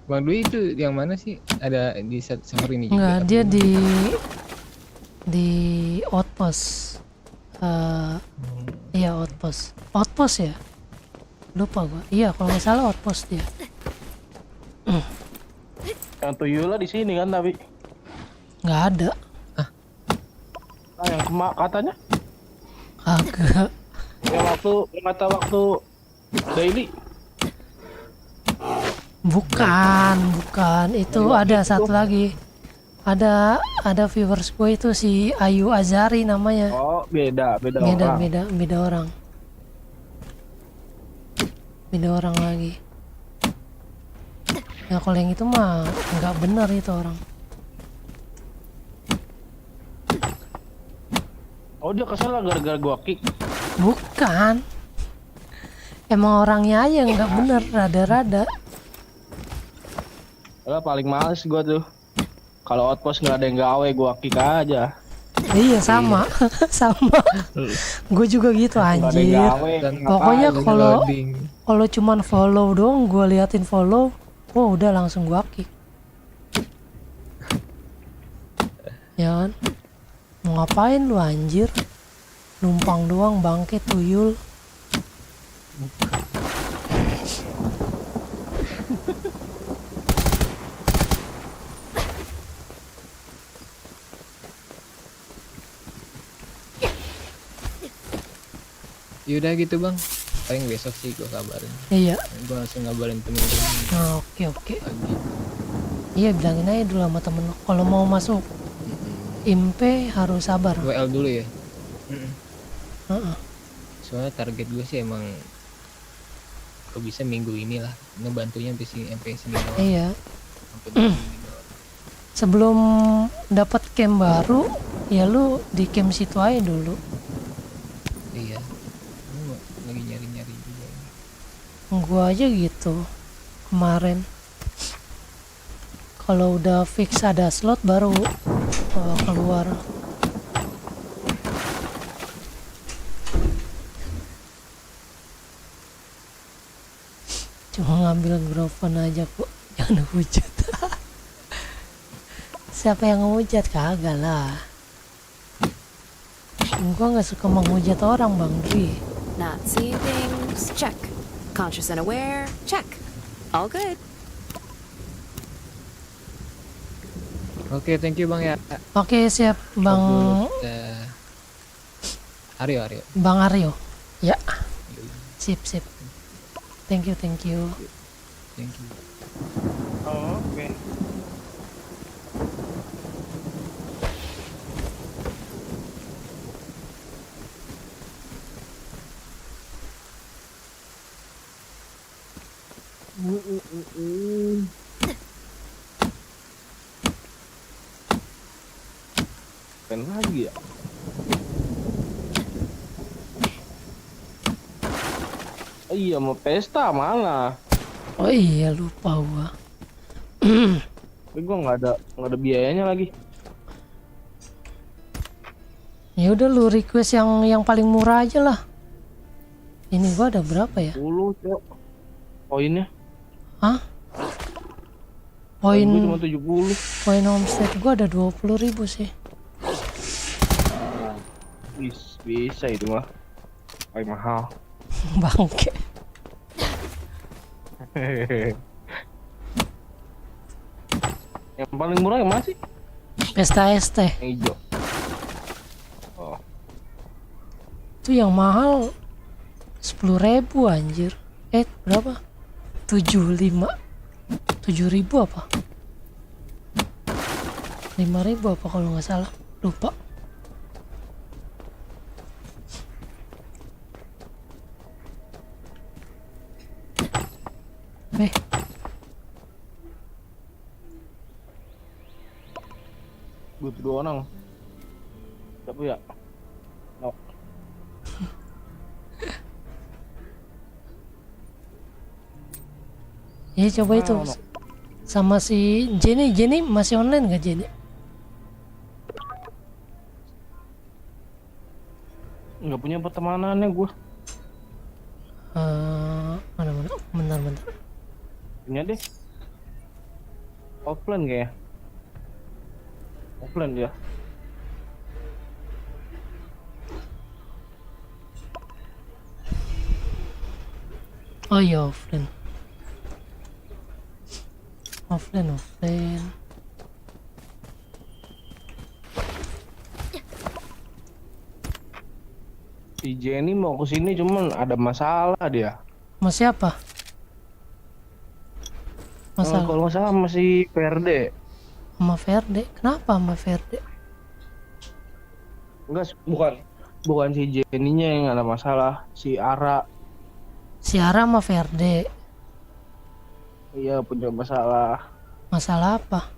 Bang Dwi itu yang mana sih? Ada di server ini juga? Enggak, dia di outpost. Iya outpost. Outpost ya? Lupa gua. Iya kalau nggak salah outpost dia. Yang tuyulnya di sini kan tapi Nggak ada. nah, yang katanya Kagak. yang kata waktu daily. Bukan. Itu ada satu lagi. Ada viewers gue itu si Ayu Azari namanya. Oh, beda orang. Beda orang. Beda orang lagi. Ya kalau yang itu mah nggak benar itu orang. Oh, dia kesel gara-gara gua kick. Bukan. Emang orangnya aja nggak bener, rada-rada. Paling males gua tuh. Kalau outpost nggak ada yang gawe, gua kick aja. Iya sama, sama. Gue juga gitu anjir. Pokoknya kalau cuman follow doang, gue liatin follow, oh udah langsung gue kick. Ya kan? Mau ngapain lu anjir? Numpang doang bangke tuyul. Yaudah gitu bang, paling besok sih gue kabarin. Iya. Gue langsung ngabarin temen-temen. Nah, oke. Iya bilangin aja dulu sama temen lo. Kalau mau masuk IMP harus sabar. WL dulu ya. Heeh. Soalnya target gue sih emang kalau bisa minggu ini lah ngebantunya sampai sini doang. Iya. sebelum dapat camp baru ya lu di camp situ aja dulu. Iya. Gua lagi nyari-nyari juga. Gua aja gitu kemarin. Kalau udah fix ada slot baru keluar. Cuma ngambil groven aja kok, jangan hujat. Siapa yang ngehujat? Kagak lah. Gua nggak suka menghujat orang, Bang Dwi. Not seeing things, check. Conscious and aware, check. All good. Oke, thank you Bang ya. Oke, siap Bang. Aryo. Bang Aryo. Ya. Sip. Thank you. Thank you. Oh, oke. Pen lagi ya. Iya, mau pesta mana? Oh iya, lupa gua. Tapi gua nggak ada biayanya lagi. Ya udah lu request yang paling murah aja lah. Ini gua ada berapa ya? 10, Cok. Poinnya. Hah? Poin gua cuma 70. Poin homestead gua ada 20.000 sih. Bisa itu mah. Paling mahal. Bangke. Yang paling murah yang mana sih? Pesta ST. Yang hijau. Oh. Itu yang mahal 10.000 anjir. Berapa? 7.000 apa? 5.000 apa kalau nggak salah. Lupa. Butuh 2 orang. Siapa ya? No. Ya coba itu sama si Jenny masih online nggak Jenny? Nggak punya pertemanannya gue. Mana? Bentar. Punya deh. Offline kayaknya. Offline dia. Oh iya offline. Si Jenny mau kesini cuman ada masalah dia. Sama siapa? Masalah? Kalau nggak salah masih Verde. Sama Verde? Kenapa sama Verde? Enggak, bukan si Jenny-nya yang ada masalah, si Ara. Si Ara sama Verde. Iya, punya masalah. Masalah apa?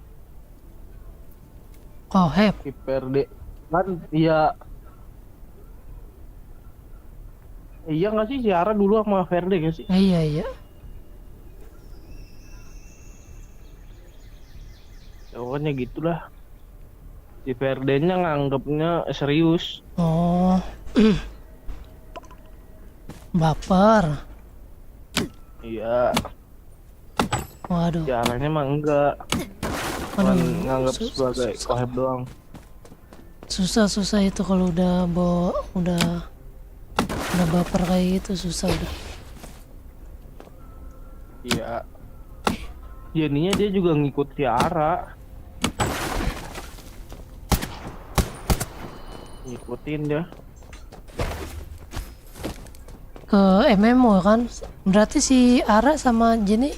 Kohep. Si Verde. Kan iya. Iya nggak sih si Ara dulu sama Verde gak sih? Iya. Ya, pokoknya gitulah. Si Verde-nya nganggapnya serius. Oh. Baper. Iya. Waduh. Si Aranya mah enggak. Nganggap sebagai kohep doang. Susah itu kalau udah baper kayak gitu, susah udah. Iya. Jadinya dia juga ngikut si Ara. Ngikutin dia. Ke MMO kan? Berarti si Ara sama Jenny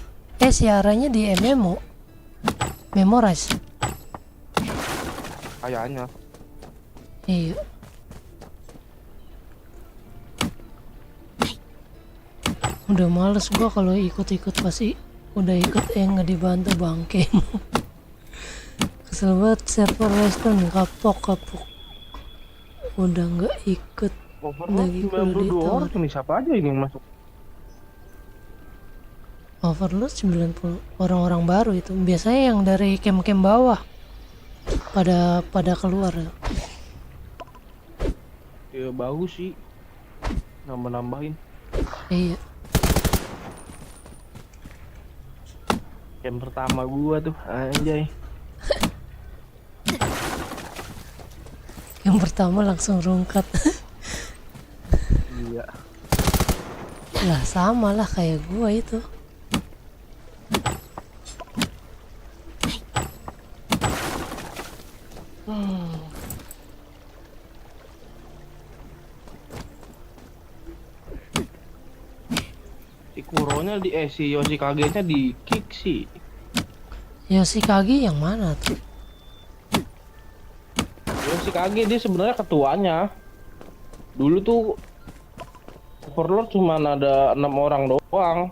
si Aranya di MMO. Memorize. Kayaknya. Iya. Udah males gua kalau ikut-ikut pasti udah ikut nggak dibantu bangke. Kesel banget server Western kapok. Udah nggak ikut Overlord lagi kalau 92 ditawar. orang ini siapa aja ini yang masuk? Overlord 90 orang-orang baru itu. Biasanya yang dari camp-camp bawah pada keluar. Ya bagus sih. Nambah-nambahin. Iya. Yang pertama gua tuh anjay. Yang pertama langsung rungkat. Iya. Lah sama lah kayak gua itu. Si Kuronya si Yoshikage-nya di kick sih. Yoshikage yang mana tuh? Yoshikage dia sebenarnya ketuanya. Dulu tuh Overlord cuma ada 6 orang doang.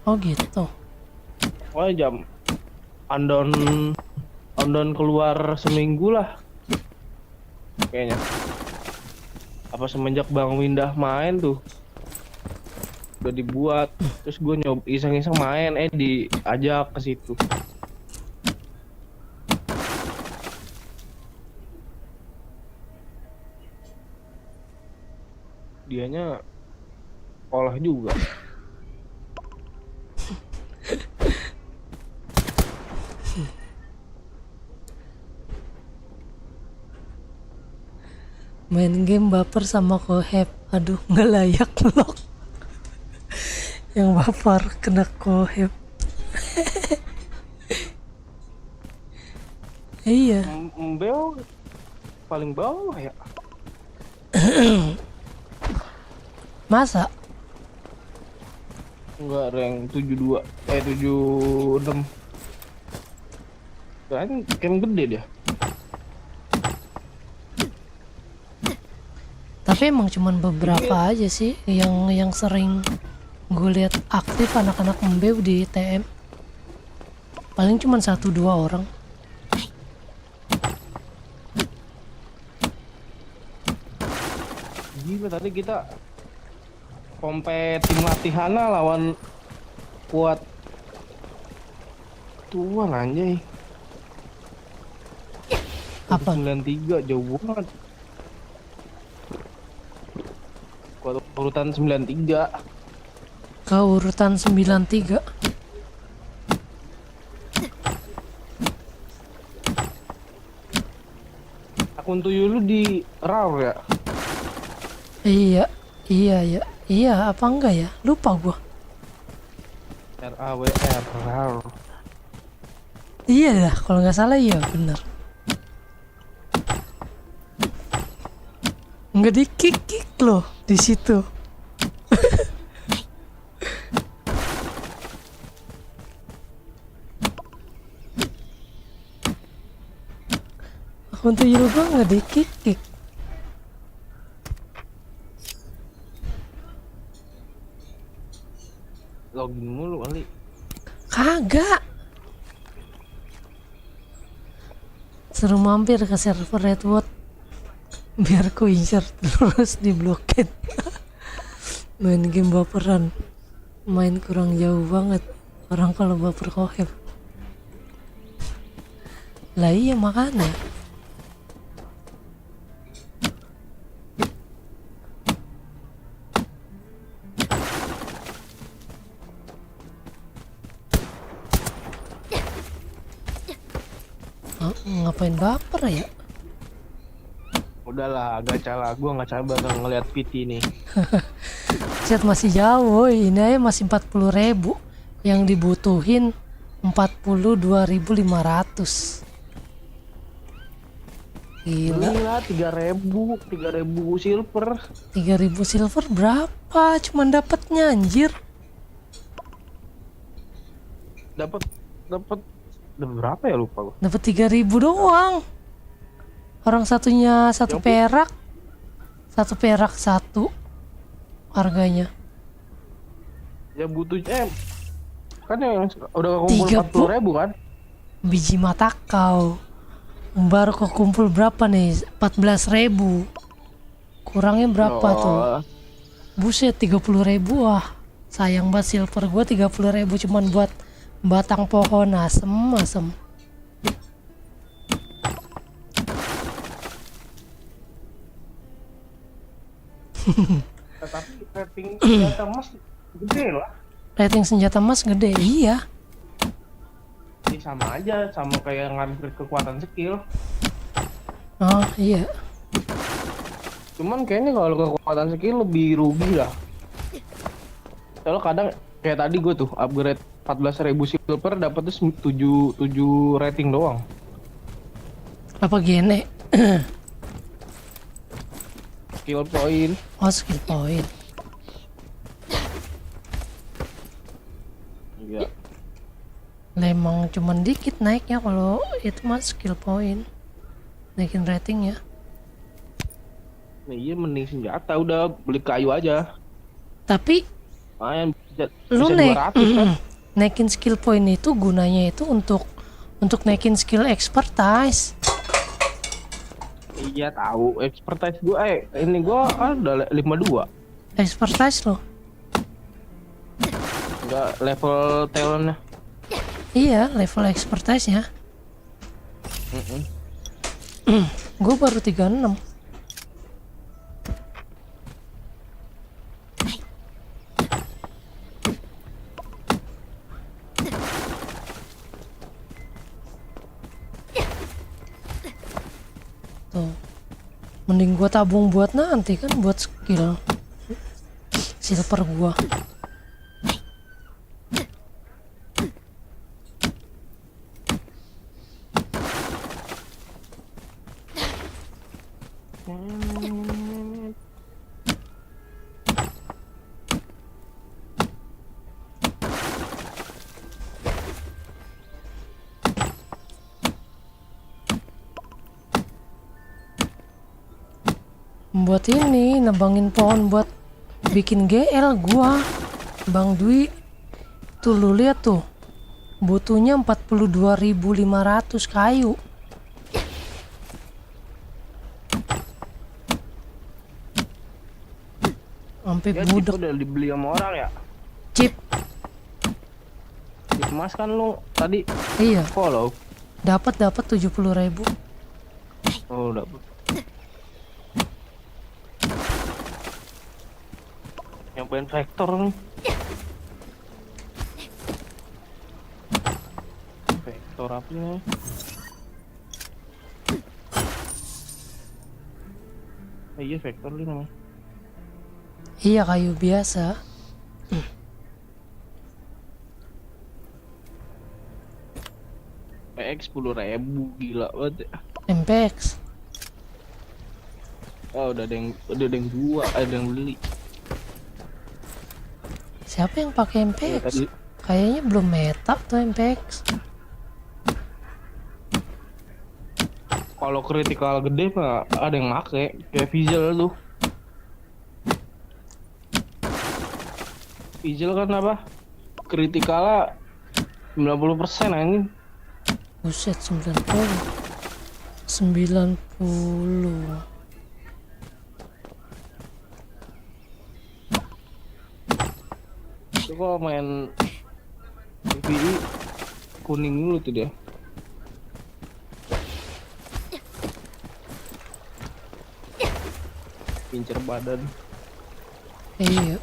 Oh gitu. Oh jam Andon keluar seminggu lah kayaknya. Apa semenjak Bang Windah main tuh udah dibuat, terus gue iseng-iseng main, diajak ke situ. Dianya olah juga. Main game baper sama Koheb. Aduh, nggak layak lock. Yang baper kena Koheb. Iya. Mbel paling bawah ya. Masa? Enggak, rank 72 76. Kan gede dia. Tapi emang cuman beberapa aja sih yang sering gue lihat aktif anak-anak Mbeu di TM. Paling cuman 1-2 orang. Gila, tadi kita tim latihan lawan kuat tuan anjay. Apa? 93 jauh banget. Kuat urutan 93. Ke urutan 93. Akun tuyul lu di RAW ya? Iya, apa enggak ya? Lupa gua. RAWR RAW. Iya dah, kalau nggak salah iya bener. Nggak di kick loh di situ. Akun tuyul gua nggak di kick. Login mulu kali. Kagak. Suruh mampir ke server Redwood biar ku insert terus diblokir. Main game baperan, main kurang jauh banget orang kalau baper Koheb. Lah iya makanya. Ngapain baper ya? Udahlah, gacha lah. Gua nggak sabar ngeliat PT nih. Chat masih jauh, ini aja masih 40.000. Yang dibutuhin 42.500. Gila. Gila, 3.000 silver. 3.000 silver berapa? Cuman dapatnya anjir. Dapat berapa ya, lupa gua. Dapat 3.000 doang. Orang satunya satu perak. Satu perak satu harganya. Ya butuh Kan yang udah kumpul 40.000 kan? Biji mata kau. Baru kekumpul berapa nih? 14.000. Kurangnya berapa tuh? Buset 30.000. Wah sayang banget silver gua 30.000 cuman buat batang pohon. Asem. Tapi rating senjata emas gede loh. Rating senjata emas gede, iya. Ini sama aja, sama kayak ngambil kekuatan skill. Oh iya. Cuman kayaknya kalau kekuatan skill lebih rugi lah. Soalnya kadang kayak tadi gue tuh upgrade 14.000 silver dapetnya 7 rating doang. Apa gene? Skill point. Oh skill point. Iya. Emang cuman dikit naiknya kalau itu mah skill point. Naikin ratingnya. Nah, iya mending senjata udah beli kayu aja. Tapi lu bisa 200 kan? naikin skill point itu gunanya itu untuk naikin skill expertise. Iya tahu, expertise gua ini gua kan udah 52. Expertise lo. Enggak level talentnya. Iya, level expertise-nya. Gue baru 36. Tuh. Mending gua tabung buat nanti kan, buat skill silver gua. Buat ini nebangin pohon buat bikin GL gua, Bang Dwi. Tuh lu lihat tuh, butuhnya 42.500 kayu. Sampai ya, budek. Udah dibeli sama orang ya. Chip emas kan lu tadi. Iya. Follow. Dapat 70.000. Oh dapat. Yang pengen vektor nih. Vektor apa nih? Iya vektor nih namanya. Iya kayu biasa. PX 10.000 gila banget ya. MPX. Oh udah ada yang dua, ada yang beli. Siapa yang pakai MPX? Ya, kayaknya belum meta tuh MPX. Kalau kritikal gede mah ada yang make, kayak Visual tuh. Visual kan apa? Kritikalnya 90% anjing. Buset 90. Itu kalau main PvE kuning dulu tuh dia. Pincer badan. Iya.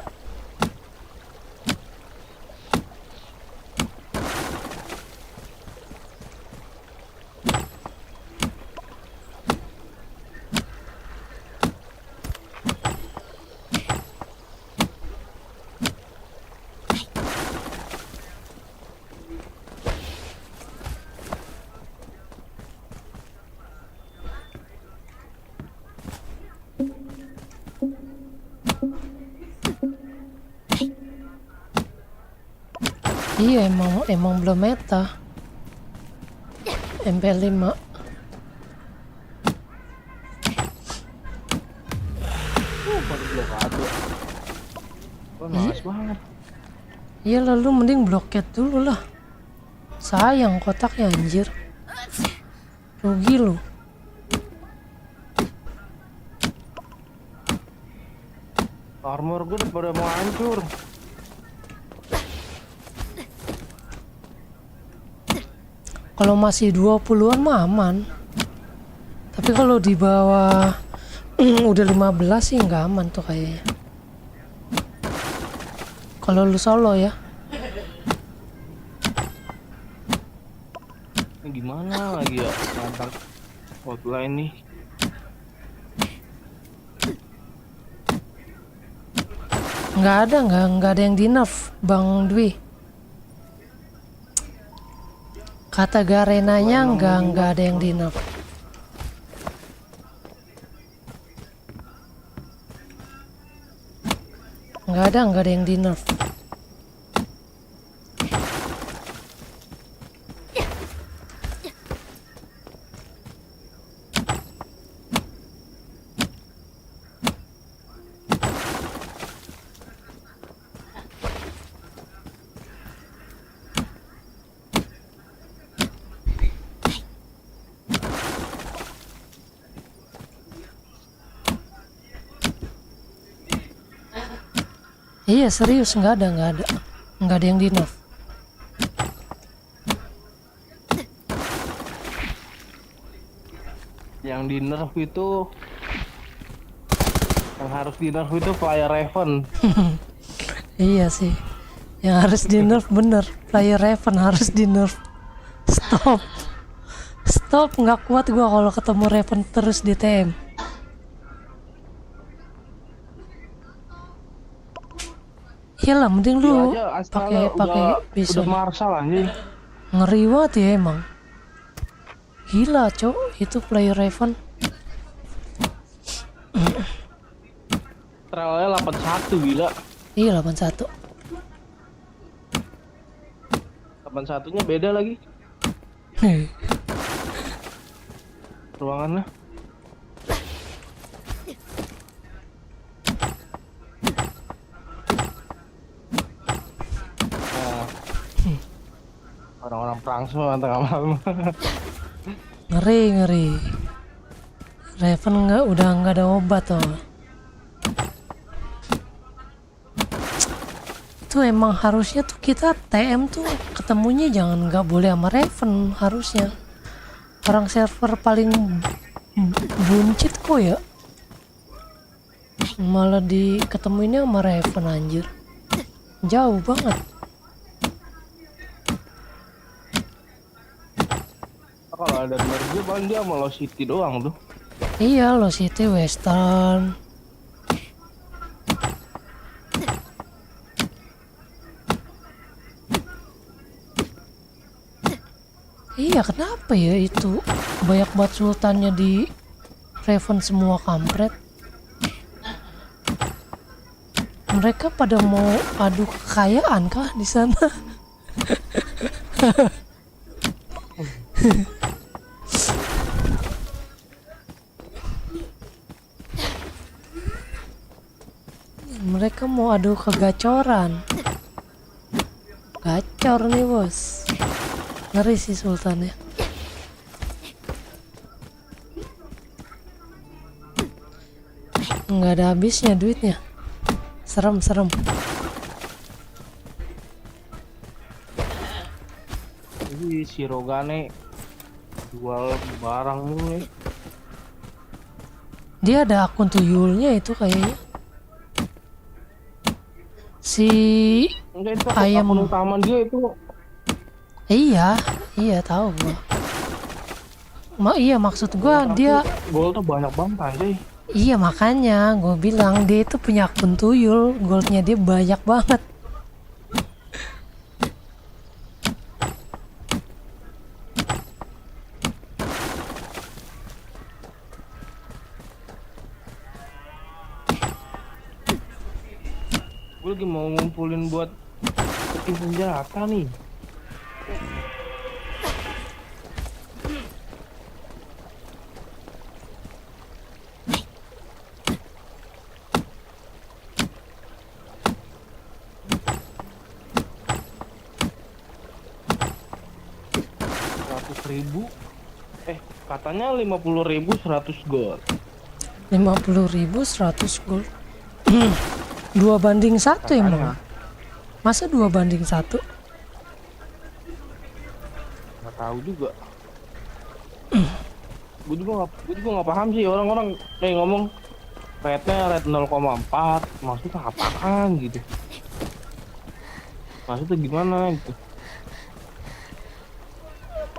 Iya emang belum meta. MP5. Baru blokade. Wah, males banget. Iya lalu mending bloket dulu lah. Sayang kotaknya anjir. Rugi lu. Armor gue udah pada mau hancur. Kalau masih 20-an mah aman. Tapi kalau di bawah udah 15 sih nggak aman tuh kayaknya. Kalau lu solo ya. Ini gimana lagi ya nantang hotline nih. Nggak ada yang di nerf Bang Dwi. Kata Garenanya nggak ada yang di nerf. Nggak ada yang di nerf. Iya serius nggak ada yang di nerf. Yang di nerf itu yang harus di nerf itu Player Raven. Iya sih, yang harus di nerf bener. Player Raven harus di nerf. Stop, nggak kuat gua kalau ketemu Raven terus di TM. Iyalah mending lu pakai pisau. Udah Marshall anjing. Ngeri banget ya emang. Gila cok, itu Player Raven. Trailnya 81 gila. Iya 81. 81-nya beda lagi. Ruangannya. Orang-orang perang semua tengah malam. Ngeri. Raven udah nggak ada obat tuh. Itu emang harusnya tuh kita TM tuh ketemunya jangan nggak boleh sama Raven harusnya. Orang server paling buncit kok ya. Malah diketemuinnya sama Raven anjir. Jauh banget. Kalau ada merge paling dia sama Lost City doang tuh. Iya, Lost City, Western. Iya, kenapa ya itu banyak banget sultannya di Raven semua kampret. Mereka pada mau adu kekayaan kah di sana? Mereka mau adu kegacoran. Gacor nih bos. Ngeri sih sultannya. Nggak ada habisnya duitnya. Serem. Jadi si Rogane jual barang mulu nih. Dia ada akun tuyulnya itu kayaknya. Si Enggak, itu ayam akun utama dia itu. Iya tahu gua. Iya maksud gua dia gol tuh banyak banget aja. Iya makanya gue bilang dia itu punya akun tuyul, goldnya dia banyak banget. Gue lagi mau ngumpulin buat bikin senjata nih. 50.000. Katanya 50.000 100 gold. 50.000 100 gold. 2:1 emang. Masa 2:1? Nggak tahu juga. Gue juga nggak paham sih orang-orang kayak ngomong rate-nya rate 0,4, maksudnya apaan gitu? Maksudnya gimana gitu?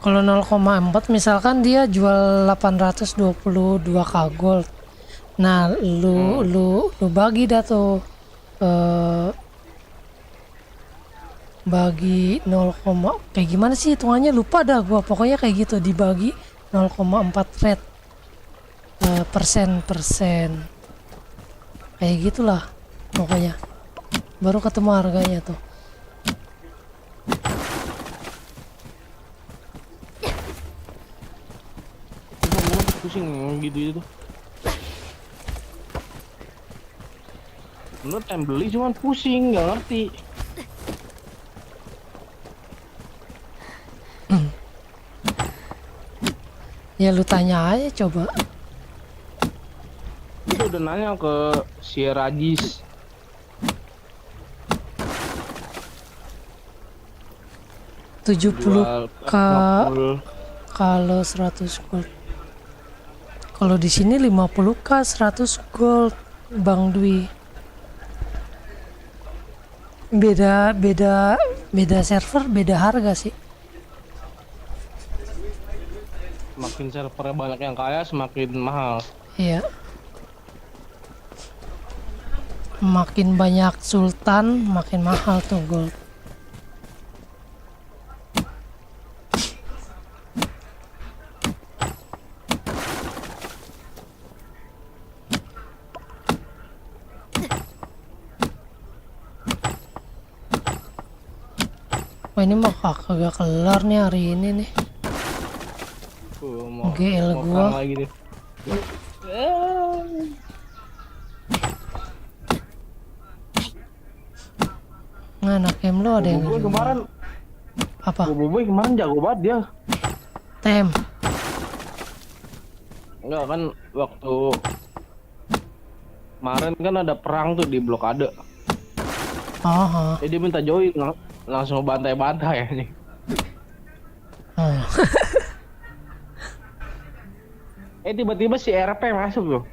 Kalau 0,4 misalkan dia jual 822k gold. Nah, lu bagi dah tuh bagi 0, kayak gimana sih hitungannya, lupa dah gua. Pokoknya kayak gitu, dibagi 0,4 rate persen kayak gitulah pokoknya, baru ketemu harganya tuh. Pusing gitu. Menurut time beli cuman pusing, nggak ngerti. Ya lu tanya aja coba. Itu udah nanya ke si Rajis. Jual 70k kalau 100 gold. Kalau di sini 50k 100 gold, Bang Dwi. Beda server, beda harga sih. Makin servernya banyak yang kaya semakin mahal. Iya. Makin banyak sultan makin mahal tuh gold. Wah, ini mah kagak kelar nih hari ini nih. GL gua. Lagi deh. Nah, anak game lo ada yang kemarin apa? Boboiboy kemarin jago banget dia. Tem. Enggak kan waktu kemarin kan ada perang tuh di blokade. Dia minta join langsung bantai-bantai ya nih. Tiba-tiba si RP masuk loh.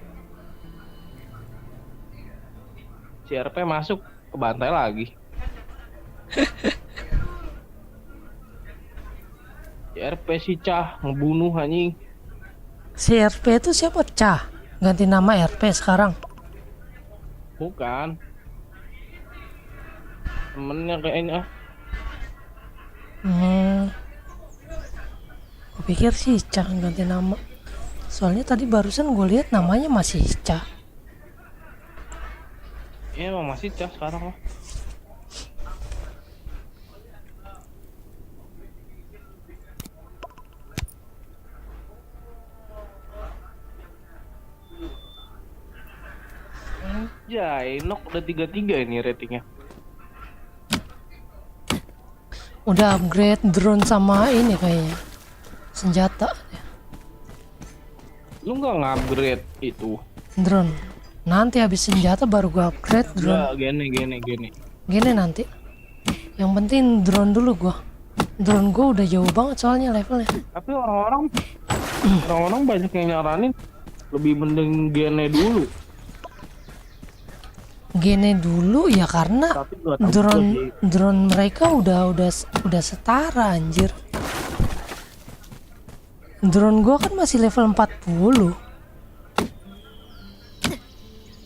Si RP masuk ke bantai lagi. Si RP si Cah ngebunuh anjing. Si RP itu siapa? Cah? Ganti nama RP sekarang? Bukan. Temennya kayaknya. Gue pikir sih Cah ganti nama. Soalnya tadi barusan gue lihat namanya masih Cah. Iya emang masih Cah sekarang lah. Anjay, Nok udah 33 ini ratingnya. Udah upgrade drone sama ini kayaknya. Senjata. Lu nggak nge-upgrade itu? Drone. Nanti habis senjata baru gua upgrade drone. Nggak, Gini nanti. Yang penting drone dulu gua. Drone gua udah jauh banget soalnya levelnya. Tapi orang-orang banyak yang nyaranin lebih mending gene dulu. Gene dulu ya karena drone mereka udah setara anjir. Drone gua kan masih level 40.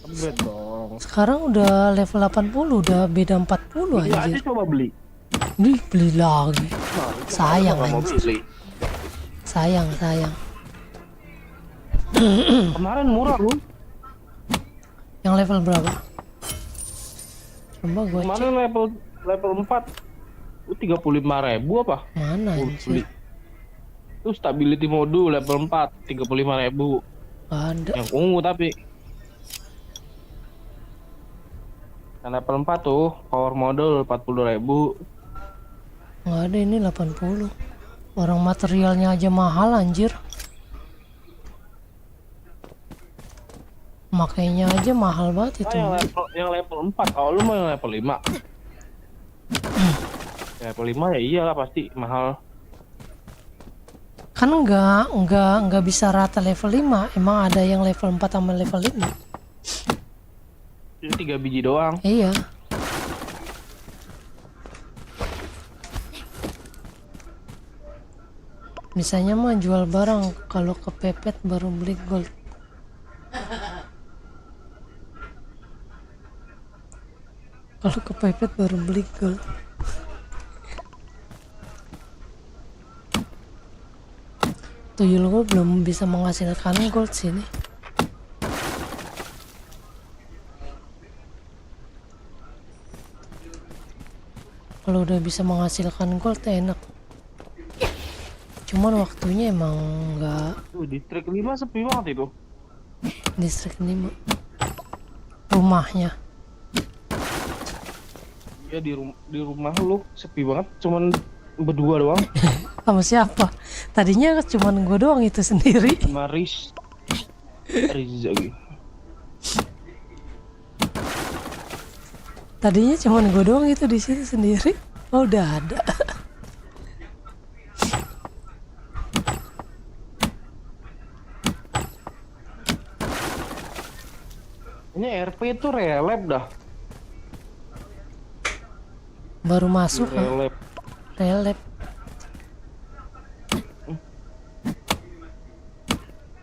Upgrade dong. Sekarang udah level 80, udah beda 40 anjir. Coba beli. Beli lagi. Sayang anjir. Sayang. Kemarin murah lu. Yang level berapa? Coba gua kemarin cek. level 4 lu 35.000 apa? Mana anjir? Itu stability mode level 4 35.000. Ada. Yang ungu tapi. Yang level 4 tuh power model 40.000. Nggak ada, ini 80. Orang materialnya aja mahal anjir. Makainya aja mahal banget itu. Yang level 4, kalau lu mau yang level 5. Level 5 ya iyalah pasti mahal. Kan enggak bisa rata level 5. Emang ada yang level 4 sama level 5. Itu 3 biji doang. Iya. Misalnya mah jual barang, kalau kepepet baru beli gold. Kalau kepepet baru beli gold. Tuyul gue belum bisa menghasilkan gold sini. Kalau udah bisa menghasilkan gold enak. Cuman waktunya emang enggak. Distrik 5 sepi banget itu. Distrik 5 rumahnya. Ya di rumah lu sepi banget, cuman berdua doang. Sama siapa? Tadinya cuman gue doang itu sendiri. Sama Riz lagi. Tadinya cuman gue doang itu di sini sendiri. Oh, udah ada. Ini RP itu relap dah. Baru masuk relap. Relap.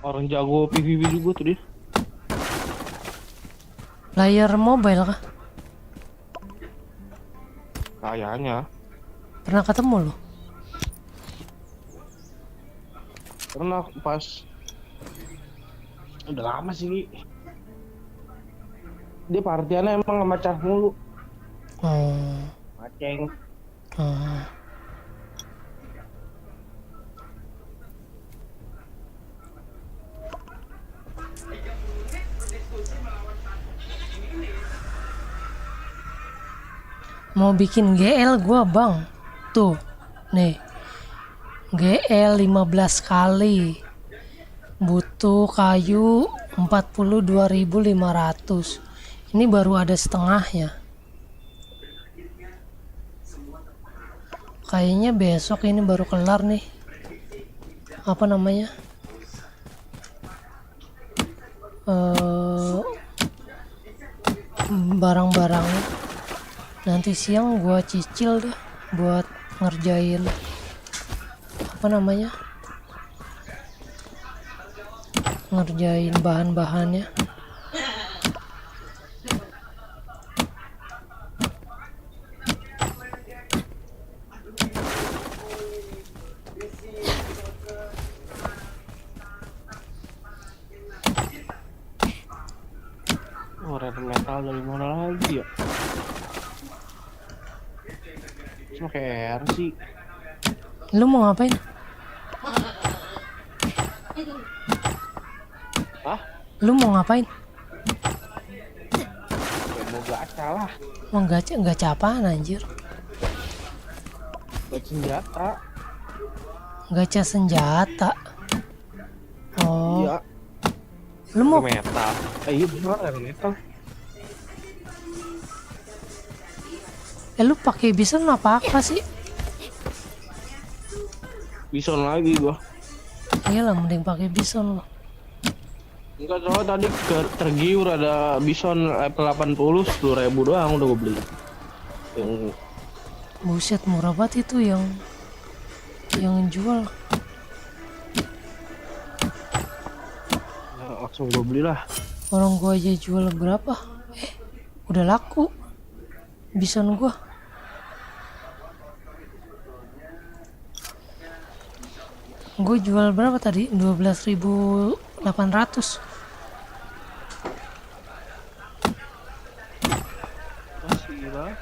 Orang jago PVP juga tuh dia. Layar mobile kah? Kayaknya. Pernah ketemu lo? Pernah pas. Udah lama sih. Dia partiannya emang sama cah mulu. Oh. Maceng. Oh. Mau bikin GL gua bang. Tuh. Nih. GL 15 kali. Butuh kayu 42.500. Ini baru ada setengahnya. Kayaknya besok ini baru kelar nih. Apa namanya? Barang-barangnya. Nanti siang gua cicil dah buat ngerjain apa namanya? Ngerjain bahan-bahannya. Oh, red metal dari mana lagi ya? Cuma kayak R sih. Lu mau ngapain? Hah? Lu mau ngapain? Ya, mau gacha lah. Mau gacha apaan anjir? Gacha senjata. Gacha senjata. Oh. Iya. Lu mau metal? Iya bener ada metal. Lu pakai bison apa sih? Bison lagi gua. Iyalah mending pakai bison lo. Enggak, soalnya tadi tergiur ada bison level 80 10.000 doang udah gua beli. Yang Buset, murah banget itu yang jual. nah, langsung gua belilah. Orang gua aja jual berapa? Udah laku bison gua. Gue jual berapa tadi? 12.800. Masih lah.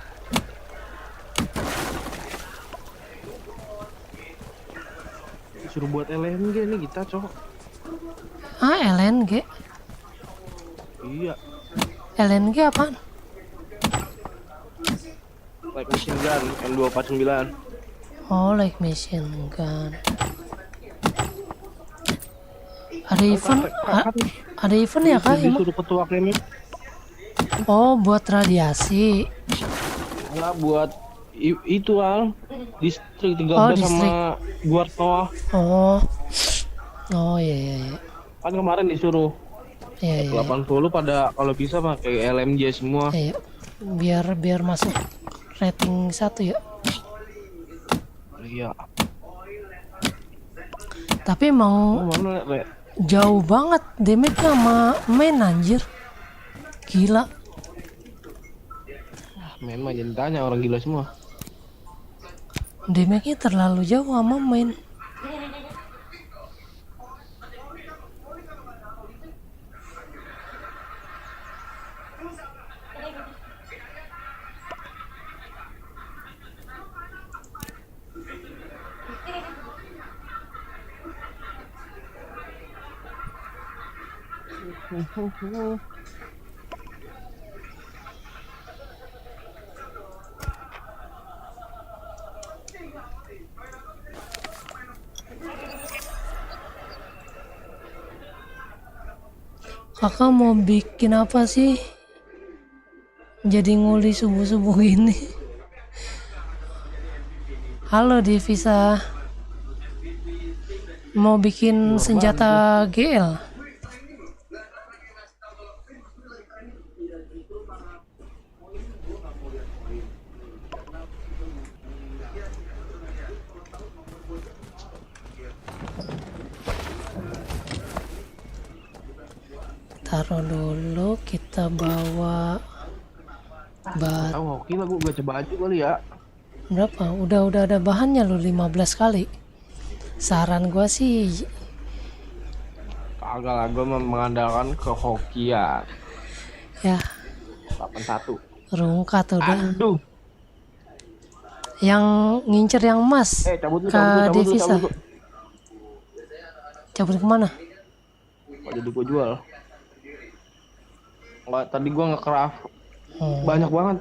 Suruh buat LNG nih kita, Cok. Ah, LNG? Iya. LNG apaan? Like machine gun M249. Oh, like machine gun. Ada event, ada event ya kak? Disuruh ketua klinik. Oh, buat radiasi. Enggak buat itu Al. Distrik 13 Oh, distrik. sama Guartoa. Oh. Oh iya iya iya. Kan kemarin disuruh Iya, iya. 80 pada kalau bisa pakai LMJ semua. Iya. Biar masuk rating 1 ya. Iya. Tapi emang Mana, Re? jauh banget damage-nya sama main anjir. Gila. Memang jangan tanya, orang gila semua. Damage-nya terlalu jauh sama main. Kakak mau bikin apa sih? Jadi nguli subuh-subuh gini. Halo Divisa. Mau bikin senjata GL? Taruh dulu, kita bawa bat. Tahu hoki lah, gue baca baju kali ya. Berapa? Udah ada bahannya lo 15 kali. Saran gua sih Kagak lah, gue mengandalkan ke hokian. ya 81. rungkat udah. Aduh. Yang ngincer yang emas Cabut lu, ke cabut lu, Divisa. cabut lu. Cabut kemana? Gak jadi gue jual. Enggak, tadi gue nge-craft banyak banget.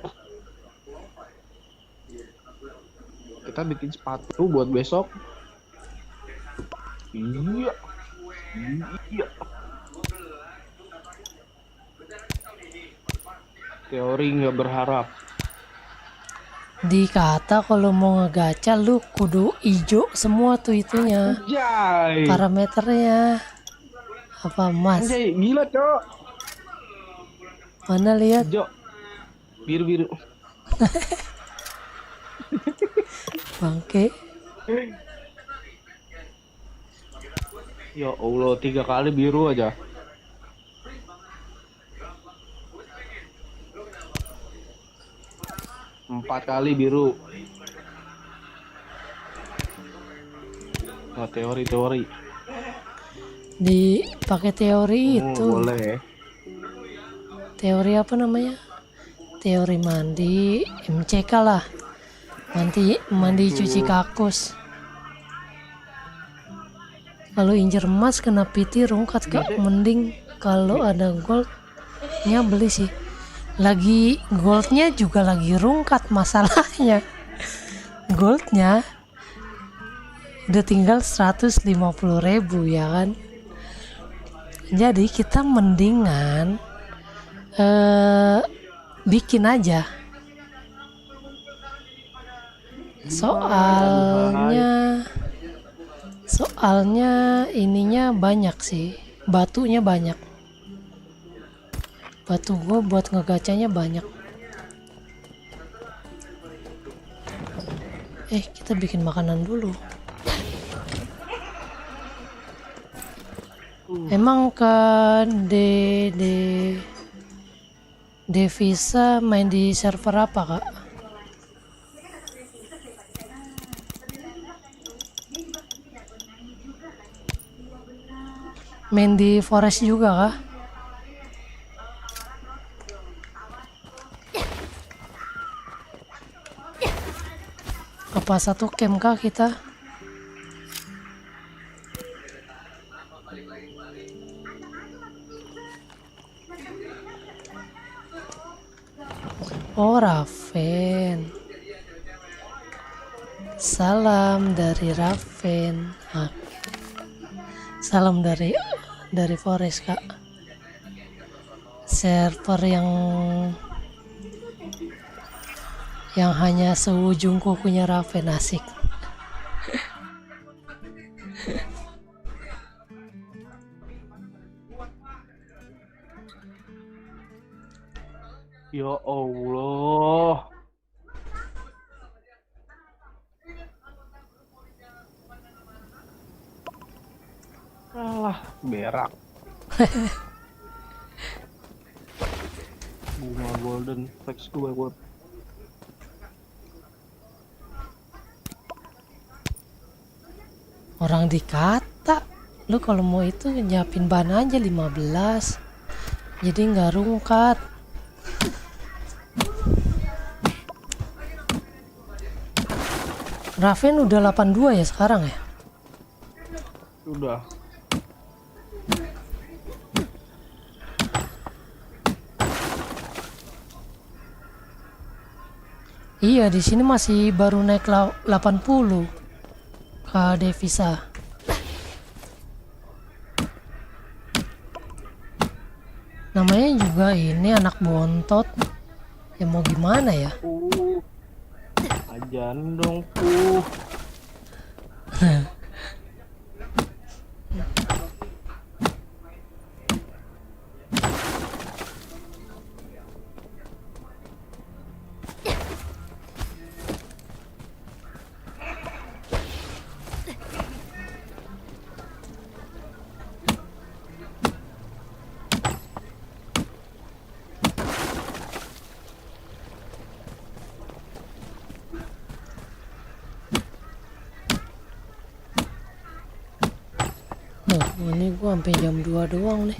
Kita bikin sepatu buat besok. Iya. Teori nggak berharap. Dikata kalau mau ngegacha lu kudu ijo semua tuh itunya. Anjay. Parameternya. Apa emas? Anjay, gila, Cok. Mana lihat? Hijau. Biru-biru. Bangke. Ya Allah, 3 kali biru aja. Empat kali biru. Nah, teori. Dipakai teori itu. Boleh. Teori apa namanya? Teori mandi, MCK lah. Mandi cuci kakus. Kalau injer emas kena PT rungkat kak, mending kalau ada goldnya beli sih. Lagi goldnya juga lagi rungkat masalahnya. Goldnya udah tinggal 150.000 ya kan. Jadi kita mendingan bikin aja. Soalnya ininya banyak sih, batunya banyak. Batu gue buat ngegacanya banyak. Kita bikin makanan dulu. Emang ke Divisa main di server apa kak? Main di forest juga kah? Apa satu camp kah kita? Oh, Raven. Salam dari Raven. Salam dari Forest, Kak. Server yang hanya seujung kukunya Raven, asik. Ya Allah. Alah, berak. Bunga golden flex gue buat. Orang dikata, lu kalau mau itu nyiapin ban aja 15. Jadi nggak rungkat. Raven udah 82 ya sekarang ya? Sudah. Iya, di sini masih baru naik 80 ke devisa. Namanya juga ini anak bontot. Ya mau gimana ya? Ajan dong, Nah, ini gua sampai jam 2 doang nih.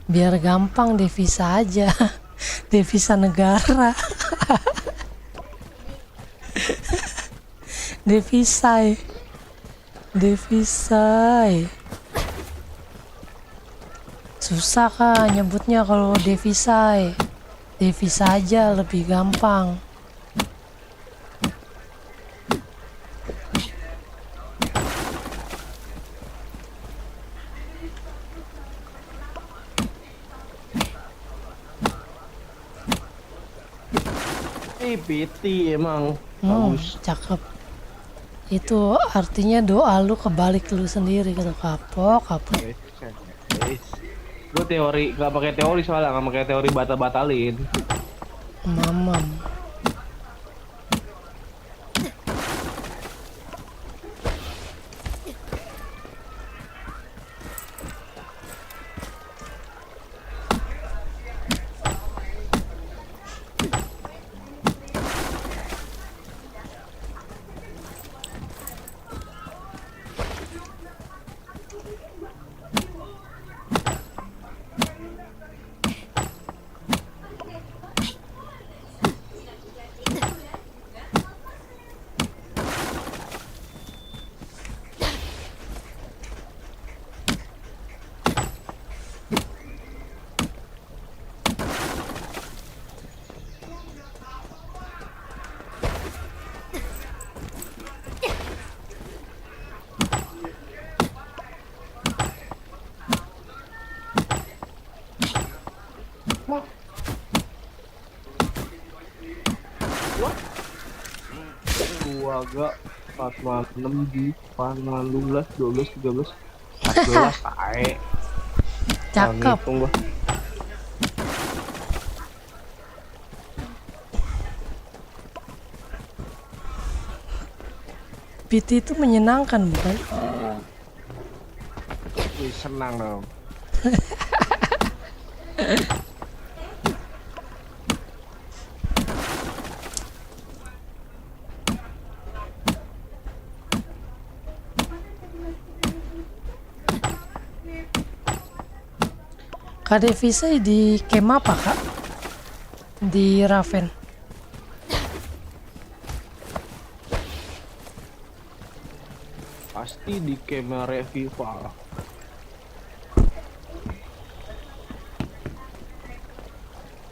Biar gampang devisa aja. Devisa negara. Devisa. Susah kah nyebutnya kalau devisa. Devisa aja lebih gampang. PT emang bagus. Cakep. Itu artinya doa lu kebalik lu sendiri gitu. Kapok. Gue teori, gak pakai teori soalnya, gak pakai teori batalin. Mamam. Agak 46 di 16, 12, 13, 14, tae. Cakep. PT itu menyenangkan bukan? Senang dong. Kak devisa di camp apa kak? Di Raven. Pasti di camp Revival.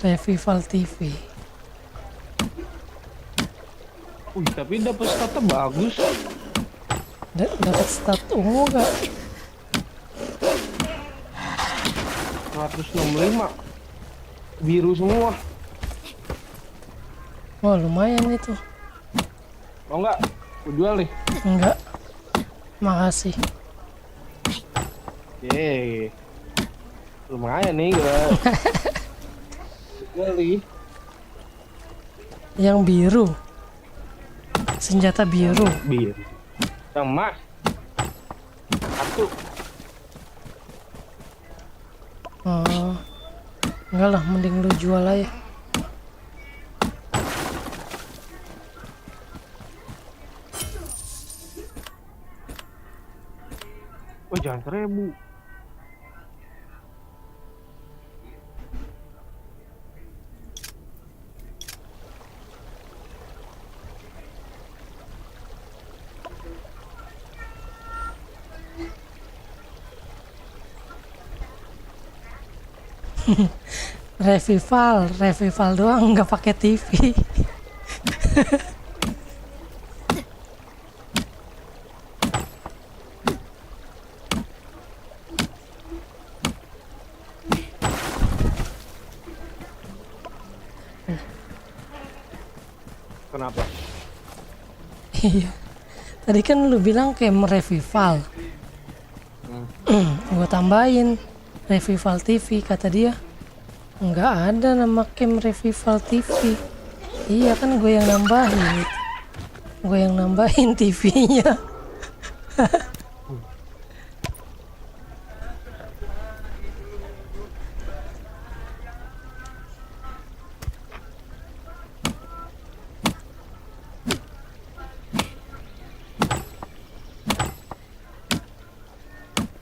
Revival TV. Wih, tapi dapat statnya bagus. Dapat stat ungu gak? 165. Biru semua. Wah, lumayan itu. Mau nggak? Aku jual nih. Enggak. Makasih. Yeay. Lumayan nih gue. Jual nih. Yang biru. Senjata biru. Biru. Yang emas. Satu. Oh. Enggak lah, mending lu jual aja. Oh, jangan 1000. Revival doang, nggak pakai TV. Kenapa? Iya. Tadi kan lu bilang camp revival. Gue tambahin Revival TV, kata dia nggak ada nama camp Revival TV. Iya kan gue yang nambahin TV-nya.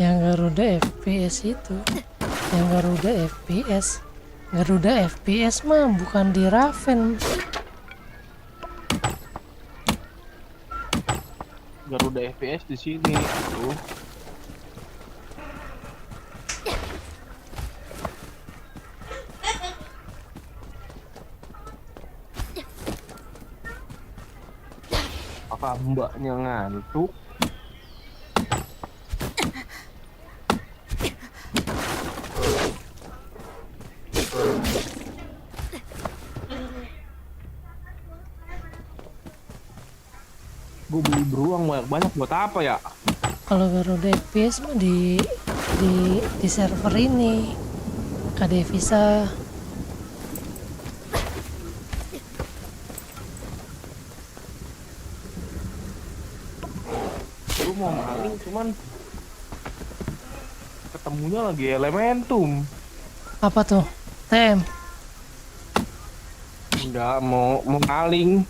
Yang Garuda FPS itu, yang Garuda FPS mah bukan di Raven. Garuda FPS di sini. Aduh. Apa mbaknya ngantuk? Gue beli beruang banyak buat apa ya? Kalau Garuda FPS mah di server ini KD Visa. Lu mau maling cuman ketemunya lagi Elementum. Apa tuh? TM? Enggak, mau maling.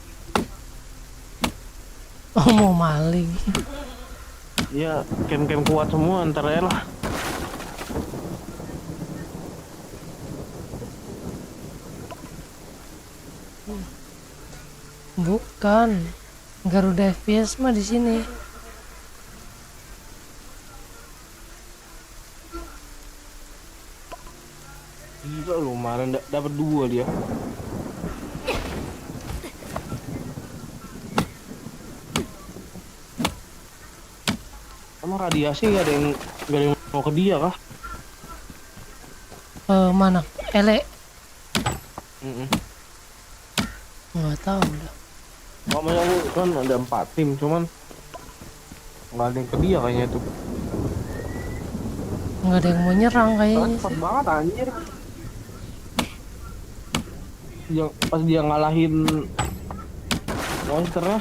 Oh, mau maling. Iya, camp-camp kuat semua ntar ya lah. Bukan. Garuda FPS mah di sini. Gila lu, kemarin dapat 2 dia. Emang radiasi gak ada yang mau ke dia kah? Mana? Ele? Nggak tahu dah. Namanya lu kan ada 4 tim, cuman nggak ada yang ke dia kayaknya tuh. Nggak ada yang mau nyerang kayaknya. Cepet banget anjir. Pas dia ngalahin monsternya.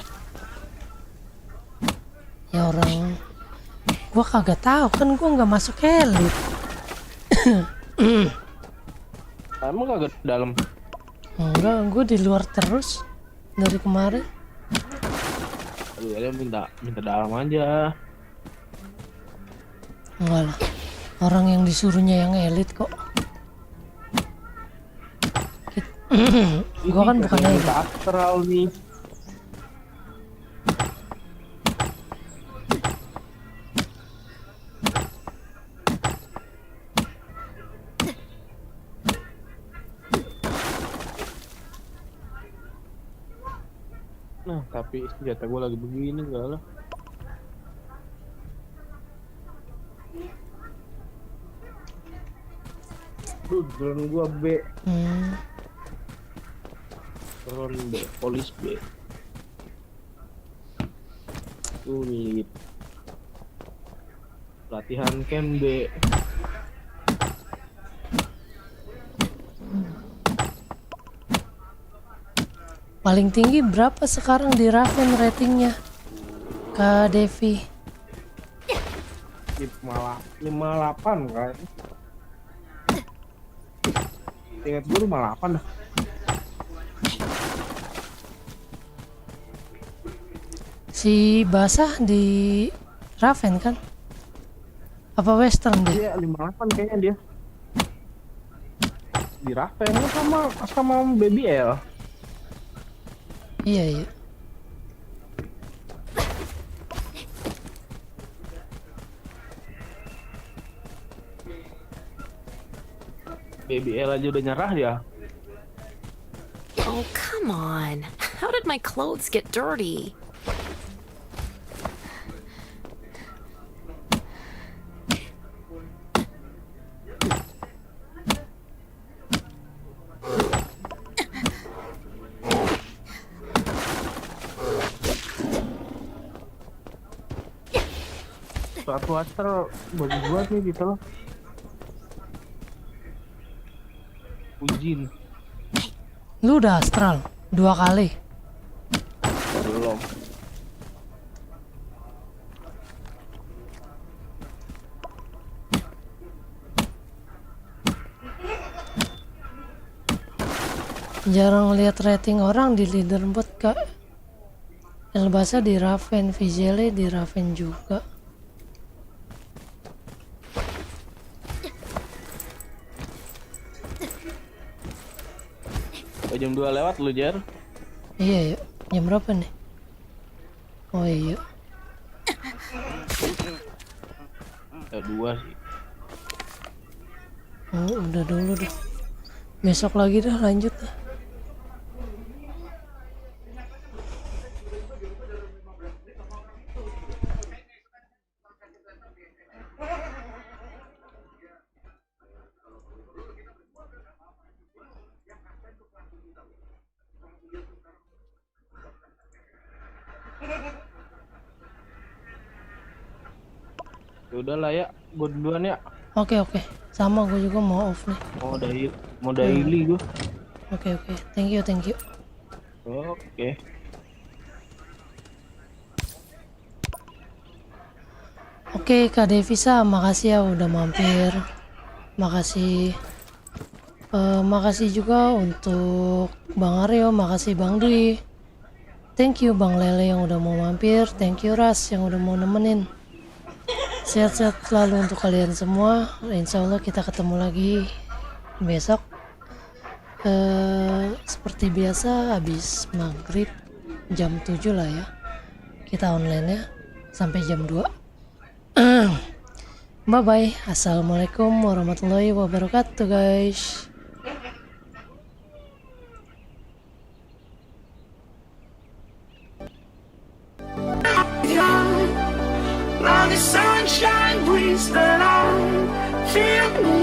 Ya orang, gua kagak tahu kan, gua nggak masuk elit. Emang kagak dalam? Enggak, gua di luar terus dari kemarin. Aduh, dia minta dalam aja. Enggak lah, orang yang disuruhnya yang elit kok. Gua kan bukan elit. Astral nih. Nah, tapi senjata gue lagi begini enggak lah. Drone gua B. Drone B, polis B. Sulit. Latihan camp B. Paling tinggi berapa sekarang di Raven ratingnya? Kak Devi. 58 kan? Ingat gue 58 dah. Si Basah di Raven kan? Apa Western dia? Iya 58 kayaknya dia. Di Raven sama Baby L. Iya iya. Baby L aja udah nyerah dia. Oh, come on. How did my clothes get dirty? Suatu astral bagus buat nih gitu loh. Ujin. Lu udah astral 2 kali. Belum. Jarang lihat rating orang di leaderboard Kak. Elbasa di Raven, Vizele di Raven juga. Oh, jam 2 lewat lu, Jar? Iya ya. Jam berapa nih? Oh iya. 2 sih. Oh, udah dulu dah. Besok lagi dah lanjut dah. Udah lah ya, gue duluan ya. Oke. Sama gue juga mau off nih. Mau daily gue. Oke. Thank you. Oke. Oke Kak Devisa, makasih ya udah mampir. Makasih. Makasih juga untuk Bang Aryo, makasih Bang Dwi. Thank you Bang Lele yang udah mau mampir. Thank you Ras yang udah mau nemenin. Sehat-sehat selalu untuk kalian semua. Insya Allah kita ketemu lagi besok. Seperti biasa habis maghrib jam 7 lah ya. Kita online ya sampai jam 2. Bye bye. Assalamualaikum warahmatullahi wabarakatuh guys. Now the sunshine brings the light. Feel me